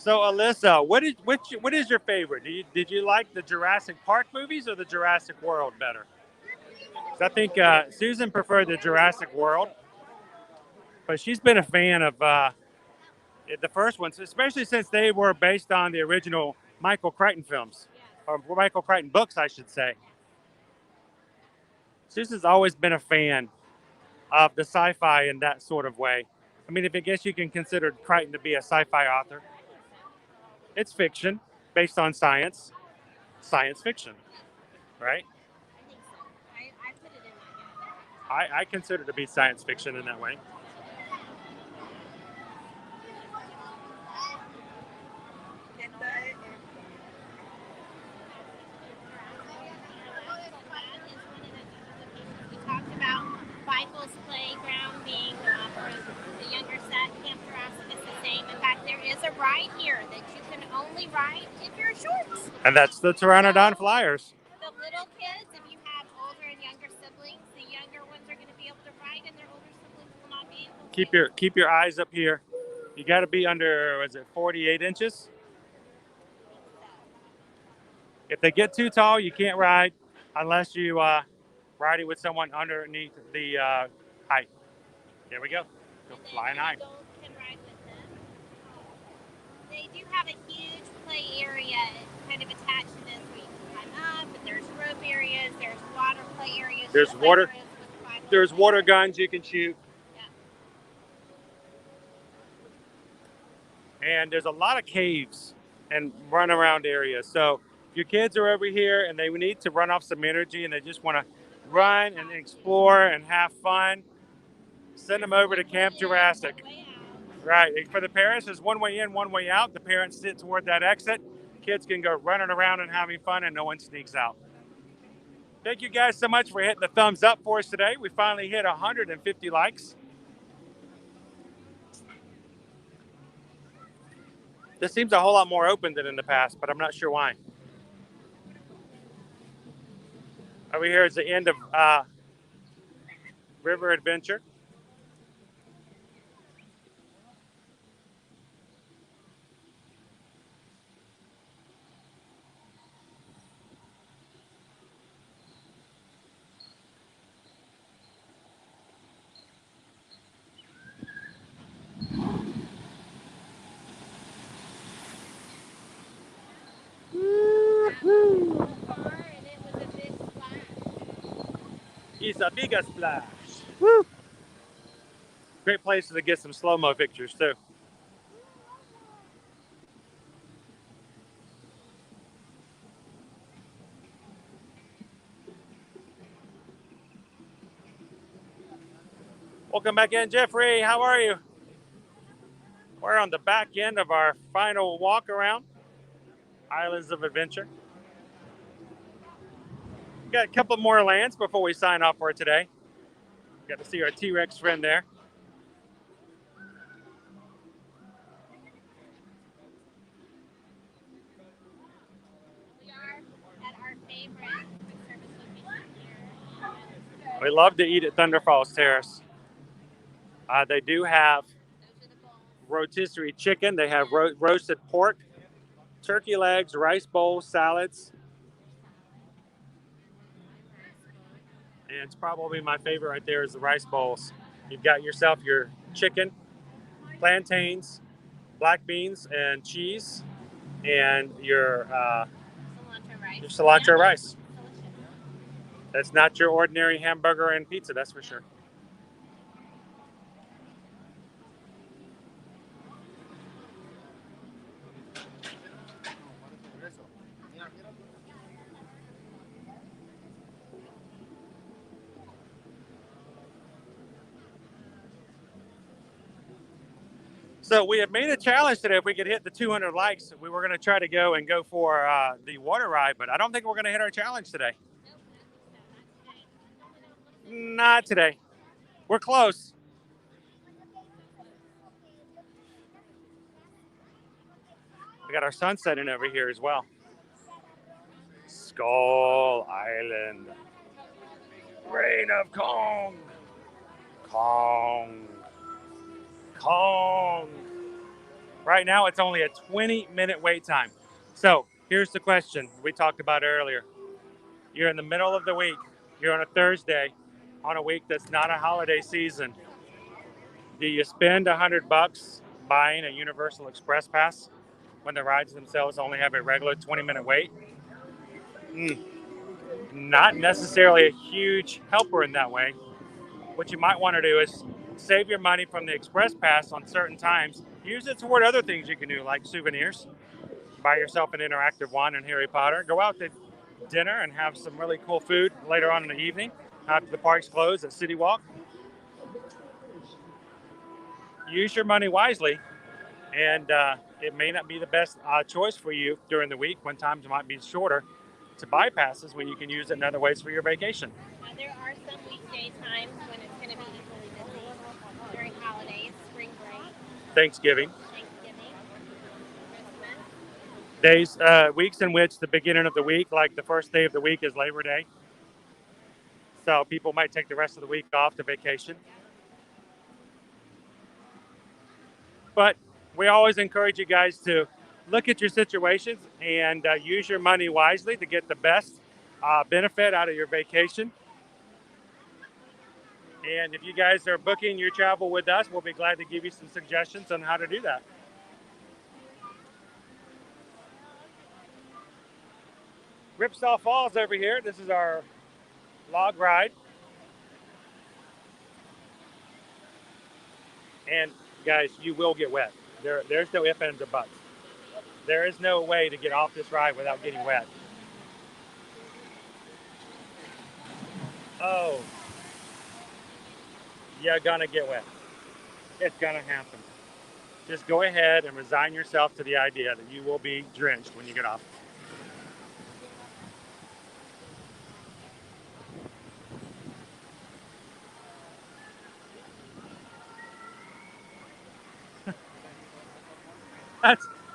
So Alyssa, what is your favorite? Did you like the Jurassic Park movies or the Jurassic World better? 'Cause I think Susan preferred the Jurassic World, but she's been a fan of the first ones, especially since they were based on the original Michael Crichton films, or Michael Crichton books, I should say. Susan's always been a fan of the sci-fi in that sort of way. I mean, if I guess you can consider Crichton to be a sci-fi author, it's fiction based on science fiction, right? I think so. I put it in that I consider it to be science fiction in that way. We talked about Michael's playground being for the younger set. Camp Jurassic is the same. In fact, there is a ride here that you can only ride if you're short. And that's the Pteranodon Flyers. The little kids, if you have older and younger siblings, the younger ones are going to be able to ride, and their older siblings will not be able to. Keep your eyes up here. You got to be under, was it 48 inches? If they get too tall, you can't ride unless you ride it with someone underneath the height. There we go. Go flying high. Can ride with them. They do have a huge play area kind of attached to this where you can climb up, but there's rope areas, there's water play areas. There's water guns you can shoot. Yeah. And there's a lot of caves and run around areas. So if your kids are over here and they need to run off some energy and they just want to run and explore and have fun, send them over to Camp Jurassic. Right. For the parents, there's one way in, one way out. The parents sit toward that exit. Kids can go running around and having fun, and no one sneaks out. Thank you guys so much for hitting the thumbs up for us today. We finally hit 150 likes. This seems a whole lot more open than in the past, but I'm not sure why. Over here is the end of River Adventure. It's a big splash. Woo! Great place to get some slow-mo pictures too. Welcome back in, Jeffrey. How are you? We're on the back end of our final walk around Islands of Adventure. Got a couple more lands before we sign off for today. Got to see our T-Rex friend there. We are at our favorite quick service location here. We love to eat at Thunder Falls Terrace. They do have rotisserie chicken. They have roasted pork, turkey legs, rice bowls, salads. And it's probably my favorite right there is the rice bowls. You've got yourself your chicken, plantains, black beans, and cheese, and your cilantro rice. That's not your ordinary hamburger and pizza, that's for sure. So we have made a challenge today. If we could hit the 200 likes, we were going to try to go for the water ride, but I don't think we're going to hit our challenge today. Not today. We're close. We got our sun setting over here as well. Skull Island. Reign of Kong. Kong. Kong. Right now, it's only a 20-minute wait time. So here's the question we talked about earlier. You're in the middle of the week. You're on a Thursday on a week that's not a holiday season. Do you spend $100 buying a Universal Express pass when the rides themselves only have a regular 20-minute wait? Not necessarily a huge helper in that way. What you might want to do is save your money from the Express pass on certain times. Use it toward other things you can do, like souvenirs. Buy yourself an interactive wand and Harry Potter. Go out to dinner and have some really cool food later on in the evening after the park's closed at City Walk. Use your money wisely, and it may not be the best choice for you during the week when times might be shorter to buy passes when you can use it in other ways for your vacation. There are some weekday times when it's going to be equally busy during holidays, spring break, Thanksgiving. Christmas. Days, weeks in which the beginning of the week, like the first day of the week, is Labor Day. So people might take the rest of the week off to vacation. But we always encourage you guys to look at your situations and use your money wisely to get the best benefit out of your vacation. And if you guys are booking your travel with us, we'll be glad to give you some suggestions on how to do that. Ripsaw Falls over here. This is our log ride. And guys, you will get wet. There's no ifs, ands, or buts. There is no way to get off this ride without getting wet. Oh, you're gonna get wet. It's gonna happen. Just go ahead and resign yourself to the idea that you will be drenched when you get off.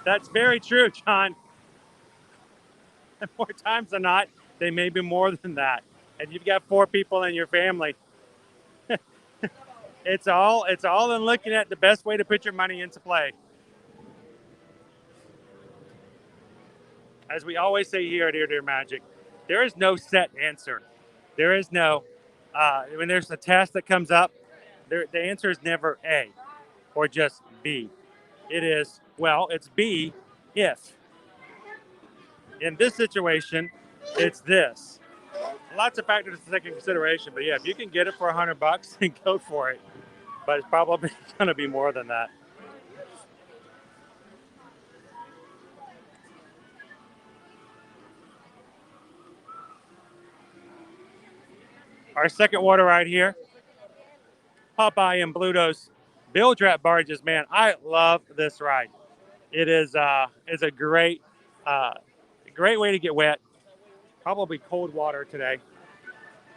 That's very true, John. And more times than not, they may be more than that. And you've got 4 people in your family. It's all in looking at the best way to put your money into play. As we always say here at Ear to Ear Magic, there is no set answer. There is no when there's a test that comes up, the answer is never A or just B. It is, well, it's B if. In this situation, it's this. Lots of factors to take into consideration, but yeah, if you can get it for $100, then go for it. But it's probably going to be more than that. Our second water ride here, Popeye and Bluto's Bill Trap Barges. Man, I love this ride. It is a great way to get wet. Probably cold water today.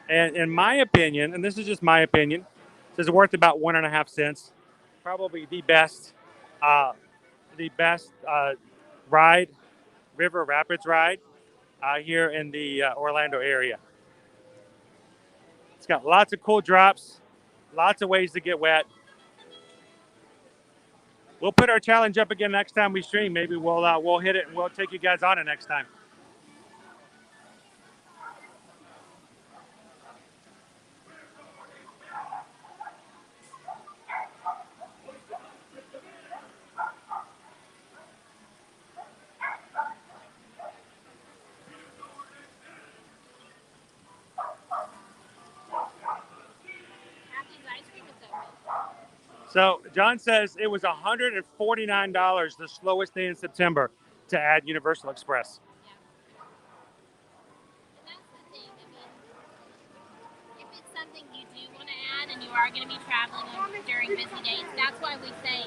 And in my opinion, and this is just my opinion, this is worth about 1.5 cents. Probably the best ride, river rapids ride here in the Orlando area. It's got lots of cool drops, lots of ways to get wet. We'll put our challenge up again next time we stream. Maybe we'll hit it and we'll take you guys on it next time. So John says it was $149, the slowest day in September, to add Universal Express. Something you do want to add and you are going to be traveling during busy days, that's why we say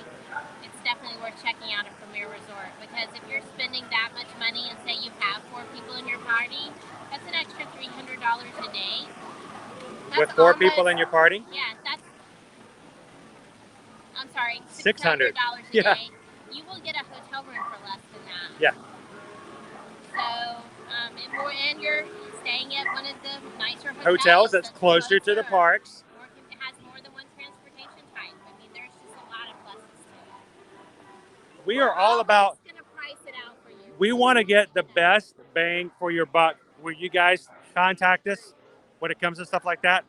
it's definitely worth checking out a Premier Resort, because if you're spending that much money and say you have 4 people in your party, that's an extra $300 a day. With 4 people in your party? Yeah, that's, I'm sorry, $600 a day. You will get a hotel room for less than that. Yeah. So, and you're staying at one of the nicer hotels that's closer to the parks. Or it has more than one transportation type. I mean, there's just a lot of pluses to it. we are all about, gonna price it out for you. we want to get the best bang for your buck where you guys contact us when it comes to stuff like that.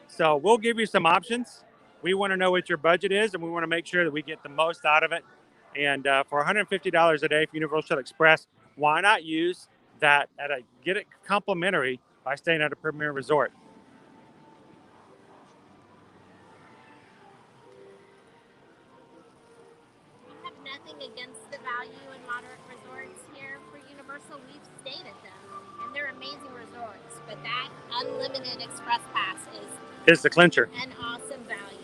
So we'll give you some options. We want to know what your budget is, and we want to make sure that we get the most out of it. And for $150 a day for Universal Express, why not use that get it complimentary by staying at a premier resort? We have nothing against the value in moderate resorts here for Universal. We've stayed at them, and they're amazing resorts. But that unlimited express pass Is the clincher. an awesome value.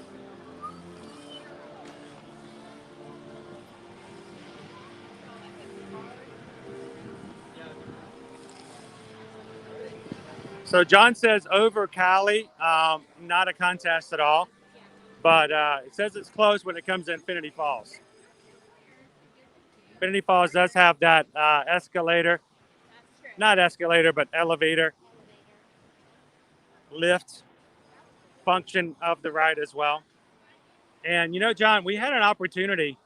So John says over Cali, not a contest at all, but it says it's close when it comes to Infinity Falls. Infinity Falls does have that escalator, not escalator, but elevator lift function of the ride as well. And you know, John, we had an opportunity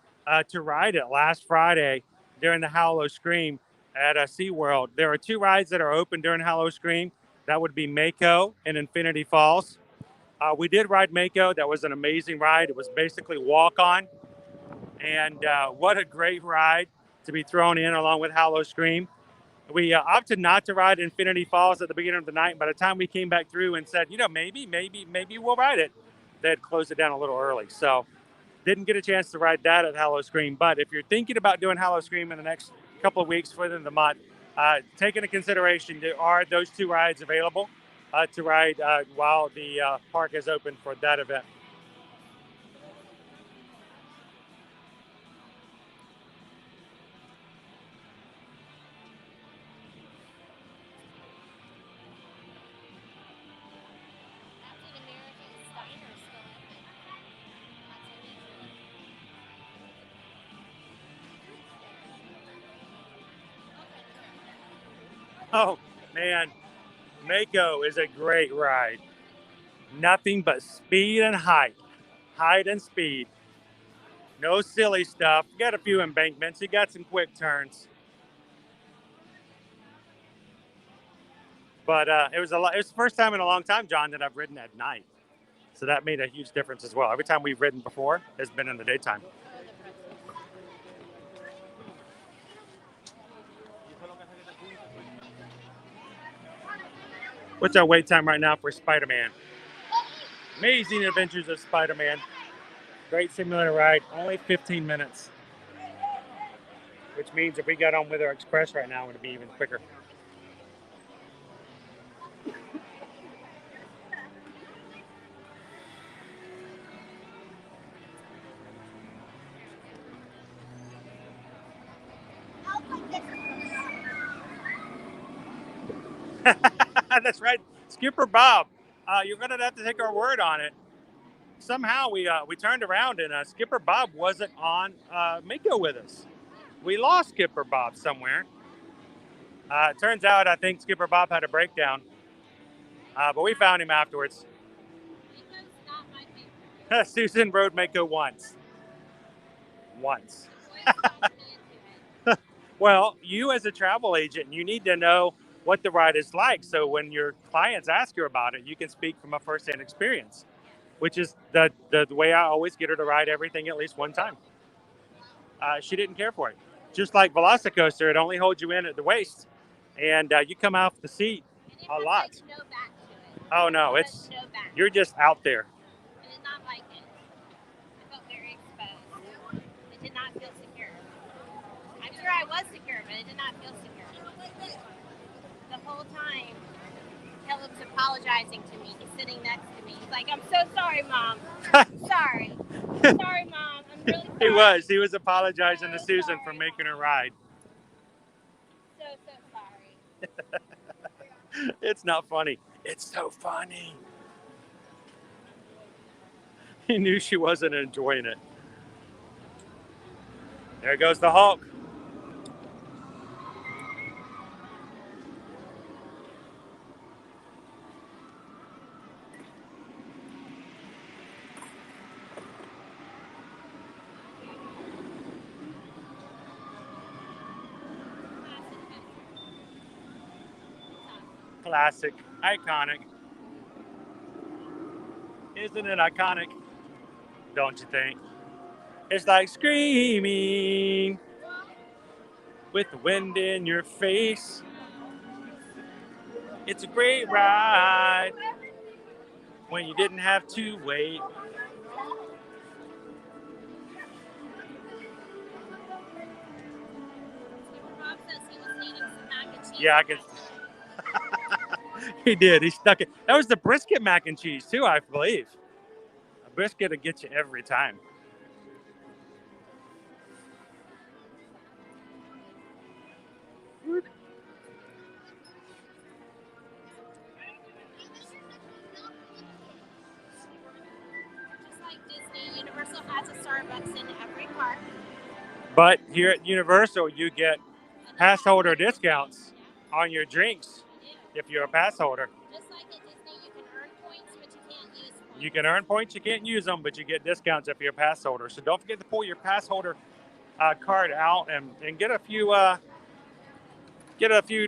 to ride it last Friday during the Hallow Scream at SeaWorld. There are two rides that are open during Hallow Scream. That would be Mako and Infinity Falls. We did ride Mako. That was an amazing ride. It was basically walk on. And what a great ride to be thrown in along with Hallow Scream. We opted not to ride Infinity Falls at the beginning of the night. By the time we came back through and said, you know, maybe we'll ride it, they had closed it down a little early. So didn't get a chance to ride that at Hallow Scream. But if you're thinking about doing Hallow Scream in the next couple of weeks within the month, take into consideration there are those two rides available to ride while the park is open for that event. Oh, man, Mako is a great ride. Nothing but speed and height. Height and speed. No silly stuff. You got a few embankments. You got some quick turns. But it was the first time in a long time, John, that I've ridden at night. So that made a huge difference as well. Every time we've ridden before has been in the daytime. What's our wait time right now for Spider-Man? Amazing Adventures of Spider-Man. Great simulator ride. Only 15 minutes. Which means if we got on with our express right now, it would be even quicker. That's right. Skipper Bob. You're going to have to take our word on it. Somehow we turned around and Skipper Bob wasn't on Mako with us. We lost Skipper Bob somewhere. It turns out I think Skipper Bob had a breakdown. But we found him afterwards. Susan rode Mako once. Well, you as a travel agent, you need to know what the ride is like. So when your clients ask you about it, you can speak from a first-hand experience, which is the way I always get her to ride everything at least one time. She didn't care for it. Just like Velocicoaster, it only holds you in at the waist, and you come off the seat a lot. No back to it. Oh no, it's No back. you're just out there. I did not like it. I felt very exposed. It did not feel secure. I'm sure I was secure, but it did not feel secure. The whole time, Caleb's apologizing to me. He's sitting next to me. He's like, I'm so sorry, Mom. Sorry. Sorry, Mom. I'm really sorry. He was apologizing to Susan for making her ride. So sorry. It's not funny. It's so funny. He knew she wasn't enjoying it. There goes the Hulk. classic, iconic. Isn't it iconic? Don't you think? It's like screaming with the wind in your face. It's a great ride when you didn't have to wait. Rob says he was needing some mac and cheese. Yeah, I can. He did. He stuck it. That was the brisket mac and cheese too, I believe. A brisket will get you every time. Just like Disney, Universal has a Starbucks in every park. But here at Universal, you get pass holder discounts on your drinks if you're a pass holder. Just like at Disney, you can earn points, but you can't use points. You can earn points, you can't use them, but you get discounts if you're a pass holder. So don't forget to pull your pass holder card out and get a few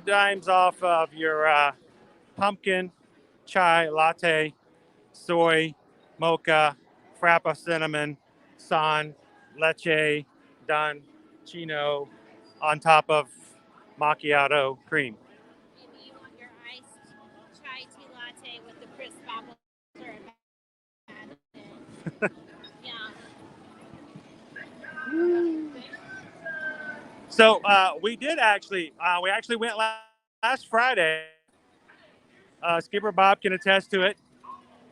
dimes off of your pumpkin, chai, latte, soy, mocha, frappa, cinnamon, san, leche, done, chino, on top of macchiato cream. Maybe you want your iced chai tea latte with the crisp apple syrup added. Yeah. So we actually went last Friday. Skipper Bob can attest to it.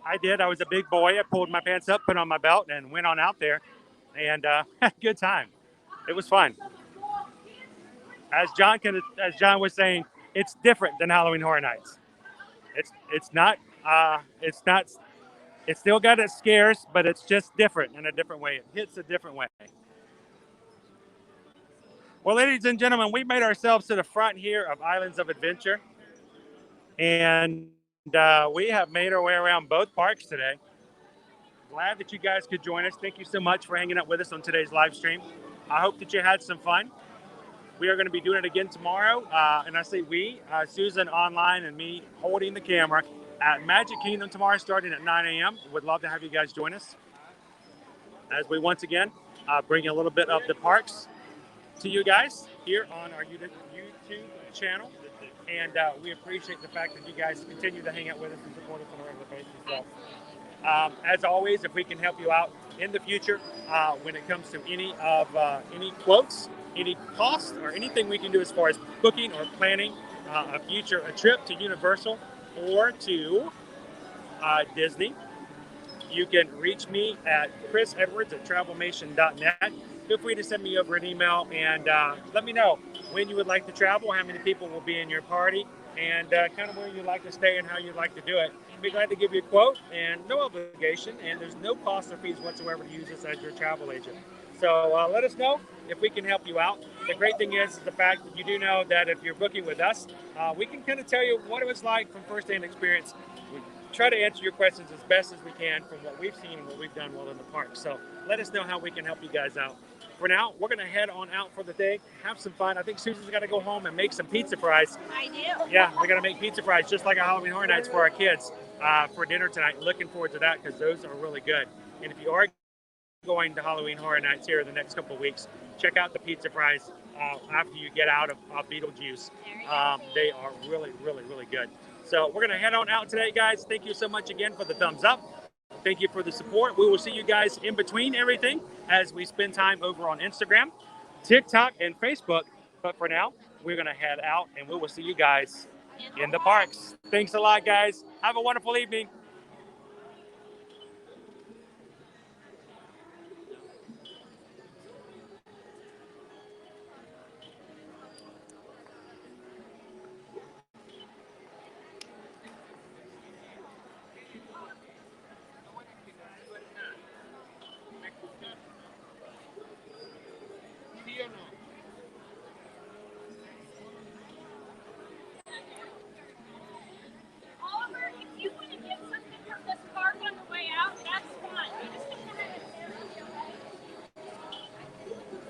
I did. I was a big boy. I pulled my pants up, put on my belt, and went on out there, and had a good time. It was fun. As John was saying, it's different than Halloween Horror Nights. It's not. It's still got its scares, but it's just different in a different way. It hits a different way. Well, ladies and gentlemen, we made ourselves to the front here of Islands of Adventure, and we have made our way around both parks today. Glad that you guys could join us. Thank you so much for hanging out with us on today's live stream. I hope that you had some fun. We are going to be doing it again tomorrow, and I say we, Susan online and me holding the camera at Magic Kingdom tomorrow starting at 9 a.m. Would love to have you guys join us as we once again bring a little bit of the parks to you guys here on our YouTube channel. And we appreciate the fact that you guys continue to hang out with us and support us on a regular basis. So, as always, if we can help you out in the future when it comes to any quotes, any costs, or anything we can do as far as booking or planning a trip to Universal or to Disney, you can reach me at chrisedwards@travelmation.net. Feel free to send me over an email and let me know when you would like to travel, how many people will be in your party, and kind of where you'd like to stay and how you'd like to do it. Be glad to give you a quote, and no obligation, and there's no cost or fees whatsoever to use us as your travel agent. So let us know if we can help you out. The great thing is the fact that you do know that if you're booking with us, we can kind of tell you what it was like from first-hand experience. We try to answer your questions as best as we can from what we've seen and what we've done while in the park. So let us know how we can help you guys out. For now, we're going to head on out for the day, have some fun. I think Susan's got to go home and make some pizza fries. I do. Yeah, we're going to make pizza fries just like our Halloween Horror Nights for our kids for dinner tonight. Looking forward to that because those are really good. And if you are going to Halloween Horror Nights here in the next couple of weeks, check out the pizza fries after you get out of Beetlejuice. They are really, really, really good. So we're going to head on out today, guys. Thank you so much again for the thumbs up. Thank you for the support. We will see you guys in between everything as we spend time over on Instagram, TikTok, and Facebook. But for now, we're going to head out, and we will see you guys in the parks. Thanks a lot, guys. Have a wonderful evening.